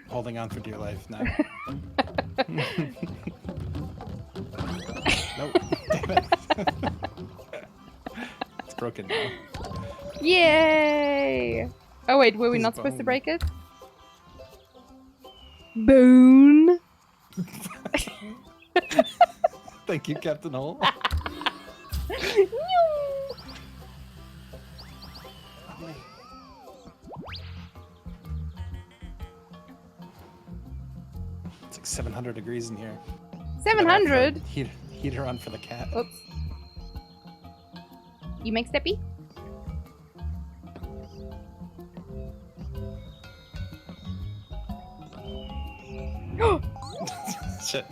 Holding on for dear life now. Nope. Damn it. It's broken now. Yay! Oh wait, were we His not supposed to bone. break it? Bone! Thank you, Captain Hole. It's like 700 degrees in here. 700? Heater on for the cat. Oops. You make steppy? Shit.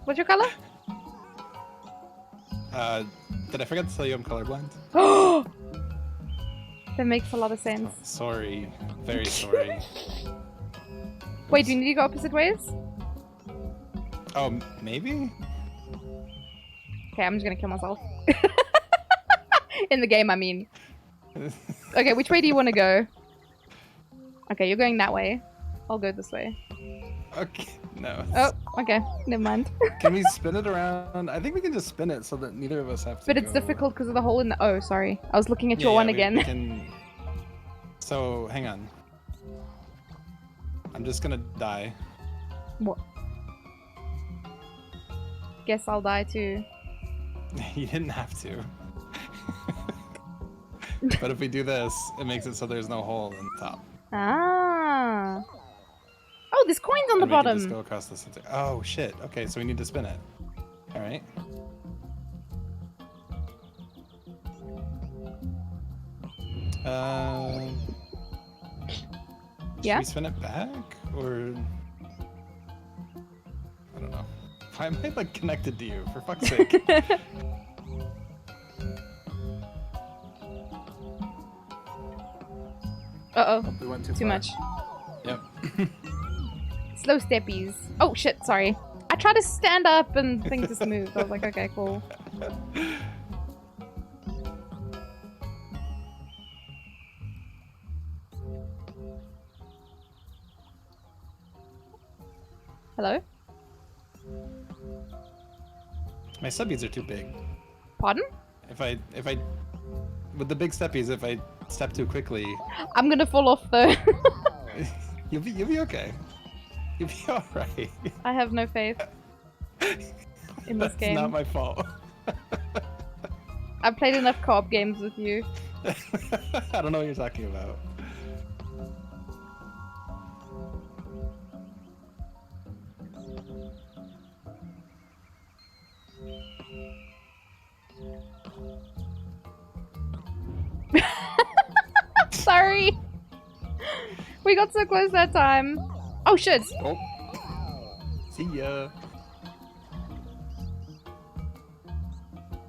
What's your color? Did I forget to tell you I'm colorblind? That makes a lot of sense. Oh, sorry. Very sorry. Wait, do you need to go opposite ways? Oh, maybe? Okay, I'm just gonna kill myself. In the game, I mean. Okay, which way do you want to go? Okay, you're going that way. I'll go this way. Okay, no. Oh, okay. Never mind. Can we spin it around? I think we can just spin it so that neither of us have to But it's go. difficult because of the hole in the... Oh, sorry. I was looking at your Yeah, one we again. can... So, hang on. I'm just gonna die. What? Guess I'll die too. You didn't have to. But if we do this, it makes it so there's no hole in the top. Ah. Oh, there's coins on the And we can bottom. just go across this. Oh, shit. Okay, so we need to spin it. Alright. Yeah? Should we spin it back? Or... I don't know. Why am I, like, connected to you? For fuck's sake. Uh-oh. Oh, we went too Too far. much. Yep. Slow steppies. Oh, shit, sorry. I tried to stand up and things just moved. I was like, okay, cool. Hello? My steppies are too big. Pardon? If I with the big steppies, if I step too quickly, I'm gonna fall off though. you'll be okay. You'll be all right. I have no faith in this That's game. not my fault. I've played enough co-op games with you. I don't know what you're talking about. Sorry. We got so close that time. Oh shit. Oh. See ya.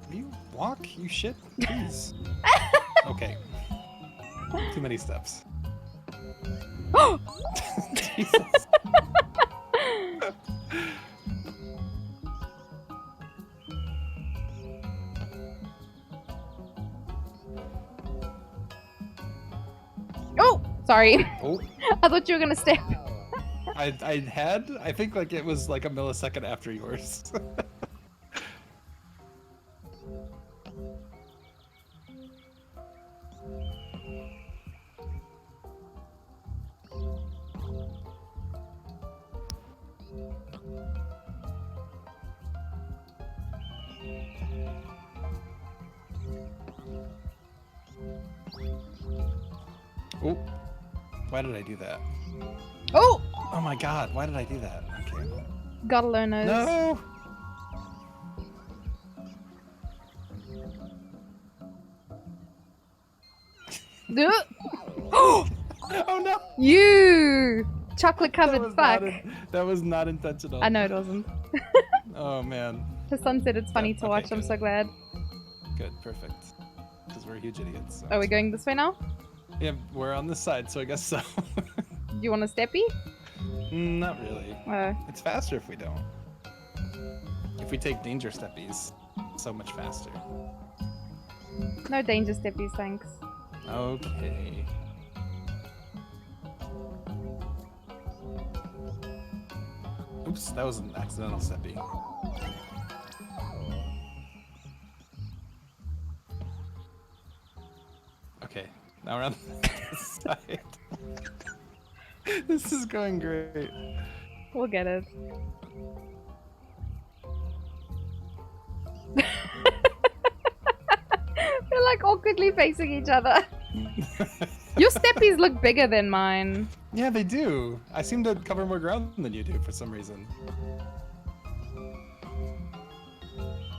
Will you walk, you shit? Please. Okay. Too many steps. Jesus. Oh! Sorry. Oh. I thought you were gonna step. I think like it was like a millisecond after yours. Oh, why did I do that? Oh! Oh my god, why did I do that? Okay. Gotta learn those. No! Oh no! You! Chocolate covered fuck. That was not intentional. I know it wasn't. Oh man. The son said it's funny to watch, okay, I'm good. so glad. Good, perfect. Because we're huge idiots. So. Are we going this way now? Yeah, we're on this side, so I guess so. Do you want a steppy? Not really. Oh. It's faster if we don't. If we take danger steppies, it's so much faster. No danger steppies, thanks. Okay. Oops, that was an accidental steppy. Okay, now we're on this side. This is going great. We'll get it. awkwardly facing each other. Your steppies look bigger than mine. Yeah, they do. I seem to cover more ground than you do for some reason.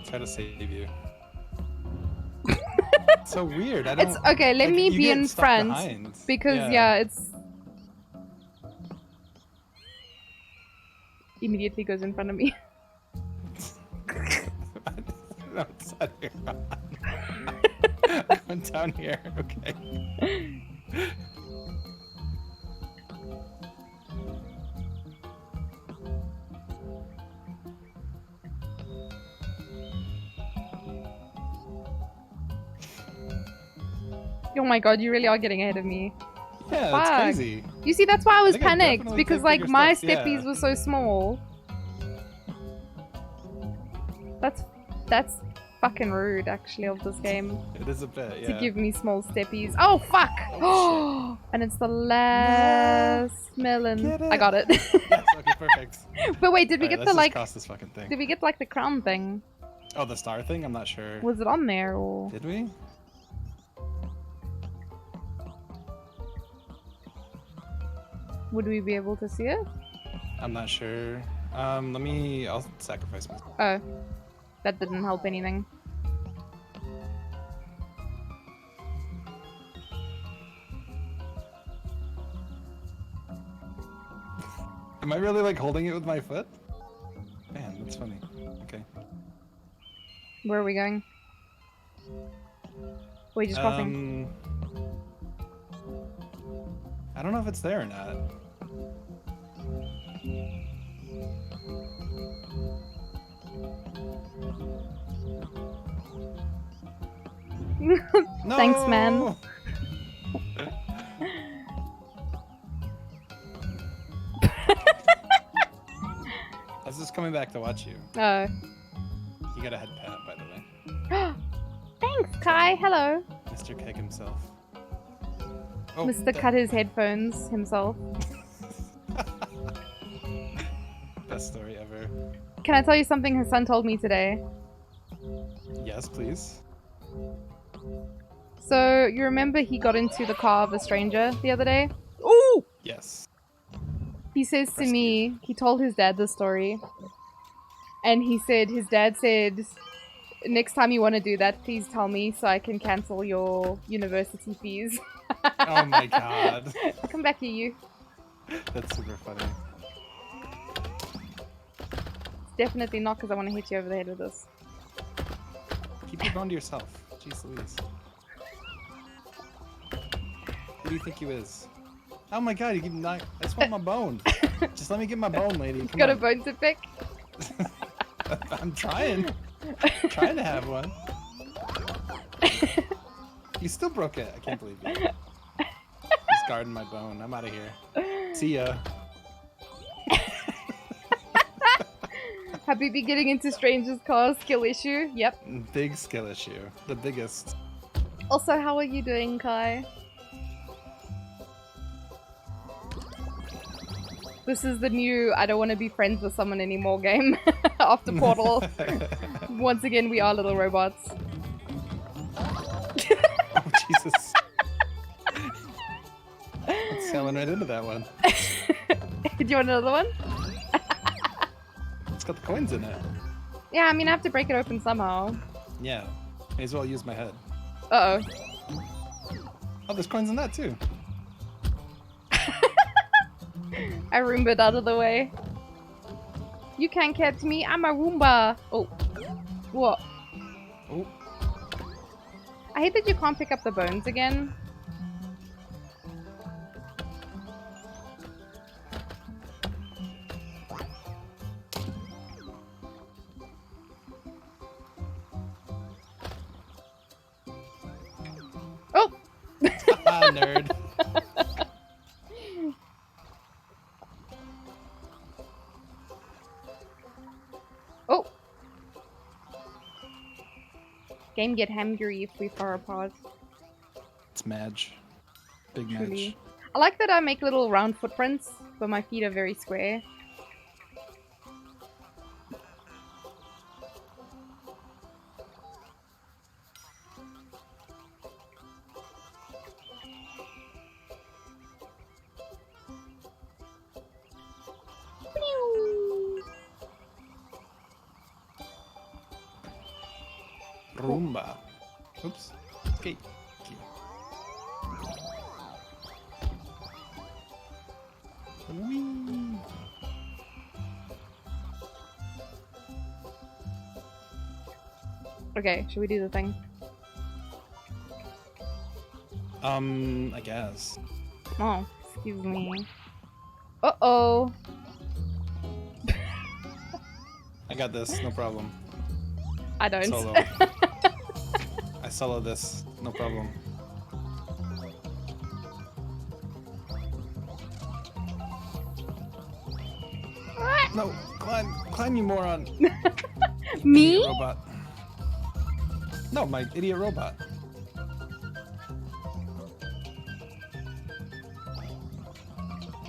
Try to save you. It's so weird. I don't. It's okay. Let like, me you be get in stuck front behind. because yeah, it's immediately goes in front of me. No, it's not here. I'm down here. Okay. Oh my god, you really are getting ahead of me. Yeah, Fuck. that's crazy. You see, that's why I was think I panicked definitely because take like bigger my steps, steppies yeah. were so small. That's fucking rude actually of this game It is a bit, to yeah. give me small steppies. Oh fuck! Oh, And it's the last melon. Get I got it. Yes, okay, perfect. But wait, did we Alright, get let's the just like? cross this fucking thing. Did we get like the crown thing? Oh, the star thing? I'm not sure. Was it on there or? Did we? Would we be able to see it? I'm not sure. I'll sacrifice myself. Oh, that didn't help anything. Am I really like holding it with my foot? Man, that's funny. Okay. Where are we going? We're just crossing. I don't know if it's there or not. Thanks, man. No! I was just coming back to watch you. Oh. You got a head pat, by the way. Thanks, Kai. Hello. Mr. Keg himself. Oh, Mr. Cut his headphones himself. Best story ever. Can I tell you something his son told me today? Yes, please. So, you remember he got into the car of a stranger the other day? Ooh! Yes. He says to me, he told his dad the story. And he said, his dad said, next time you want to do that, please tell me so I can cancel your university fees. Oh my god. Come back here, you. That's super funny. Definitely not because I want to hit you over the head with this. Keep your bone to yourself. Jeez Louise. Who do you think you is? Oh my god, you keep not. I just want my bone. Just let me get my bone, lady. Come Got on. a bone to pick? I'm trying. Trying to have one. You still broke it. I can't believe you. Just guarding my bone. I'm out of here. See ya. Habibi getting into strangers' cars, skill issue. Yep. Big skill issue. The biggest. Also, how are you doing, Kai? This is the new I don't want to be friends with someone anymore game after Portal. Once again, we are little robots. Oh, Jesus. I'm sailing right into that one. Do you want another one? It's got the coins in it. Yeah, I mean, I have to break it open somehow. Yeah. May as well use my head. Uh-oh. Oh, there's coins in that too. I Roomba'd out of the way. You can't catch me, I'm a Roomba. Oh. What? Oh. I hate that you can't pick up the bones again. Oh! Nerd. Oh! Game get hungry if we far apart. It's Madge. Big Truly. Madge. I like that I make little round footprints, but my feet are very square. Roomba. Oops. Okay. Whee! Okay, should we do the thing? I guess. Oh, excuse me. Uh-oh. I got this, no problem. I don't. Solo. I solo this, no problem. No, climb, you moron. Me? Idiot robot. No, my idiot robot.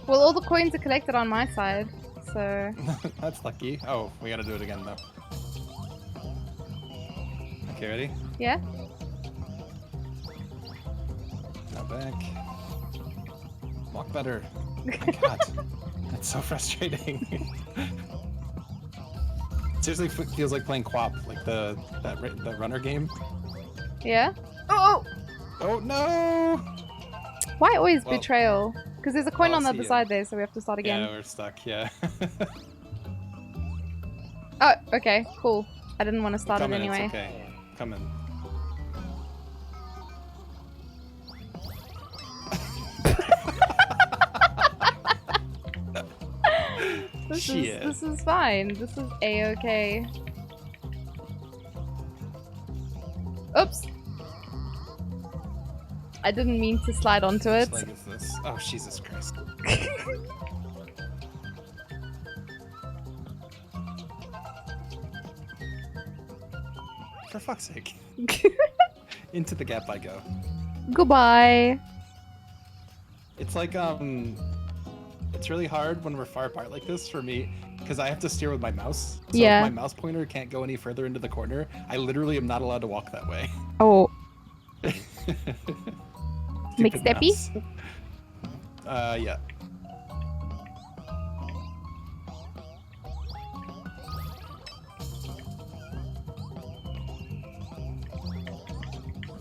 Well, all the coins are collected on my side, so... That's lucky. Oh, we gotta do it again, though. Okay, ready? Yeah? Now back. Walk better. Oh my god. That's so frustrating. It seriously feels like playing Quap, like the runner game. Yeah? Oh! Oh no! Why always betrayal? Because there's a coin on the other ya. side there, so we have to start again. Yeah, we're stuck, yeah. Oh, okay, cool. I didn't want to start Come it in, anyway. It's okay. Come in. This is fine. This is a-okay. Oops. I didn't mean to slide onto it. Which leg is this? Oh, Jesus Christ. For fuck's sake. Into the gap I go. Goodbye. It's like, it's really hard when we're far apart like this for me, because I have to steer with my mouse. So yeah. if my mouse pointer can't go any further into the corner, I literally am not allowed to walk that way. Oh. Stupid McSteppy? mouse. Yeah.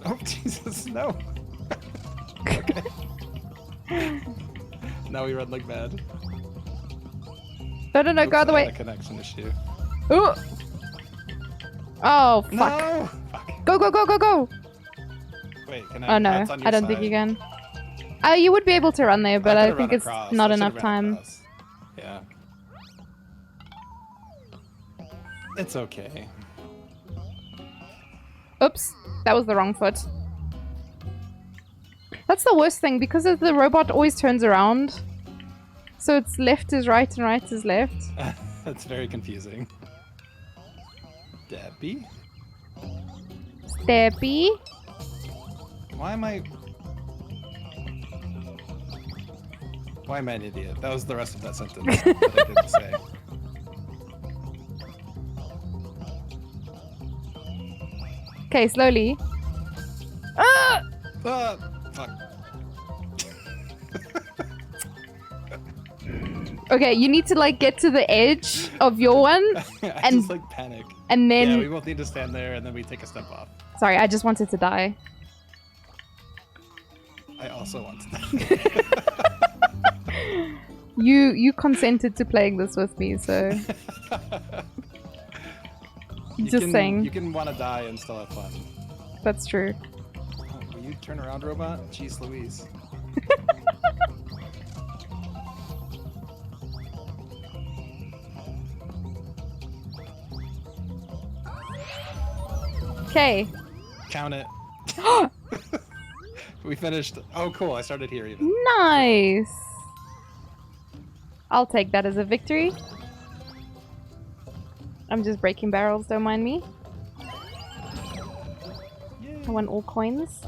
Oh, Jesus, no. Okay. Now we run like mad. No, go Oops, the I way. had a connection issue. Ooh. Oh, fuck. No! Fuck. Go! Wait, can I? Oh no, That's on your I don't side. think you can. You would be able to run there, but I think it's not enough time. Across. Yeah. It's okay. Oops, that was the wrong foot. That's the worst thing, because the robot always turns around. So it's left is right and right is left. That's very confusing. Debbie? Steppy? Why am I an idiot? That was the rest of that sentence that I didn't say. Okay, slowly. Ah! Fuck. Okay, you need to like get to the edge of your one I just like panic. And then... Yeah, we both need to stand there and then we take a step off. Sorry, I just wanted to die. I also want to die. You consented to playing this with me, so... saying. You can want to die and still have fun. That's true. Oh, will you turn around, robot? Jeez Louise. Okay. Count it. We finished. Oh, cool. I started here even. Nice. I'll take that as a victory. I'm just breaking barrels, don't mind me. Yay. I want all coins.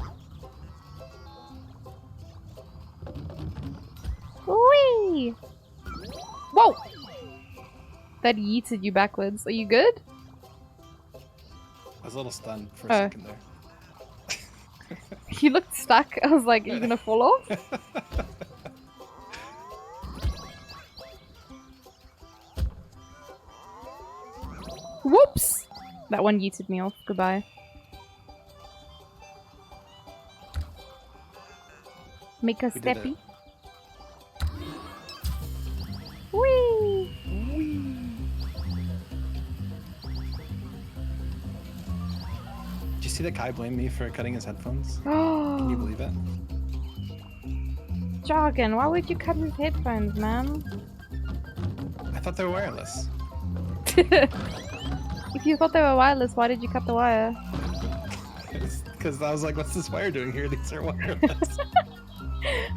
Whee! Whoa! That yeeted you backwards. Are you good? I was a little stunned for a second there. You looked stuck. I was like, are you gonna fall off? Whoops! That one yeeted me off. Goodbye. Make a We did steppy. it. Whee! Did you see that Kai blamed me for cutting his headphones? Can you believe it? Jargon, why would you cut his headphones, man? I thought they were wireless. If you thought they were wireless, why did you cut the wire? Because I was like, what's this wire doing here? These are wireless.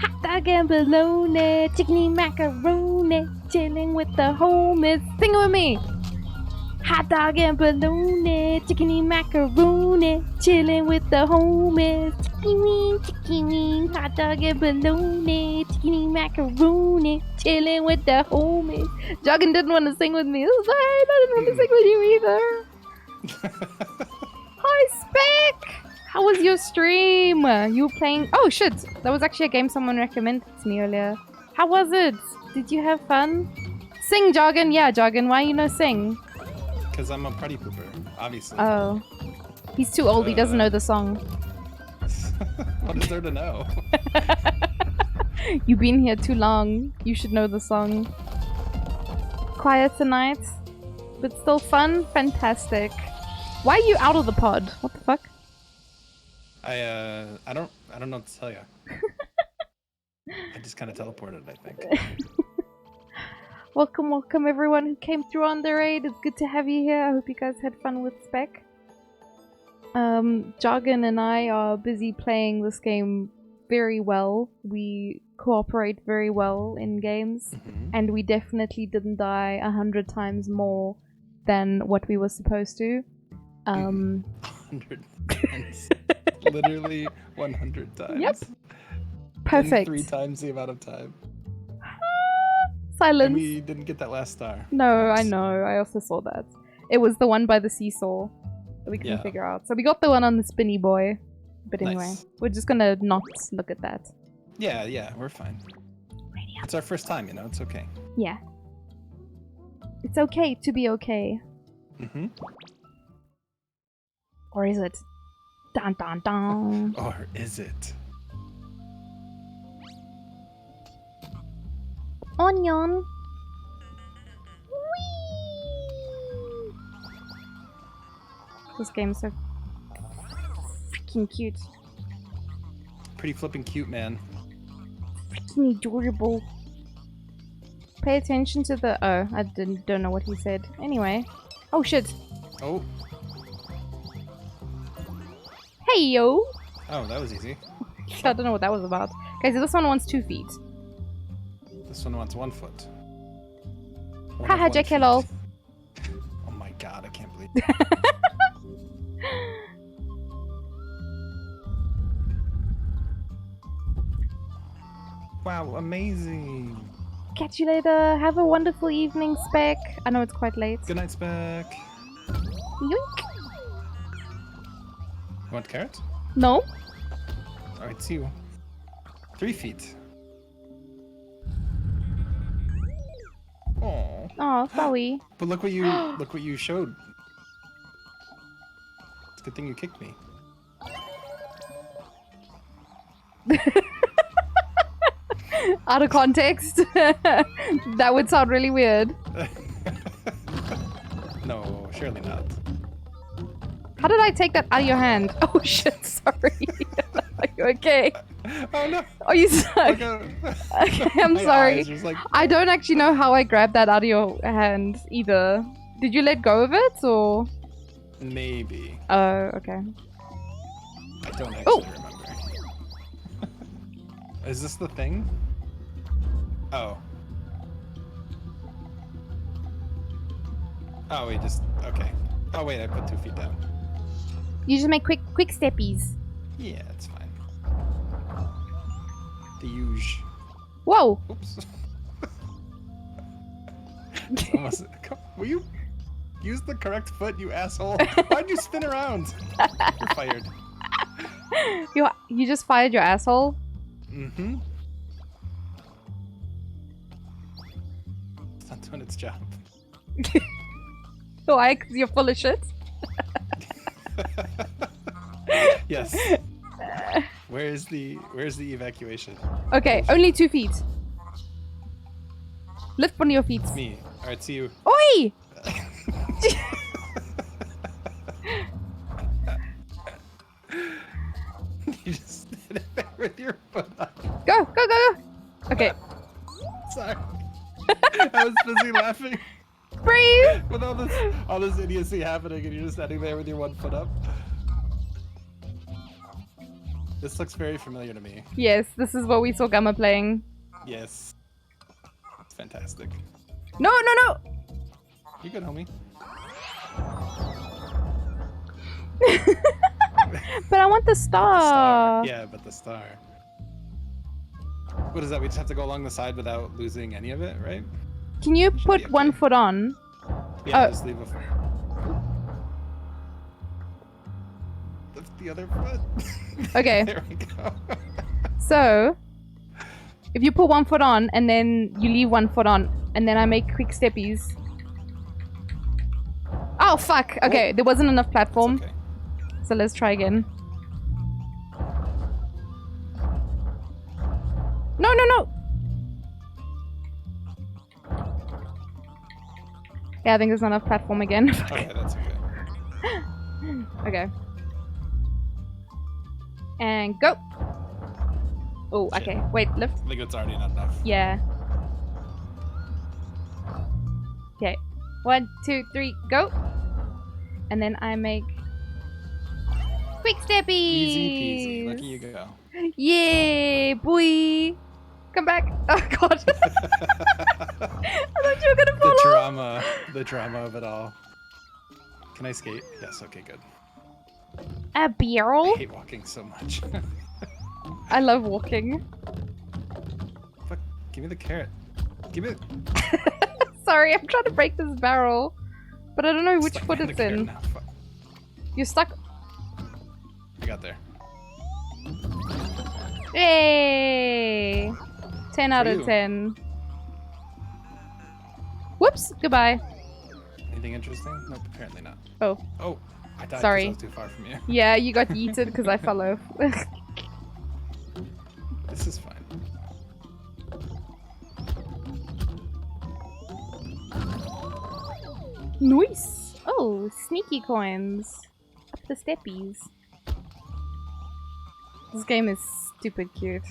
Hot dog and bologna, chickeny macaroni, chilling with the homies. Sing it with me! Hot dog and bologna, chickeny macaroni, chilling with the homies. Chicky wing, hot dog and bologna, chickeny macaroni, chilling with the homies. Joggin didn't want to sing with me. It's fine, I didn't want to sing with you either. Hi, Spec! How was your stream? You were playing... Oh, shit! That was actually a game someone recommended to me earlier. How was it? Did you have fun? Sing, Jargon! Yeah, Jargon, why you no sing? Because I'm a party pooper, obviously. Oh. He's too old, he doesn't know the song. What is there to know? You've been here too long. You should know the song. Quiet tonight, but still fun? Fantastic. Why are you out of the pod? What the fuck? I don't know what to tell you. I just kind of teleported, I think. Welcome everyone who came through on the raid. It's good to have you here. I hope you guys had fun with Spec. Jargon and I are busy playing this game very well. We cooperate very well in games, and we definitely didn't die 100 times more than what we were supposed to. 100 times. Literally 100 times. Yep. Perfect. In 3 times the amount of time. Silence. And we didn't get that last star. No, I know. I also saw that. It was the one by the seesaw that we couldn't figure out. So we got the one on the spinny boy. But anyway, Nice. we're just gonna not look at that. Yeah, we're fine. It's our first time, you know, it's okay. Yeah. It's okay to be okay. Mm-hmm. Or is it? Dun dun dun. Or is it? Onion. This game's so freaking cute. Pretty flipping cute, man. Freaking adorable. Pay attention to the... Oh, I don't know what he said. Anyway. Oh shit. Oh. Hey yo! Oh, that was easy. I don't know what that was about. Okay, so this one wants 2 feet. This one wants 1 foot. Haha, JK. Oh my god, I can't believe Wow, amazing. Catch you later. Have a wonderful evening, Spec. I know it's quite late. Good night, Spec. Yoink. You want carrot? No. Alright, see you. 3 feet. Oh. Oh, sorry. But look what you showed. It's a good thing you kicked me. Out of context. That would sound really weird. No, surely not. How did I take that out of your hand? Oh shit, sorry. Are you okay? Oh no. Are you stuck? Okay, I'm sorry. Like... I don't actually know how I grabbed that out of your hand either. Did you let go of it or? Maybe. Oh, okay. I don't actually remember. Is this the thing? Oh. Oh, we just... Okay. Oh, wait, I put 2 feet down. You just make quick steppies. Yeah, it's fine. The huge. Whoa! Oops. Almost... Will you use the correct foot, you asshole? Why'd you spin around? You're fired. You just fired your asshole? Mm-hmm. It's not doing its job. Why? Because you're full of shit? Yes. Where's the evacuation? Okay, only 2 feet. Lift one of your feet. Me. Alright, see you. Oi! You just did it there with your foot up. Go, go, go, go! Okay. Sorry. I was busy laughing. Breathe! With all this idiocy happening and you're just standing there with your one foot up. This looks very familiar to me. Yes, this is what we saw Gamma playing. Yes. It's fantastic. No, no, no! You good, homie. But I want the star. Yeah, but the star. What is that? We just have to go along the side without losing any of it, right? Can you put one foot on? Yeah, Oh. just leave a foot. Lift the other foot. Okay. There we go. So, if you put one foot on and then you leave one foot on, and then I make quick steppies. Oh fuck! Okay, there wasn't enough platform. Okay. So let's try again. No, no, no! Yeah, I think there's not enough platform again. Okay, that's okay. Okay. And go! Oh, Shit. okay. Wait, lift. I think it's already not enough. Yeah. Okay. 1, 2, 3, go! And then I make quick steppies! Easy peasy. Lucky you go. Yay, boy! Come back! Oh god! I thought you were gonna fall off! The drama of it all. Can I skate? Yes, okay, good. A barrel? I hate walking so much. I love walking. Fuck, give me the carrot. Give me Sorry, I'm trying to break this barrel. But I don't know which Stuck foot in the it's carrot in. now, fuck. You're stuck. I got there. Yay! 10 out of you. 10. Whoops! Goodbye. Anything interesting? Nope, apparently not. Oh. Oh, I died 'cause Sorry. I was too far from you. Yeah, you got yeeted because I fell off. This is fine. Nice! Oh, sneaky coins. Up the steppies. This game is stupid cute.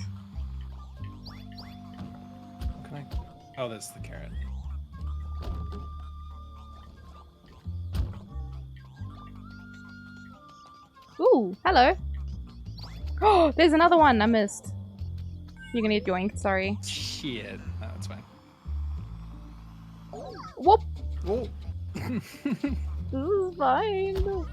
Can I? Oh, that's the carrot. Ooh, hello. Oh, there's another one I missed. You're gonna get yoinked, sorry. Shit. No, it's fine. Whoop! Oh. This is fine.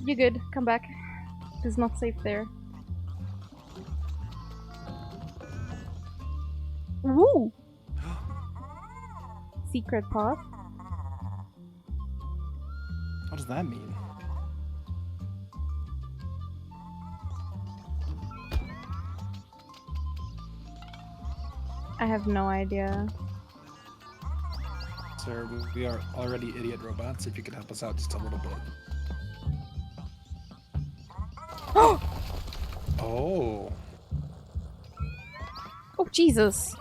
You're good. Come back. It's not safe there. Woo! Secret path. What does that mean? I have no idea. Sir, we are already idiot robots. If you could help us out just a little bit. Oh. Oh, Jesus.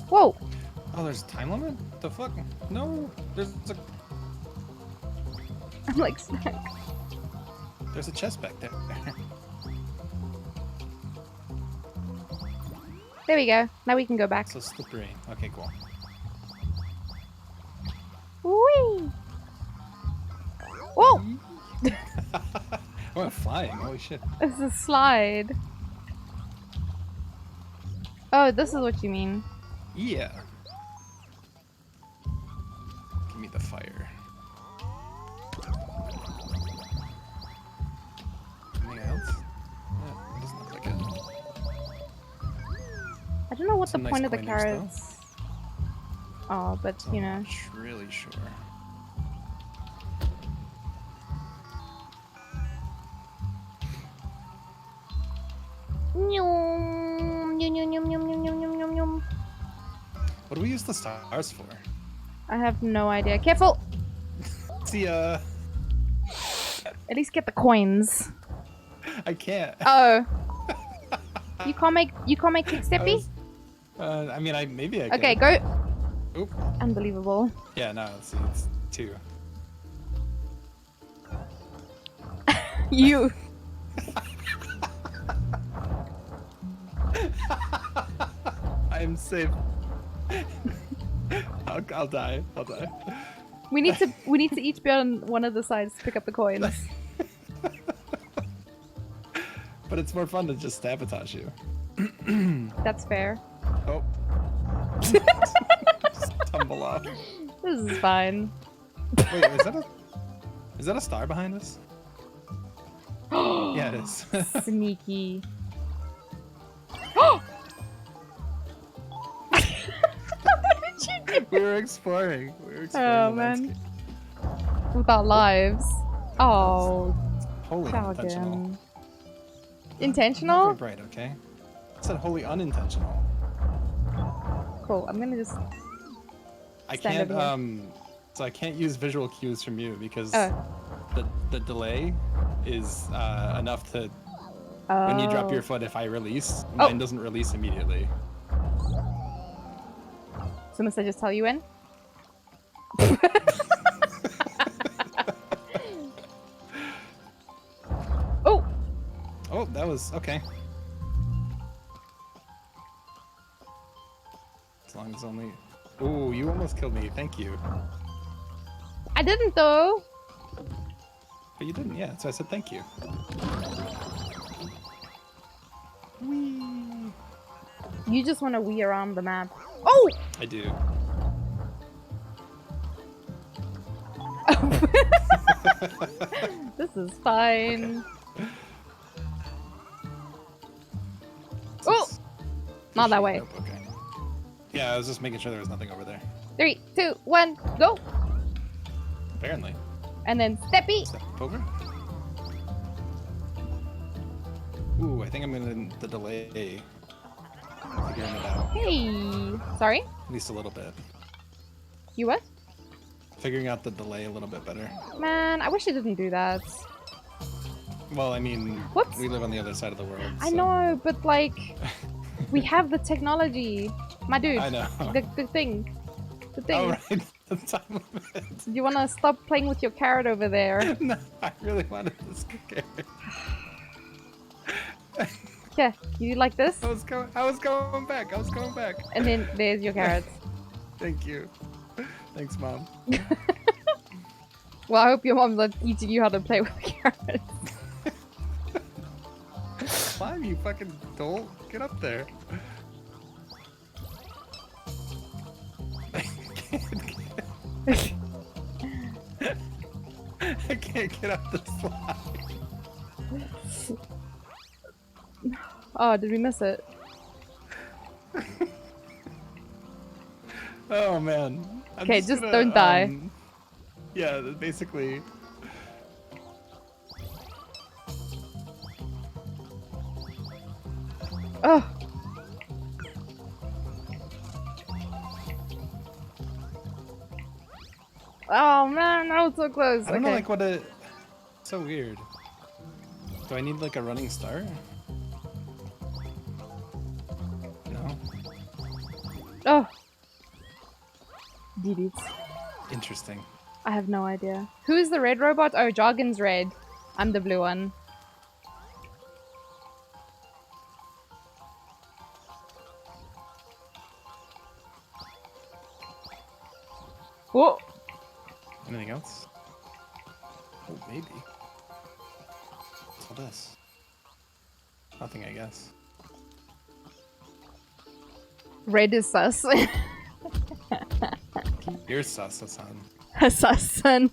Whoa. Oh, there's a time limit? What the fuck? No. There's I'm like stuck. a chest back there. There we go. Now we can go back. So slippery. Okay, cool. Whee! Whoa! I went flying. Holy shit. It's a slide. Oh, this is what you mean. Yeah. Give me the fire. Anything else? Yeah, it doesn't look like it. I don't know what Some the nice point of the coinage, though. carrots. Oh, but you know. Not really sure. Nyum, nyum, nyum, nyum, nyum, nyum, nyum, nyum, nyum. What do we use the stars for? I have no idea. Careful! See ya. At least get the coins. I can't. Oh. You can't make kick steppy? I mean, maybe I Okay, can. go. Oop. Unbelievable. Yeah, no, it's 2. You. I'm safe. I'll die. I'll die. We need to each be on one of the sides to pick up the coins. But it's more fun to just sabotage you. That's fair. Oh. Just tumble off. This is fine. Wait, is that a star behind us? Yeah, it is. Sneaky. We were exploring. Oh the man. landscape. With our lives. Oh. Wholly unintentional. Intentional? Not very bright, okay? I said wholly unintentional. Cool. I'm gonna just. I stand can't over here. so I can't use visual cues from you because Oh. the delay is enough to when you drop your foot. If I release, mine doesn't release immediately. So must I just tell you when? Oh! Oh, that was okay. As long as only. Ooh, you almost killed me. Thank you. I didn't though. But you didn't, yeah. So I said thank you. You just want to wee around the map. Oh! I do. This is fine. Oh! Not that way. Nope, okay. Yeah, I was just making sure there was nothing over there. 3, 2, 1, go! Apparently. And then steppy. Step over. Ooh, I think I'm in the delay. Figuring it out. Hey! Sorry? At least a little bit. You what? Figuring out the delay a little bit better. Man, I wish I didn't do that. Well, I mean, Whoops. we live on the other side of the world. I so- know, but like, we have the technology. My dude. I know. The thing. The thing. Oh, right. The time limit. You wanna stop playing with your carrot over there? No, I really wanted this carrot. Yeah, you like this? I was going back. And then there's your carrot. Thank you. Thanks, Mom. Well, I hope your mom's not teaching you how to play with carrots. Climb, you fucking dolt. Get up there. I can't get up the slide. Oh, did we miss it? Oh man. Okay, just don't die. Yeah, basically. Oh. Oh man, that was so close. I don't know, Okay. like what a. So weird. Do I need like a running start? No. Oh. Did it. Interesting. I have no idea. Who is the red robot? Oh, Jargon's red. I'm the blue one. Whoa! Anything else? Oh, maybe. What's all this? Nothing, I guess. Red is sus. You're sus, Hassan. Assassin.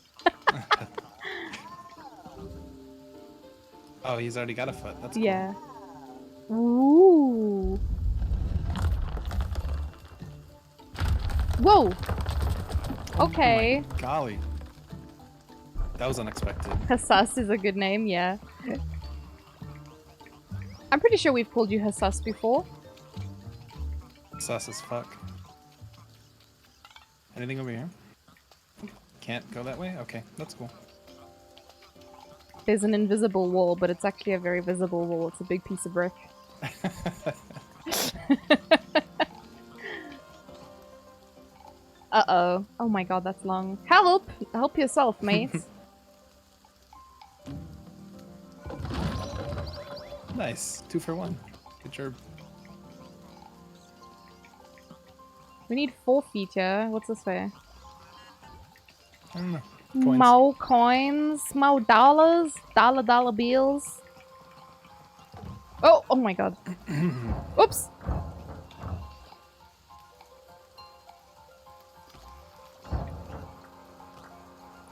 Oh, he's already got a foot. That's cool. Yeah. Ooh. Whoa. Okay. Oh my golly. That was unexpected. Hassas is a good name, yeah. I'm pretty sure we've called you Hassas before. Sus as fuck. Anything over here? can't go that way? Okay, that's cool. There's an invisible wall, but it's actually a very visible wall. It's a big piece of brick. Uh-oh. Oh my god, that's long. Help! Help yourself, mate. Nice. 2 for 1. Good job. We need 4 feet here. What's this way? I don't know. Coins. More coins, more dollars, dollar bills. Oh my god. Oops.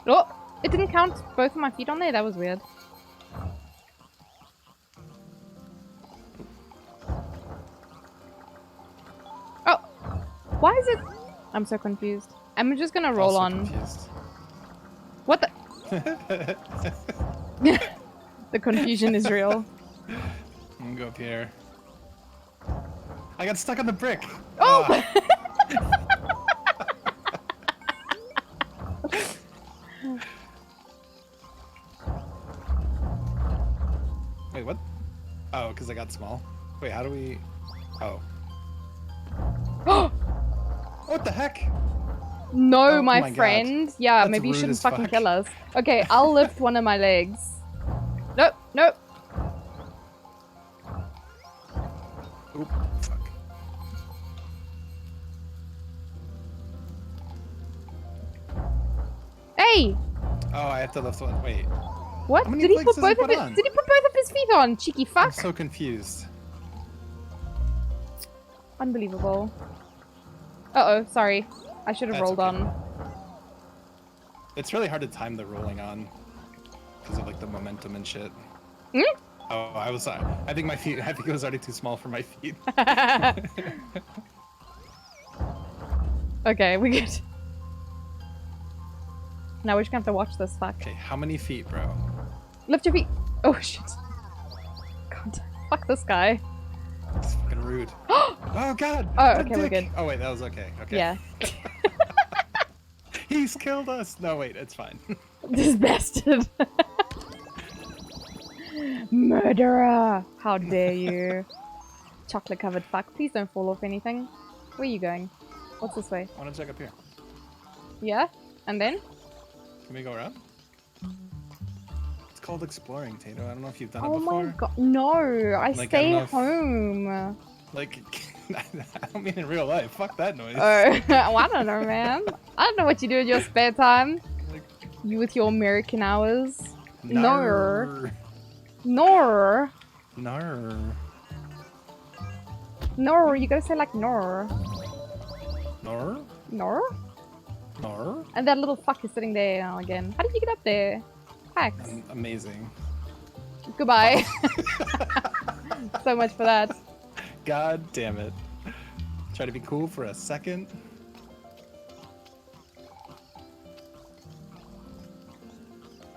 Oh, it didn't count both of my feet on there. That was weird. Oh, why is it? I'm so confused. I'm just gonna roll on. Confused. What the? The confusion is real. I'm gonna go up here. I got stuck on the brick. Oh! Wait, what? Oh, because I got small. Wait, how do we? Oh. What the heck? No, Oh my my God. friend. Yeah, That's maybe you rude shouldn't as fucking fuck. kill us. Okay, I'll lift one of my legs. Nope, nope. Oop, fuck. Hey! Oh, I have to lift one. Wait. What? How many Did he legs put does he both of put his? on? Did he put both of his feet on? Cheeky I'm fuck! so confused. Unbelievable. Uh-oh, sorry. I should have That's rolled okay. on. It's really hard to time the rolling on because of like the momentum and shit. Hmm? Oh, I was sorry. I think my feet. I think it was already too small for my feet. Okay, we good. Now we're just gonna have to watch this fuck. Okay, how many feet, bro? Lift your feet. Oh shit. God, fuck this guy. It's fucking rude. Oh god. Oh, what a okay, we're dick. good. Oh wait, that was okay. Okay. Yeah. He's killed us. No wait, it's fine. This bastard. Murderer! How dare you? Chocolate covered fuck. Please don't fall off anything. Where are you going? What's this way? I want to check up here. Yeah? And then? Can we go around? It's called exploring, Tato. I don't know if you've done it Oh before. my god. No! I Like, I stay don't know if- home. Like, I don't mean in real life. Fuck that noise. Oh, well, I don't know, man. I don't know what you do in your spare time. Like, You with your American hours. nar. Nor. Nar. Nor. You gotta say like nor. Nar? Nor? Nar? And that little fuck is sitting there now again. How did you get up there? Hacks. Amazing. Goodbye. So much for that. God damn it. Try to be cool for a second.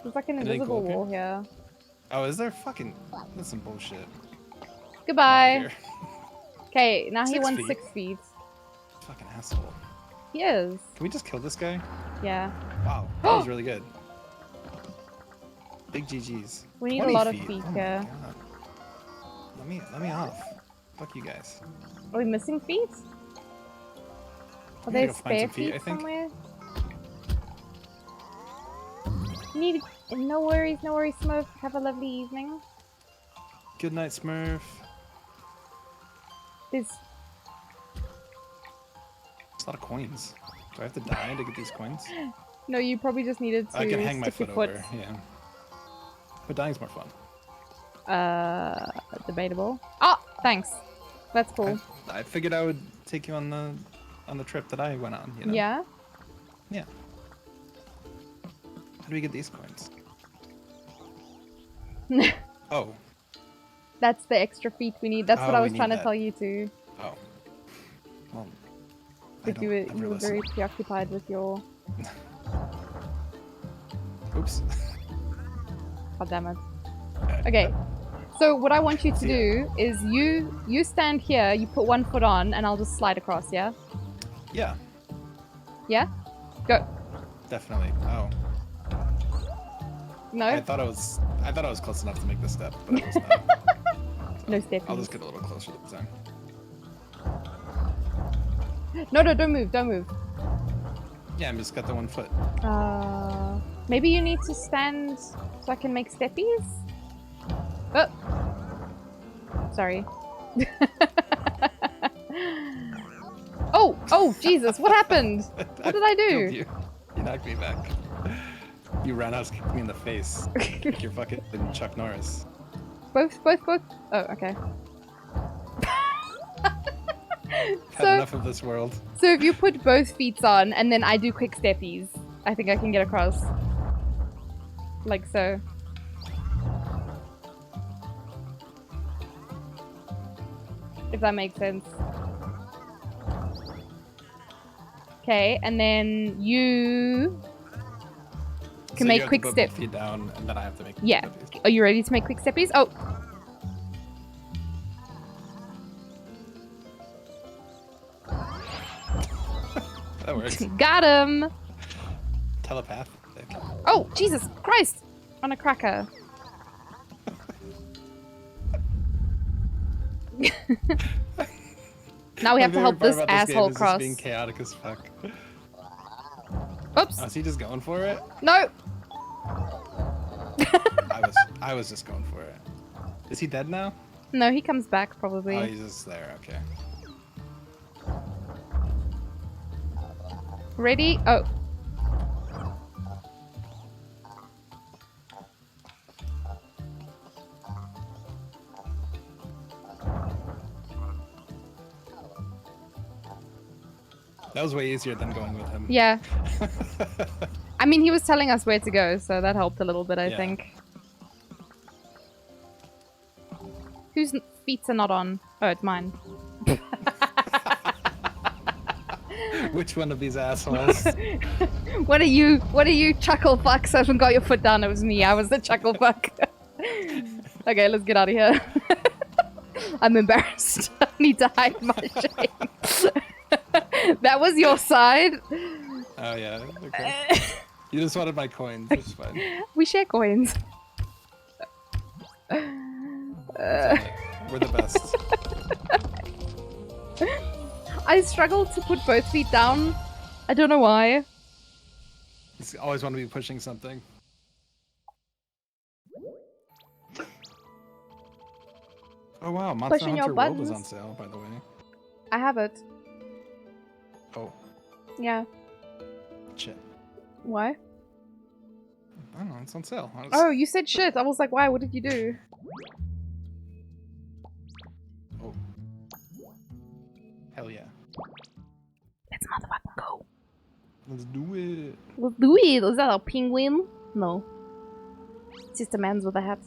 There's like an Anything invisible cool up wall here. Oh, is there fucking... That's some bullshit. Goodbye. Okay, now he 6 wants feet. 6 feet. Fucking asshole. He is. Can we just kill this guy? Yeah. Wow, that was really good. Big GG's. We need a 20 lot of feet. feet Oh my here. God. Let me off. Fuck you guys. Are we missing feet? Are I'm there gonna go find spare some feet, feet I think. somewhere? Need no worries, Smurf. Have a lovely evening. Good night, Smurf. There's It's a lot of coins. Do I have to die to get these coins? no, you probably just needed to I can hang my stick foot your over. Yeah. But dying's more fun. Debatable. Ah, thanks. That's cool. I figured I would take you on the trip that I went on. You know? Yeah. Yeah. How do we get these coins? Oh. That's the extra feet we need. That's what Oh, I we was need trying to that. tell you to. Oh. Well. But you were very preoccupied with your. Oops. God damn it. Okay. So what I want you to See ya. do is you stand here, you put 1 foot on, and I'll just slide across. Yeah. Yeah. Yeah. Go. definitely. Oh. No? I thought I was close enough to make this step, but it was not. No step. I'll just get a little closer this time. No, don't move, don't move. Yeah, I'm just got the 1 foot. Maybe you need to stand so I can make steppies? Oh! Sorry. Oh, Jesus, what happened? What did I do? You knocked me back. You ran out, kicked me in the face. Like you're fucking Chuck Norris. Both? Oh, okay. Had enough of this world. So if you put both feet on and then I do quick steppies, I think I can get across. Like so. If that makes sense. Okay, and then you can make quick step. Feet down, and then I have to make. Yeah. Steppies. Are you ready to make quick steppies? Oh. That works. Got him. Telepath. Oh, Jesus Christ! On a cracker. Now we have to help this asshole cross. Being chaotic as fuck. Oops. Oh, is he just going for it? No. I was just going for it. Is he dead now? No, he comes back probably. Oh, he's just there. Okay. Ready? Oh. That was way easier than going with him. Yeah. I mean, he was telling us where to go, so that helped a little bit, I think. Whose feet are not on? Oh, it's mine. Which one of these assholes? What are you chuckle fucks? I haven't got your foot down. It was me. I was the chuckle fuck. Okay, let's get out of here. I'm embarrassed. I need to hide my shame. That was your side? Oh yeah, okay. You just wanted my coins, it's fine. We share coins. We're the best. I struggle to put both feet down. I don't know why. You always want to be pushing something. Oh wow, Monster Pushing Hunter your World is buttons. on sale, by the way. I have it. Oh. Yeah. Shit. Why? I don't know, it's on sale. Oh, you said shit. I was like, why? What did you do? Oh. Hell yeah. Let's motherfucking go. Let's do it. Let's do it. Is that a penguin? No. It's just a man's with a hat.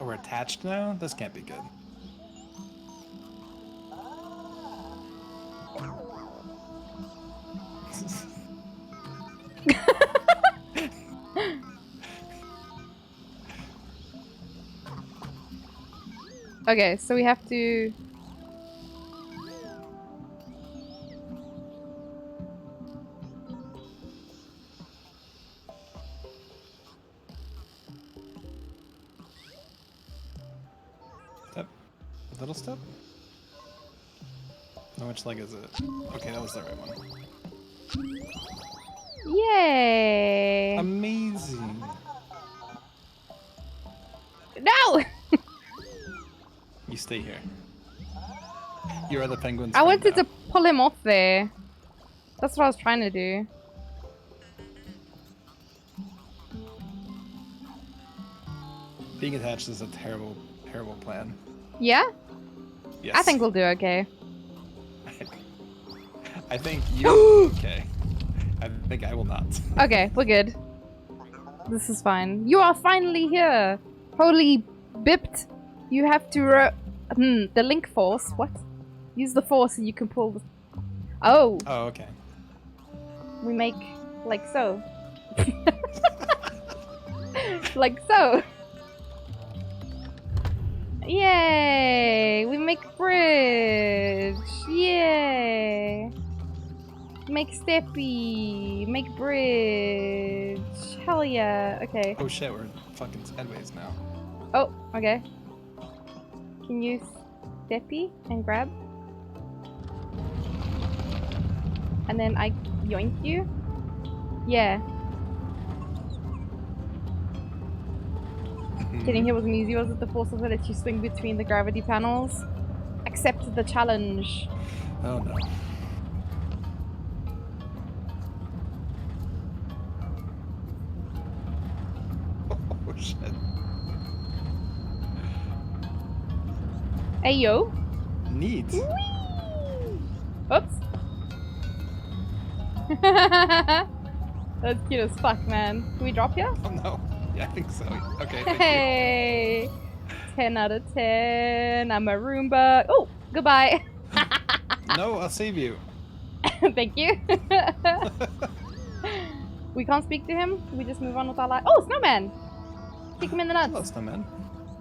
Oh, we're attached now? This can't be good. Okay, so we have to... Step. Little step? No, which leg is it? Okay, that was the right one. Yay! Amazing. No! You stay here. You are the penguin's I friend wanted now. to pull him off there. That's what I was trying to do. Being attached is a terrible, terrible plan. Yeah? Yes. I think we'll do okay. I think you okay. I think I will not. Okay, we're good. This is fine. You are finally here! Holy Biped! You have to the link force. What? Use the force and you can pull the... Oh! Oh, okay. We make like so. Like so. Yay! We make bridge! Yay! Make steppy. Make bridge. Hell yeah. Okay. Oh shit, we're fucking sideways now. Oh, okay. Can you steppy and grab? And then I yoink you? Yeah. Getting hit wasn't easy, was it? The force will let you swing between the gravity panels. Accept the challenge. Oh no. Oh shit. Hey yo. Neat. Whee! Oops. That's cute as fuck, man. Can we drop here? Oh no. Yeah, I think so. Okay, thank Hey! 10 out of 10. I'm a Roomba. Oh, goodbye. you. No, I'll save you. Thank you. We can't speak to him? We just move on with our life. Oh, snowman! Kick him in the nuts. Hello, snowman.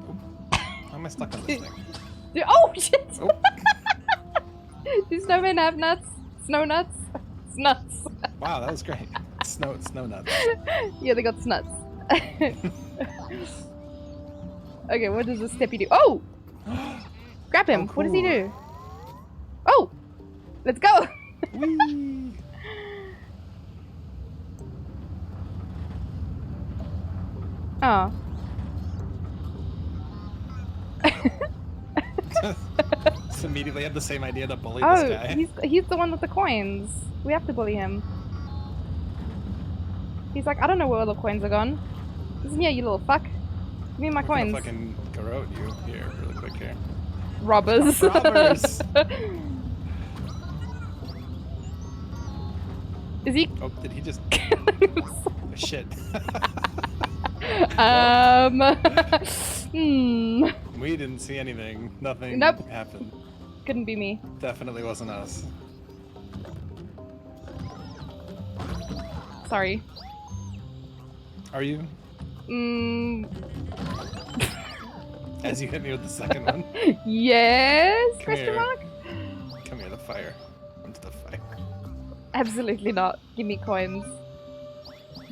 Oh. How am I stuck on this thing? Dude, oh, shit! Oh. Do snowmen have nuts? Snow nuts? Snuts. Wow, that was great. Snow nuts. Yeah, they got snuts. Okay, what does this steppy do? Oh! Grab him. Oh, cool. What does he do? Oh! Let's go! Whee! Oh. Just immediately had the same idea to bully Oh, this guy. he's the one with the coins. We have to bully him. He's like, I don't know where all the coins are gone. Listen here, you little fuck. Give me my We're coins. gonna fucking garrote you here, really quick here. Robbers. Robbers! Is he? Oh, did he just... Shit. We didn't see anything. Nothing Nope. happened. Couldn't be me. Definitely wasn't us. Sorry. Are you? As you hit me with the second one. Yes? Come Question here. mark? Come here, the fire. Into the fire. Absolutely not. Give me coins.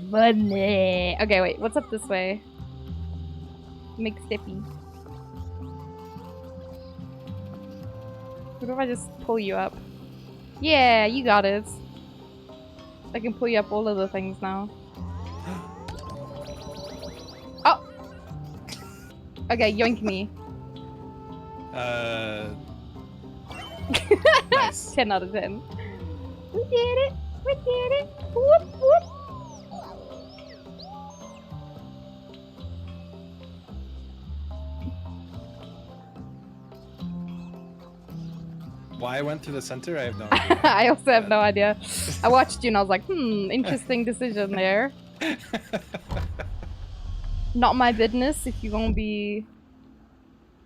Money. Okay, wait. What's up this way? Make steppy. What if I just pull you up? Yeah, you got it. I can pull you up all of the things now. Oh! Okay, yoink me. Nice. 10 out of 10. We did it! We did it! Whoop whoop! Why I went through the center, I have no idea. I also have no idea. I watched you and I was like, interesting decision there. Not my business if you're gonna be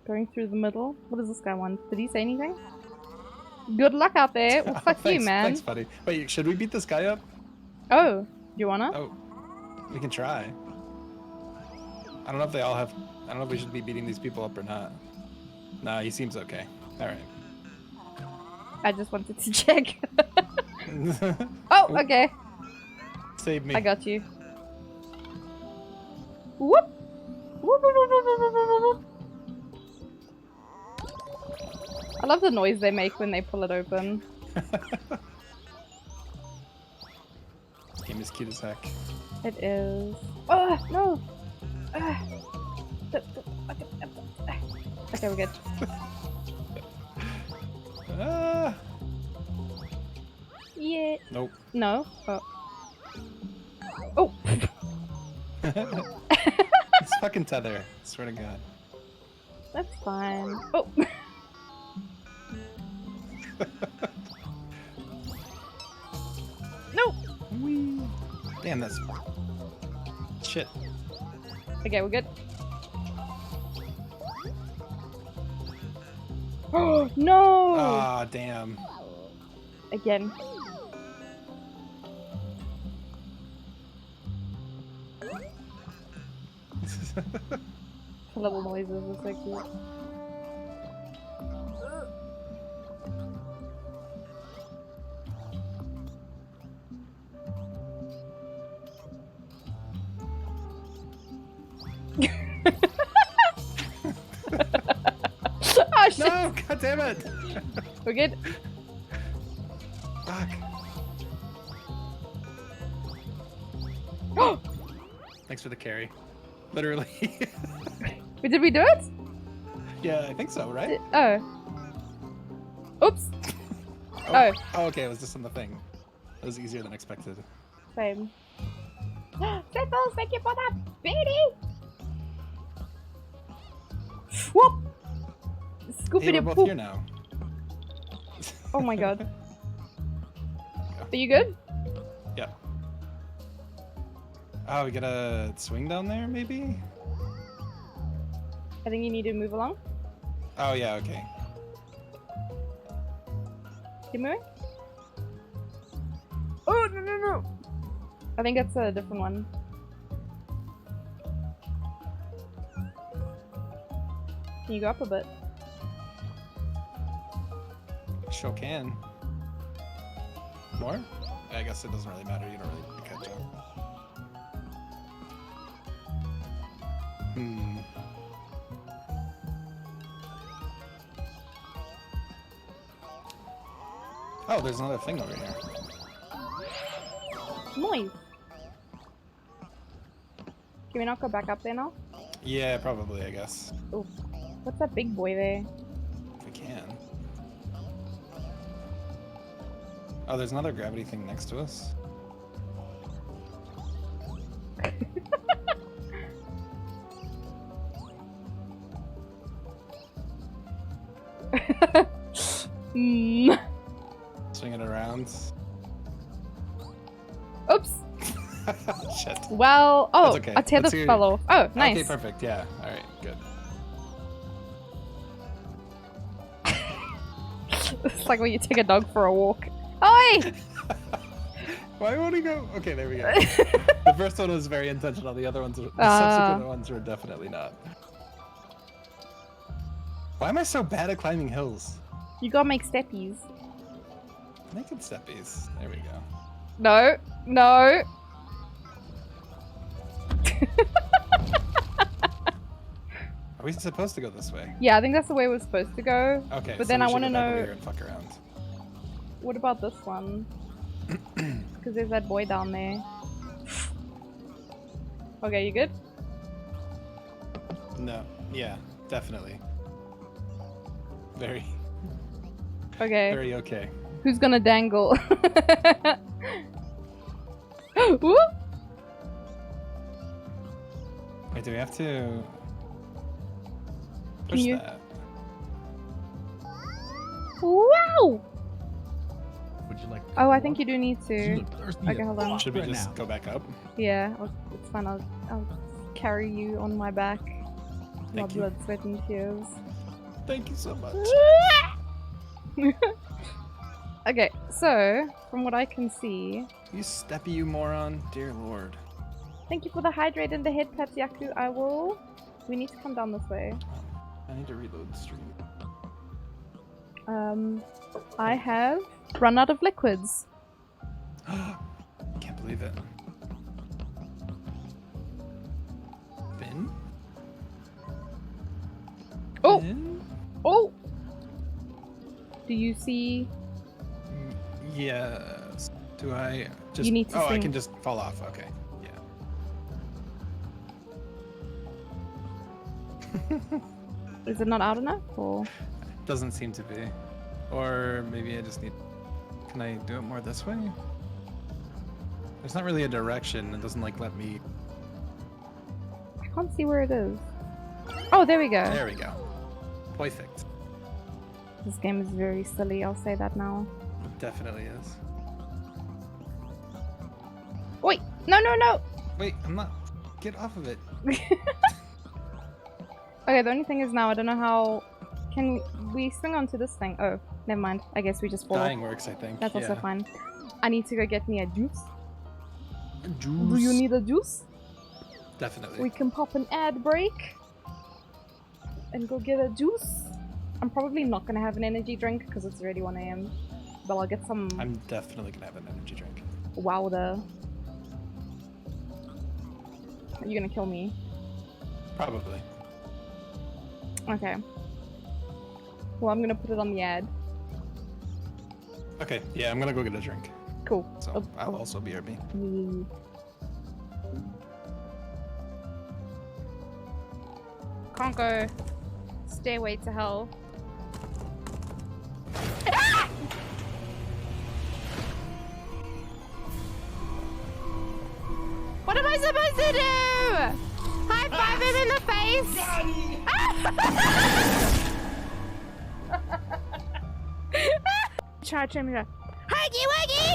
going through the middle. What does this guy want? Did he say anything? Good luck out there. Well, fuck you, man. Thanks, buddy. Wait, should we beat this guy up? Oh, do you wanna? Oh, we can try. I don't know if they all have... I don't know if we should be beating these people up or not. Nah, he seems okay. Alright. I just wanted to check. Oh, okay. Save me. I got you. Whoop! Whoop, whoop, whoop, whoop, whoop, whoop, whoop. I love the noise they make when they pull it open. This game is cute as heck. It is. Oh, no! Okay, we're good. Yeah. Nope. No. Oh. Oh. It's fucking tether. I swear to God. That's fine. Oh. No. Whee. Damn, that's shit. Okay, we're good. Oh no! Ah, damn. Again. The little noises are so cute. Oh shit! No, god damn it! We're good. Fuck. Thanks for the carry. Literally. Wait, did we do it? Yeah, I think so, right? Oh. Oops. Oh, okay, it was just on the thing. It was easier than expected. Same. Tripples, thank you for that, baby! Whoop! Scoopy Hey, we're the both poop. here now. Oh my god. Are you good? Yeah. Oh, we gotta swing down there, maybe? I think you need to move along. Oh, yeah, okay. Keep moving. Oh, no, no, no! I think that's a different one. Can you go up a bit? Sure can. More? I guess it doesn't really matter. You don't really need to catch up. Hmm. Oh, there's another thing over here. Nice! Can we not go back up there now? Yeah, probably, I guess. Oh, what's that big boy there? If we can. Oh, there's another gravity thing next to us. Swing it around. Oops! Shit. Well, oh, That's okay. a tether Let's see- fell off. Oh, nice. Okay, perfect. Yeah. All right. Good. It's like when you take a dog for a walk. Oi! Why won't he go? Okay, there we go. The first one was very intentional. The other ones, the subsequent ones were definitely not. Why am I so bad at climbing hills? You gotta make steppies. Making steppies. There we go. No, no. Are we supposed to go this way? Yeah, I think that's the way we're supposed to go. Okay. But so then we I should want to go back over know, here and fuck around. what about this one? Because there's that boy down there. Okay, you good? No. Yeah. Definitely. Very. Okay. Very okay. Who's gonna dangle? Woo! Wait, do we have to Can push you- that? Wow! Would you like? Oh, I think you do need You to. look thirsty Okay, as hold on. fuck Should we right just now. go back up? Yeah, it's fine. I'll carry you on my back. My Thank you. blood, sweat, and tears. Thank you so much. Okay, so from what I can see, You steppy, you moron. Dear lord. thank you for the hydrate and the head pats, Yaku. I will. We need to come down this way. I need to reload the stream. I have run out of liquids. Can't believe it. Finn? Oh! Finn? Oh! Do you see? Yes. Do I just? You need to oh, I swing. can just fall off. Okay. Yeah. Is it not out enough? Or Doesn't seem to be. Or maybe I just need. Can I do it more this way? There's not really a direction. It doesn't like let me. I can't see where it is. Oh, there we go. There we go. Perfect. This game is very silly. I'll say that now. It definitely is. Wait! No, no, no! Wait, I'm not. Get off of it. Okay, the only thing is now I don't know how. Can we swing onto this thing? Oh, never mind. I guess we just fall. Dying works, I think. That's also yeah. fine. I need to go get me a juice. Juice. Do you need a juice? Definitely. We can pop an ad break and go get a juice. I'm probably not gonna have an energy drink because it's already 1 AM. But I'll get some I'm definitely gonna have an energy drink. Wowder. Are you gonna kill me? Probably. Okay. Well, I'm gonna put it on the ad. Okay, yeah, I'm gonna go get a drink. Cool. So I'll also BRB. Yeah. Can't go. Stairway to hell. Ah! What am I supposed to do? High five him in the face! Try me to huggy wuggy!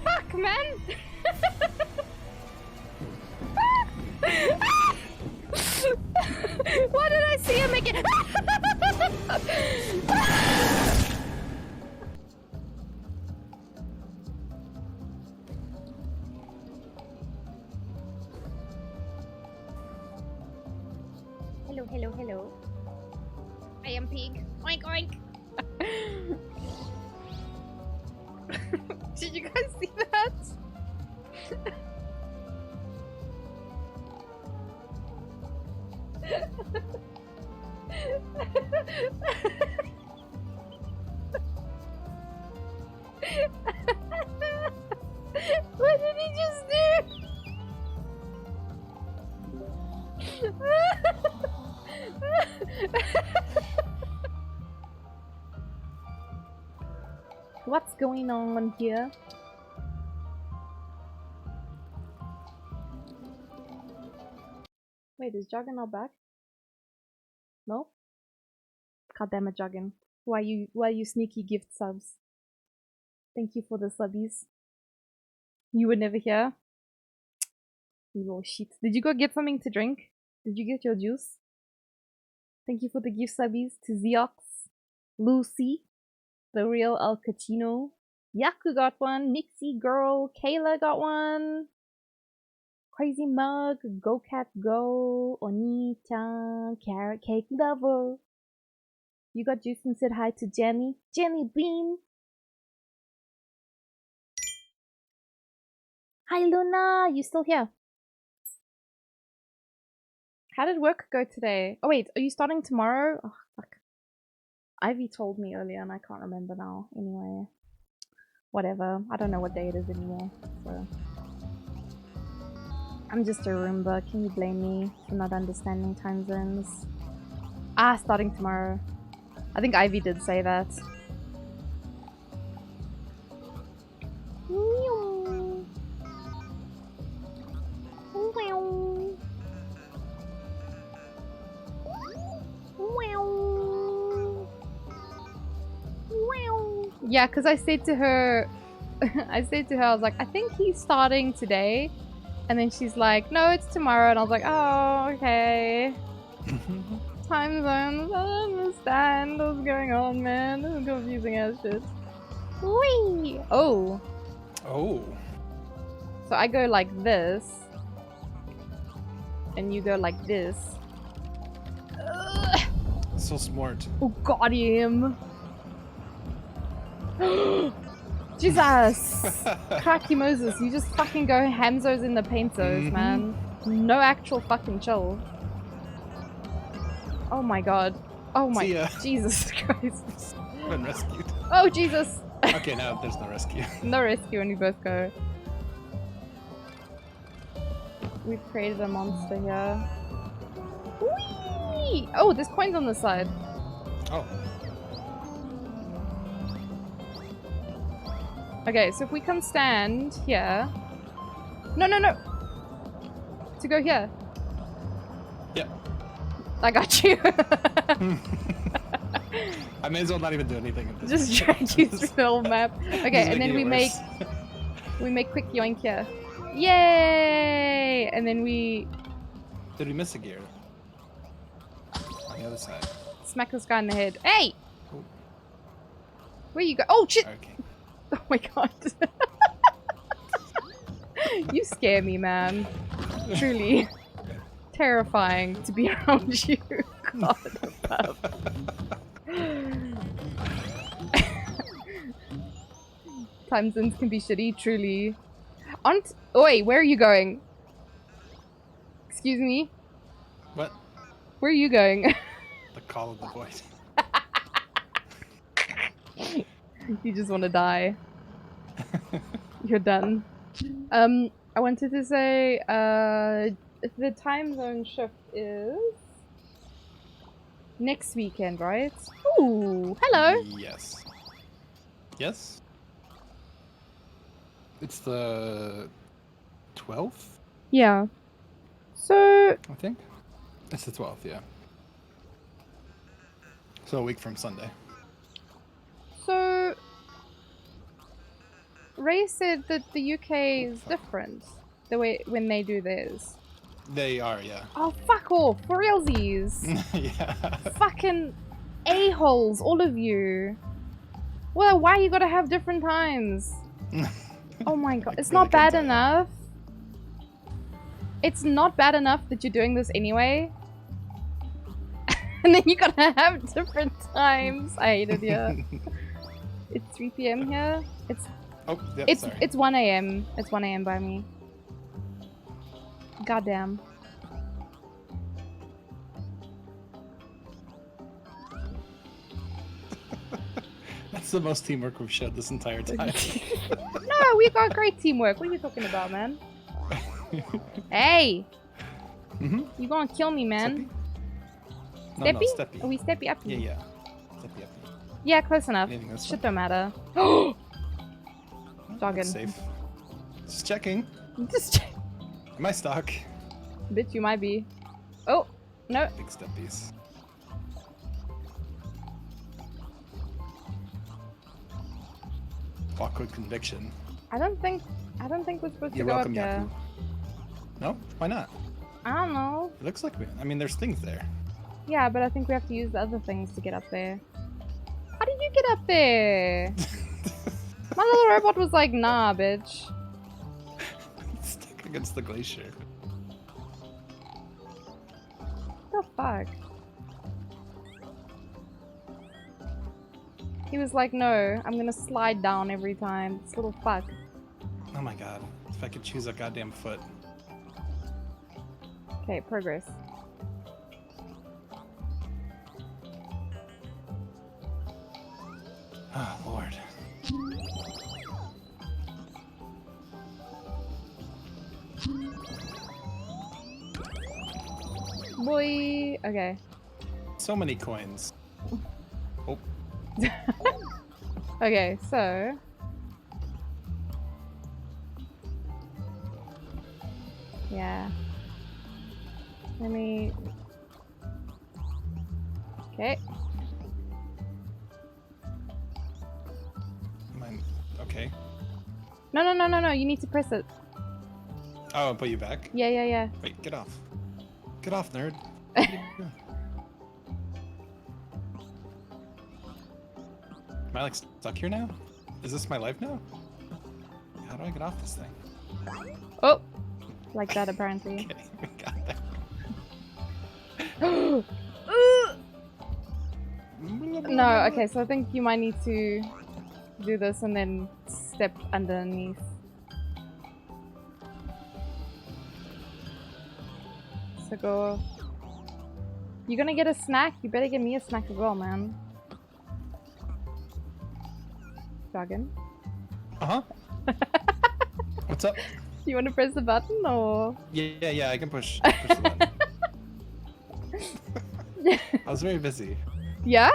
Fuck, man! Why did I see him make it? Hello, hello, hello. I am pig. Oink, oink. Did you guys see that? What did he just do? What's going on here? Wait, is Joggin not back? No? God damn it, Joggin. Why you sneaky gift subs? Thank you for the subbies. You were never here? You little shit. Did you go get something to drink? Did you get your juice? Thank you for the gift subbies to Zeox, Lucy, The Real El Cachino, Yaku got one, Nixie Girl, Kayla got one, Crazy Mug, Go Cat Go, Oni-chan, Carrot Cake Lover. You got juice and said hi to Jenny. Jenny Bean. Hi Luna, you still here? How did work go today? Oh wait, are you starting tomorrow? Oh fuck. Ivy told me earlier and I can't remember now. Anyway. Whatever. I don't know what day it is anymore. So I'm just a Roomba. Can you blame me for not understanding time zones? Ah, starting tomorrow. I think Ivy did say that. Yeah, because I said to her, I was like, I think he's starting today. And then she's like, no, it's tomorrow. And I was like, oh, okay. Time zones, I don't understand what's going on, man. This is confusing as shit. Whee! Oh. Oh. So I go like this. And you go like this. Ugh. So smart. Oh, got him. Jesus! Cracky Moses, you just fucking go Hanzos in the paintos, man. No actual fucking chill. Oh my god. Oh my Jesus Christ. Been rescued. Oh Jesus! Okay, now there's no rescue. No rescue when we both go. We've created a monster here. Whee! Oh, there's coins on the side. Oh. Okay, so if we can stand here... No, no, no! To go here. Yep. I got you. I may as well not even do anything. Just drag you through the whole map. Okay, and then we make quick yoink here. Yay! And then we... Did we miss a gear? On the other side. Smack this guy in the head. Hey! Ooh. Where you go? Oh shit! Okay. Oh my god. You scare me, man. Truly. Terrifying to be around you. God. Time zones can be shitty, truly. Aren't... Oh, wait, where are you going? Excuse me? What? Where are you going? The call of the void. You just want to die. You're done. I wanted to say, the time zone shift is next weekend, right? Ooh, hello. Yes. Yes? It's the 12th, Yeah. So, I think. It's the 12th, yeah. So a week from Sunday. so Ray said that the UK is different the way when they do theirs. They are, yeah. Oh, fuck off, for realsies. Yeah. Fucking a-holes, all of you. Well, why you gotta have different times? Oh my god, it's not bad enough. It's not bad enough that you're doing this anyway. And then you gotta have different times. I hate it here. It's 3 PM here. Oh, yep, sorry. It's 1 AM. It's 1 AM by me. Goddamn. That's the most teamwork we've showed this entire time. No, we got great teamwork. What are you talking about, man? Hey! You gonna kill me, man. No, Steppy? Steppy. Are we steppy up? Yeah, yeah. Steppy up. Yeah, close enough. Anything this Shit one? don't matter. Jogging. Safe. Just checking. Just check. Am I stuck? Bitch, you might be. Oh, no. Big steppies. Awkward conviction. I don't think we're supposed You're to go welcome, up there. Yaku. No? Why not? I don't know. It looks like I mean, there's things there. Yeah, but I think we have to use the other things to get up there. How did you get up there? My little robot was like, nah, bitch. Stuck against the glacier. What the fuck? He was like, no, I'm gonna slide down every time. This little fuck. Oh my god. If I could choose a goddamn foot. Okay, progress. Oh, Lord. Boy, okay. So many coins. Oh. Okay, so... Yeah. Let me... Okay. Okay. No, you need to press it. Oh, I'll put you back? Yeah. Wait, get off. Get off, nerd. Am I like stuck here now? Is this my life now? How do I get off this thing? Oh! Like that, apparently. Okay, we got that. No, okay, so I think you might need to do this and then step underneath. So go... You're gonna get a snack? You better get me a snack as well, man. Dragon? Uh-huh. What's up? You wanna press the button or...? Yeah, I can push the button. I was very busy. Yeah?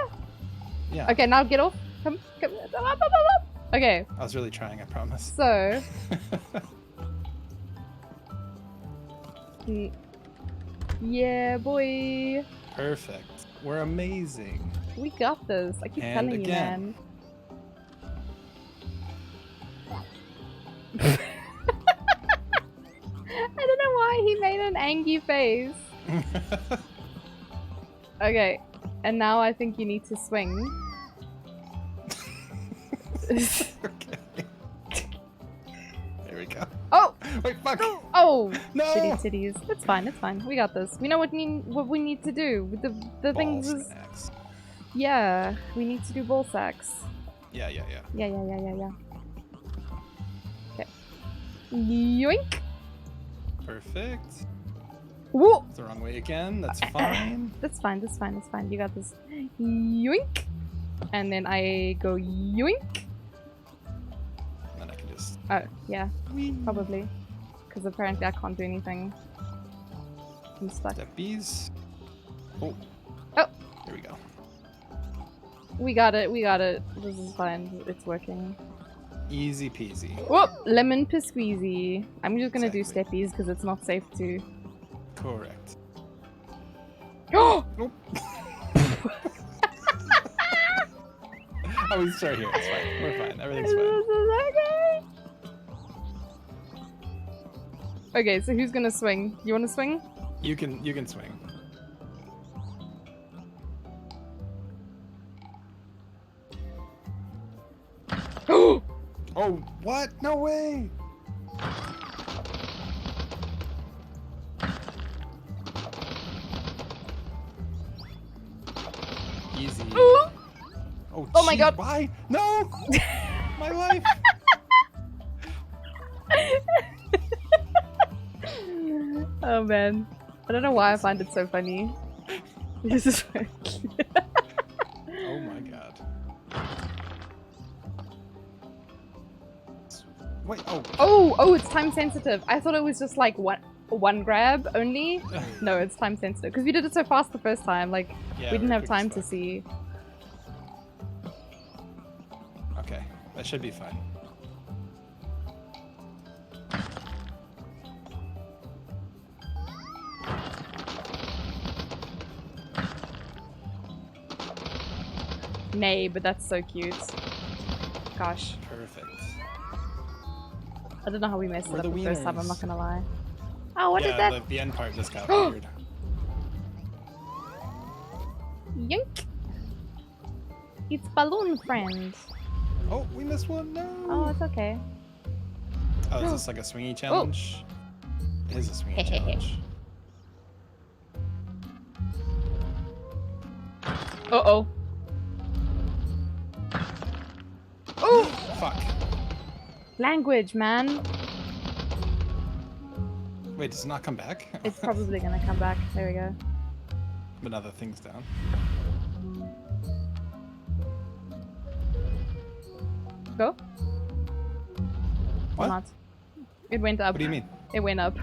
Yeah. Okay, now get off. Come up. Okay. I was really trying, I promise. So... Yeah, boy. Perfect. We're amazing. We got this. I keep And telling again. you, man. I don't know why he made an angry face. Okay, and now I think you need to swing. Okay. There we go. Oh! Wait, fuck! Oh! No! Shitty titties. It's fine, we got this. We know what we need to do. The things is... Yeah, we need to do ball sacks. Yeah. Yeah. Yoink! Perfect. Whoa! It's the wrong way again. That's fine. That's fine. That's fine. That's fine. You got this. Yoink! And then I go yoink. Then I can just. Oh yeah, probably. Because apparently I can't do anything. I'm stuck. Steppies. Oh. Oh. There we go. We got it. We got it. This is fine. It's working. Easy peasy. Whoop! Lemon squeezy. I'm just gonna do Exactly. steppies because it's not safe to. Correct. Oh! Nope. Oh, we start here. It's fine. We're fine. Everything's fine. Okay, so who's gonna swing? You wanna swing? You can swing. Oh, what? No way! Easy. Ooh. Oh my jeez, god. Why? No! My life! Oh man. I don't know why I find it so funny. This is so cute. Oh my god. Wait, oh. Oh, it's time sensitive. I thought it was just like one grab only. No, it's time sensitive. Because we did it so fast the first time, like Yeah, we didn't very have quick time as to fuck. see. Okay, that should be fine. Nay, but that's so cute. Gosh. Perfect. I don't know how we messed it We're up the the first time, I'm wieners. not gonna lie. Oh, what is Yeah, that? the end part just got weird. Yink! It's balloon friend. Oh, we missed one. No. Oh, it's okay. Oh, is this like a swingy challenge? It is a swingy challenge. Uh-oh. Oh! Fuck. Language, man. Wait, does it not come back? It's probably gonna come back. There we go. But other things down. Go? What? Or not? It went up. What do you mean? It went up.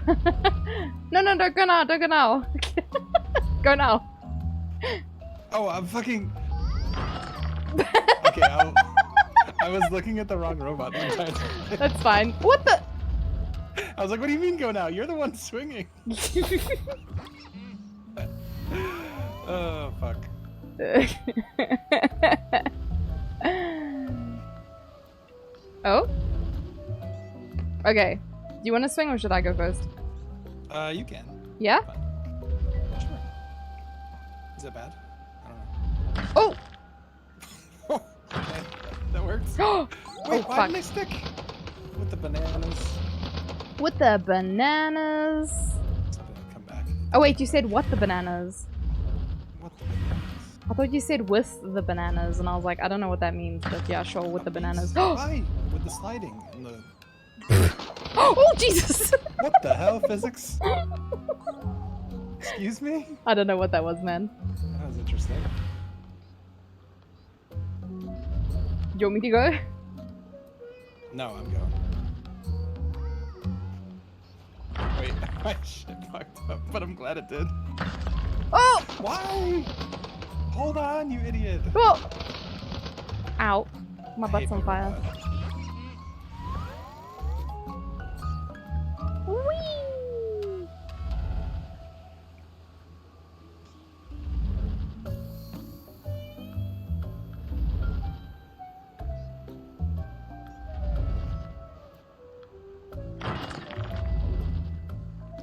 No, don't go now, don't go now. Go now. Oh, I'm fucking. Okay, I was looking at the wrong robot the entire time. That's fine. What the? I was like, what do you mean go now? You're the one swinging. Oh, fuck. Oh? Okay. Do you want to swing or should I go first? You can. Yeah? Fine. Sure. Is it bad? I don't know. Oh! Okay, that works. Oh, Wait, why fuck. didn't I stick? With the bananas. With the bananas. Something will come back. Oh wait, you said what the bananas? What the bananas? I thought you said with the bananas, and I was like, I don't know what that means, but yeah, sure, with the bananas. Why? With the sliding and the. Oh, Jesus! What the hell, physics? Excuse me? I don't know what that was, man. That was interesting. Do you want me to go? No, I'm going. Wait, my shit fucked up, but I'm glad it did. Oh! Why? Hold on, you idiot. Oh! Ow. My I butt's hate on my fire. robot. Whee!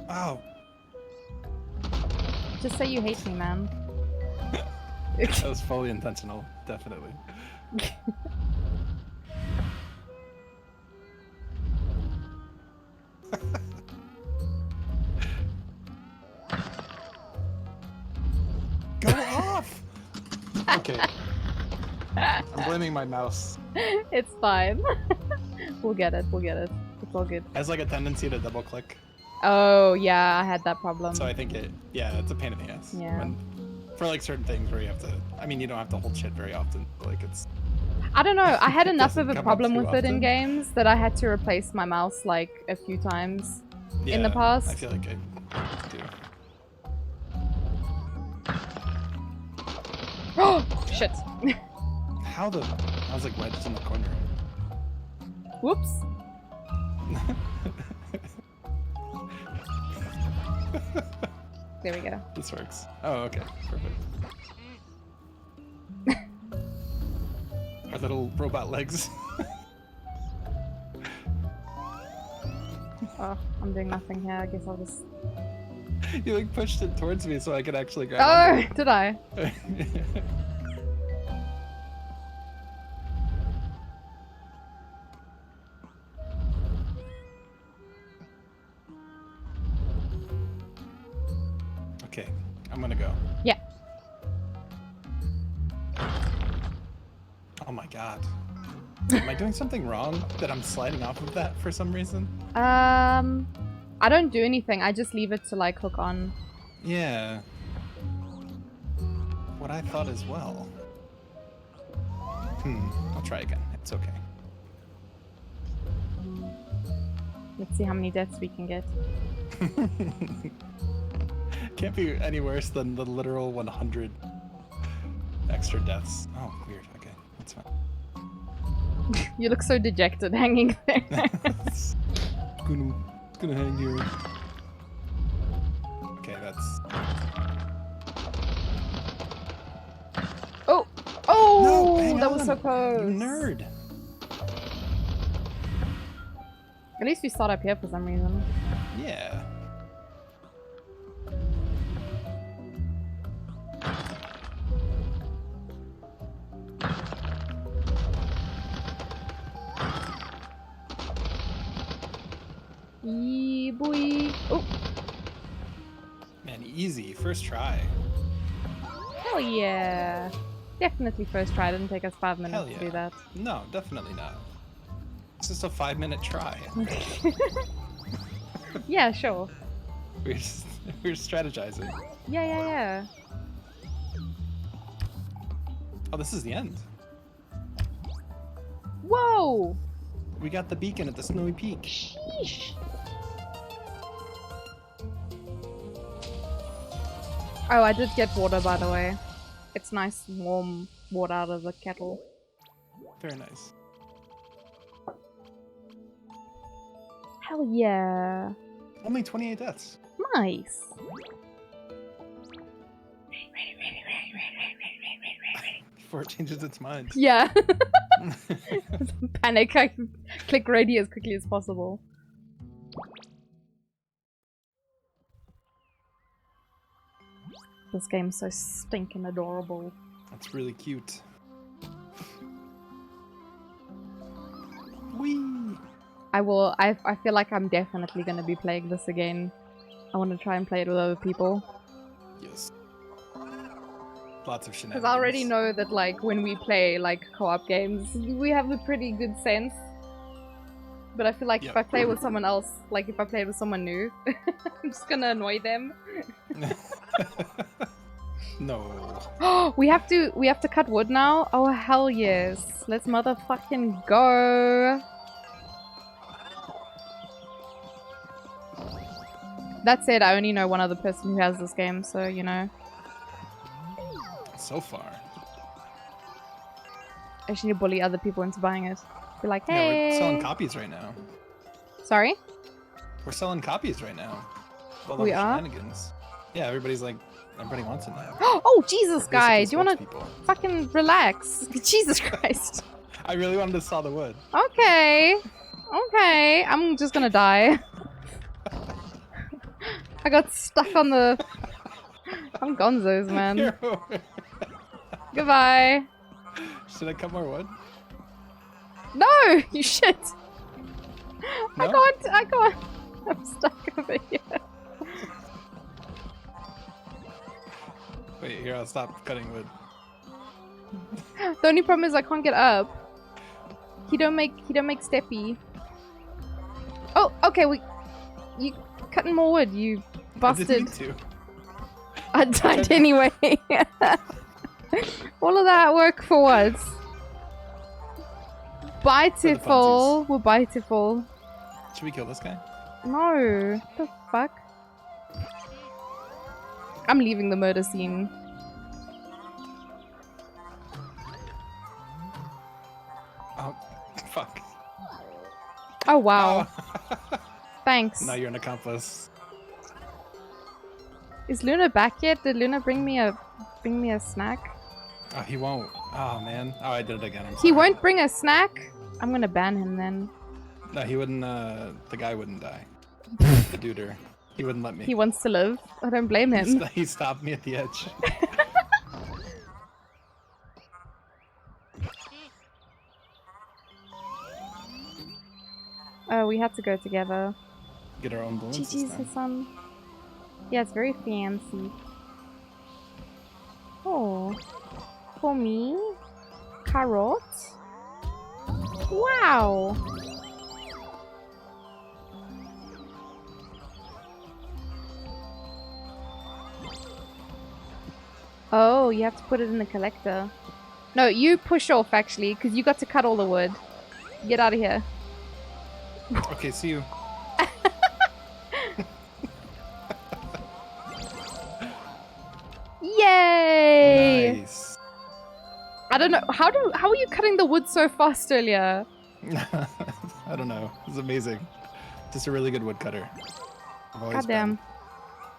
Oh, Just say you hate me, man. that was fully intentional, definitely. Go off! Okay. I'm blaming my mouse. It's fine. We'll get it, we'll get it. It's all good. Has like a tendency to double click. Oh, yeah, I had that problem. So I think it's a pain in the ass. Yeah. For like certain things where you have to, I mean, you don't have to hold shit very often. Like it's. I don't know. I had enough of a come up problem too with it in often. games that I had to replace my mouse like a few times in the Yeah, past. I feel like I do. Oh shit! How the? I was like wedged in the corner. Whoops. There we go. This works. Oh, okay, perfect. Our little robot legs. Oh, I'm doing nothing here. I guess I'll just. You like pushed it towards me so I could actually grab Oh, it. did I? Okay, I'm gonna go. Yeah. Oh my god. Am I doing something wrong that I'm sliding off of that for some reason? I don't do anything. I just leave it to like hook on. Yeah. What I thought as well. I'll try again. It's okay. Let's see how many deaths we can get. Can't be any worse than the literal 100 extra deaths. Oh, weird. Okay, that's fine. You look so dejected hanging there. It's gonna hang here. Okay, that's. Oh! Oh! No, hang that was so on. close. You nerd. At least we start up here for some reason. Yeah. Yee boy. Oh! Man, easy. First try. Hell yeah! Definitely first try. It didn't take us 5 minutes Hell yeah. to do that. No, definitely not. It's just a 5-minute try. Yeah, sure. We're strategizing. Yeah, yeah, yeah. Oh, this is the end. Whoa! We got the beacon at the snowy peak. Sheesh. Oh, I did get water, by the way. It's nice, warm water out of the kettle. Very nice. Hell yeah. Only 28 deaths. Nice. Before it changes its mind. Yeah. Panic. I click ready as quickly as possible. This game's so stinking adorable. That's really cute. Whee! I feel like I'm definitely gonna be playing this again. I want to try and play it with other people. Yes. Lots of shenanigans. Because I already know that like when we play like co-op games, we have a pretty good sense. But I feel like if I play with someone else, like if I play with someone new, I'm just gonna annoy them. No. we have to cut wood now? Oh hell yes. Let's motherfucking go. That said, I only know one other person who has this game, so you know. So far. I just need to bully other people into buying it. Be like, Yeah, hey. we're selling copies right now. Sorry? We're selling copies right now. All We the are? shenanigans. Yeah, everybody wants it now. Oh Jesus, Basically guy! Do you want to spokespeople. fucking relax? Jesus Christ! I really wanted to saw the wood. Okay, okay. I'm just gonna die. I got stuck on the. I'm gonzos, man. Here, over. Goodbye. Should I cut more wood? No, you shit. No? I can't. I'm stuck over here. Wait, here, I'll stop cutting wood. The only problem is I can't get up. He don't make steppy. Okay, you cutting more wood, you bastard. I didn't mean to. I died anyway. All of that work for what? Beautiful. We're beautiful. Should we kill this guy? No. The fuck? I'm leaving the murder scene. Oh, fuck. Oh wow. Oh. Thanks. Now you're an accomplice. Is Luna back yet? Did Luna bring me a snack? Oh, he won't. Oh man. Oh, I did it again. I'm sorry. He won't bring a snack? I'm gonna ban him then. No, he wouldn't. The guy wouldn't die. The duder. He wouldn't let me. He wants to live. I don't blame him. He stopped me at the edge. Oh, we had to go together. Get our own balloons. GG's Hassan. Yeah, it's very fancy. Oh. For me? Carrot? Wow! Oh, you have to put it in the collector. No, you push off actually, because you got to cut all the wood. Get out of here. Okay, see you. Yay! Nice. I don't know. How are you cutting the wood so fast earlier? I don't know. It's amazing. Just a really good woodcutter. Goddamn.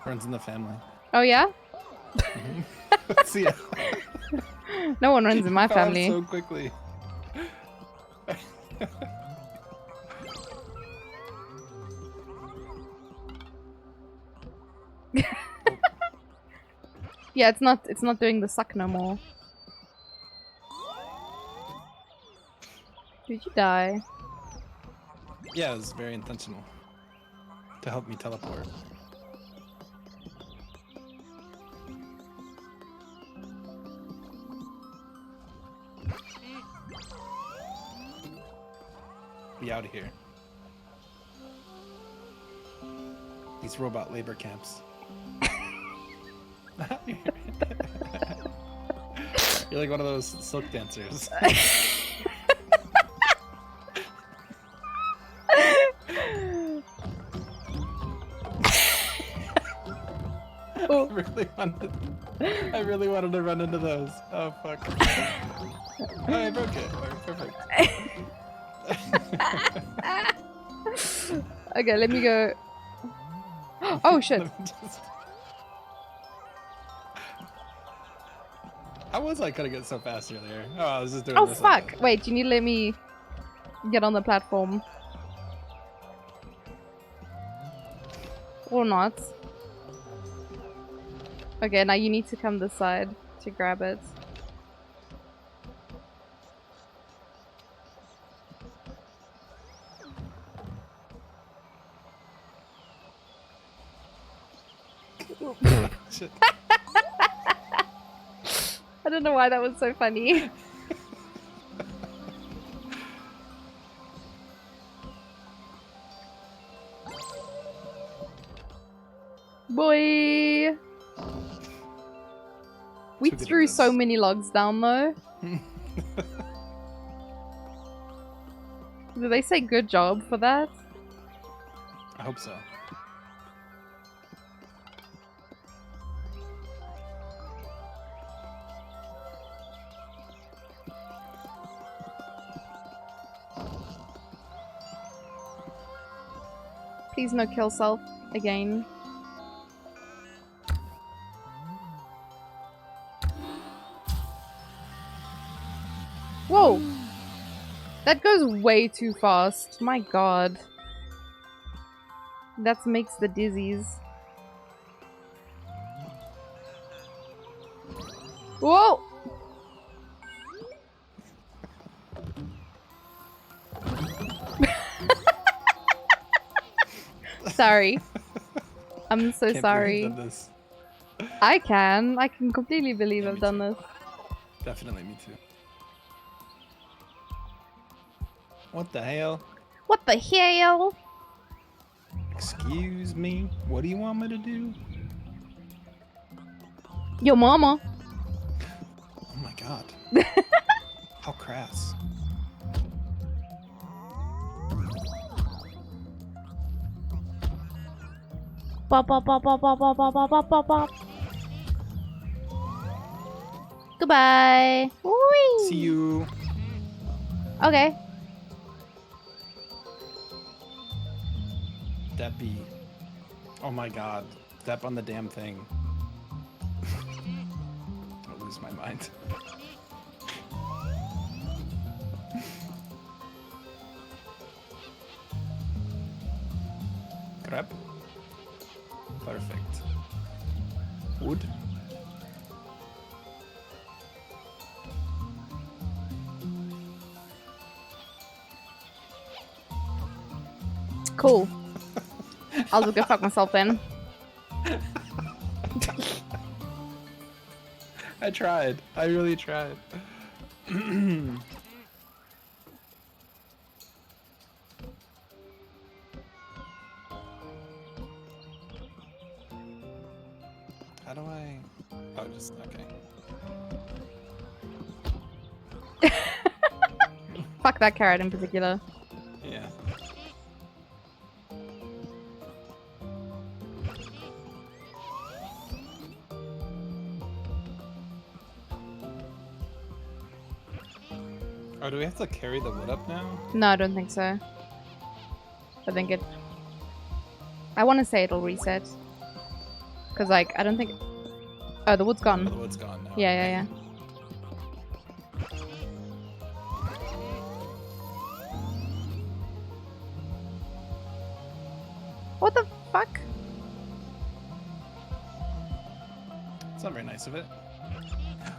Runs in the family. Oh yeah? See ya. No one runs in my family. So quickly. Yeah, it's not doing the suck no more. Did you die? Yeah, it was very intentional. To help me teleport. Be out of here. These robot labor camps. You're like one of those silk dancers. Oh. I really wanted to run into those. Oh fuck. Oh, I broke it. Perfect. Okay, let me go. Oh shit. How was I cutting it so fast earlier? Oh, I was just doing Oh this. fuck! Wait, you need to let me get on the platform. Or not. Okay, now you need to come this side to grab it. Shit. I don't know why that was so funny. Boy! We threw so many logs down though. Did they say good job for that? I hope so. Please no kill self again. Whoa! That goes way too fast. My god. That makes the dizzies. Whoa! Sorry. I'm so sorry. I can completely believe I've done this. Definitely, me too. What the hell? What the hell? Excuse me? What do you want me to do? Yo, mama. Oh my god. How crass. Bop, bop, bop, bop, bop, bop, bop, bop, bop, bop, bop. Goodbye. Whee! See you. Okay. Deppy. Oh my god. Step on the damn thing. I'll lose my mind. Grab. Perfect. Wood. Cool. I'll just go fuck myself then. I tried. I really tried. How do I... Oh, just... Okay. Fuck that carrot in particular. Yeah. Oh, do we have to carry the wood up now? No, I don't think so. I think it... I want to say it'll reset. Because, like, I don't think... Oh, the wood's gone. Oh, the wood's gone now. Yeah, yeah, yeah. What the fuck? It's not very nice of it.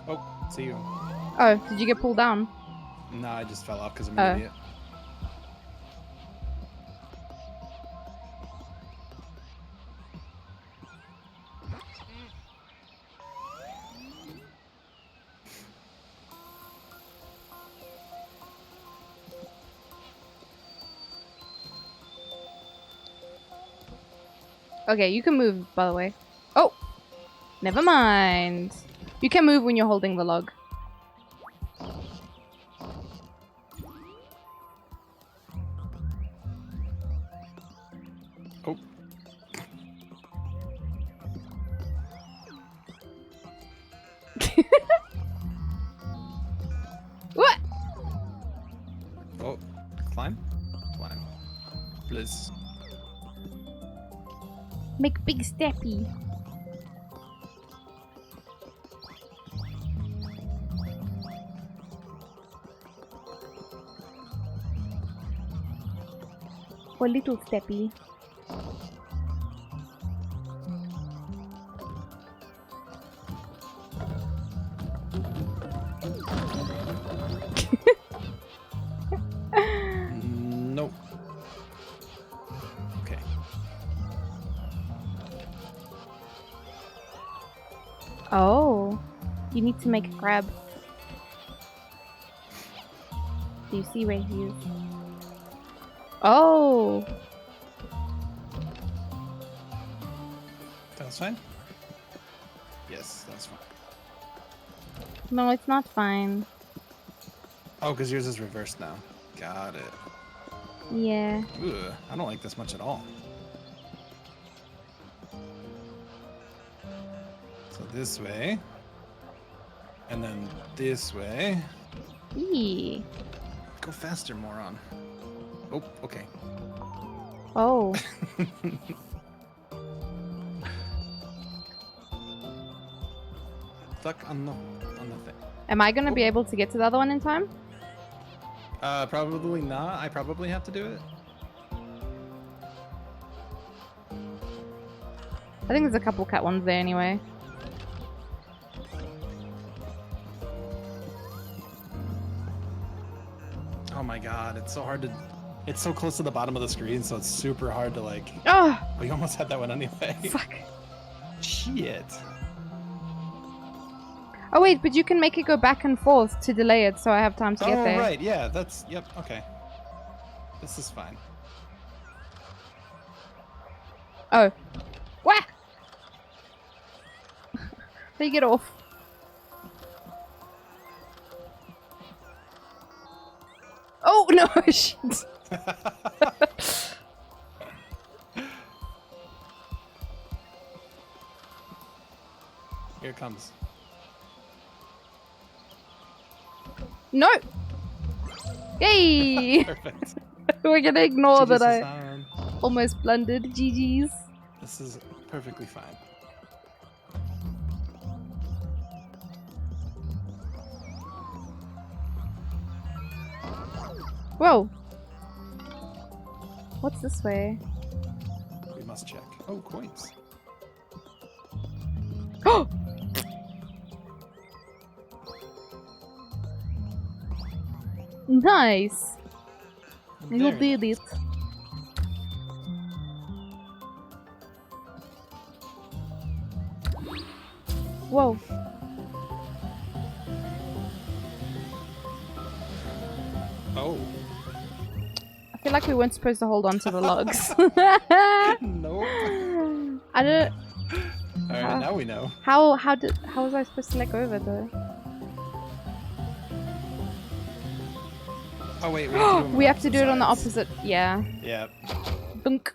Oh, see you. Oh, did you get pulled down? No, I just fell off because I'm an idiot. Okay, you can move, by the way. Oh! Never mind. You can move when you're holding the log. Oh. What? Oh, climb? Climb. Please. Make big steppy. Or little steppy. Nope. Okay. Oh. You need to make a grab. Do you see where he is? Oh. That was fine? Yes, that's fine. No, it's not fine. Oh, because yours is reversed now. Got it. Yeah. Ugh, I don't like this much at all. So this way. And then this way. Eee. Go faster, moron. Oh, okay. Oh. Stuck on the thing. Am I gonna be able to get to the other one in time? Probably not. I probably have to do it. I think there's a couple cat ones there anyway. Oh my god, it's so hard to... It's so close to the bottom of the screen, so it's super hard to like... Oh! We almost had that one anyway. Fuck. Shit. Oh wait, but you can make it go back and forth to delay it so I have time to get there. Oh, right, yeah, that's... Yep, okay. This is fine. Oh. Wah! Take it off. Oh no! Shit. Here it comes. No! Yay! Perfect. We're gonna ignore GG's that I Hassan. almost blundered. GG's. This is perfectly fine. Whoa! What's this way? We must check. Oh, coins. Oh! Nice! You Very did it. Whoa. Oh. I feel like we weren't supposed to hold on to the logs. Nope. I don't. Alright, now we know. How was I supposed to let go of it though? Oh wait, We have to do it on the opposite. Yeah. Yep. Dunk.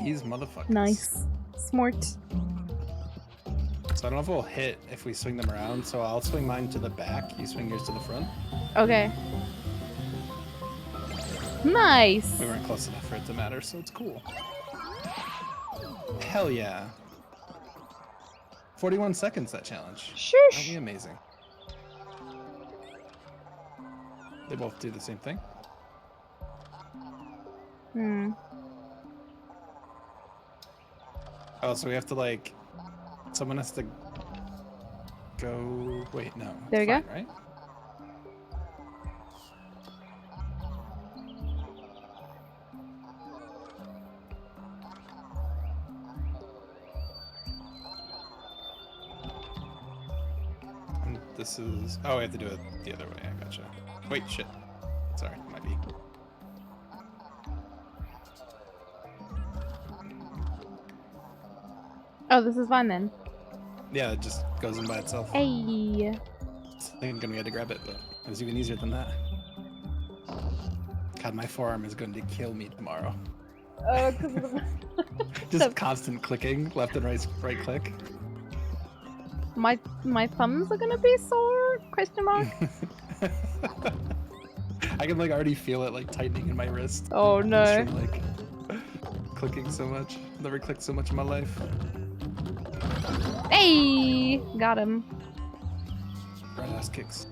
These motherfuckers. Nice. Smart. So I don't know if we'll hit if we swing them around, so I'll swing mine to the back, you swing yours to the front. Okay. Nice. We weren't close enough for it to matter, so it's cool. Hell yeah. 41 seconds that challenge. Shush. That'd be amazing. They both do the same thing. Hmm. Oh, so we have to like... Someone has to go... Wait, no. There we Fine, go. Right? And this is... Oh, we have to do it the other way. I gotcha. Wait, shit. Sorry, might be. Oh, this is fine then. Yeah, it just goes in by itself. Hey. I was thinking we had to grab it, but it was even easier than that. God, my forearm is going to kill me tomorrow. Oh, because of the... Just constant clicking, left and right click. My thumbs are gonna be sore? Question mark. I can like already feel it like tightening in my wrist. Oh no. Just from, like clicking so much. Never clicked so much in my life. Hey, got him. Right ass kicks.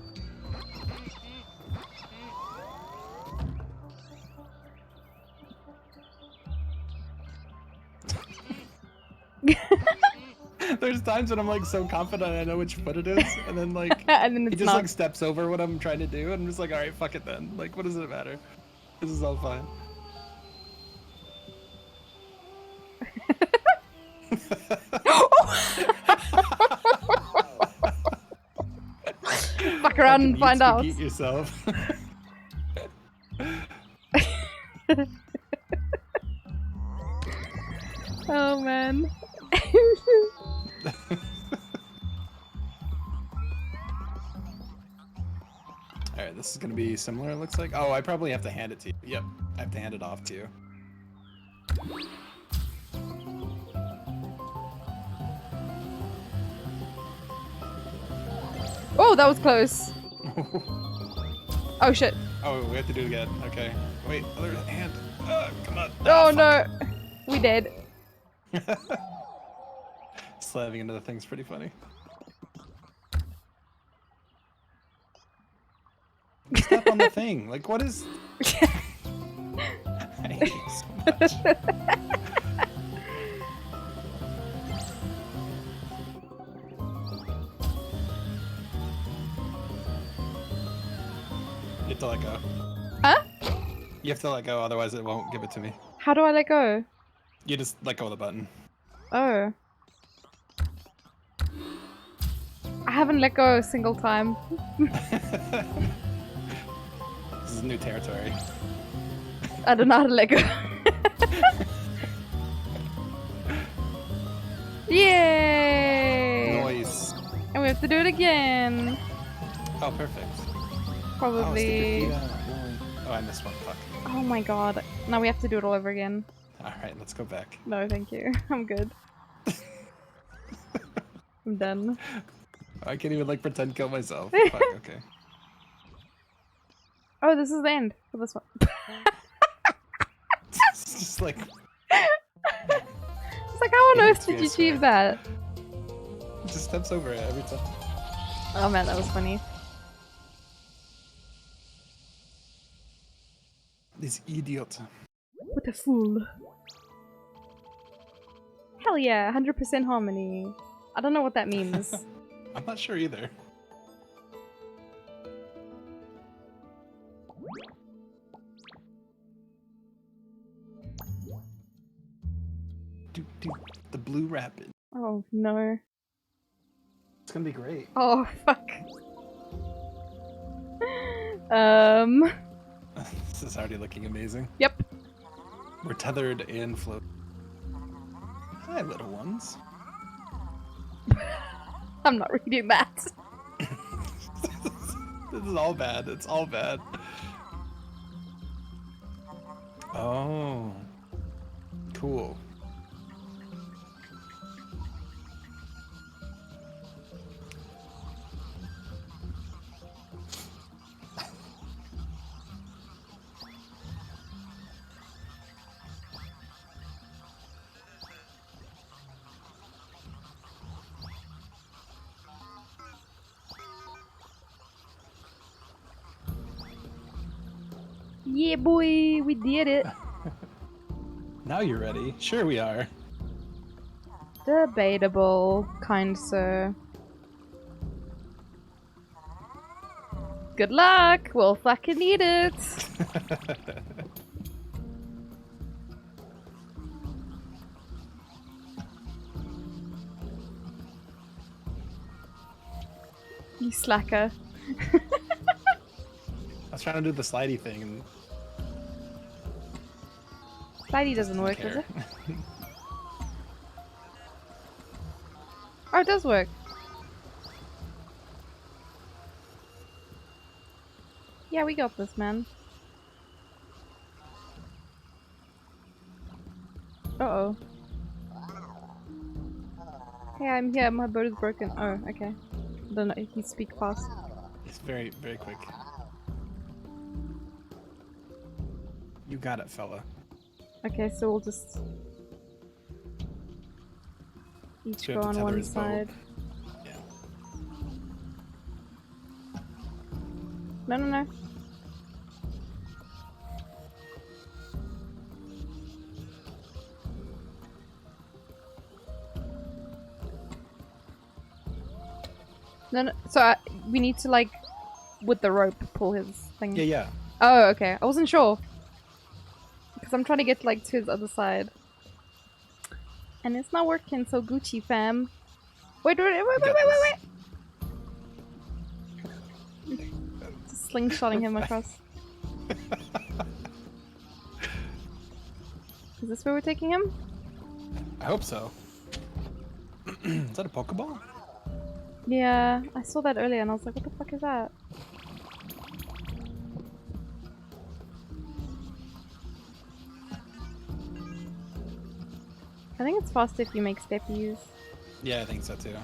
There's times when I'm like so confident I know which foot it is, and then like and then he it's just not. like steps over what I'm trying to do, and I'm just like, all right, fuck it then. Like, what does it matter? This is all fine. Fuck around and find out. Eat yourself. Oh man. Alright, this is gonna be similar, it looks like. Oh, I probably have to hand it to you. Yep, I have to hand it off to you. Oh, that was close. Oh shit. Oh, we have to do it again. Okay. Wait, other hand. Come on. Oh no. We did. Slamming into the thing's pretty funny. Step on the thing. Like, what is... I hate you so much. You have to let go. Huh? You have to let go, otherwise it won't give it to me. How do I let go? You just let go of the button. Oh. I haven't let go a single time. This is new territory. I don't know how to let go. Yay! Nice. And we have to do it again. Oh, perfect. Probably. Oh, I missed one. Fuck. Oh my god. Now we have to do it all over again. Alright, let's go back. No, thank you. I'm good. I'm done. I can't even like pretend kill myself. Fuck, okay. Oh, this is the end for this one. It's just like... It's like, how on earth did you achieve that? It just steps over it every time. Oh man, that was funny. This idiot. What a fool. Hell yeah, 100% harmony. I don't know what that means. I'm not sure either. The blue rapid. Oh no. It's gonna be great. Oh fuck. This is already looking amazing. Yep. We're tethered and float. Hi, little ones. I'm not reading that. This is all bad. It's all bad. Oh. Cool. Yeah, boy, we did it. Now you're ready. Sure we are. Debatable, kind sir. Good luck. We'll fucking need it. You slacker. I was trying to do the slidey thing and... Slidey doesn't work, does it? Oh, it does work. Yeah, we got this, man. Uh-oh. Hey, I'm here. My boat is broken. Oh, okay. I don't know if you speak fast. It's very, very quick. You got it, fella. Okay, so we'll just each go on one side. Yeah. No, no, no. No, no. So we need to like, with the rope, pull his thing. Yeah, yeah. Oh, okay. I wasn't sure. Because I'm trying to get like to his other side. And it's not working, so Gucci fam. Wait. Just slingshotting him across. Is this where we're taking him? I hope so. Is that a Pokeball? Yeah, I saw that earlier and I was like, what the fuck is that? I think it's faster if you make steppies. Yeah, I think so too.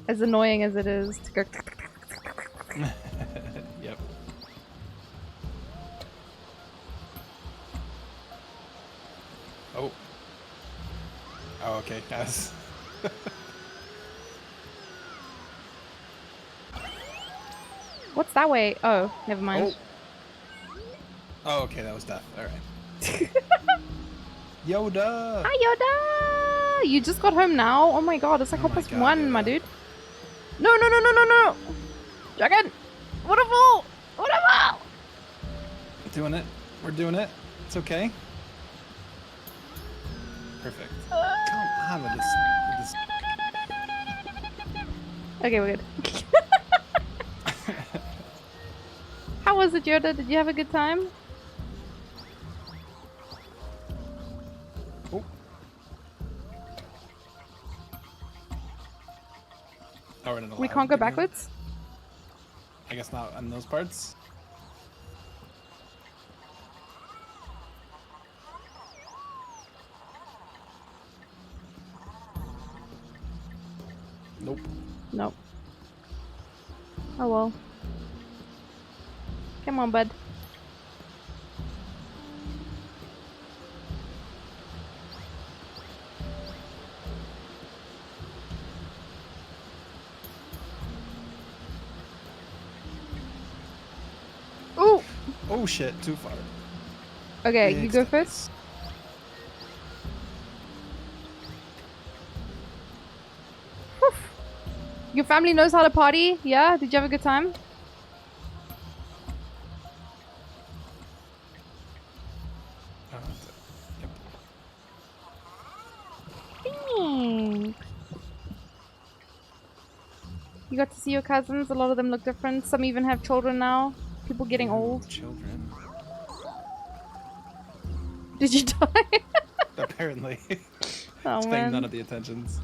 As annoying as it is to go. Yep. Oh. Oh, okay, guys. What's that way? Oh, never mind. Oh, okay, that was death. Alright. Yoda! Hi, Yoda! You just got home now? Oh my god, it's like 1:30, my dude. No! Dragon! What a fool! What a fool! Doing it. We're doing it. It's okay. Perfect. Come on with this. Okay, we're good. How was it, Yoda? Did you have a good time? Oh. Oh, we're not We allowed can't go to backwards? I guess not on those parts. Nope. Nope. Oh well. Come on, bud. Ooh! Oh shit, too far. Okay, Big you go steps. first. Whew. Your family knows how to party? Yeah? Did you have a good time? Oh, yep. Thanks. You got to see your cousins. A lot of them look different. Some even have children now. People getting Ooh, old. Children. Did you die? Apparently. Oh It's paying none man. of the attentions.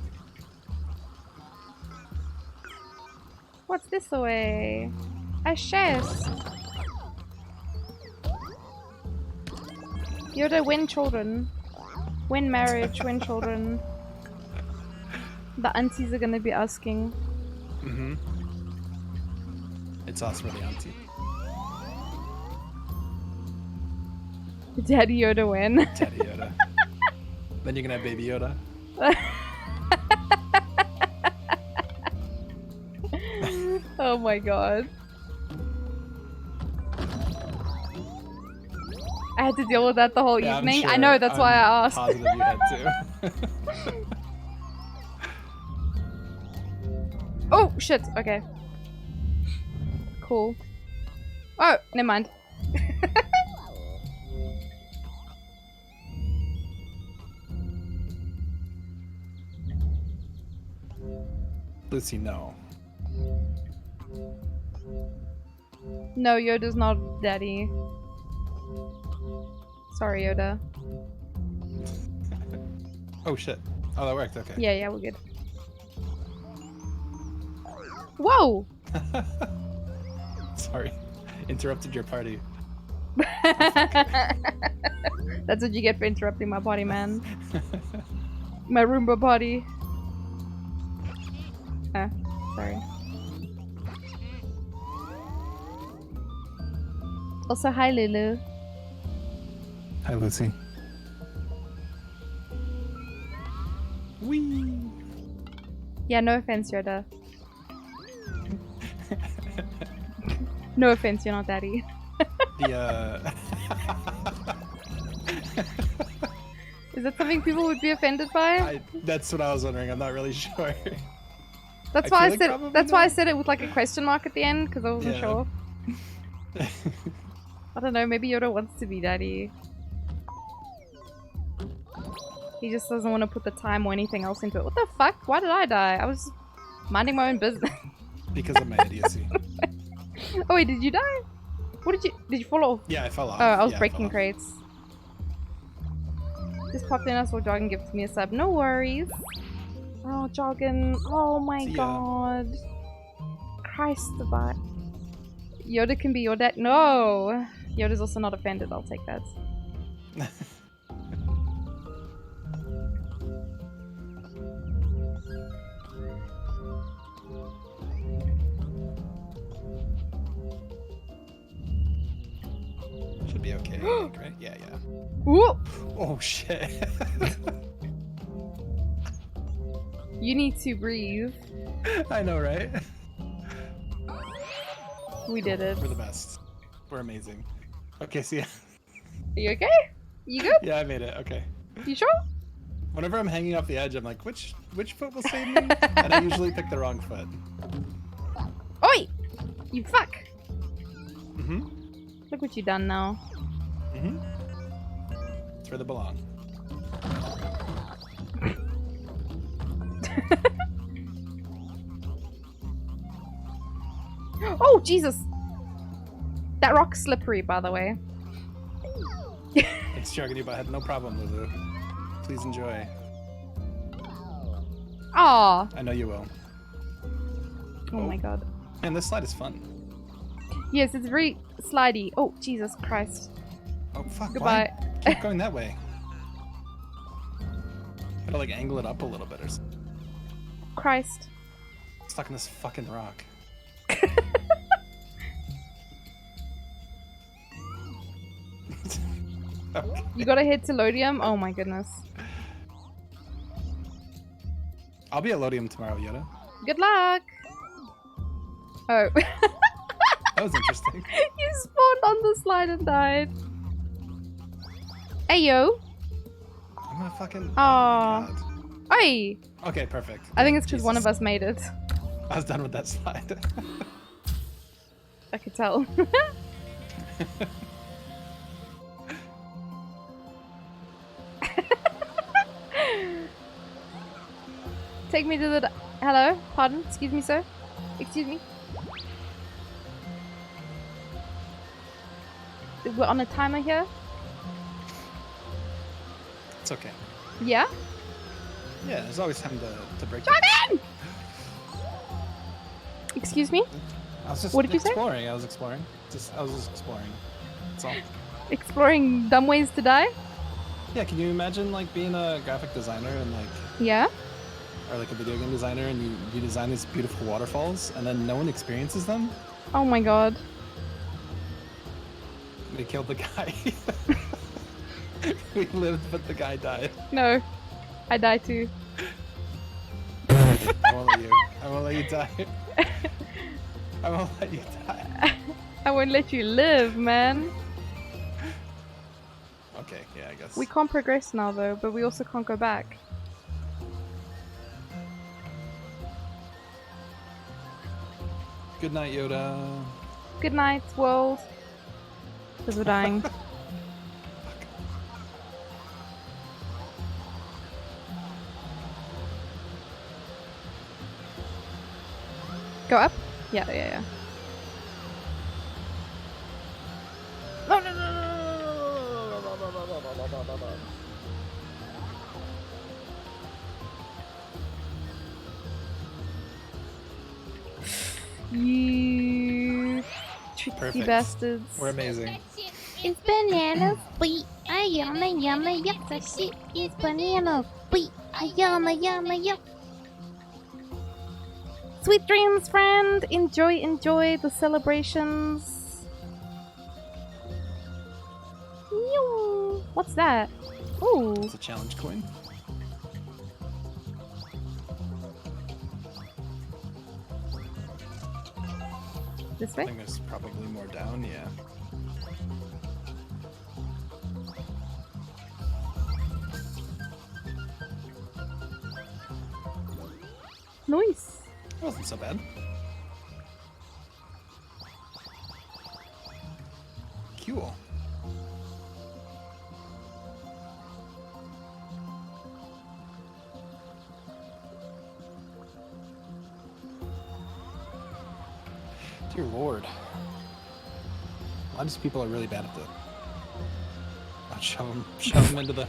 What's this away? A chest. Yoda, win children. Win marriage, win children. The aunties are gonna be asking. Mm-hmm. It's us for the auntie. Daddy Yoda win. Daddy Yoda. Then you can have Baby Yoda. Oh my god. I had to deal with that the whole Yeah, I'm evening. I sure. know, that's why I asked. Positive you had to. Oh, shit. Okay. Cool. Oh, never mind. Lucy, no. No, Yoda's not daddy. Sorry, Yoda. Oh shit. Oh, that worked. Okay. Yeah, we're good. Whoa! Sorry. Interrupted your party. That's what you get for interrupting my party, man. My Roomba party. Sorry. Also, hi, Lulu. Hi, Lucy. Whee! Yeah, no offense, Yoda. No offense, you're not daddy. The, Is that something people would be offended by? That's what I was wondering. I'm not really sure. That's why I feel like said. probably That's why I not. said it with like a question mark at the end because I wasn't Yeah. sure. I don't know. Maybe Yoda wants to be daddy. He just doesn't want to put the time or anything else into it. What the fuck? Why did I die? I was minding my own business. Because of my idiocy. Oh wait, did you die? What did you fall off? Yeah, I fell off. Oh, I was Yeah, breaking fell off. crates. Just popped in, I saw Jargon gift me a sub. No worries. Oh, Jargon. Oh my See ya. god. Christ about. Yoda can be your dad. No! Yoda's also not offended. I'll take that. Should be okay, I think, right? Yeah, yeah. Ooh! Oh shit. You need to breathe. I know, right? We did it. We're the best. We're amazing. Okay, see ya. Are you okay? You good? Yeah, I made it. Okay. You sure? Whenever I'm hanging off the edge, I'm like, which foot will save me? And I usually pick the wrong foot. Oi! You fuck! Mm-hmm. Look what you done now. Mm-hmm. It's where they belong. Oh, Jesus! That rock's slippery, by the way. Thanks, Jargon, but I had no problem, Lulu. Please enjoy. Aw. I know you will. Oh my god. And this slide is fun. Yes, it's very slidey. Oh, Jesus Christ. Oh fuck! Goodbye. Why? Keep going that way. Gotta like angle it up a little bit or something. Christ. Stuck in this fucking rock. Okay. You gotta hit Telodium? Oh my goodness. I'll be at Lodium tomorrow, Yoda. Good luck! Oh. That was interesting. You spawned on the slide and died. Hey yo! I'm gonna fucking. Aww. Oh Oi! okay, perfect. I think it's because one of us made it. I was done with that slide. I could tell. Take me to the... Hello? Pardon? Excuse me, sir? Excuse me? We're on a timer here? It's okay. Yeah? Yeah, there's always time to break. Dragon! Excuse me? I was just What did you say? exploring. I was exploring. I was just exploring. That's all. Exploring dumb ways to die? Yeah, can you imagine like being a graphic designer and like Yeah? or like a video game designer and you design these beautiful waterfalls and then no one experiences them? Oh my god. We killed the guy. We lived, but the guy died. No. I die too. I won't let you. I won't let you die. I won't let you die. I won't let you live, man. Okay, yeah, I guess. We can't progress now though, but we also can't go back. Good night, Yoda. Good night, world. Because we're dying. Go up? Yeah, yeah, yeah. No, no, no, no, no. You tricky Perfect. bastards. We're amazing. It's banana sweet. Yumma yumma yumma shit. It's banana sweet. Yumma yumma yum. Sweet dreams, friend. Enjoy, enjoy the celebrations. Meow. What's that? Ooh. It's a challenge coin. This I way? think there's probably more down, yeah. Nice. That wasn't so bad. Cool. Dear Lord. A lot of these people are really bad at the... Shove them into the...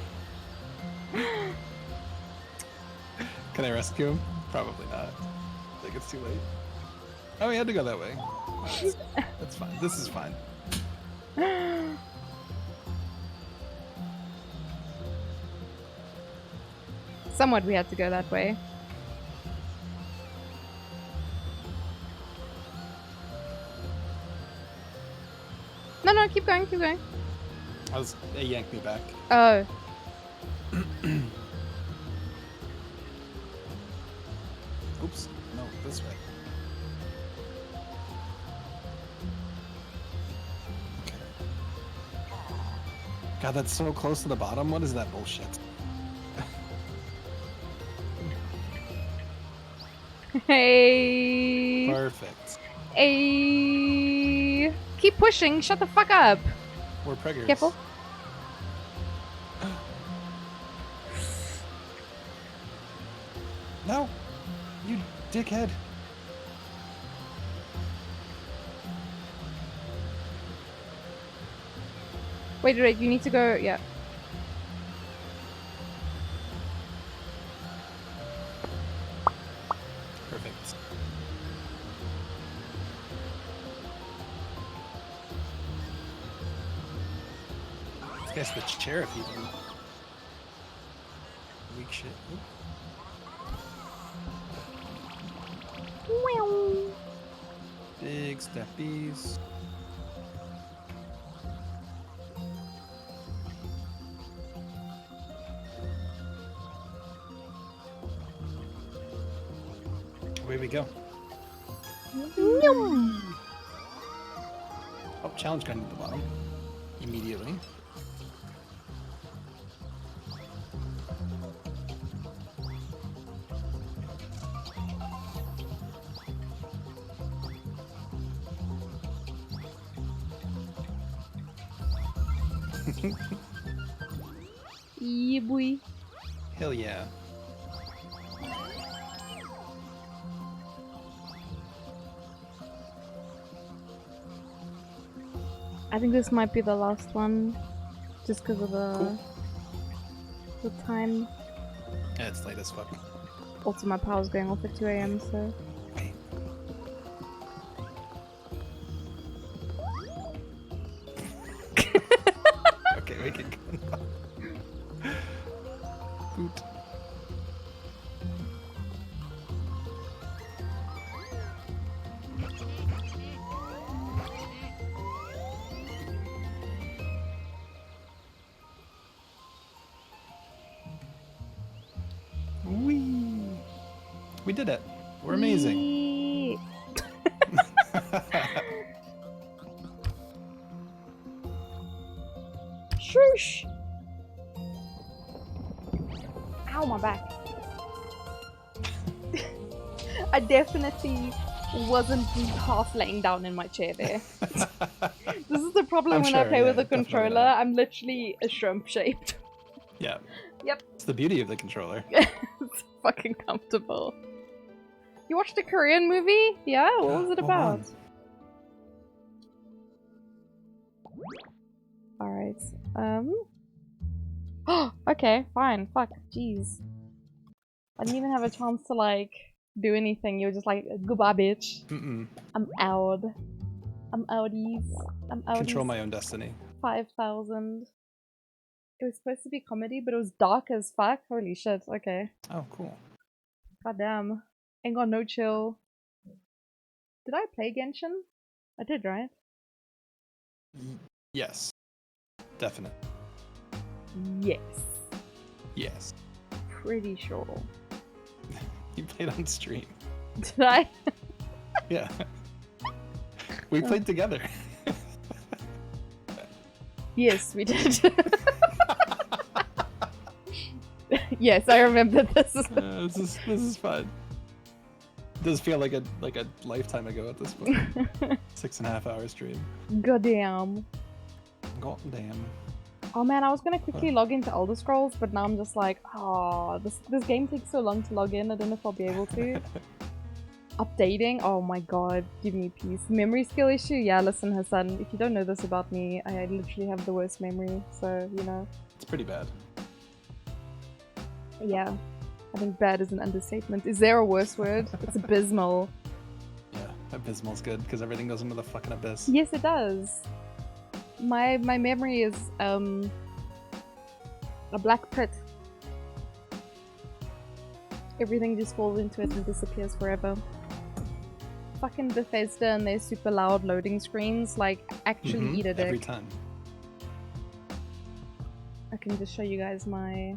Can I rescue him? Probably not. I think it's too late. Oh, we had to go that way. That's fine. This is fine. Somewhat we had to go that way. No, no, keep going, keep going. It yanked me back. Oh. Oops. No, this way. Okay. God, that's so close to the bottom. What is that bullshit? Hey. Perfect. Hey. Keep pushing. Shut the fuck up. We're preggers. Careful. No! You dickhead. Wait, wait, you need to go, yeah. Perfect. This guy's the sheriff even. Weak shit. Big steppies. Away we go. Oh, challenge gun at the bottom. Immediately. Yeah, boy. Hell yeah. I think this might be the last one, just because of the time. Yeah, it's late as fuck. Also, my power's going off at 2 AM, so. Okay, we can go. Boot. Whee! We did it. We're amazing. Yee. Shush! Ow, my back. I definitely wasn't half laying down in my chair there. This is the problem when I play with a controller. I'm literally a shrimp shaped. Yeah. Yep. It's the beauty of the controller. It's fucking comfortable. You watched a Korean movie? Yeah? What was it about? Alright. Oh, okay, fine. Fuck. Jeez. I didn't even have a chance to, like, do anything. You were just like, goodbye, bitch. I'm out. I'm outies. I'm outies. Control my own destiny. 5,000. It was supposed to be comedy, but it was dark as fuck. Holy shit. Okay. Oh, cool. God damn. Ain't got no chill. Did I play Genshin? I did, right? Yes. Definite. Yes. Yes. Pretty sure. You played on stream. Did I? Yeah. We played together. Yes, we did. Yes, I remember this. This is fun. It does feel like a lifetime ago at this point. 6.5 hour stream. Goddamn. Goddamn. Oh man, I was gonna quickly log into Elder Scrolls, but now I'm just like, oh, this game takes so long to log in. I don't know if I'll be able to. Updating? Oh my god, give me peace. Memory skill issue? Yeah, listen, Hassan, if you don't know this about me, I literally have the worst memory, so, you know. It's pretty bad. Yeah, I think bad is an understatement. Is there a worse word? It's abysmal. Yeah, abysmal's good, because everything goes into the fucking abyss. Yes, it does. My memory is, a black pit. Everything just falls into it and disappears forever. Fucking Bethesda and their super loud loading screens, like, actually eat a dick. Every time. I can just show you guys my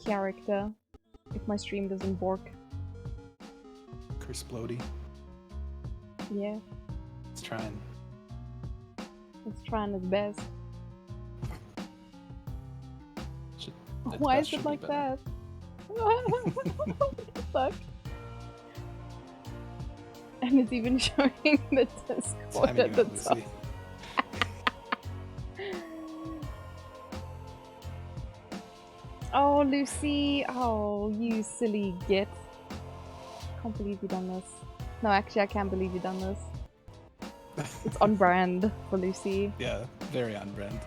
character, if my stream doesn't bork. Kersplody. Yeah. It's trying. It's trying its best. Its Why best is it should be like better. that? What the fuck? And it's even showing the Discord at the top. Oh, Lucy! Oh, you silly git. Can't believe you done this. No, actually, I can't believe you done this. It's on brand for Lucy. Yeah, very on brand.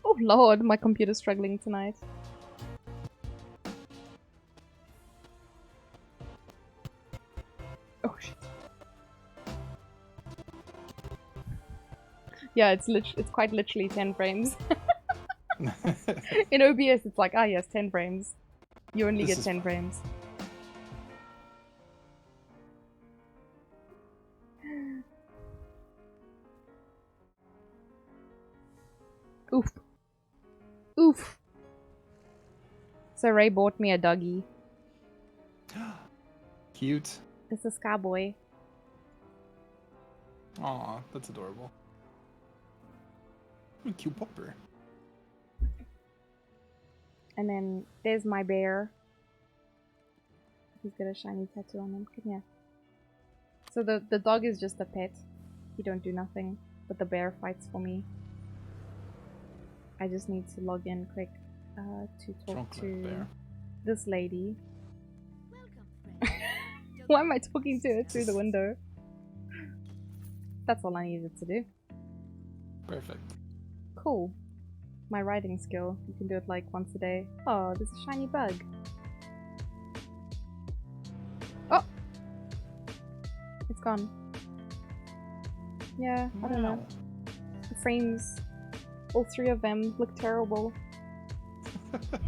Oh lord, my computer's struggling tonight. Oh shit. Yeah, it's quite literally 10 frames. In OBS, it's like, ah yes, 10 frames. You only This get is 10 fun. frames. Oof. Oof. So Ray bought me a doggy. Cute. It's a ska boy. Aw, that's adorable. What a cute pupper. And then there's my bear. He's got a shiny tattoo on him. Come here. So the dog is just a pet. He don't do nothing. But the bear fights for me. I just need to log in quick to talk to this lady. Why am I talking to her through the window? That's all I needed to do. Perfect. Cool. My writing skill. You can do it like once a day. Oh, there's a shiny bug. Oh! It's gone. Yeah, I don't know. The frames, all three of them, look terrible.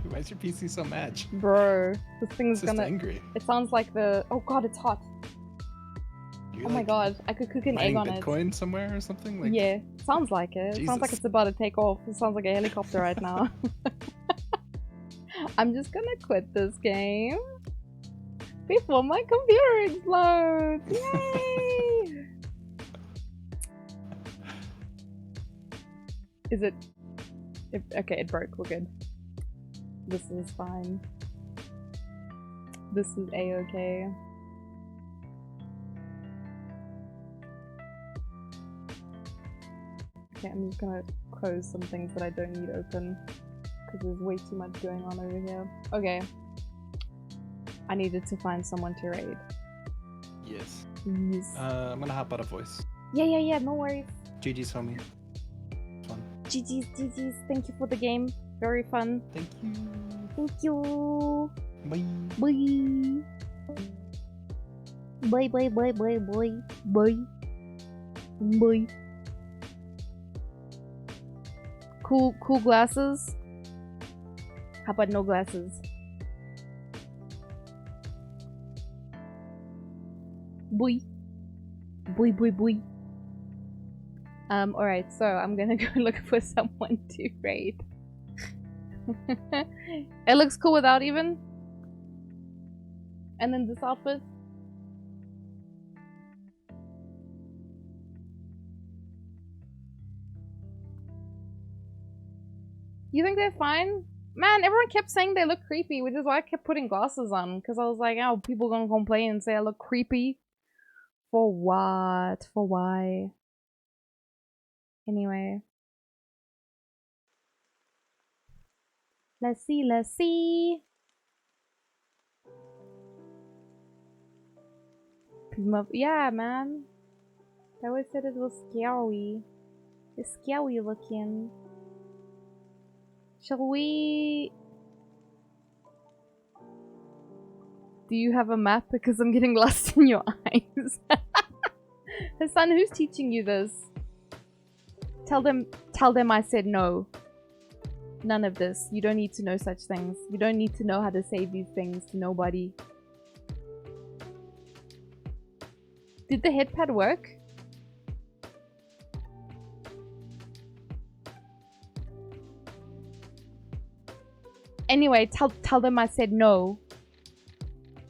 Why is your PC so mad? Bro, this thing's It's just gonna... angry. It sounds like the... Oh god, it's hot. You're Oh my like god, I could cook an egg on it. Bitcoin somewhere or something? Like, yeah, sounds like it. It sounds like Jesus. it's about to take off. It sounds like a helicopter right now. I'm just gonna quit this game before my computer explodes. Yay! Is it... Okay, it broke. We're good. This is fine. This is a-okay. Okay, I'm just gonna close some things that I don't need open because there's way too much going on over here. Okay. I needed to find someone to raid. Yes. Yes. I'm gonna hop out of voice. Yeah, no worries. GG's, homie. Fun. GG's. Thank you for the game. Very fun. Thank you. Thank you. Bye. Bye. Bye. Cool glasses. How about no glasses? Boy. Alright, so I'm gonna go look for someone to raid. It looks cool without even. And then this outfit. You think they're fine? Man, everyone kept saying they look creepy, which is why I kept putting glasses on. Because I was like, oh, people gonna complain and say I look creepy. For what? For why? Anyway. Let's see. Yeah, man. They always said it was scary. It's scary looking. Shall we... Do you have a map? Because I'm getting lost in your eyes. Hassan, who's teaching you this? Tell them I said no. None of this. You don't need to know such things. You don't need to know how to say these things to nobody. Did the headpad work? Anyway, tell them I said no.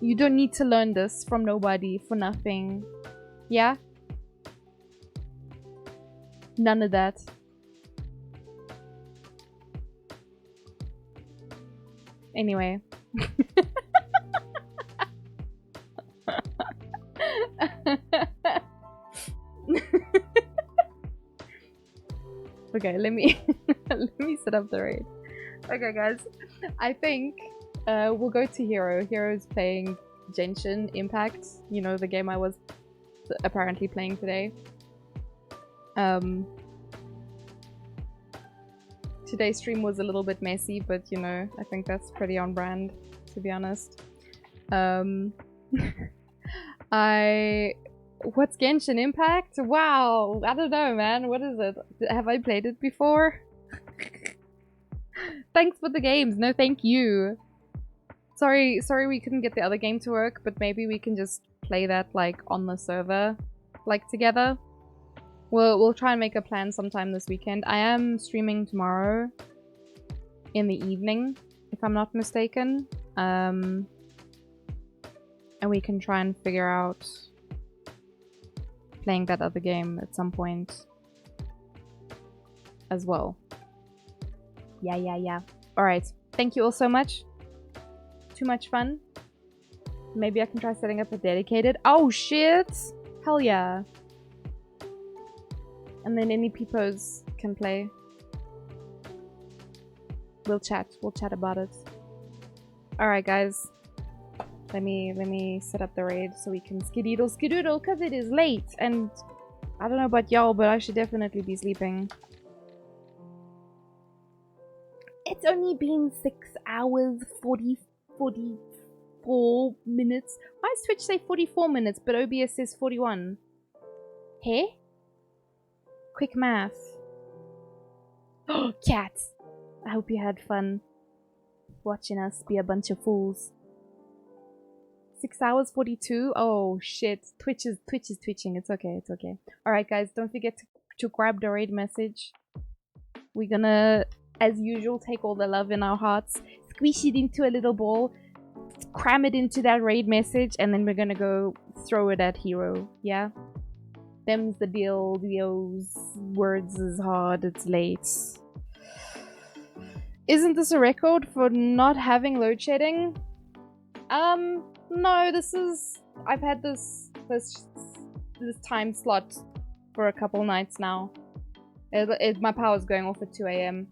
You don't need to learn this from nobody for nothing. Yeah? None of that. Anyway. Okay, let me set up the raid. Okay, guys, I think we'll go to Hero. Hero's playing Genshin Impact. You know, the game I was apparently playing today. Today's stream was a little bit messy, but you know, I think that's pretty on brand, to be honest. I What's Genshin Impact? Wow, I don't know, man. What is it? Have I played it before? Thanks for the games. No, thank you. Sorry we couldn't get the other game to work, but maybe we can just play that like on the server, like together. We'll try and make a plan sometime this weekend. I am streaming tomorrow in the evening, if I'm not mistaken. And we can try and figure out playing that other game at some point as well. Yeah. Alright. Thank you all so much. Too much fun. Maybe I can try setting up a dedicated. Oh shit! Hell yeah. And then any peepos can play. We'll chat about it. Alright guys. Let me set up the raid so we can skedoodle because it is late and I don't know about y'all, but I should definitely be sleeping. It's only been 6 hours 44 minutes. Why does Twitch say 44 minutes but OBS says 41? Hey? Quick math. Oh, cats! I hope you had fun watching us be a bunch of fools. 6 hours 42? Oh shit. Twitch is twitching. It's okay. Alright guys, don't forget to grab the raid message. We're gonna, as usual, take all the love in our hearts, squish it into a little ball, cram it into that raid message, and then we're gonna go throw it at Hero. Yeah? Them's the deal. Those words is hard. It's late. Isn't this a record for not having load shedding? No, this is... I've had this time slot for a couple nights now. My power's going off at 2 AM.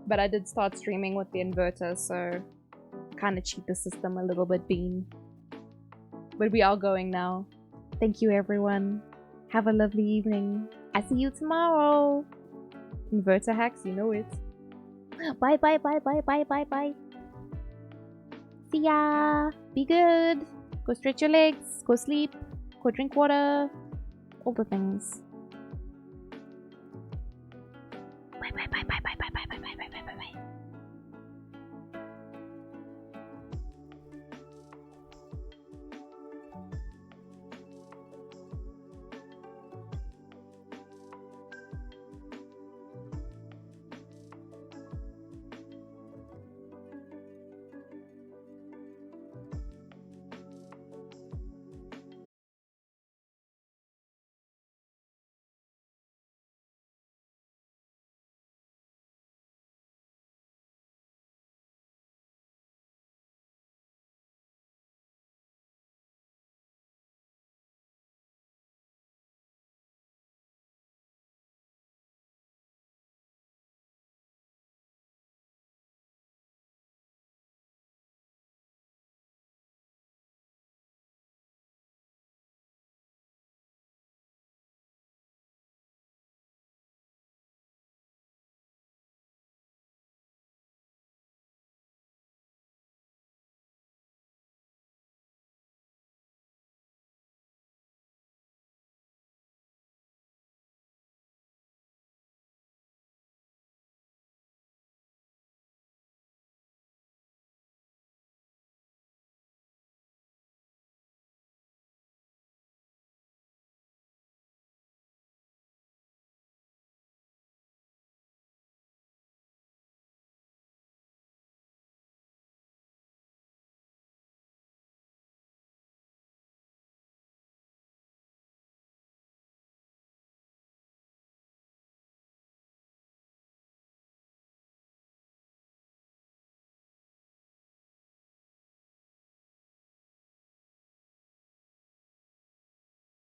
But I did start streaming with the inverter, so... Kinda cheat the system a little bit, Bean. But we are going now. Thank you, everyone. Have a lovely evening. I see you tomorrow. Inverter hacks, you know it. Bye. See ya. Be good. Go stretch your legs. Go sleep. Go drink water. All the things.